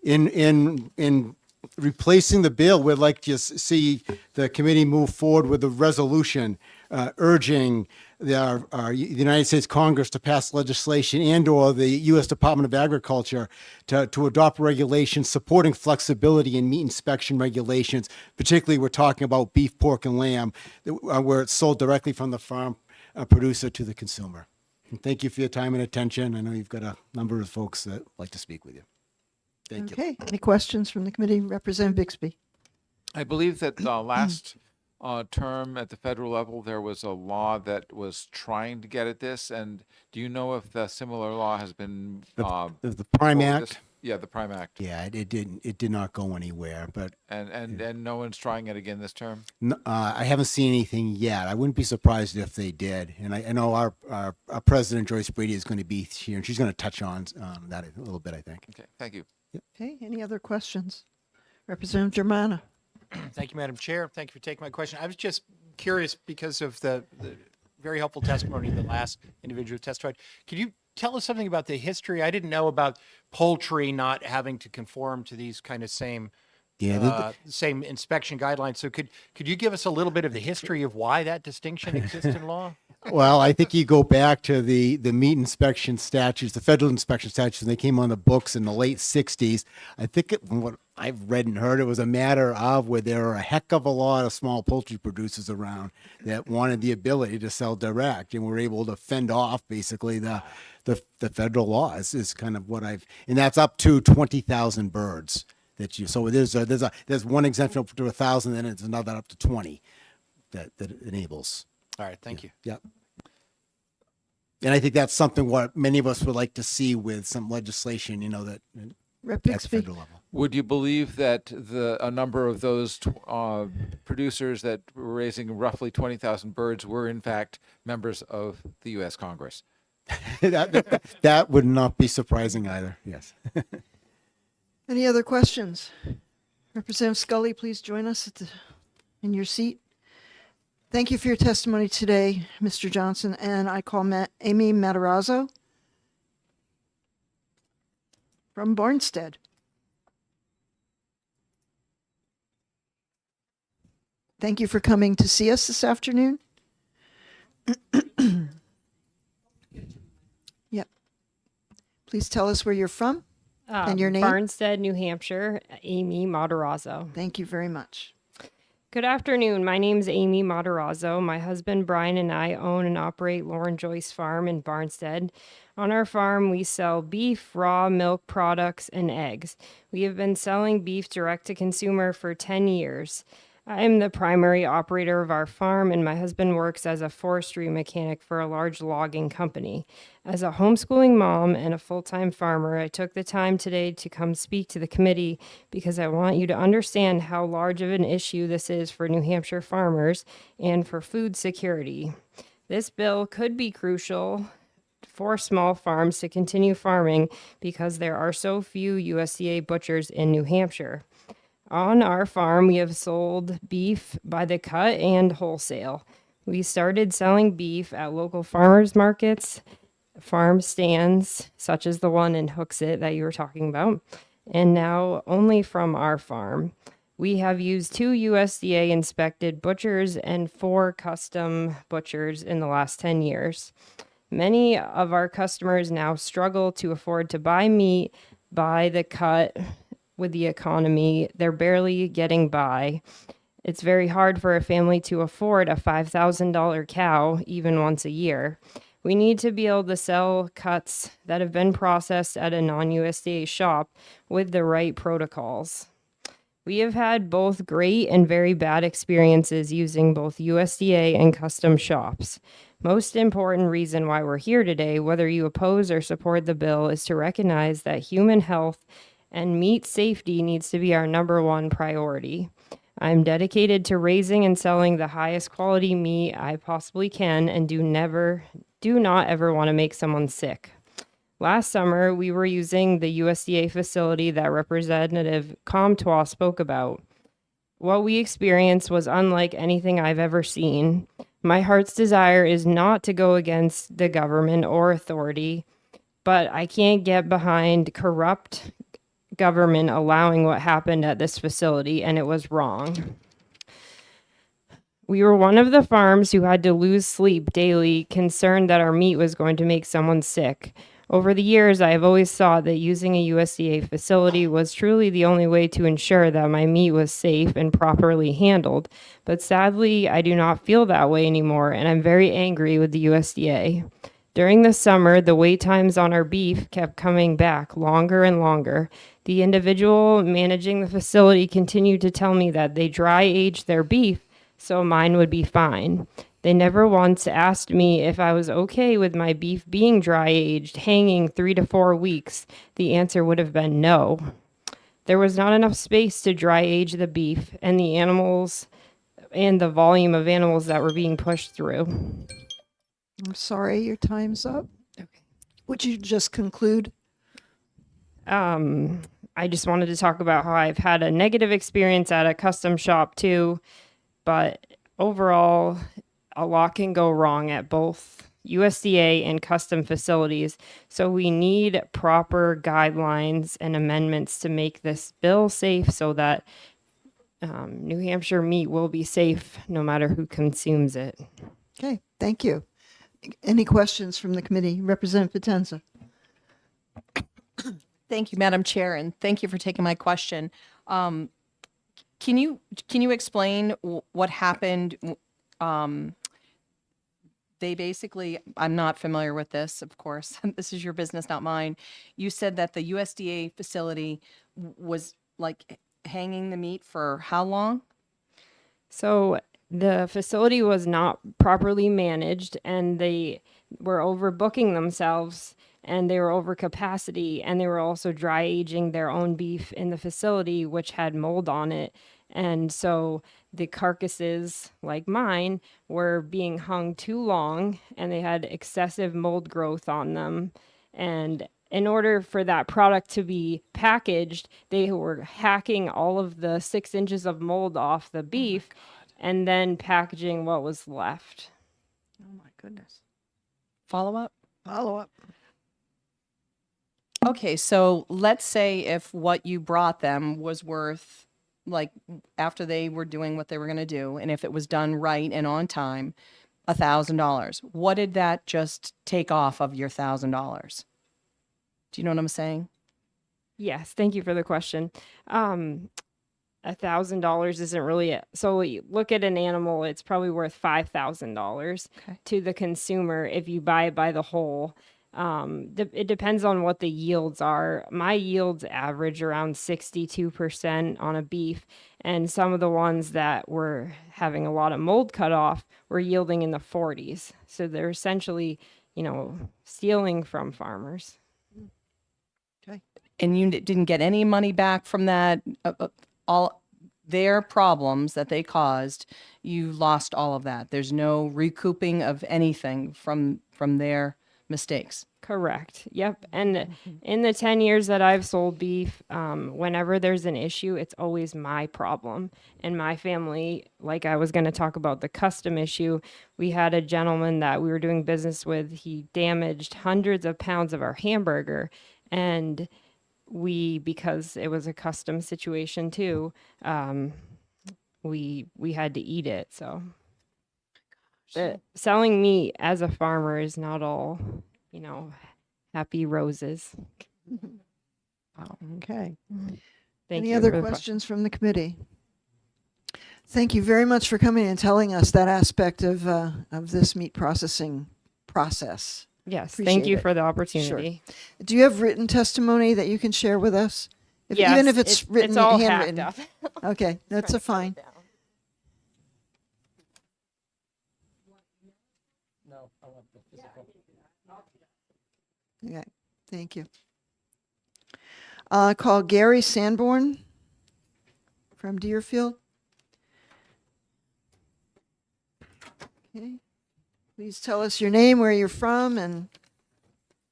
Speaker 10: In replacing the bill, we'd like to see the committee move forward with a resolution urging the United States Congress to pass legislation and/or the U.S. Department of Agriculture to adopt regulations supporting flexibility in meat inspection regulations. Particularly, we're talking about beef, pork, and lamb, where it's sold directly from the farm producer to the consumer. And thank you for your time and attention. I know you've got a number of folks that like to speak with you. Thank you.
Speaker 1: Okay. Any questions from the committee? Representative Bixby.
Speaker 3: I believe that last term at the federal level, there was a law that was trying to get at this. And do you know if the similar law has been
Speaker 10: The Prime
Speaker 3: before
Speaker 10: Act?
Speaker 3: this? Yeah, the Prime Act.
Speaker 10: Yeah, it did not go anywhere, but
Speaker 3: And no one's trying it again this term?
Speaker 10: I haven't seen anything yet. I wouldn't be surprised if they did. And I know our president, Joyce Brady, is going to be here, and she's going to touch on that a little bit, I think.
Speaker 3: Okay, thank you.
Speaker 1: Okay. Any other questions? Representative Germana.
Speaker 5: Thank you, Madam Chair. Thank you for taking my question. I was just curious because of the very helpful testimony the last individual who testified. Could you tell us something about the history? I didn't know about poultry not having to conform to these kind of same same inspection guidelines. So could you give us a little bit of the history of why that distinction exists in law?
Speaker 10: Well, I think you go back to the meat inspection statutes, the federal inspection statutes, and they came on the books in the late 60s. I think from what I've read and heard, it was a matter of where there are a heck of a lot of small poultry producers around that wanted the ability to sell direct and were able to fend off basically the federal laws is kind of what and that's up to 20,000 birds so there's one exemption up to 1,000, then it's another up to 20 that enables.
Speaker 5: All right, thank you.
Speaker 10: Yep. And I think that's something what many of us would like to see with some legislation, that
Speaker 1: Rep.
Speaker 10: at the
Speaker 1: Bixby.
Speaker 10: federal level.
Speaker 3: Would you believe that a number of those producers that were raising roughly 20,000 birds were in fact members of the U.S. Congress?
Speaker 10: that would not be surprising either. Yes.
Speaker 1: Any other questions? Representative Scully, please join us in your seat. Thank you for your testimony today, Mr. Johnson. And I call Amy Matarazzo from Barnstead. Thank you for coming to see us this afternoon. Yep. Please tell us where you're from and your name.
Speaker 22: Barnstead, New Hampshire, Amy Matarazzo.
Speaker 1: Thank you very much.
Speaker 22: Good afternoon. My name is Amy Matarazzo. My husband Brian and I own and operate Lauren Joyce Farm in Barnstead. On our farm, we sell beef, raw milk products, and eggs. We have been selling beef direct to consumer for 10 years. I am the primary operator of our farm, and my husband works as a forestry mechanic for a large logging company. As a homeschooling mom and a full-time farmer, I took the time today to come speak to the committee because I want you to understand how large of an issue this is for New Hampshire farmers and for food security. This bill could be crucial for small farms to continue farming because there are so few USDA butchers in New Hampshire. On our farm, we have sold beef by the cut and wholesale. We started selling beef at local farmers markets, farm stands, such as the one in Hooksett that you were talking about, and now only from our farm. We have used 2 USDA inspected butchers and 4 custom butchers in the last 10 years. Many of our customers now struggle to afford to buy meat by the cut. With the economy, they're barely getting by. It's very hard for a family to afford a $5,000 cow even once a year. We need to be able to sell cuts that have been processed at a non-USDA shop with the right protocols. We have had both great and very bad experiences using both USDA and custom shops. Most important reason why we're here today, whether you oppose or support the bill, is to recognize that human health and meat safety needs to be our #1 priority. I'm dedicated to raising and selling the highest quality meat I possibly can and do not ever want to make someone sick. Last summer, we were using the USDA facility that Representative Comtois spoke about. What we experienced was unlike anything I've ever seen. My heart's desire is not to go against the government or authority, but I can't get behind corrupt government allowing what happened at this facility, and it was wrong. We were one of the farms who had to lose sleep daily, concerned that our meat was going to make someone sick. Over the years, I have always thought that using a USDA facility was truly the only way to ensure that my meat was safe and properly handled. But sadly, I do not feel that way anymore, and I'm very angry with the USDA. During the summer, the wait times on our beef kept coming back longer and longer. The individual managing the facility continued to tell me that they dry aged their beef so mine would be fine. They never once asked me if I was okay with my beef being dry aged, hanging 3 to 4 weeks. The answer would have been no. There was not enough space to dry age the beef and the animals and the volume of animals that were being pushed through.
Speaker 1: I'm sorry, your time's up. Okay. Would you just conclude?
Speaker 22: I just wanted to talk about how I've had a negative experience at a custom shop too, but overall, a lot can go wrong at both USDA and custom facilities. So we need proper guidelines and amendments to make this bill safe so that New Hampshire meat will be safe no matter who consumes it.
Speaker 1: Okay, thank you. Any questions from the committee? Representative Potenza.
Speaker 19: Thank you, Madam Chair, and thank you for taking my question. Can you explain what happened? They basically, I'm not familiar with this, of course. This is your business, not mine. You said that the USDA facility was like hanging the meat for how long?
Speaker 22: So the facility was not properly managed and they were overbooking themselves and they were over capacity and they were also dry aging their own beef in the facility, which had mold on it. And so the carcasses, like mine, were being hung too long and they had excessive mold growth on them. And in order for that product to be packaged, they were hacking all of the 6 inches of mold off the beef and then packaging what was left.
Speaker 19: Oh my goodness. Follow up?
Speaker 1: Follow up.
Speaker 19: Okay, so let's say if what you brought them was worth, like after they were doing what they were going to do, and if it was done right and on time, $1,000. What did that just take off of your $1,000? Do you know what I'm saying?
Speaker 22: Yes, thank you for the question. $1,000 isn't really it. So you look at an animal, it's probably worth $5,000 to the consumer if you buy it by the whole. It depends on what the yields are. My yields average around 62% on a beef, and some of the ones that were having a lot of mold cut off were yielding in the 40s. So they're essentially, stealing from farmers.
Speaker 4: And you didn't get any money back from that? All their problems that they caused, you lost all of that. There's no recouping of anything from their mistakes.
Speaker 22: Correct. Yep. And in the 10 years that I've sold beef, whenever there's an issue, it's always my problem. And my family, like I was going to talk about the custom issue, we had a gentleman that we were doing business with. He damaged hundreds of pounds of our hamburger. And because it was a custom situation too, we had to eat it. So selling meat as a farmer is not all, happy roses.
Speaker 1: Okay.
Speaker 22: Thank
Speaker 1: Any
Speaker 22: you
Speaker 1: other
Speaker 22: for the
Speaker 1: questions from the committee? Thank you very much for coming and telling us that aspect of this meat processing process.
Speaker 22: Yes,
Speaker 1: Appreciate
Speaker 22: thank you
Speaker 1: it.
Speaker 22: for the
Speaker 1: Sure.
Speaker 22: opportunity.
Speaker 1: Do you have written testimony that you can share with us?
Speaker 22: Yes,
Speaker 1: Even if it's written,
Speaker 22: it's all
Speaker 1: handwritten.
Speaker 22: hacked up.
Speaker 1: Okay, that's a fine.
Speaker 8: No, I want the physical.
Speaker 1: Okay, thank you. Call Gary Sanborn from Deerfield. Okay, please tell us your name, where you're from, and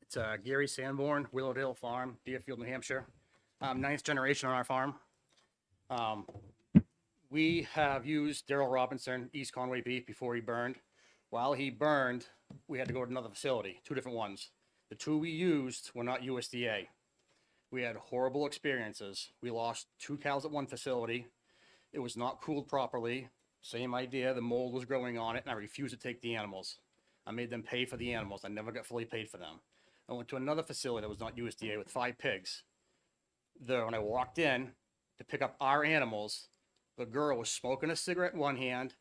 Speaker 13: It's Gary Sanborn, Willowdale Farm, Deerfield, New Hampshire. 9th generation on our farm. We have used Daryl Robinson, East Conway beef, before he burned. While he burned, we had to go to another facility, 2 different ones. The 2 we used were not USDA. We had horrible experiences. We lost 2 cows at one facility. It was not cooled properly. Same idea, the mold was growing on it, and I refused to take the animals. I made them pay for the animals. I never got fully paid for them. I went to another facility that was not USDA with 5 pigs. There, when I walked in to pick up our animals, the girl was smoking a cigarette in one hand,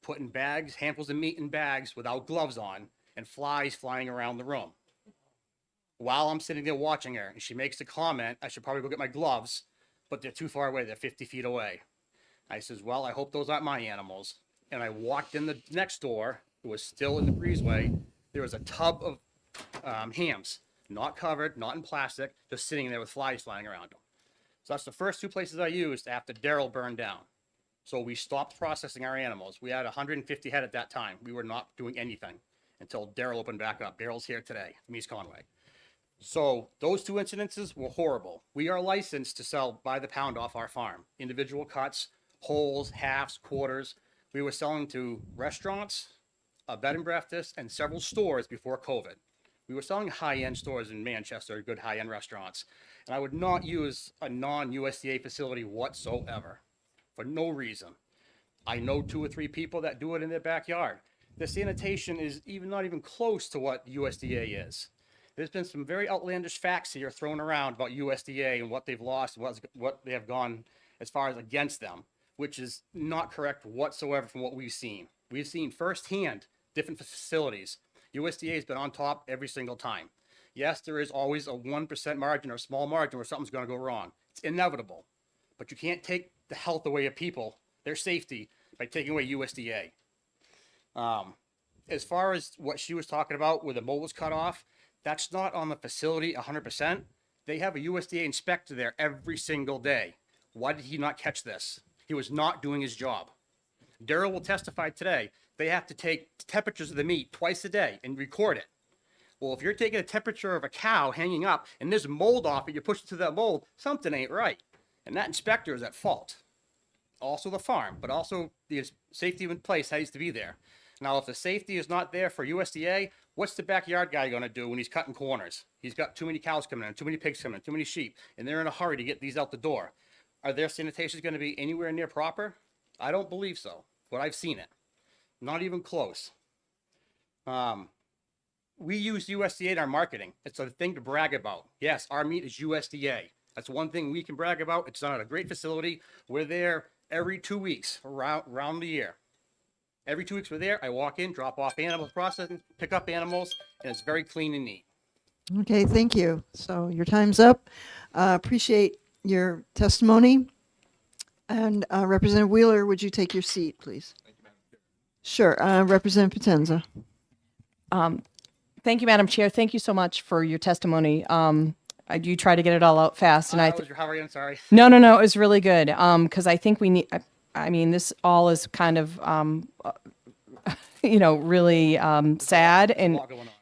Speaker 13: putting bags, handfuls of meat in bags without gloves on, and flies flying around the room. While I'm sitting there watching her, and she makes the comment, I should probably go get my gloves, but they're too far away. They're 50 feet away. I says, well, I hope those aren't my animals. And I walked in the next door. It was still in the breezeway. There was a tub of hams, not covered, not in plastic, just sitting there with flies flying around them. So that's the first 2 places I used after Daryl burned down. So we stopped processing our animals. We had 150 head at that time. We were not doing anything until Daryl opened back up. Daryl's here today from East Conway. So those 2 incidences were horrible. We are licensed to sell by the pound off our farm. Individual cuts, wholes, halves, quarters. We were selling to restaurants, a bed and breakfast, and several stores before COVID. We were selling high-end stores in Manchester, good high-end restaurants. And I would not use a non-USDA facility whatsoever, for no reason. I know 2 or 3 people that do it in their backyard. The sanitation is not even close to what USDA is. There's been some very outlandish facts here thrown around about USDA and what they've lost, what they have gone as far as against them, which is not correct whatsoever from what we've seen. We've seen firsthand different facilities. USDA has been on top every single time. Yes, there is always a 1% margin or a small margin where something's going to go wrong. It's inevitable. But you can't take the health away of people, their safety, by taking away USDA. As far as what she was talking about where the mold was cut off, that's not on the facility 100%. They have a USDA inspector there every single day. Why did he not catch this? He was not doing his job. Daryl will testify today. They have to take temperatures of the meat twice a day and record it. Well, if you're taking a temperature of a cow hanging up and there's mold off it, you push it to that mold, something ain't right. And that inspector is at fault. Also the farm, but also the safety in place has to be there. Now, if the safety is not there for USDA, what's the backyard guy going to do when he's cutting corners? He's got too many cows coming in, too many pigs coming in, too many sheep, and they're in a hurry to get these out the door. Are their sanitations going to be anywhere near proper? I don't believe so, but I've seen it. Not even close. We use USDA in our marketing. It's a thing to brag about. Yes, our meat is USDA. That's one thing we can brag about. It's not a great facility. We're there every 2 weeks around the year. Every 2 weeks we're there. I walk in, drop off animals, processing, pick up animals, and it's very clean and neat.
Speaker 1: Okay, thank you. So your time's up. Appreciate your testimony. And Representative Wheeler, would you take your seat, please? Sure. Representative Potenza.
Speaker 4: Thank you, Madam Chair. Thank you so much for your testimony. I do try to get it all out fast, and
Speaker 13: How are you? I'm sorry.
Speaker 4: no, it was really good. Because I think we need. I mean, this all is kind of, really sad, and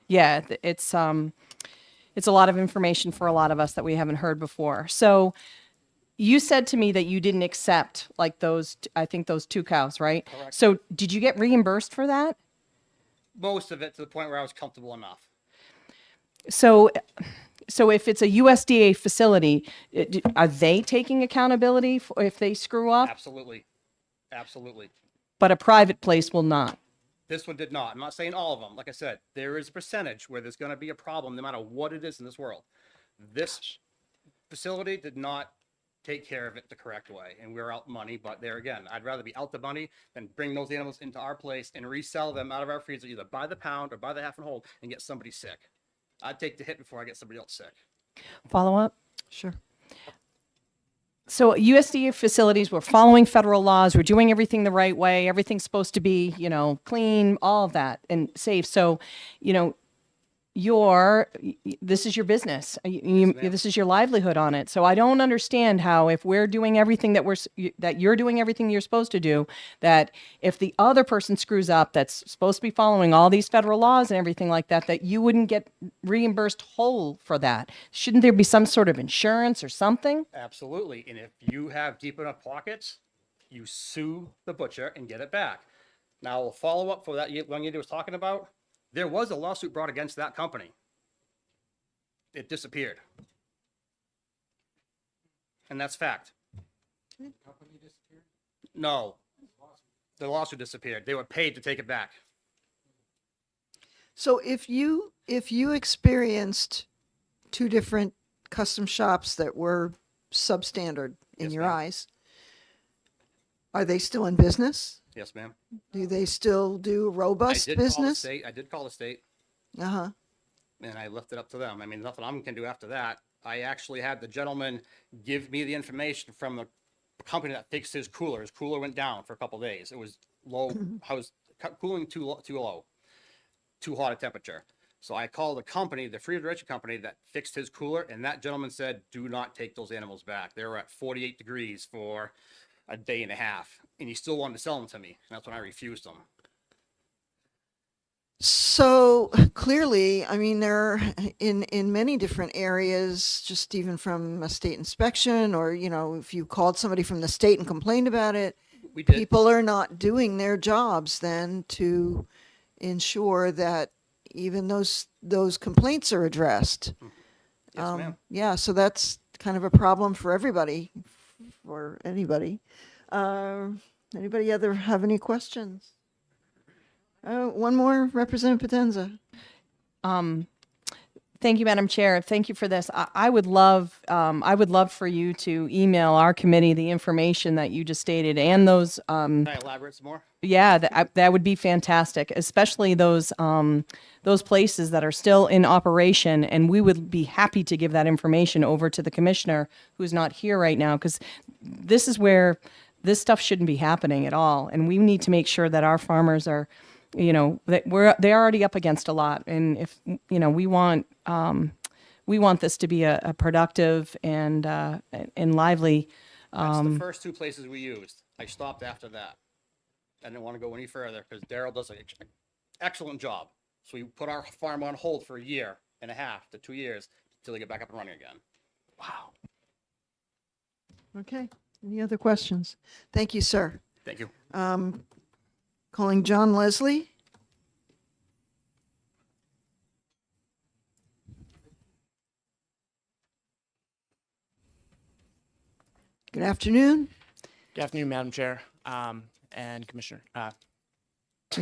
Speaker 4: yeah, it's a lot of information for a lot of us that we haven't heard before. So, you said to me that you didn't accept like those. I think those 2 cows, right?
Speaker 13: Correct.
Speaker 4: So, did you get reimbursed for that?
Speaker 13: Most of it to the point where I was comfortable enough.
Speaker 4: So if it's a USDA facility, are they taking accountability if they screw up?
Speaker 13: Absolutely. Absolutely.
Speaker 4: But a private place will not.
Speaker 13: This one did not. I'm not saying all of them. Like I said, there is a percentage where there's going to be a problem no matter what it is in this world. This facility did not take care of it the correct way, and we're out money. But there again, I'd rather be out the money than bring those animals into our place and resell them out of our freezer, either by the pound or by the half and whole, and get somebody sick. I'd take the hit before I get somebody else sick.
Speaker 4: Follow up?
Speaker 1: Sure.
Speaker 4: So USDA facilities, we're following federal laws, we're doing everything the right way, everything's supposed to be, clean, all of that, and safe. So, this is your business. This is your livelihood on it. So I don't understand how, if we're doing everything that you're doing everything you're supposed to do, that if the other person screws up, that's supposed to be following all these federal laws and everything like that, that you wouldn't get reimbursed whole for that. Shouldn't there be some sort of insurance or something?
Speaker 13: Absolutely. And if you have deep enough pockets, you sue the butcher and get it back. Now, a follow up for that young lady was talking about, there was a lawsuit brought against that company. It disappeared. And that's fact. No. The lawsuit disappeared. They were paid to take it back.
Speaker 1: So if you experienced 2 different custom shops that were substandard in your eyes, are they still in business?
Speaker 13: Yes, ma'am.
Speaker 1: Do they still do robust business?
Speaker 13: I did call the state.
Speaker 1: Uh-huh.
Speaker 13: And I left it up to them. I mean, nothing I can do after that. I actually had the gentleman give me the information from the company that fixed his cooler. His cooler went down for a couple days. It was low. I was cooling too low, too hot a temperature. So I called the company, the refrigeration company that fixed his cooler, and that gentleman said, do not take those animals back. They were at 48 degrees for a day and a half, and he still wanted to sell them to me. And that's when I refused them.
Speaker 1: So clearly, I mean, there in many different areas, just even from a state inspection, or if you called somebody from the state and complained about it,
Speaker 13: We did.
Speaker 1: people are not doing their jobs then to ensure that even those complaints are addressed.
Speaker 13: Yes, ma'am.
Speaker 1: Yeah, so that's kind of a problem for everybody, for anybody. Anybody other have any questions? One more, Representative Potenza.
Speaker 4: Thank you, Madam Chair. Thank you for this. I would love for you to email our committee the information that you just stated and those.
Speaker 13: Can I elaborate some more?
Speaker 4: Yeah, that would be fantastic, especially those places that are still in operation. And we would be happy to give that information over to the commissioner who's not here right now, because this is where this stuff shouldn't be happening at all. And we need to make sure that our farmers are, that they're already up against a lot. And if, we want this to be a productive and lively.
Speaker 13: That's the first 2 places we used. I stopped after that. I didn't want to go any further because Daryl does an excellent job. So we put our farm on hold for 1.5 years to 2 years until they get back up and running again.
Speaker 1: Wow. Okay. Any other questions? Thank you, sir.
Speaker 13: Thank you.
Speaker 1: Calling John Leslie. Good afternoon.
Speaker 16: Good afternoon, Madam Chair, and Commissioner,
Speaker 1: You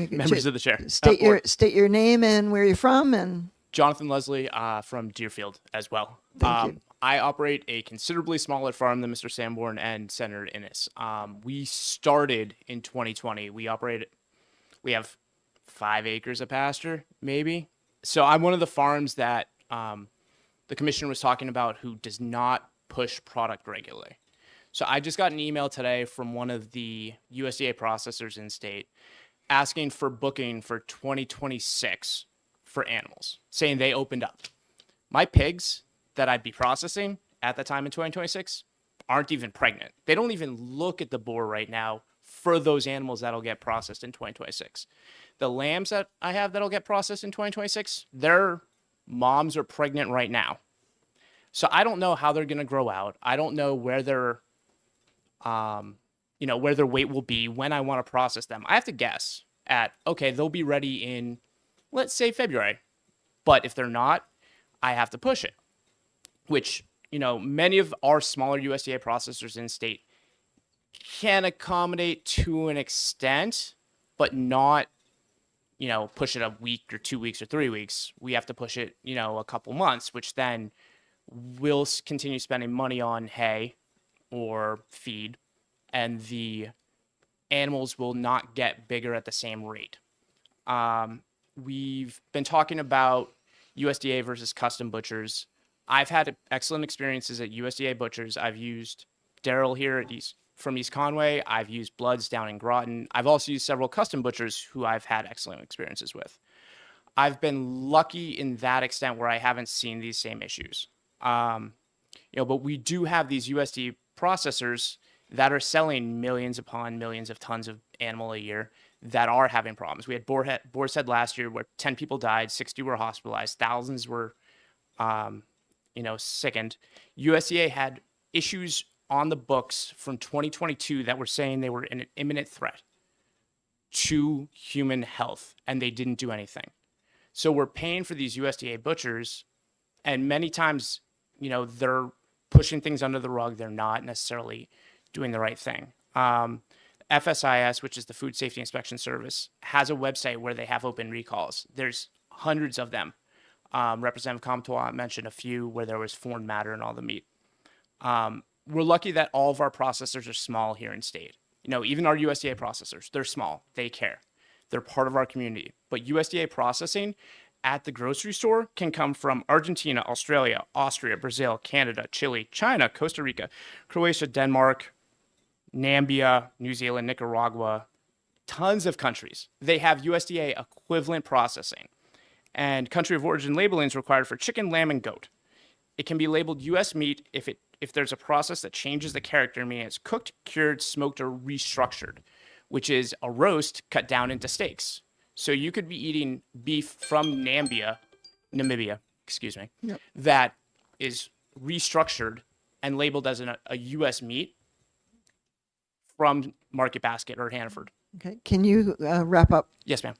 Speaker 1: could
Speaker 16: members
Speaker 1: ju-
Speaker 16: of the chair.
Speaker 1: State
Speaker 16: Board.
Speaker 1: your name and where you're from, and
Speaker 16: Jonathan Leslie from Deerfield as well.
Speaker 1: Thank you.
Speaker 16: I operate a considerably smaller farm than Mr. Sanborn and Senator Innes. We started in 2020. We have 5 acres of pasture, maybe. So I'm one of the farms that the commissioner was talking about who does not push product regularly. So I just got an email today from one of the USDA processors in state asking for booking for 2026 for animals, saying they opened up. My pigs that I'd be processing at the time in 2026 aren't even pregnant. They don't even look at the boar right now for those animals that'll get processed in 2026. The lambs that I have that'll get processed in 2026, their moms are pregnant right now. So I don't know how they're going to grow out. I don't know where their where their weight will be when I want to process them. I have to guess at, okay, they'll be ready in, let's say, February. But if they're not, I have to push it, which, many of our smaller USDA processors in state can accommodate to an extent, but not, push it a week or 2 weeks or 3 weeks. We have to push it, a couple months, which then we'll continue spending money on hay or feed, and the animals will not get bigger at the same rate. We've been talking about USDA versus custom butchers. I've had excellent experiences at USDA butchers. I've used Daryl here from East Conway. I've used Bloods down in Groton. I've also used several custom butchers who I've had excellent experiences with. I've been lucky in that extent where I haven't seen these same issues. But we do have these USDA processors that are selling millions upon millions of tons of animal a year that are having problems. We had Boar's Head last year where 10 people died, 60 were hospitalized, thousands were, sickened. USDA had issues on the books from 2022 that were saying they were an imminent threat to human health, and they didn't do anything. So we're paying for these USDA butchers, and many times, they're pushing things under the rug. They're not necessarily doing the right thing. FSIS, which is the Food Safety Inspection Service, has a website where they have open recalls. There's hundreds of them. Representative Comtois mentioned a few where there was foreign matter in all the meat. We're lucky that all of our processors are small here in state. Even our USDA processors, they're small. They care. They're part of our community. But USDA processing at the grocery store can come from Argentina, Australia, Austria, Brazil, Canada, Chile, China, Costa Rica, Croatia, Denmark, Namibia, New Zealand, Nicaragua, tons of countries. They have USDA equivalent processing. And country of origin labeling is required for chicken, lamb, and goat. It can be labeled U.S. meat if there's a process that changes the character, meaning it's cooked, cured, smoked, or restructured, which is a roast cut down into steaks. So you could be eating beef from Namibia, that is restructured and labeled as a U.S. meat from Market Basket or Hannaford.
Speaker 1: Okay, can you wrap up?
Speaker 16: Yes, ma'am.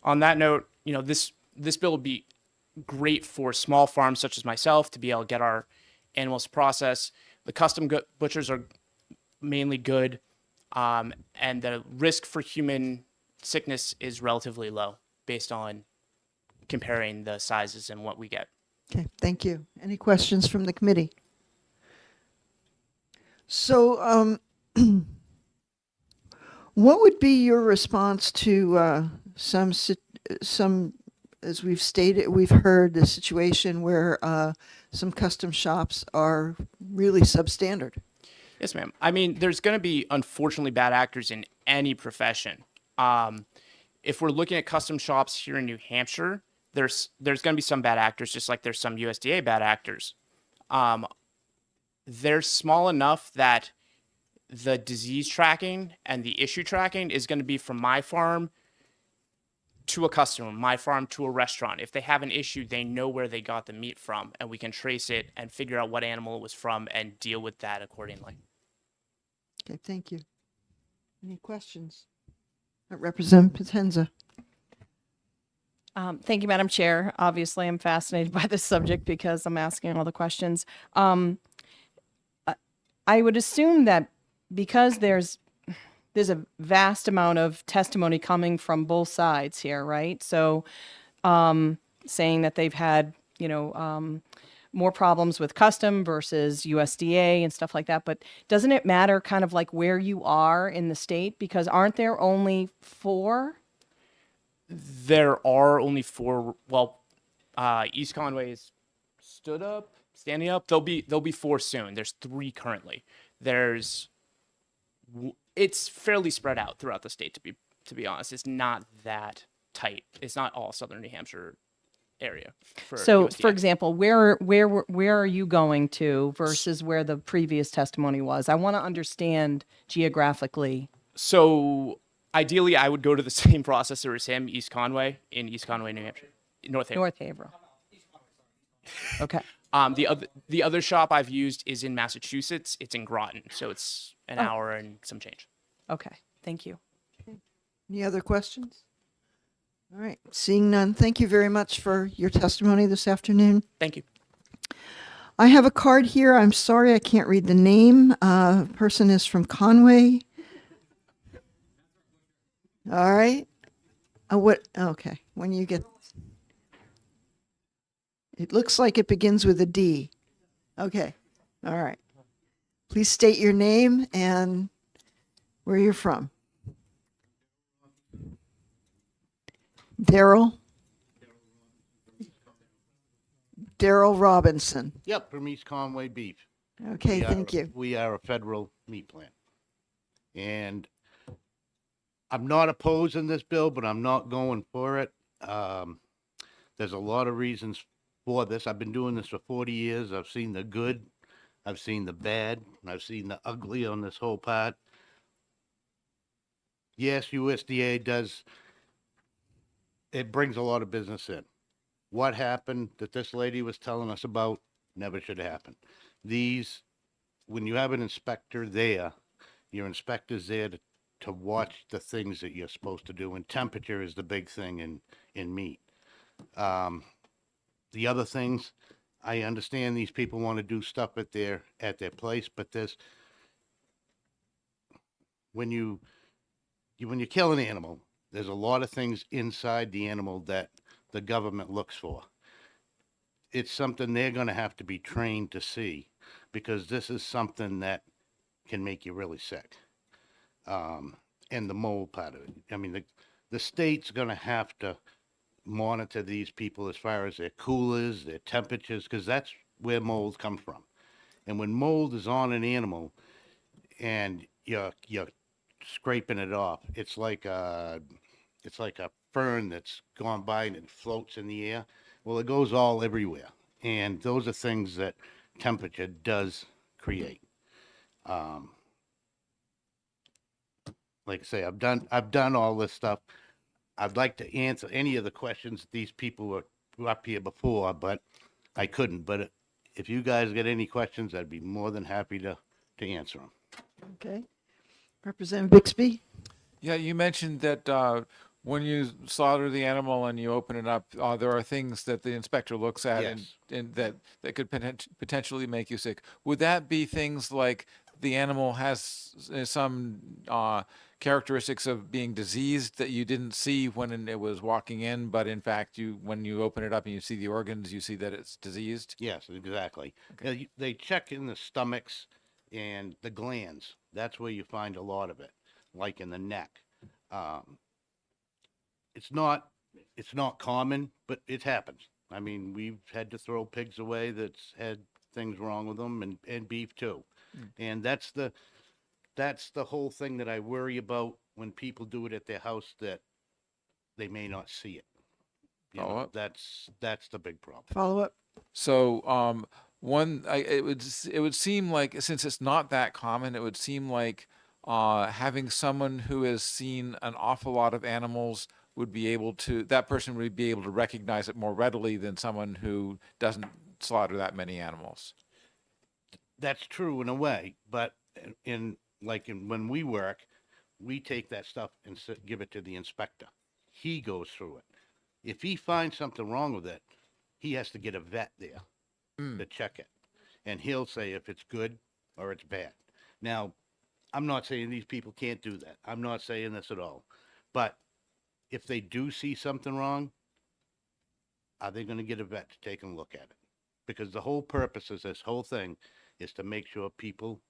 Speaker 16: On that note, this bill would be great for small farms such as myself to be able to get our animals to process. The custom butchers are mainly good, and the risk for human sickness is relatively low based on comparing the sizes and what we get.
Speaker 1: Okay, thank you. Any questions from the committee? So, what would be your response to some, as we've heard, the situation where some custom shops are really substandard?
Speaker 16: Yes, ma'am. I mean, there's going to be, unfortunately, bad actors in any profession. If we're looking at custom shops here in New Hampshire, there's going to be some bad actors, just like there's some USDA bad actors. They're small enough that the disease tracking and the issue tracking is going to be from my farm to a customer, my farm to a restaurant. If they have an issue, they know where they got the meat from, and we can trace it and figure out what animal it was from and deal with that accordingly.
Speaker 1: Okay, thank you. Any questions? Representative Potenza.
Speaker 19: Thank you, Madam Chair. Obviously, I'm fascinated by this subject because I'm asking all the questions. I would assume that because there's a vast amount of testimony coming from both sides here, right? So saying that they've had, more problems with custom versus USDA and stuff like that. But doesn't it matter kind of like where you are in the state? Because aren't there only 4?
Speaker 16: There are only 4. Well, East Conway is stood up, standing up. There'll be 4 soon. There's 3 currently. It's fairly spread out throughout the state, to be honest. It's not that tight. It's not all southern New Hampshire area.
Speaker 19: So,
Speaker 16: USDA.
Speaker 19: for example, where are you going to versus where the previous testimony was? I want to understand geographically.
Speaker 16: So ideally, I would go to the same processor as him, East Conway, in East Conway, New Hampshire, North Haverhill.
Speaker 19: North Haverhill. Okay.
Speaker 16: The other shop I've used is in Massachusetts. It's in Groton, so it's an hour and some change.
Speaker 19: Okay. Thank you.
Speaker 1: Any other questions? All right, seeing none, thank you very much for your testimony this afternoon.
Speaker 16: Thank you.
Speaker 1: I have a card here. I'm sorry I can't read the name. Person is from Conway. All right. Okay, when you get, it looks like it begins with a D. Okay, all right. Please state your name and where you're from. Daryl Robinson.
Speaker 14: Yep, from East Conway Beef.
Speaker 1: Okay, thank you.
Speaker 14: We are a federal meat plant. And I'm not opposing this bill, but I'm not going for it. There's a lot of reasons for this. I've been doing this for 40 years. I've seen the good, I've seen the bad, and I've seen the ugly on this whole part. Yes, USDA does, it brings a lot of business in. What happened that this lady was telling us about never should have happened. When you have an inspector there, your inspector's there to watch the things that you're supposed to do, and temperature is the big thing in meat. The other things, I understand these people want to do stuff at their place, but when you kill an animal, there's a lot of things inside the animal that the government looks for. It's something they're going to have to be trained to see, because this is something that can make you really sick. And the mold part of it. I mean, the state's going to have to monitor these people as far as their coolers, their temperatures, because that's where mold comes from. And when mold is on an animal and you're scraping it off, it's like a fern that's gone by and it floats in the air. Well, it goes all everywhere. And those are things that temperature does create. Like I say, I've done all this stuff. I'd like to answer any of the questions these people were up here before, but I couldn't. But if you guys get any questions, I'd be more than happy to answer them.
Speaker 1: Okay. Representative Bixby?
Speaker 3: Yeah, you mentioned that when you slaughter the animal and you open it up, there are things that the inspector looks at
Speaker 14: Yes.
Speaker 3: and that could potentially make you sick. Would that be things like the animal has some characteristics of being diseased that you didn't see when it was walking in, but in fact, when you open it up and you see the organs, you see that it's diseased?
Speaker 14: Yes, exactly. They check in the stomachs and the glands. That's where you find a lot of it, like in the neck. It's not common, but it happens. I mean, we've had to throw pigs away that's had things wrong with them, and beef too. And that's the whole thing that I worry about when people do it at their house, that they may not see it. You know, that's the big problem.
Speaker 1: Follow up?
Speaker 3: So, it would seem like, since it's not that common, it would seem like having someone who has seen an awful lot of animals that person would be able to recognize it more readily than someone who doesn't slaughter that many animals.
Speaker 14: That's true in a way, but when we work, we take that stuff and give it to the inspector. He goes through it. If he finds something wrong with it, he has to get a vet there to check it. And he'll say if it's good or it's bad. Now, I'm not saying these people can't do that. I'm not saying this at all. But if they do see something wrong, are they going to get a vet to take a look at it? Because the whole purpose of this whole thing is to make sure people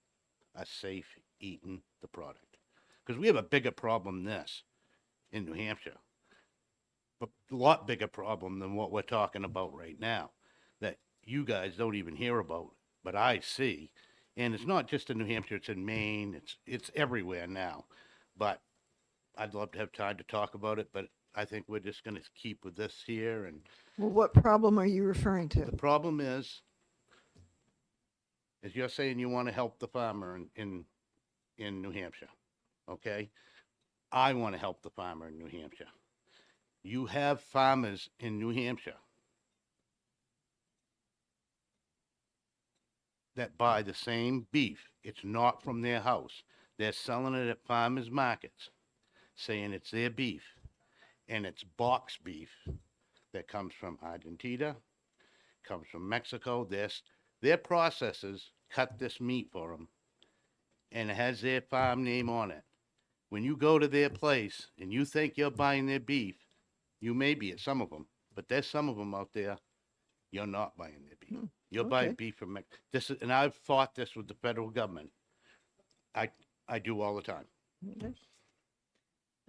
Speaker 14: are safe eating the product. Because we have a bigger problem than this in New Hampshire. But a lot bigger problem than what we're talking about right now. That you guys don't even hear about, but I see. And it's not just in New Hampshire, it's in Maine, it's everywhere now. But I'd love to have time to talk about it, but I think we're just gonna keep with this here. And
Speaker 1: Well, what problem are you referring to?
Speaker 14: the problem is you're saying you want to help the farmer in New Hampshire, okay? I want to help the farmer in New Hampshire. You have farmers in New Hampshire that buy the same beef. It's not from their house. They're selling it at farmers markets, saying it's their beef. And it's box beef that comes from Argentina, comes from Mexico. Their processors cut this meat for them, and it has their farm name on it. When you go to their place and you think you're buying their beef, you may be at some of them, but there's some of them out there, you're not buying their beef. You're buying
Speaker 1: okay.
Speaker 14: beef from and I've fought this with the federal government. I do all the time.
Speaker 1: Okay.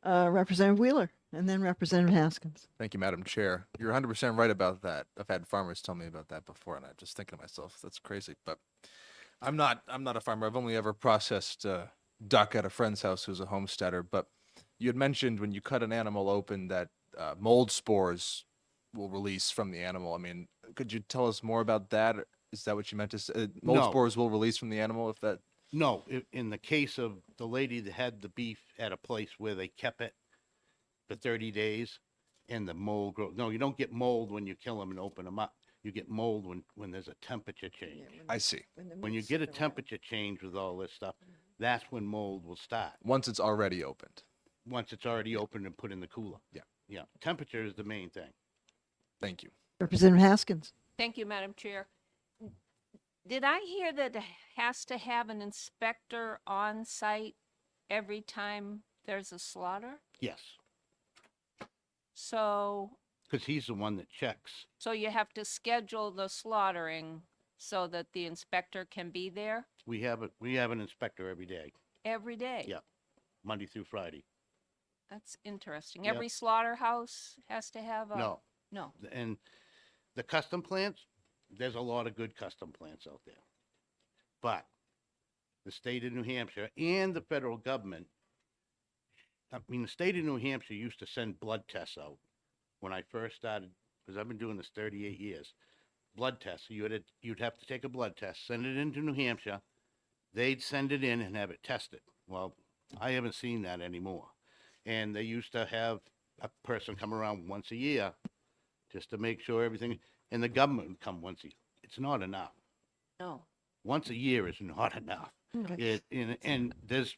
Speaker 1: Representative Wheeler, and then Representative Haskins.
Speaker 15: Thank you, Madam Chair. You're 100% right about that. I've had farmers tell me about that before, and I'm just thinking to myself, that's crazy. But I'm not a farmer. I've only ever processed duck at a friend's house who's a homesteader. But you had mentioned when you cut an animal open that mold spores will release from the animal. I mean, could you tell us more about that? Is that what you meant to say? Mold
Speaker 14: No.
Speaker 15: spores will release from the animal if that.
Speaker 14: No, in the case of the lady that had the beef at a place where they kept it for 30 days and the mold grows. No, you don't get mold when you kill them and open them up. You get mold when there's a temperature change.
Speaker 15: I see.
Speaker 14: When you get a temperature change with all this stuff, that's when mold will start.
Speaker 15: Once it's already opened.
Speaker 14: Once it's already opened and put in the cooler.
Speaker 15: Yeah.
Speaker 14: Yeah, temperature is the main thing.
Speaker 15: Thank you.
Speaker 1: Representative Haskins.
Speaker 7: Thank you, Madam Chair. Did I hear that it has to have an inspector on site every time there's a slaughter?
Speaker 14: Yes,
Speaker 7: So,
Speaker 14: because he's the one that checks.
Speaker 7: so you have to schedule the slaughtering so that the inspector can be there
Speaker 14: We have an inspector every day.
Speaker 7: every day?
Speaker 14: Yeah, Monday through Friday.
Speaker 7: That's interesting.
Speaker 14: Yep.
Speaker 7: Every slaughterhouse has to have a?
Speaker 14: No.
Speaker 7: No.
Speaker 14: And the custom plants, there's a lot of good custom plants out there. But the state of New Hampshire and the federal government, I mean, the state of New Hampshire used to send blood tests out when I first started, because I've been doing this 38 years. Blood tests. You'd have to take a blood test, send it into New Hampshire. They'd send it in and have it tested. Well, I haven't seen that anymore. And they used to have a person come around once a year just to make sure everything, and the government would come once a year. It's not enough.
Speaker 7: No.
Speaker 14: Once a year is not enough.
Speaker 1: Okay.
Speaker 14: And there's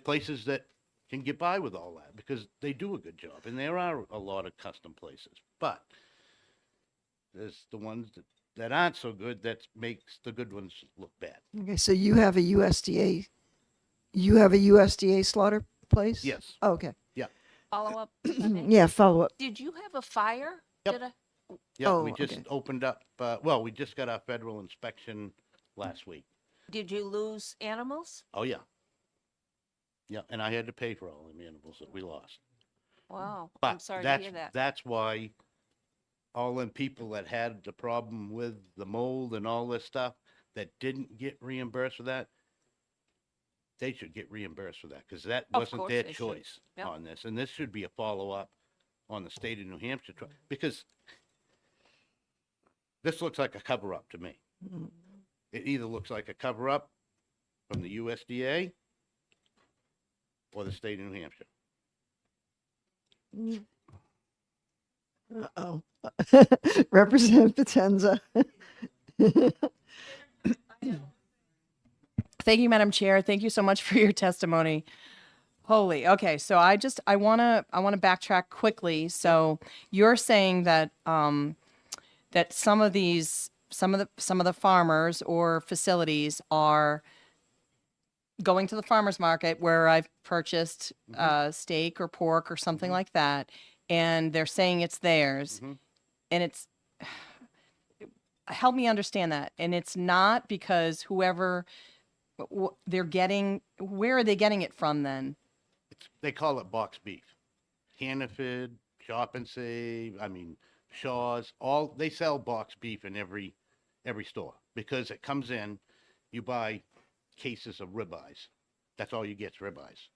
Speaker 14: places that can get by with all that because they do a good job, and there are a lot of custom places. But there's the ones that aren't so good that makes the good ones look bad.
Speaker 1: Okay, so you have a USDA slaughter place?
Speaker 14: Yes.
Speaker 1: Oh, okay.
Speaker 14: Yeah.
Speaker 7: Follow up?
Speaker 1: Yeah, follow up.
Speaker 7: Did you have a fire?
Speaker 14: Yep.
Speaker 7: Did I?
Speaker 14: Yeah,
Speaker 1: Oh,
Speaker 14: we just
Speaker 1: okay.
Speaker 14: opened up. We just got our federal inspection last week.
Speaker 7: Did you lose animals?
Speaker 14: Oh yeah. Yeah, and I had to pay for all the animals that we lost.
Speaker 7: Wow.
Speaker 14: But
Speaker 7: I'm sorry to
Speaker 14: that's
Speaker 7: hear that.
Speaker 14: that's why all them people that had the problem with the mold and all this stuff that didn't get reimbursed for that, they should get reimbursed for that because that
Speaker 7: Of
Speaker 14: wasn't
Speaker 7: course
Speaker 14: their
Speaker 7: they should.
Speaker 14: choice
Speaker 7: Yep.
Speaker 14: on this. And this should be a follow-up on the state of New Hampshire because this looks like a cover-up to me. It either looks like a cover-up from the USDA or the state of New Hampshire.
Speaker 1: Uh-oh. Representative Potenza.
Speaker 19: Thank you, Madam Chair. Thank you so much for your testimony. Holy. Okay, so I want to backtrack quickly. So you're saying that that some of the farmers or facilities are going to the farmers market where I've purchased steak or pork or something like that, and they're saying it's theirs, and it's help me understand that. And it's not because whoever they're getting, where are they getting it from then?
Speaker 14: They call it box beef. Hannaford, Shop and Save, Shaw's, they sell box beef in every every store, because it comes in, you buy cases of ribeyes. That's all you get is ribeyes.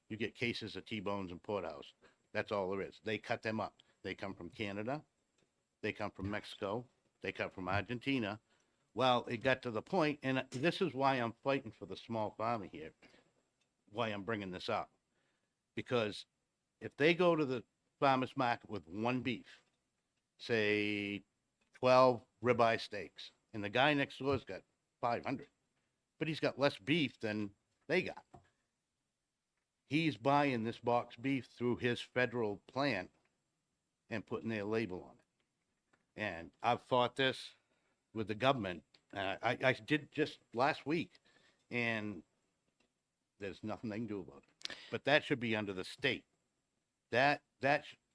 Speaker 14: You get cases of T-bones and porterhouse. That's all there is. They cut them up. They come from Canada. They come from Mexico. They come from Argentina. Well, it got to the point, and this is why I'm fighting for the small farmer here, why I'm bringing this up. Because if they go to the farmer's market with one beef, say 12 ribeye steaks, and the guy next door's got 500, but he's got less beef than they got. He's buying this box beef through his federal plant and putting their label on it. And I've fought this with the government. I did just last week, and there's nothing they can do about it. But that should be under the state.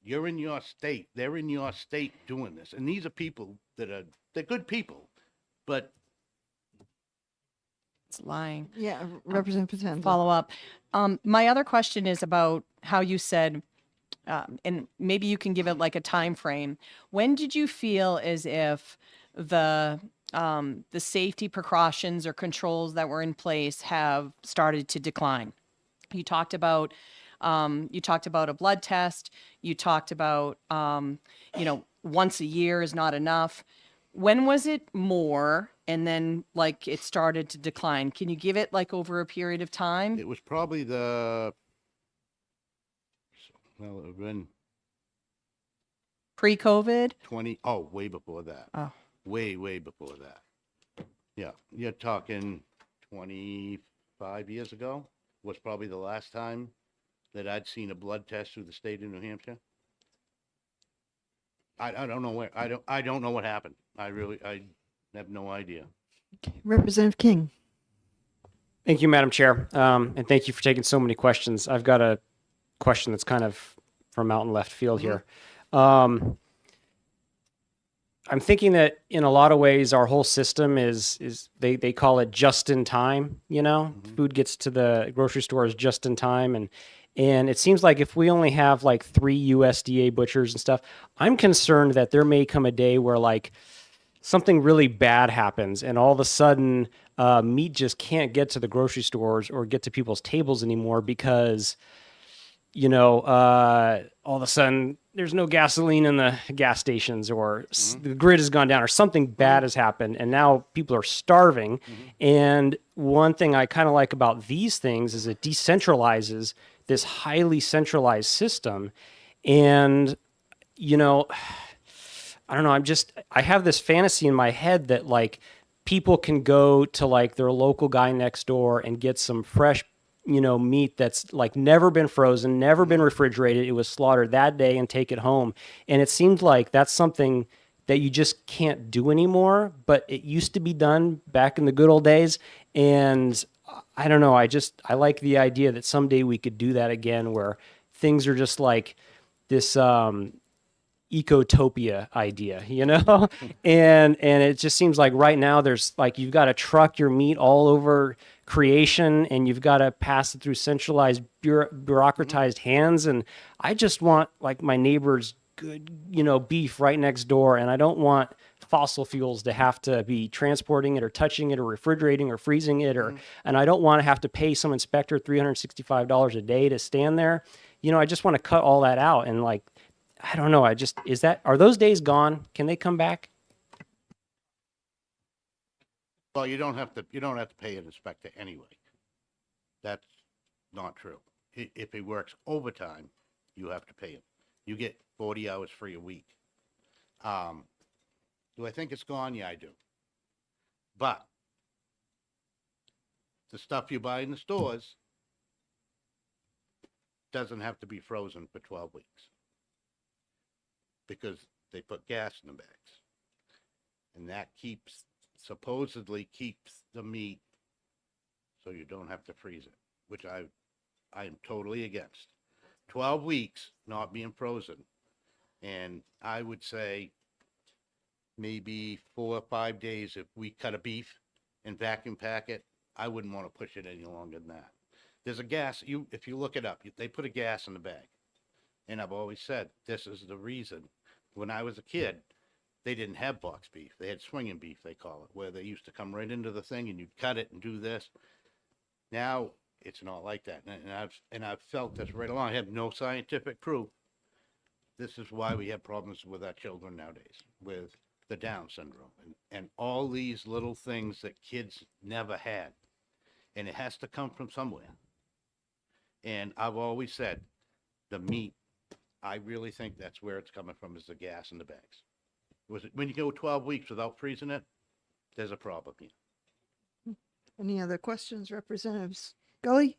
Speaker 14: You're in your state. They're in your state doing this. And these are people they're good people, but
Speaker 4: It's lying.
Speaker 1: Yeah, Representative Potenza.
Speaker 4: Follow up. My other question is about how you said, and maybe you can give it like a time frame. When did you feel as if the safety precautions or controls that were in place have started to decline? You talked about a blood test. You talked about once a year is not enough. When was it more, and then like it started to decline? Can you give it like over a period of time?
Speaker 14: it was probably it would have been
Speaker 4: Pre-COVID?
Speaker 14: way before that.
Speaker 4: Oh.
Speaker 14: Way before that. Yeah, you're talking 25 years ago was probably the last time that I'd seen a blood test through the state of New Hampshire. I don't know where, I don't know what happened. I have no idea.
Speaker 1: Representative King.
Speaker 6: Thank you, Madam Chair. And thank you for taking so many questions. I've got a question that's kind of from out in left field here. I'm thinking that in a lot of ways, our whole system is they call it just in time, food gets to the grocery stores just in time. And it seems like if we only have like 3 USDA butchers and stuff, I'm concerned that there may come a day where like something really bad happens and all of a sudden meat just can't get to the grocery stores or get to people's tables anymore because, all of a sudden there's no gasoline in the gas stations or the grid has gone down or something bad has happened and now people are starving. And one thing I kind of like about these things is it decentralizes this highly centralized system. And, I don't know, I have this fantasy in my head that like people can go to like their local guy next door and get some fresh, meat that's like never been frozen, never been refrigerated. It was slaughtered that day and take it home. And it seemed like that's something that you just can't do anymore, but it used to be done back in the good old days. And I don't know. I like the idea that someday we could do that again, where things are just like this ecotopia idea, and it just seems like right now there's like you've got to truck your meat all over creation, and you've got to pass it through centralized bureaucratized hands. And I just want like my neighbor's good, beef right next door, and I don't want fossil fuels to have to be transporting it or touching it or refrigerating or freezing it and I don't want to have to pay some inspector $365 a day to stand there. I just want to cut all that out. And like, I don't know. Are those days gone? Can they come back?
Speaker 14: Well, you don't have to pay an inspector anyway. That's not true. If he works overtime, you have to pay him. You get 40 hours free a week. Do I think it's gone? Yeah, I do. But the stuff you buy in the stores doesn't have to be frozen for 12 weeks because they put gas in the bags. And that supposedly keeps the meat so you don't have to freeze it, which I am totally against. 12 weeks not being frozen. And I would say maybe 4 or 5 days if we cut a beef and vacuum pack it. I wouldn't want to push it any longer than that. There's a gas, if you look it up, they put a gas in the bag. And I've always said, this is the reason. When I was a kid, they didn't have box beef. They had swinging beef, they call it, where they used to come right into the thing and you'd cut it and do this. Now, it's not like that. And I've felt this right along. I have no scientific proof. This is why we have problems with our children nowadays, with the Down syndrome and all these little things that kids never had. And it has to come from somewhere. And I've always said, the meat, I really think that's where it's coming from, is the gas in the bags. When you go 12 weeks without freezing it, there's a problem here.
Speaker 1: Any other questions, Representatives Scully?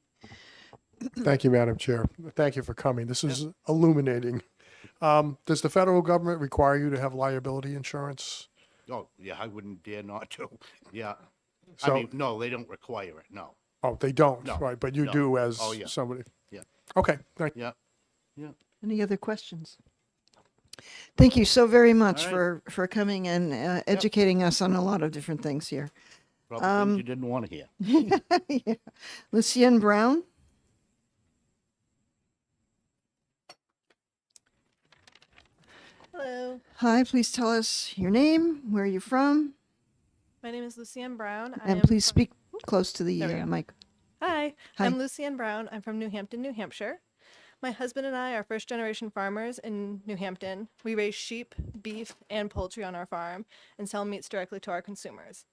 Speaker 9: Thank you, Madam Chair. Thank you for coming. This is illuminating. Does the federal government require you to have liability insurance?
Speaker 14: Oh, yeah, I wouldn't dare not to. Yeah.
Speaker 9: So-
Speaker 14: I mean, no, they don't require it, no.
Speaker 9: Oh, they don't,
Speaker 14: No,
Speaker 9: right? But you
Speaker 14: no.
Speaker 9: do as
Speaker 14: Oh, yeah.
Speaker 9: somebody.
Speaker 14: Yeah.
Speaker 9: Okay, thank you.
Speaker 14: Yeah, yeah.
Speaker 1: Any other questions? Thank you so very much
Speaker 14: All right.
Speaker 1: for coming and educating us on a lot of different things here.
Speaker 14: Probably things you didn't want to hear.
Speaker 1: Yeah. Lucienne Brown?
Speaker 2: Hello,
Speaker 1: Hi, please tell us your name, where are you from,
Speaker 2: my name is Lucienne Brown.
Speaker 1: and please speak close to the
Speaker 2: There we go.
Speaker 1: mic.
Speaker 2: Hi,
Speaker 1: Hi.
Speaker 2: I'm Lucienne Brown. I'm from New Hampton, New Hampshire. My husband and I are first generation farmers in New Hampton. We raise sheep, beef, and poultry on our farm and sell meats directly to our consumers.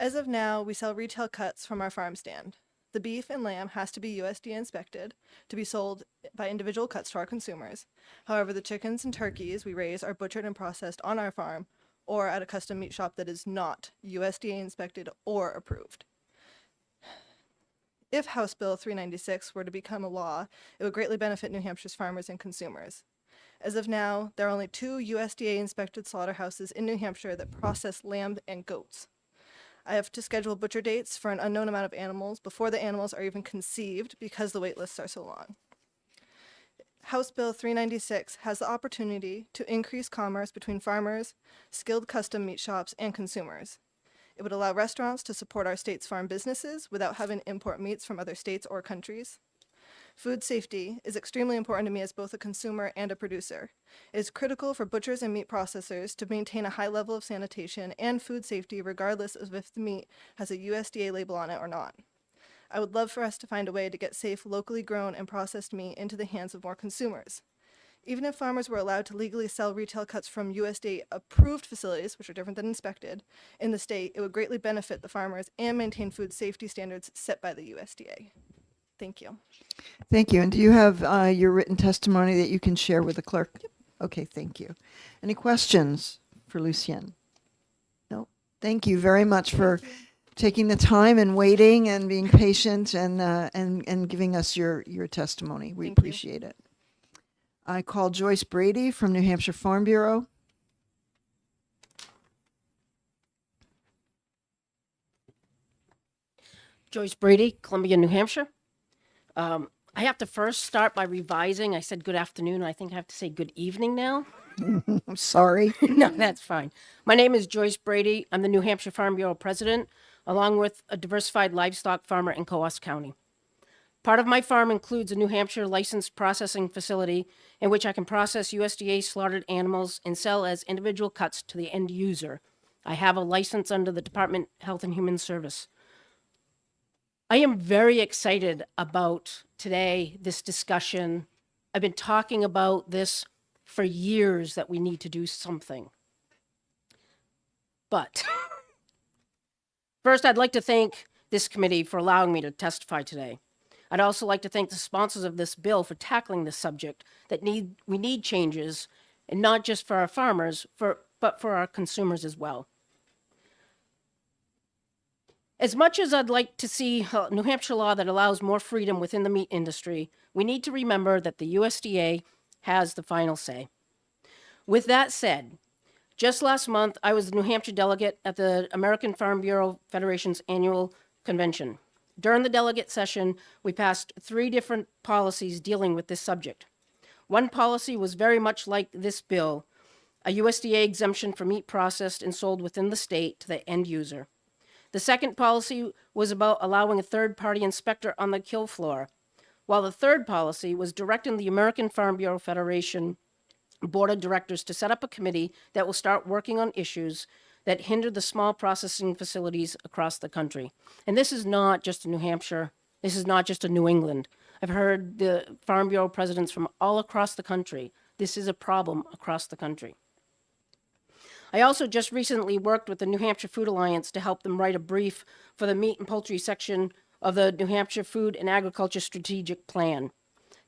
Speaker 2: As of now, we sell retail cuts from our farm stand. The beef and lamb has to be USDA inspected to be sold by individual cuts to our consumers. However, the chickens and turkeys we raise are butchered and processed on our farm or at a custom meat shop that is not USDA inspected or approved. If House Bill 396 were to become a law, it would greatly benefit New Hampshire's farmers and consumers. As of now, there are only 2 USDA inspected slaughterhouses in New Hampshire that process lamb and goats. I have to schedule butcher dates for an unknown amount of animals before the animals are even conceived because the wait lists are so long. House Bill 396 has the opportunity to increase commerce between farmers, skilled custom meat shops, and consumers. It would allow restaurants to support our state's farm businesses without having to import meats from other states or countries. Food safety is extremely important to me as both a consumer and a producer. It is critical for butchers and meat processors to maintain a high level of sanitation and food safety regardless of if the meat has a USDA label on it or not. I would love for us to find a way to get safe, locally grown and processed meat into the hands of more consumers. Even if farmers were allowed to legally sell retail cuts from USDA-approved facilities, which are different than inspected, in the state, it would greatly benefit the farmers and maintain food safety standards set by the USDA. Thank you.
Speaker 1: Thank you. And do you have your written testimony that you can share with the clerk? Yep. Okay, thank you. Any questions for Lucienne? No. Thank you very much for taking the time and waiting and being patient and giving us your testimony. We
Speaker 2: Thank you.
Speaker 1: appreciate it. I call Joyce Brady from New Hampshire Farm Bureau.
Speaker 17: Joyce Brady, Columbia, New Hampshire. I have to first start by revising. I said good afternoon. I think I have to say good evening now.
Speaker 1: I'm sorry.
Speaker 17: No, that's fine. My name is Joyce Brady. I'm the New Hampshire Farm Bureau president, along with a diversified livestock farmer in Coos County. Part of my farm includes a New Hampshire licensed processing facility in which I can process USDA slaughtered animals and sell as individual cuts to the end user. I have a license under the Department of Health and Human Service. I am very excited about today, this discussion. I've been talking about this for years that we need to do something. But first, I'd like to thank this committee for allowing me to testify today. I'd also like to thank the sponsors of this bill for tackling this subject that we need changes, and not just for our farmers, but for our consumers as well. As much as I'd like to see a New Hampshire law that allows more freedom within the meat industry, we need to remember that the USDA has the final say. With that said, just last month, I was the New Hampshire delegate at the American Farm Bureau Federation's annual convention. During the delegate session, we passed 3 different policies dealing with this subject. One policy was very much like this bill, a USDA exemption for meat processed and sold within the state to the end user. The second policy was about allowing a third-party inspector on the kill floor, while the third policy was directing the American Farm Bureau Federation board of directors to set up a committee that will start working on issues that hinder the small processing facilities across the country. And this is not just in New Hampshire. This is not just in New England. I've heard the Farm Bureau presidents from all across the country. This is a problem across the country. I also just recently worked with the New Hampshire Food Alliance to help them write a brief for the meat and poultry section of the New Hampshire Food and Agriculture Strategic Plan.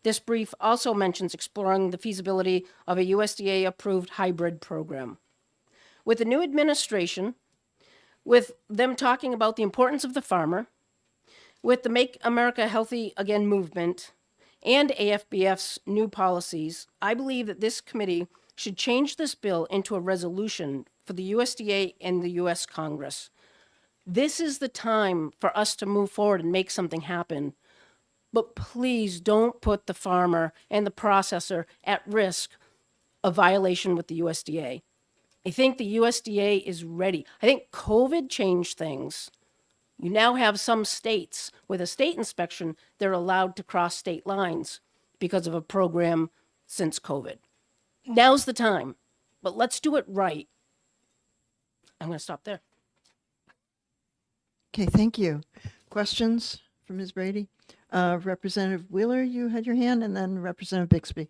Speaker 17: This brief also mentions exploring the feasibility of a USDA-approved hybrid program. With the new administration, with them talking about the importance of the farmer, with the Make America Healthy Again movement, and AFBF's new policies, I believe that this committee should change this bill into a resolution for the USDA and the US Congress. This is the time for us to move forward and make something happen. But please don't put the farmer and the processor at risk of violation with the USDA. I think the USDA is ready. I think COVID changed things. You now have some states with a state inspection, they're allowed to cross state lines because of a program since COVID. Now's the time, but let's do it right. I'm going to stop there.
Speaker 1: Okay, thank you. Questions for Ms. Brady? Representative Wheeler, you had your hand, and then Representative Bixby.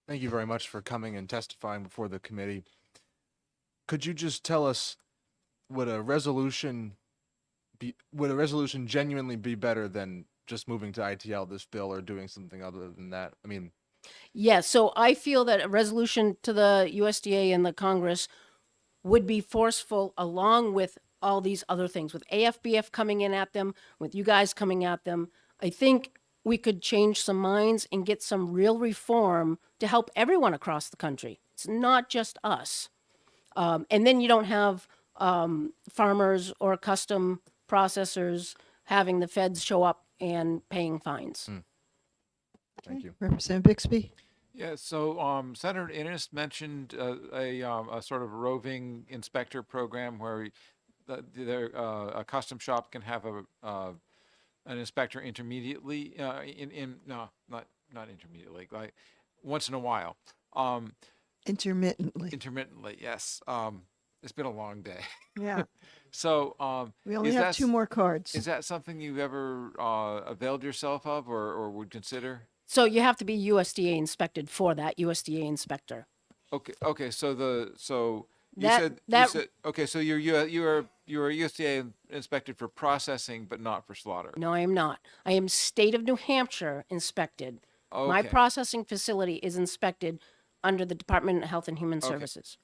Speaker 15: Thank you very much for coming and testifying before the committee. Could you just tell us, would a resolution genuinely be better than just moving to ITL this bill or doing something other than that? I mean,
Speaker 17: Yes, so I feel that a resolution to the USDA and the Congress would be forceful along with all these other things, with AFBF coming in at them, with you guys coming at them. I think we could change some minds and get some real reform to help everyone across the country. It's not just us. And then you don't have farmers or custom processors having the feds show up and paying fines.
Speaker 15: thank you.
Speaker 1: Representative Bixby?
Speaker 3: Yeah, so Senator Innes mentioned a sort of roving inspector program where a custom shop can have an inspector intermediately not intermediately, like once in a while.
Speaker 1: Intermittently.
Speaker 3: Intermittently, yes. It's been a long day.
Speaker 1: Yeah.
Speaker 3: So
Speaker 1: We only
Speaker 3: is
Speaker 1: have
Speaker 3: that
Speaker 1: 2 more cards.
Speaker 3: Is that something you've ever availed yourself of or would consider?
Speaker 17: So you have to be USDA inspected for that USDA inspector.
Speaker 3: Okay. So you
Speaker 17: That-
Speaker 3: said
Speaker 17: that-
Speaker 3: okay. So you're USDA inspected for processing, but not for slaughter.
Speaker 17: No, I am not. I am state of New Hampshire inspected. My
Speaker 3: Okay.
Speaker 17: processing facility is inspected under the Department of Health and Human
Speaker 3: Okay.
Speaker 17: Services.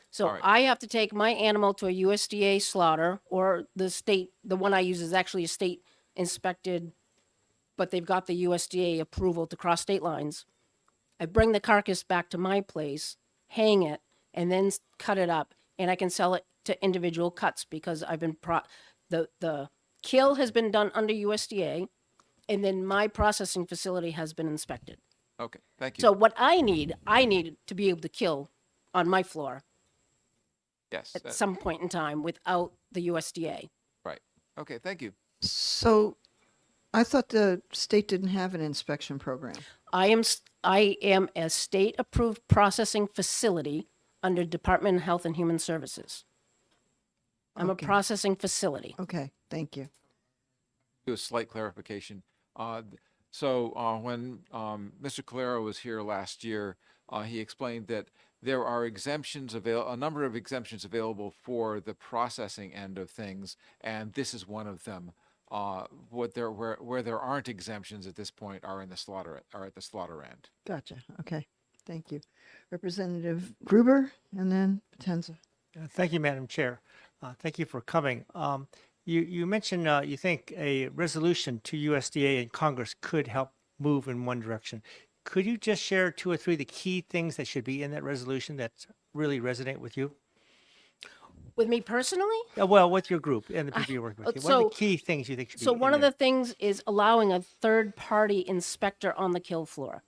Speaker 17: So
Speaker 3: All right.
Speaker 17: I have to take my animal to a USDA slaughter, or the one I use is actually a state inspected, but they've got the USDA approval to cross state lines. I bring the carcass back to my place, hang it, and then cut it up, and I can sell it to individual cuts because I've been the kill has been done under USDA, and then my processing facility has been inspected.
Speaker 3: Okay, thank you.
Speaker 17: So what I need to be able to kill on my floor
Speaker 3: yes,
Speaker 17: at some point in time without the USDA.
Speaker 3: right. Okay, thank you.
Speaker 1: So I thought the state didn't have an inspection program.
Speaker 17: I am a state-approved processing facility under Department of Health and Human Services. I'm
Speaker 1: Okay.
Speaker 17: a processing facility.
Speaker 1: Okay, thank you.
Speaker 3: Do a slight clarification. When Mr. Calero was here last year, he explained that there are a number of exemptions available for the processing end of things, and this is one of them. Where there aren't exemptions at this point are at the slaughter end.
Speaker 1: Gotcha. Okay, thank you. Representative Gruber, and then Potenza.
Speaker 8: Thank you, Madam Chair. Thank you for coming. You mentioned you think a resolution to USDA and Congress could help move in one direction. Could you just share 2 or 3 of the key things that should be in that resolution that really resonate with you?
Speaker 17: With me personally?
Speaker 8: Well, with your group and the people you're working with. What are the key things you think should be
Speaker 17: So
Speaker 8: in
Speaker 17: one of
Speaker 8: there?
Speaker 17: the things is allowing a third-party inspector on the kill floor.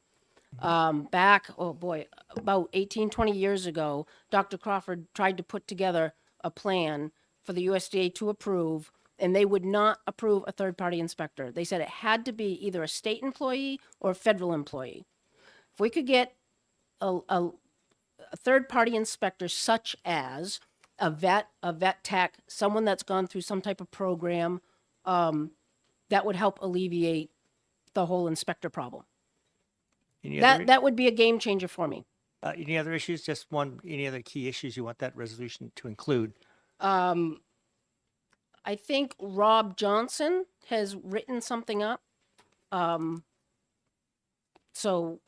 Speaker 17: Back, about 18, 20 years ago, Dr. Crawford tried to put together a plan for the USDA to approve, and they would not approve a third-party inspector. They said it had to be either a state employee or a federal employee. If we could get a third-party inspector such as a vet tech, someone that's gone through some type of program, that would help alleviate the whole inspector problem. That would be a game changer for me.
Speaker 8: Any other issues? Just one, any other key issues you want that resolution to include?
Speaker 17: I think Rob Johnson has written something up. So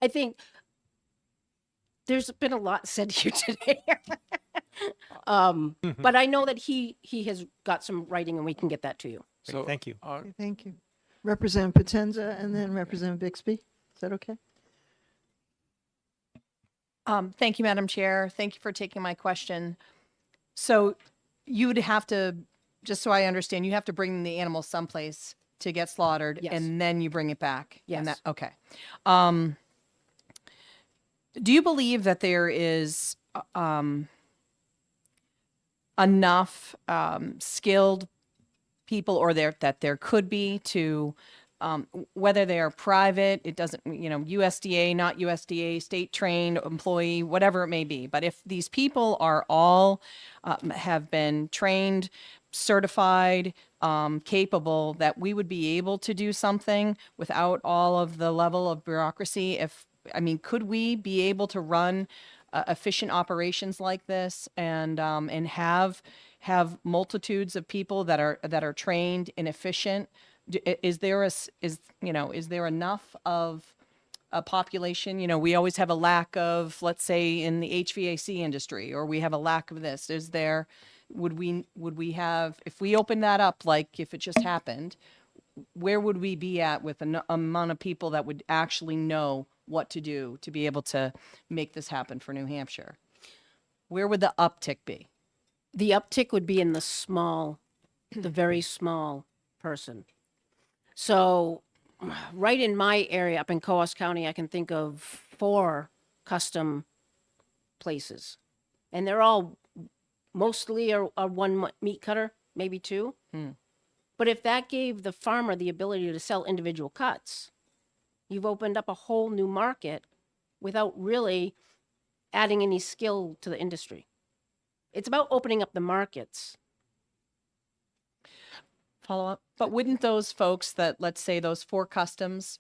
Speaker 17: I think there's been a lot said here today. But I know that he has got some writing and we can get that to you.
Speaker 3: So,
Speaker 8: Thank you.
Speaker 1: Okay, thank you. Representative Potenza and then Representative Bixby. Is that okay?
Speaker 19: Thank you, Madam Chair. Thank you for taking my question. So you would have to, just so I understand, you have to bring the animal someplace to get slaughtered
Speaker 17: Yes.
Speaker 19: and then you bring it back.
Speaker 17: Yes.
Speaker 19: And that, okay. Do you believe that there is enough skilled people or that there could be to whether they are private, it doesn't, USDA, not USDA, state trained employee, whatever it may be. But if these people are all have been trained, certified, capable, that we would be able to do something without all of the level of bureaucracy. Could we be able to run efficient operations like this and have multitudes of people that are trained and efficient? Is there enough of a population? We always have a lack of, let's say, in the HVAC industry, or we have a lack of this. Would we have, if we open that up, like if it just happened, where would we be at with an amount of people that would actually know what to do to be able to make this happen for New Hampshire? Where would the uptick be?
Speaker 17: The uptick would be in the very small person. So right in my area up in Coos County, I can think of 4 custom places. And they're all mostly are one meat cutter, maybe 2. But if that gave the farmer the ability to sell individual cuts, you've opened up a whole new market without really adding any skill to the industry. It's about opening up the markets.
Speaker 19: Follow up. But wouldn't those folks that, let's say those 4 customs,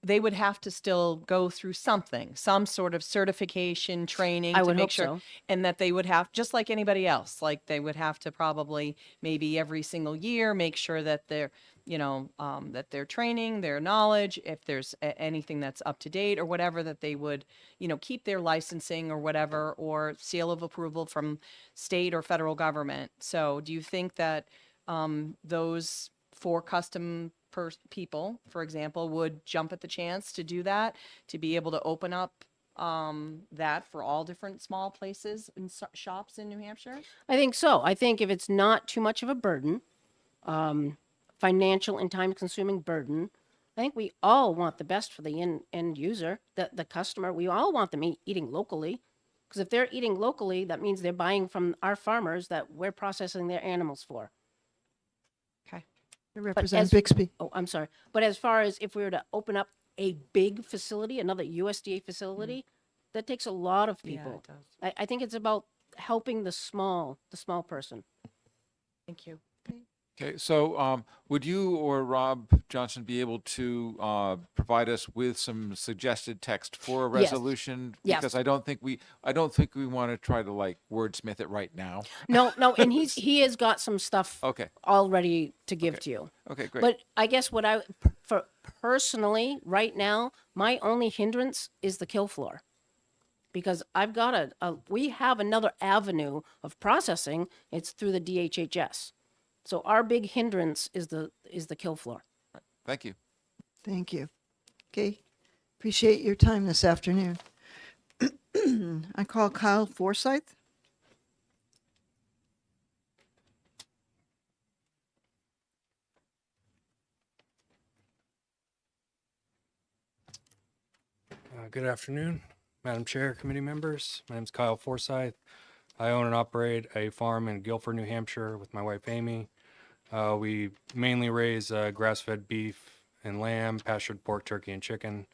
Speaker 19: they would have to still go through something, some sort of certification training
Speaker 17: I
Speaker 19: to
Speaker 17: would
Speaker 19: make
Speaker 17: hope
Speaker 19: sure,
Speaker 17: so.
Speaker 19: and that they would have, just like anybody else, like they would have to probably maybe every single year make sure that they're, that their training, their knowledge, if there's anything that's up to date or whatever, that they would, keep their licensing or whatever, or seal of approval from state or federal government. So do you think that those 4 custom people, for example, would jump at the chance to do that, to be able to open up that for all different small places and shops in New Hampshire?
Speaker 17: I think so. I think if it's not too much of a burden, financial and time-consuming burden, I think we all want the best for the end user, the customer. We all want them eating locally, because if they're eating locally, that means they're buying from our farmers that we're processing their animals for.
Speaker 19: Okay.
Speaker 1: Representative Bixby.
Speaker 17: Oh, I'm sorry. But as far as if we were to open up a big facility, another USDA facility, that takes a lot of people.
Speaker 19: Yeah, it does.
Speaker 17: I think it's about helping the small person.
Speaker 19: Thank you.
Speaker 3: Okay, so would you or Rob Johnson be able to provide us with some suggested text for a
Speaker 17: Yes.
Speaker 3: resolution?
Speaker 17: Yes.
Speaker 3: Because I don't think we want to try to like wordsmith it right now.
Speaker 17: No, and he has got some stuff
Speaker 3: Okay.
Speaker 17: all ready to give to you.
Speaker 3: Okay, great.
Speaker 17: But I guess for personally, right now, my only hindrance is the kill floor. Because I've got we have another avenue of processing. It's through the DHHS. So our big hindrance is the kill floor.
Speaker 3: Thank you.
Speaker 1: Thank you. Okay. Appreciate your time this afternoon. I call Kyle Forsyth.
Speaker 18: Good afternoon, Madam Chair, committee members. My name is Kyle Forsyth. I own and operate a farm in Guilford, New Hampshire with my wife Amy. We mainly raise grass-fed beef and lamb, pastured pork, turkey, and chicken.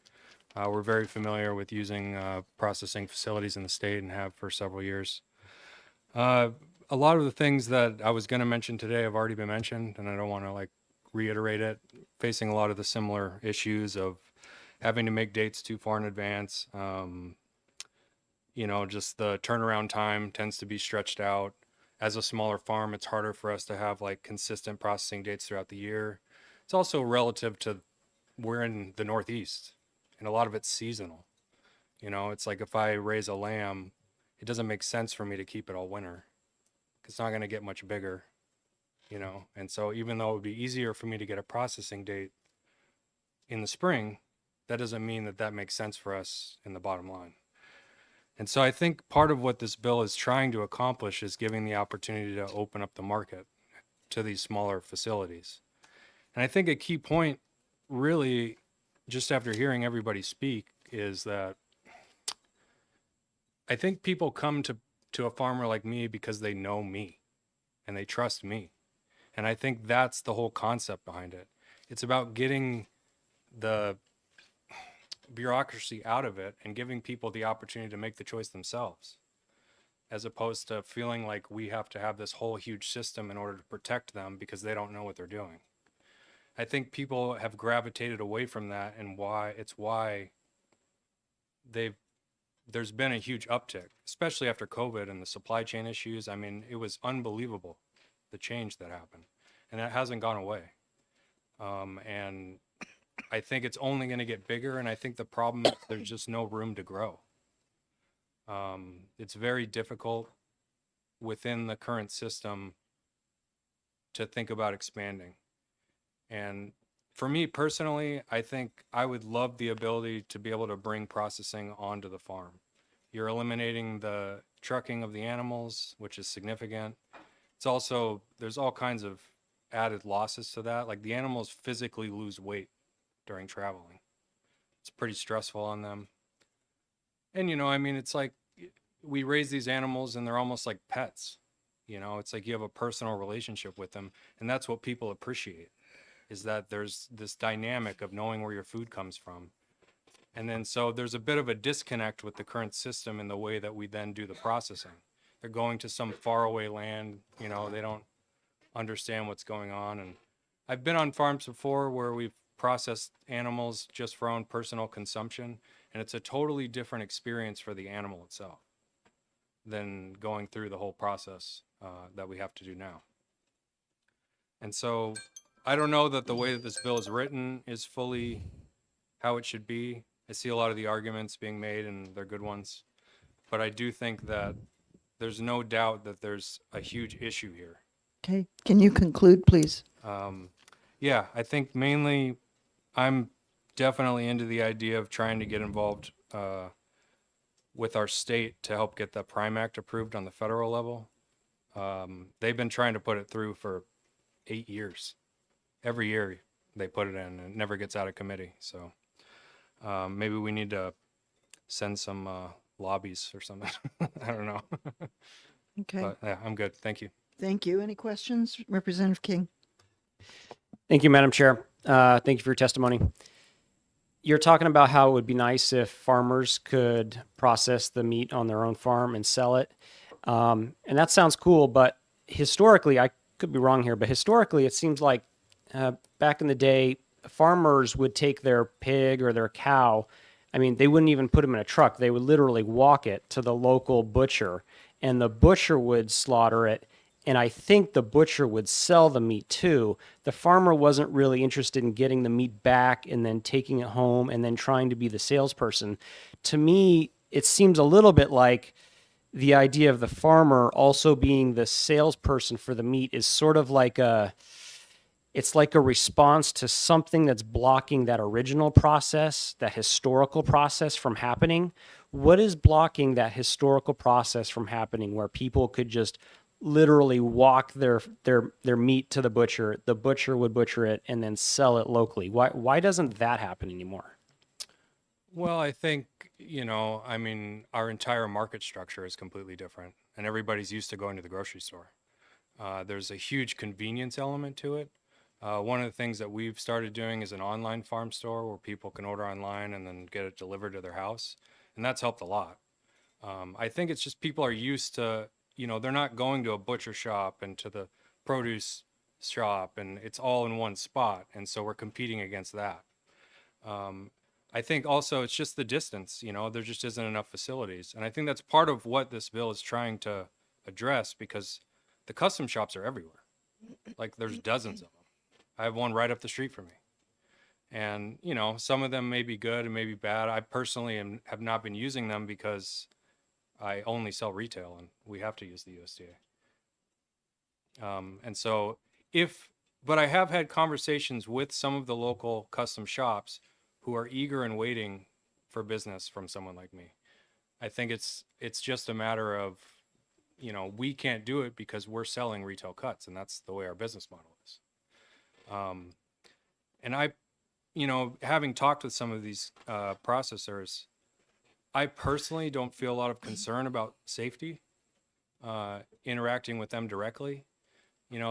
Speaker 18: We're very familiar with using processing facilities in the state and have for several years. A lot of the things that I was going to mention today have already been mentioned, and I don't want to like reiterate it. Facing a lot of the similar issues of having to make dates too far in advance. You know, just the turnaround time tends to be stretched out. As a smaller farm, it's harder for us to have like consistent processing dates throughout the year. It's also relative to we're in the Northeast, and a lot of it's seasonal. You know, it's like if I raise a lamb, it doesn't make sense for me to keep it all winter. It's not going to get much bigger, you know. And so even though it would be easier for me to get a processing date in the spring, that doesn't mean that that makes sense for us in the bottom line. And so I think part of what this bill is trying to accomplish is giving the opportunity to open up the market to these smaller facilities. And I think a key point, really, just after hearing everybody speak, is that I think people come to a farmer like me because they know me and they trust me. And I think that's the whole concept behind it. It's about getting the bureaucracy out of it and giving people the opportunity to make the choice themselves, as opposed to feeling like we have to have this whole huge system in order to protect them because they don't know what they're doing. I think people have gravitated away from that, and why there's been a huge uptick, especially after COVID and the supply chain issues. I mean, it was unbelievable, the change that happened, and that hasn't gone away. And I think it's only going to get bigger, and I think the problem is there's just no room to grow. It's very difficult within the current system to think about expanding. And for me personally, I think I would love the ability to be able to bring processing onto the farm. You're eliminating the trucking of the animals, which is significant. It's also, there's all kinds of added losses to that. Like the animals physically lose weight during traveling. It's pretty stressful on them. And, you know, I mean, it's like we raise these animals and they're almost like pets. You know, it's like you have a personal relationship with them. And that's what people appreciate, is that there's this dynamic of knowing where your food comes from. And then so there's a bit of a disconnect with the current system in the way that we then do the processing. They're going to some faraway land, you know, they don't understand what's going on. And I've been on farms before where we've processed animals just for our own personal consumption, and it's a totally different experience for the animal itself than going through the whole process that we have to do now. And so I don't know that the way that this bill is written is fully how it should be. I see a lot of the arguments being made, and they're good ones, but I do think that there's no doubt that there's a huge issue here.
Speaker 1: Okay, can you conclude, please?
Speaker 18: Yeah, I think mainly I'm definitely into the idea of trying to get involved with our state to help get the PRIME Act approved on the federal level. They've been trying to put it through for 8 years. Every year they put it in, and it never gets out of committee. So maybe we need to send some lobbies or something. I don't know.
Speaker 1: Okay.
Speaker 18: But yeah, I'm good. Thank you.
Speaker 1: Thank you. Any questions? Representative King.
Speaker 6: Thank you, Madam Chair. Thank you for your testimony. You're talking about how it would be nice if farmers could process the meat on their own farm and sell it. And that sounds cool, but historically, I could be wrong here, but historically it seems like back in the day, farmers would take their pig or their cow. I mean, they wouldn't even put them in a truck. They would literally walk it to the local butcher, and the butcher would slaughter it. And I think the butcher would sell the meat too. The farmer wasn't really interested in getting the meat back and then taking it home and then trying to be the salesperson. To me, it seems a little bit like the idea of the farmer also being the salesperson for the meat is sort of like it's like a response to something that's blocking that original process, that historical process from happening. What is blocking that historical process from happening where people could just literally walk their meat to the butcher would butcher it and then sell it locally? Why doesn't that happen anymore?
Speaker 18: Well, I think, you know, I mean, our entire market structure is completely different, and everybody's used to going to the grocery store. There's a huge convenience element to it. One of the things that we've started doing is an online farm store where people can order online and then get it delivered to their house. And that's helped a lot. I think it's just people are used to, they're not going to a butcher shop and to the produce shop and it's all in one spot. And so we're competing against that. I think also it's just the distance, there just isn't enough facilities. And I think that's part of what this bill is trying to address because the custom shops are everywhere. Like there's dozens of them. I have one right up the street from me. And, some of them may be good and may be bad. I personally have not been using them because I only sell retail and we have to use the USDA. And so but I have had conversations with some of the local custom shops who are eager and waiting for business from someone like me. I think it's just a matter of, we can't do it because we're selling retail cuts and that's the way our business model is. And I, having talked with some of these processors, I personally don't feel a lot of concern about safety, interacting with them directly.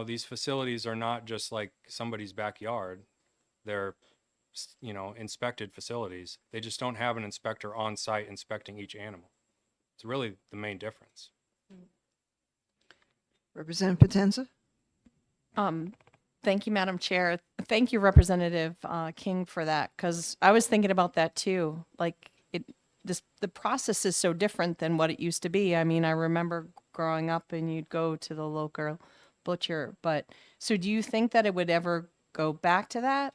Speaker 18: These facilities are not just like somebody's backyard. They're, inspected facilities. They just don't have an inspector on site inspecting each animal. It's really the main difference.
Speaker 1: Representative Potenza?
Speaker 19: Thank you, Madam Chair. Thank you, Representative King, for that, because I was thinking about that too. Like the process is so different than what it used to be. I mean, I remember growing up and you'd go to the local butcher, but so do you think that it would ever go back to that?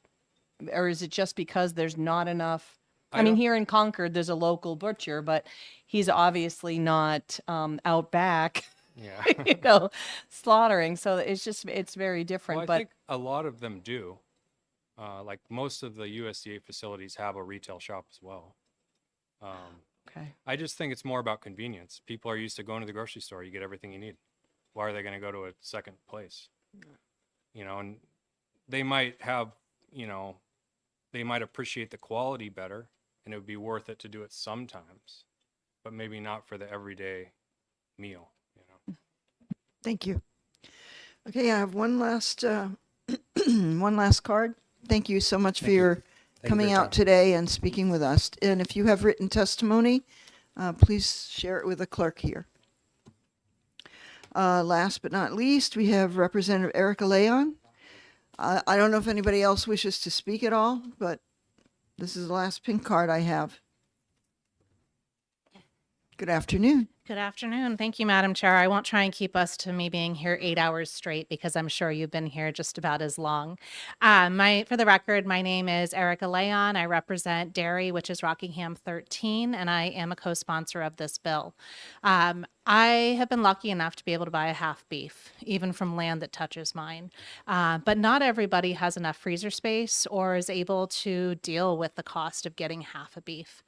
Speaker 19: Or is it just because there's not enough? I mean, here in Concord, there's a local butcher, but he's obviously not out back.
Speaker 18: Yeah.
Speaker 19: Slaughtering. So it's very different.
Speaker 18: Well, I
Speaker 19: but
Speaker 18: think a lot of them do. Like most of the USDA facilities have a retail shop as well.
Speaker 19: okay.
Speaker 18: I just think it's more about convenience. People are used to going to the grocery store. You get everything you need. Why are they going to go to a second place? And they might have, they might appreciate the quality better and it would be worth it to do it sometimes, but maybe not for the everyday meal.
Speaker 1: Thank you. Okay, I have one last one last card. Thank you so much for your coming out today and speaking with us. And if you have written testimony, please share it with the clerk here. Last but not least, we have Representative Erica Leon. I don't know if anybody else wishes to speak at all, but this is the last pink card I have. Good afternoon.
Speaker 20: Good afternoon. Thank you, Madam Chair. I won't try and keep us to me being here 8 hours straight because I'm sure you've been here just about as long. For the record, my name is Erica Leon. I represent Dairy, which is Rockingham 13, and I am a co-sponsor of this bill. I have been lucky enough to be able to buy a half beef, even from land that touches mine. But not everybody has enough freezer space or is able to deal with the cost of getting half a beef.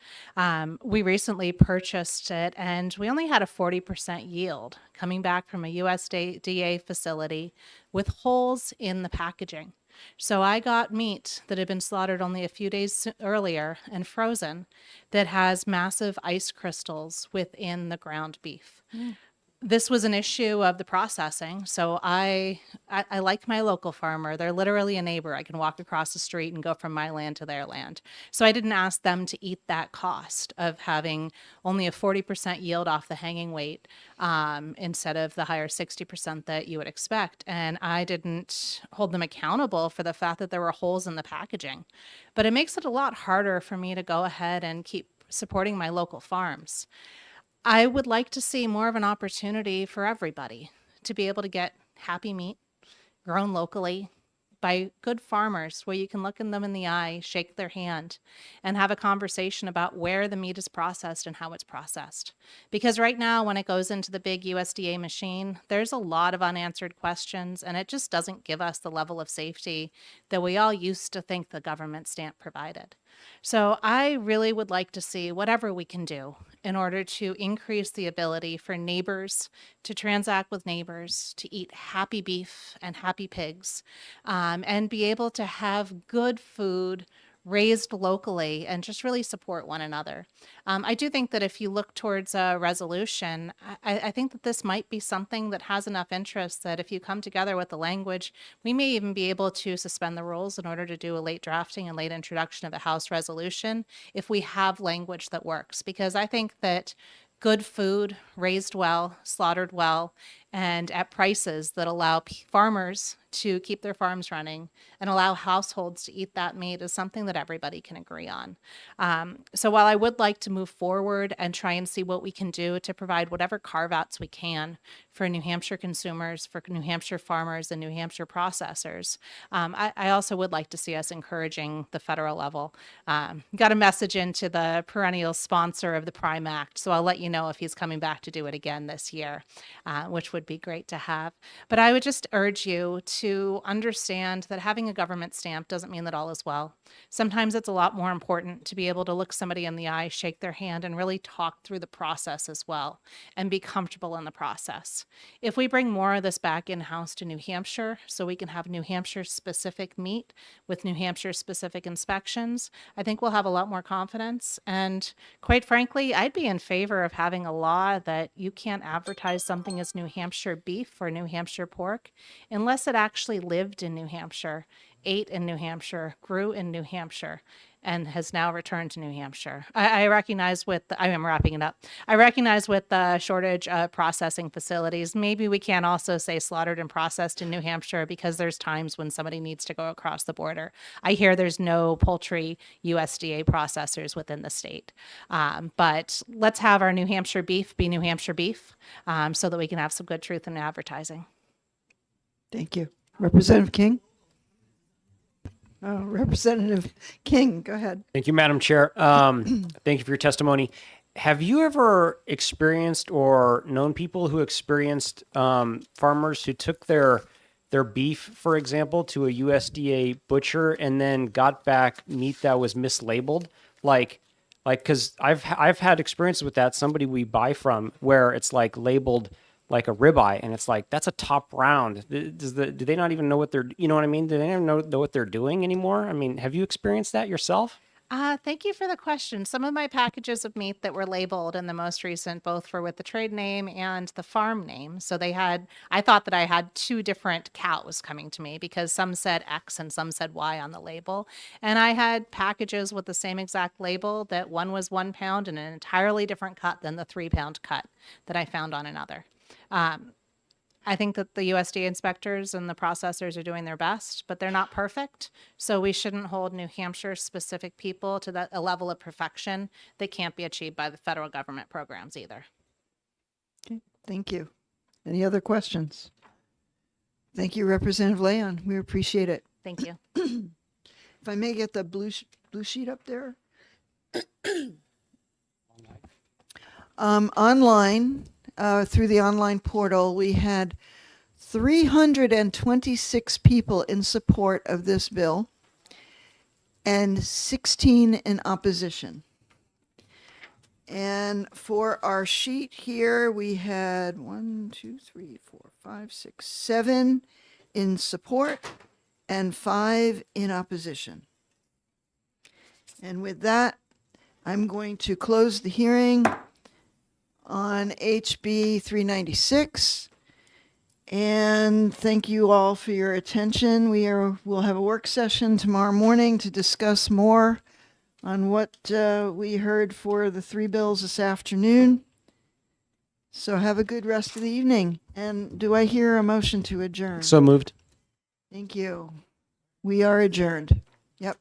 Speaker 20: We recently purchased it and we only had a 40% yield coming back from a USDA facility with holes in the packaging. So I got meat that had been slaughtered only a few days earlier and frozen that has massive ice crystals within the ground beef. This was an issue of the processing. So I like my local farmer. They're literally a neighbor. I can walk across the street and go from my land to their land. So I didn't ask them to eat that cost of having only a 40% yield off the hanging weight instead of the higher 60% that you would expect. And I didn't hold them accountable for the fact that there were holes in the packaging. But it makes it a lot harder for me to go ahead and keep supporting my local farms. I would like to see more of an opportunity for everybody to be able to get happy meat grown locally by good farmers where you can look them in the eye, shake their hand, and have a conversation about where the meat is processed and how it's processed. Because right now, when it goes into the big USDA machine, there's a lot of unanswered questions, and it just doesn't give us the level of safety that we all used to think the government stamp provided. So I really would like to see whatever we can do in order to increase the ability for neighbors to transact with neighbors, to eat happy beef and happy pigs, and be able to have good food raised locally and just really support one another. I do think that if you look towards a resolution, I think that this might be something that has enough interest that if you come together with the language, we may even be able to suspend the rules in order to do a late drafting and late introduction of a House resolution if we have language that works. Because I think that good food, raised well, slaughtered well, and at prices that allow farmers to keep their farms running and allow households to eat that meat is something that everybody can agree on. So while I would like to move forward and try and see what we can do to provide whatever carve-outs we can for New Hampshire consumers, for New Hampshire farmers, and New Hampshire processors, I also would like to see us encouraging the federal level. Got a message into the perennial sponsor of the Prime Act, so I'll let you know if he's coming back to do it again this year, which would be great to have. But I would just urge you to understand that having a government stamp doesn't mean that all is well. Sometimes it's a lot more important to be able to look somebody in the eye, shake their hand, and really talk through the process as well and be comfortable in the process. If we bring more of this back in-house to New Hampshire so we can have New Hampshire specific meat with New Hampshire specific inspections, I think we'll have a lot more confidence. And quite frankly, I'd be in favor of having a law that you can't advertise something as New Hampshire beef or New Hampshire pork unless it actually lived in New Hampshire, ate in New Hampshire, grew in New Hampshire, and has now returned to New Hampshire. I recognize I am wrapping it up. I recognize with the shortage of processing facilities, maybe we can also say slaughtered and processed in New Hampshire because there's times when somebody needs to go across the border. I hear there's no poultry USDA processors within the state. But let's have our New Hampshire beef be New Hampshire beef so that we can have some good truth in advertising.
Speaker 1: Thank you. Representative King? Representative King, go ahead.
Speaker 6: Thank you, Madam Chair. Thank you for your testimony. Have you ever experienced or known people who experienced farmers who took their beef, for example, to a USDA butcher and then got back meat that was mislabeled? Because I've had experiences with that. Somebody we buy from where it's like labeled like a ribeye, and it's like, that's a top round. Do they not even know what they're, you know what I mean? Do they even know what they're doing anymore? I mean, have you experienced that yourself?
Speaker 20: Thank you for the question. Some of my packages of meat that were labeled in the most recent, both with the trade name and the farm name. So I thought that I had two different cows coming to me because some said X and some said Y on the label. And I had packages with the same exact label that one was 1 pound and an entirely different cut than the 3 pound cut that I found on another. I think that the USDA inspectors and the processors are doing their best, but they're not perfect. So we shouldn't hold New Hampshire specific people to a level of perfection that can't be achieved by the federal government programs either.
Speaker 1: Okay, thank you. Any other questions? Thank you, Representative Leon. We appreciate it.
Speaker 20: Thank you.
Speaker 1: If I may get the blue sheet up there. Online, through the online portal, we had 326 people in support of this bill and 16 in opposition. And for our sheet here, we had 7 in support and 5 in opposition. And with that, I'm going to close the hearing on HB 396. And thank you all for your attention. We'll have a work session tomorrow morning to discuss more on what we heard for the 3 bills this afternoon. So have a good rest of the evening. And do I hear a motion to adjourn?
Speaker 6: So moved.
Speaker 1: Thank you. We are adjourned. Yep.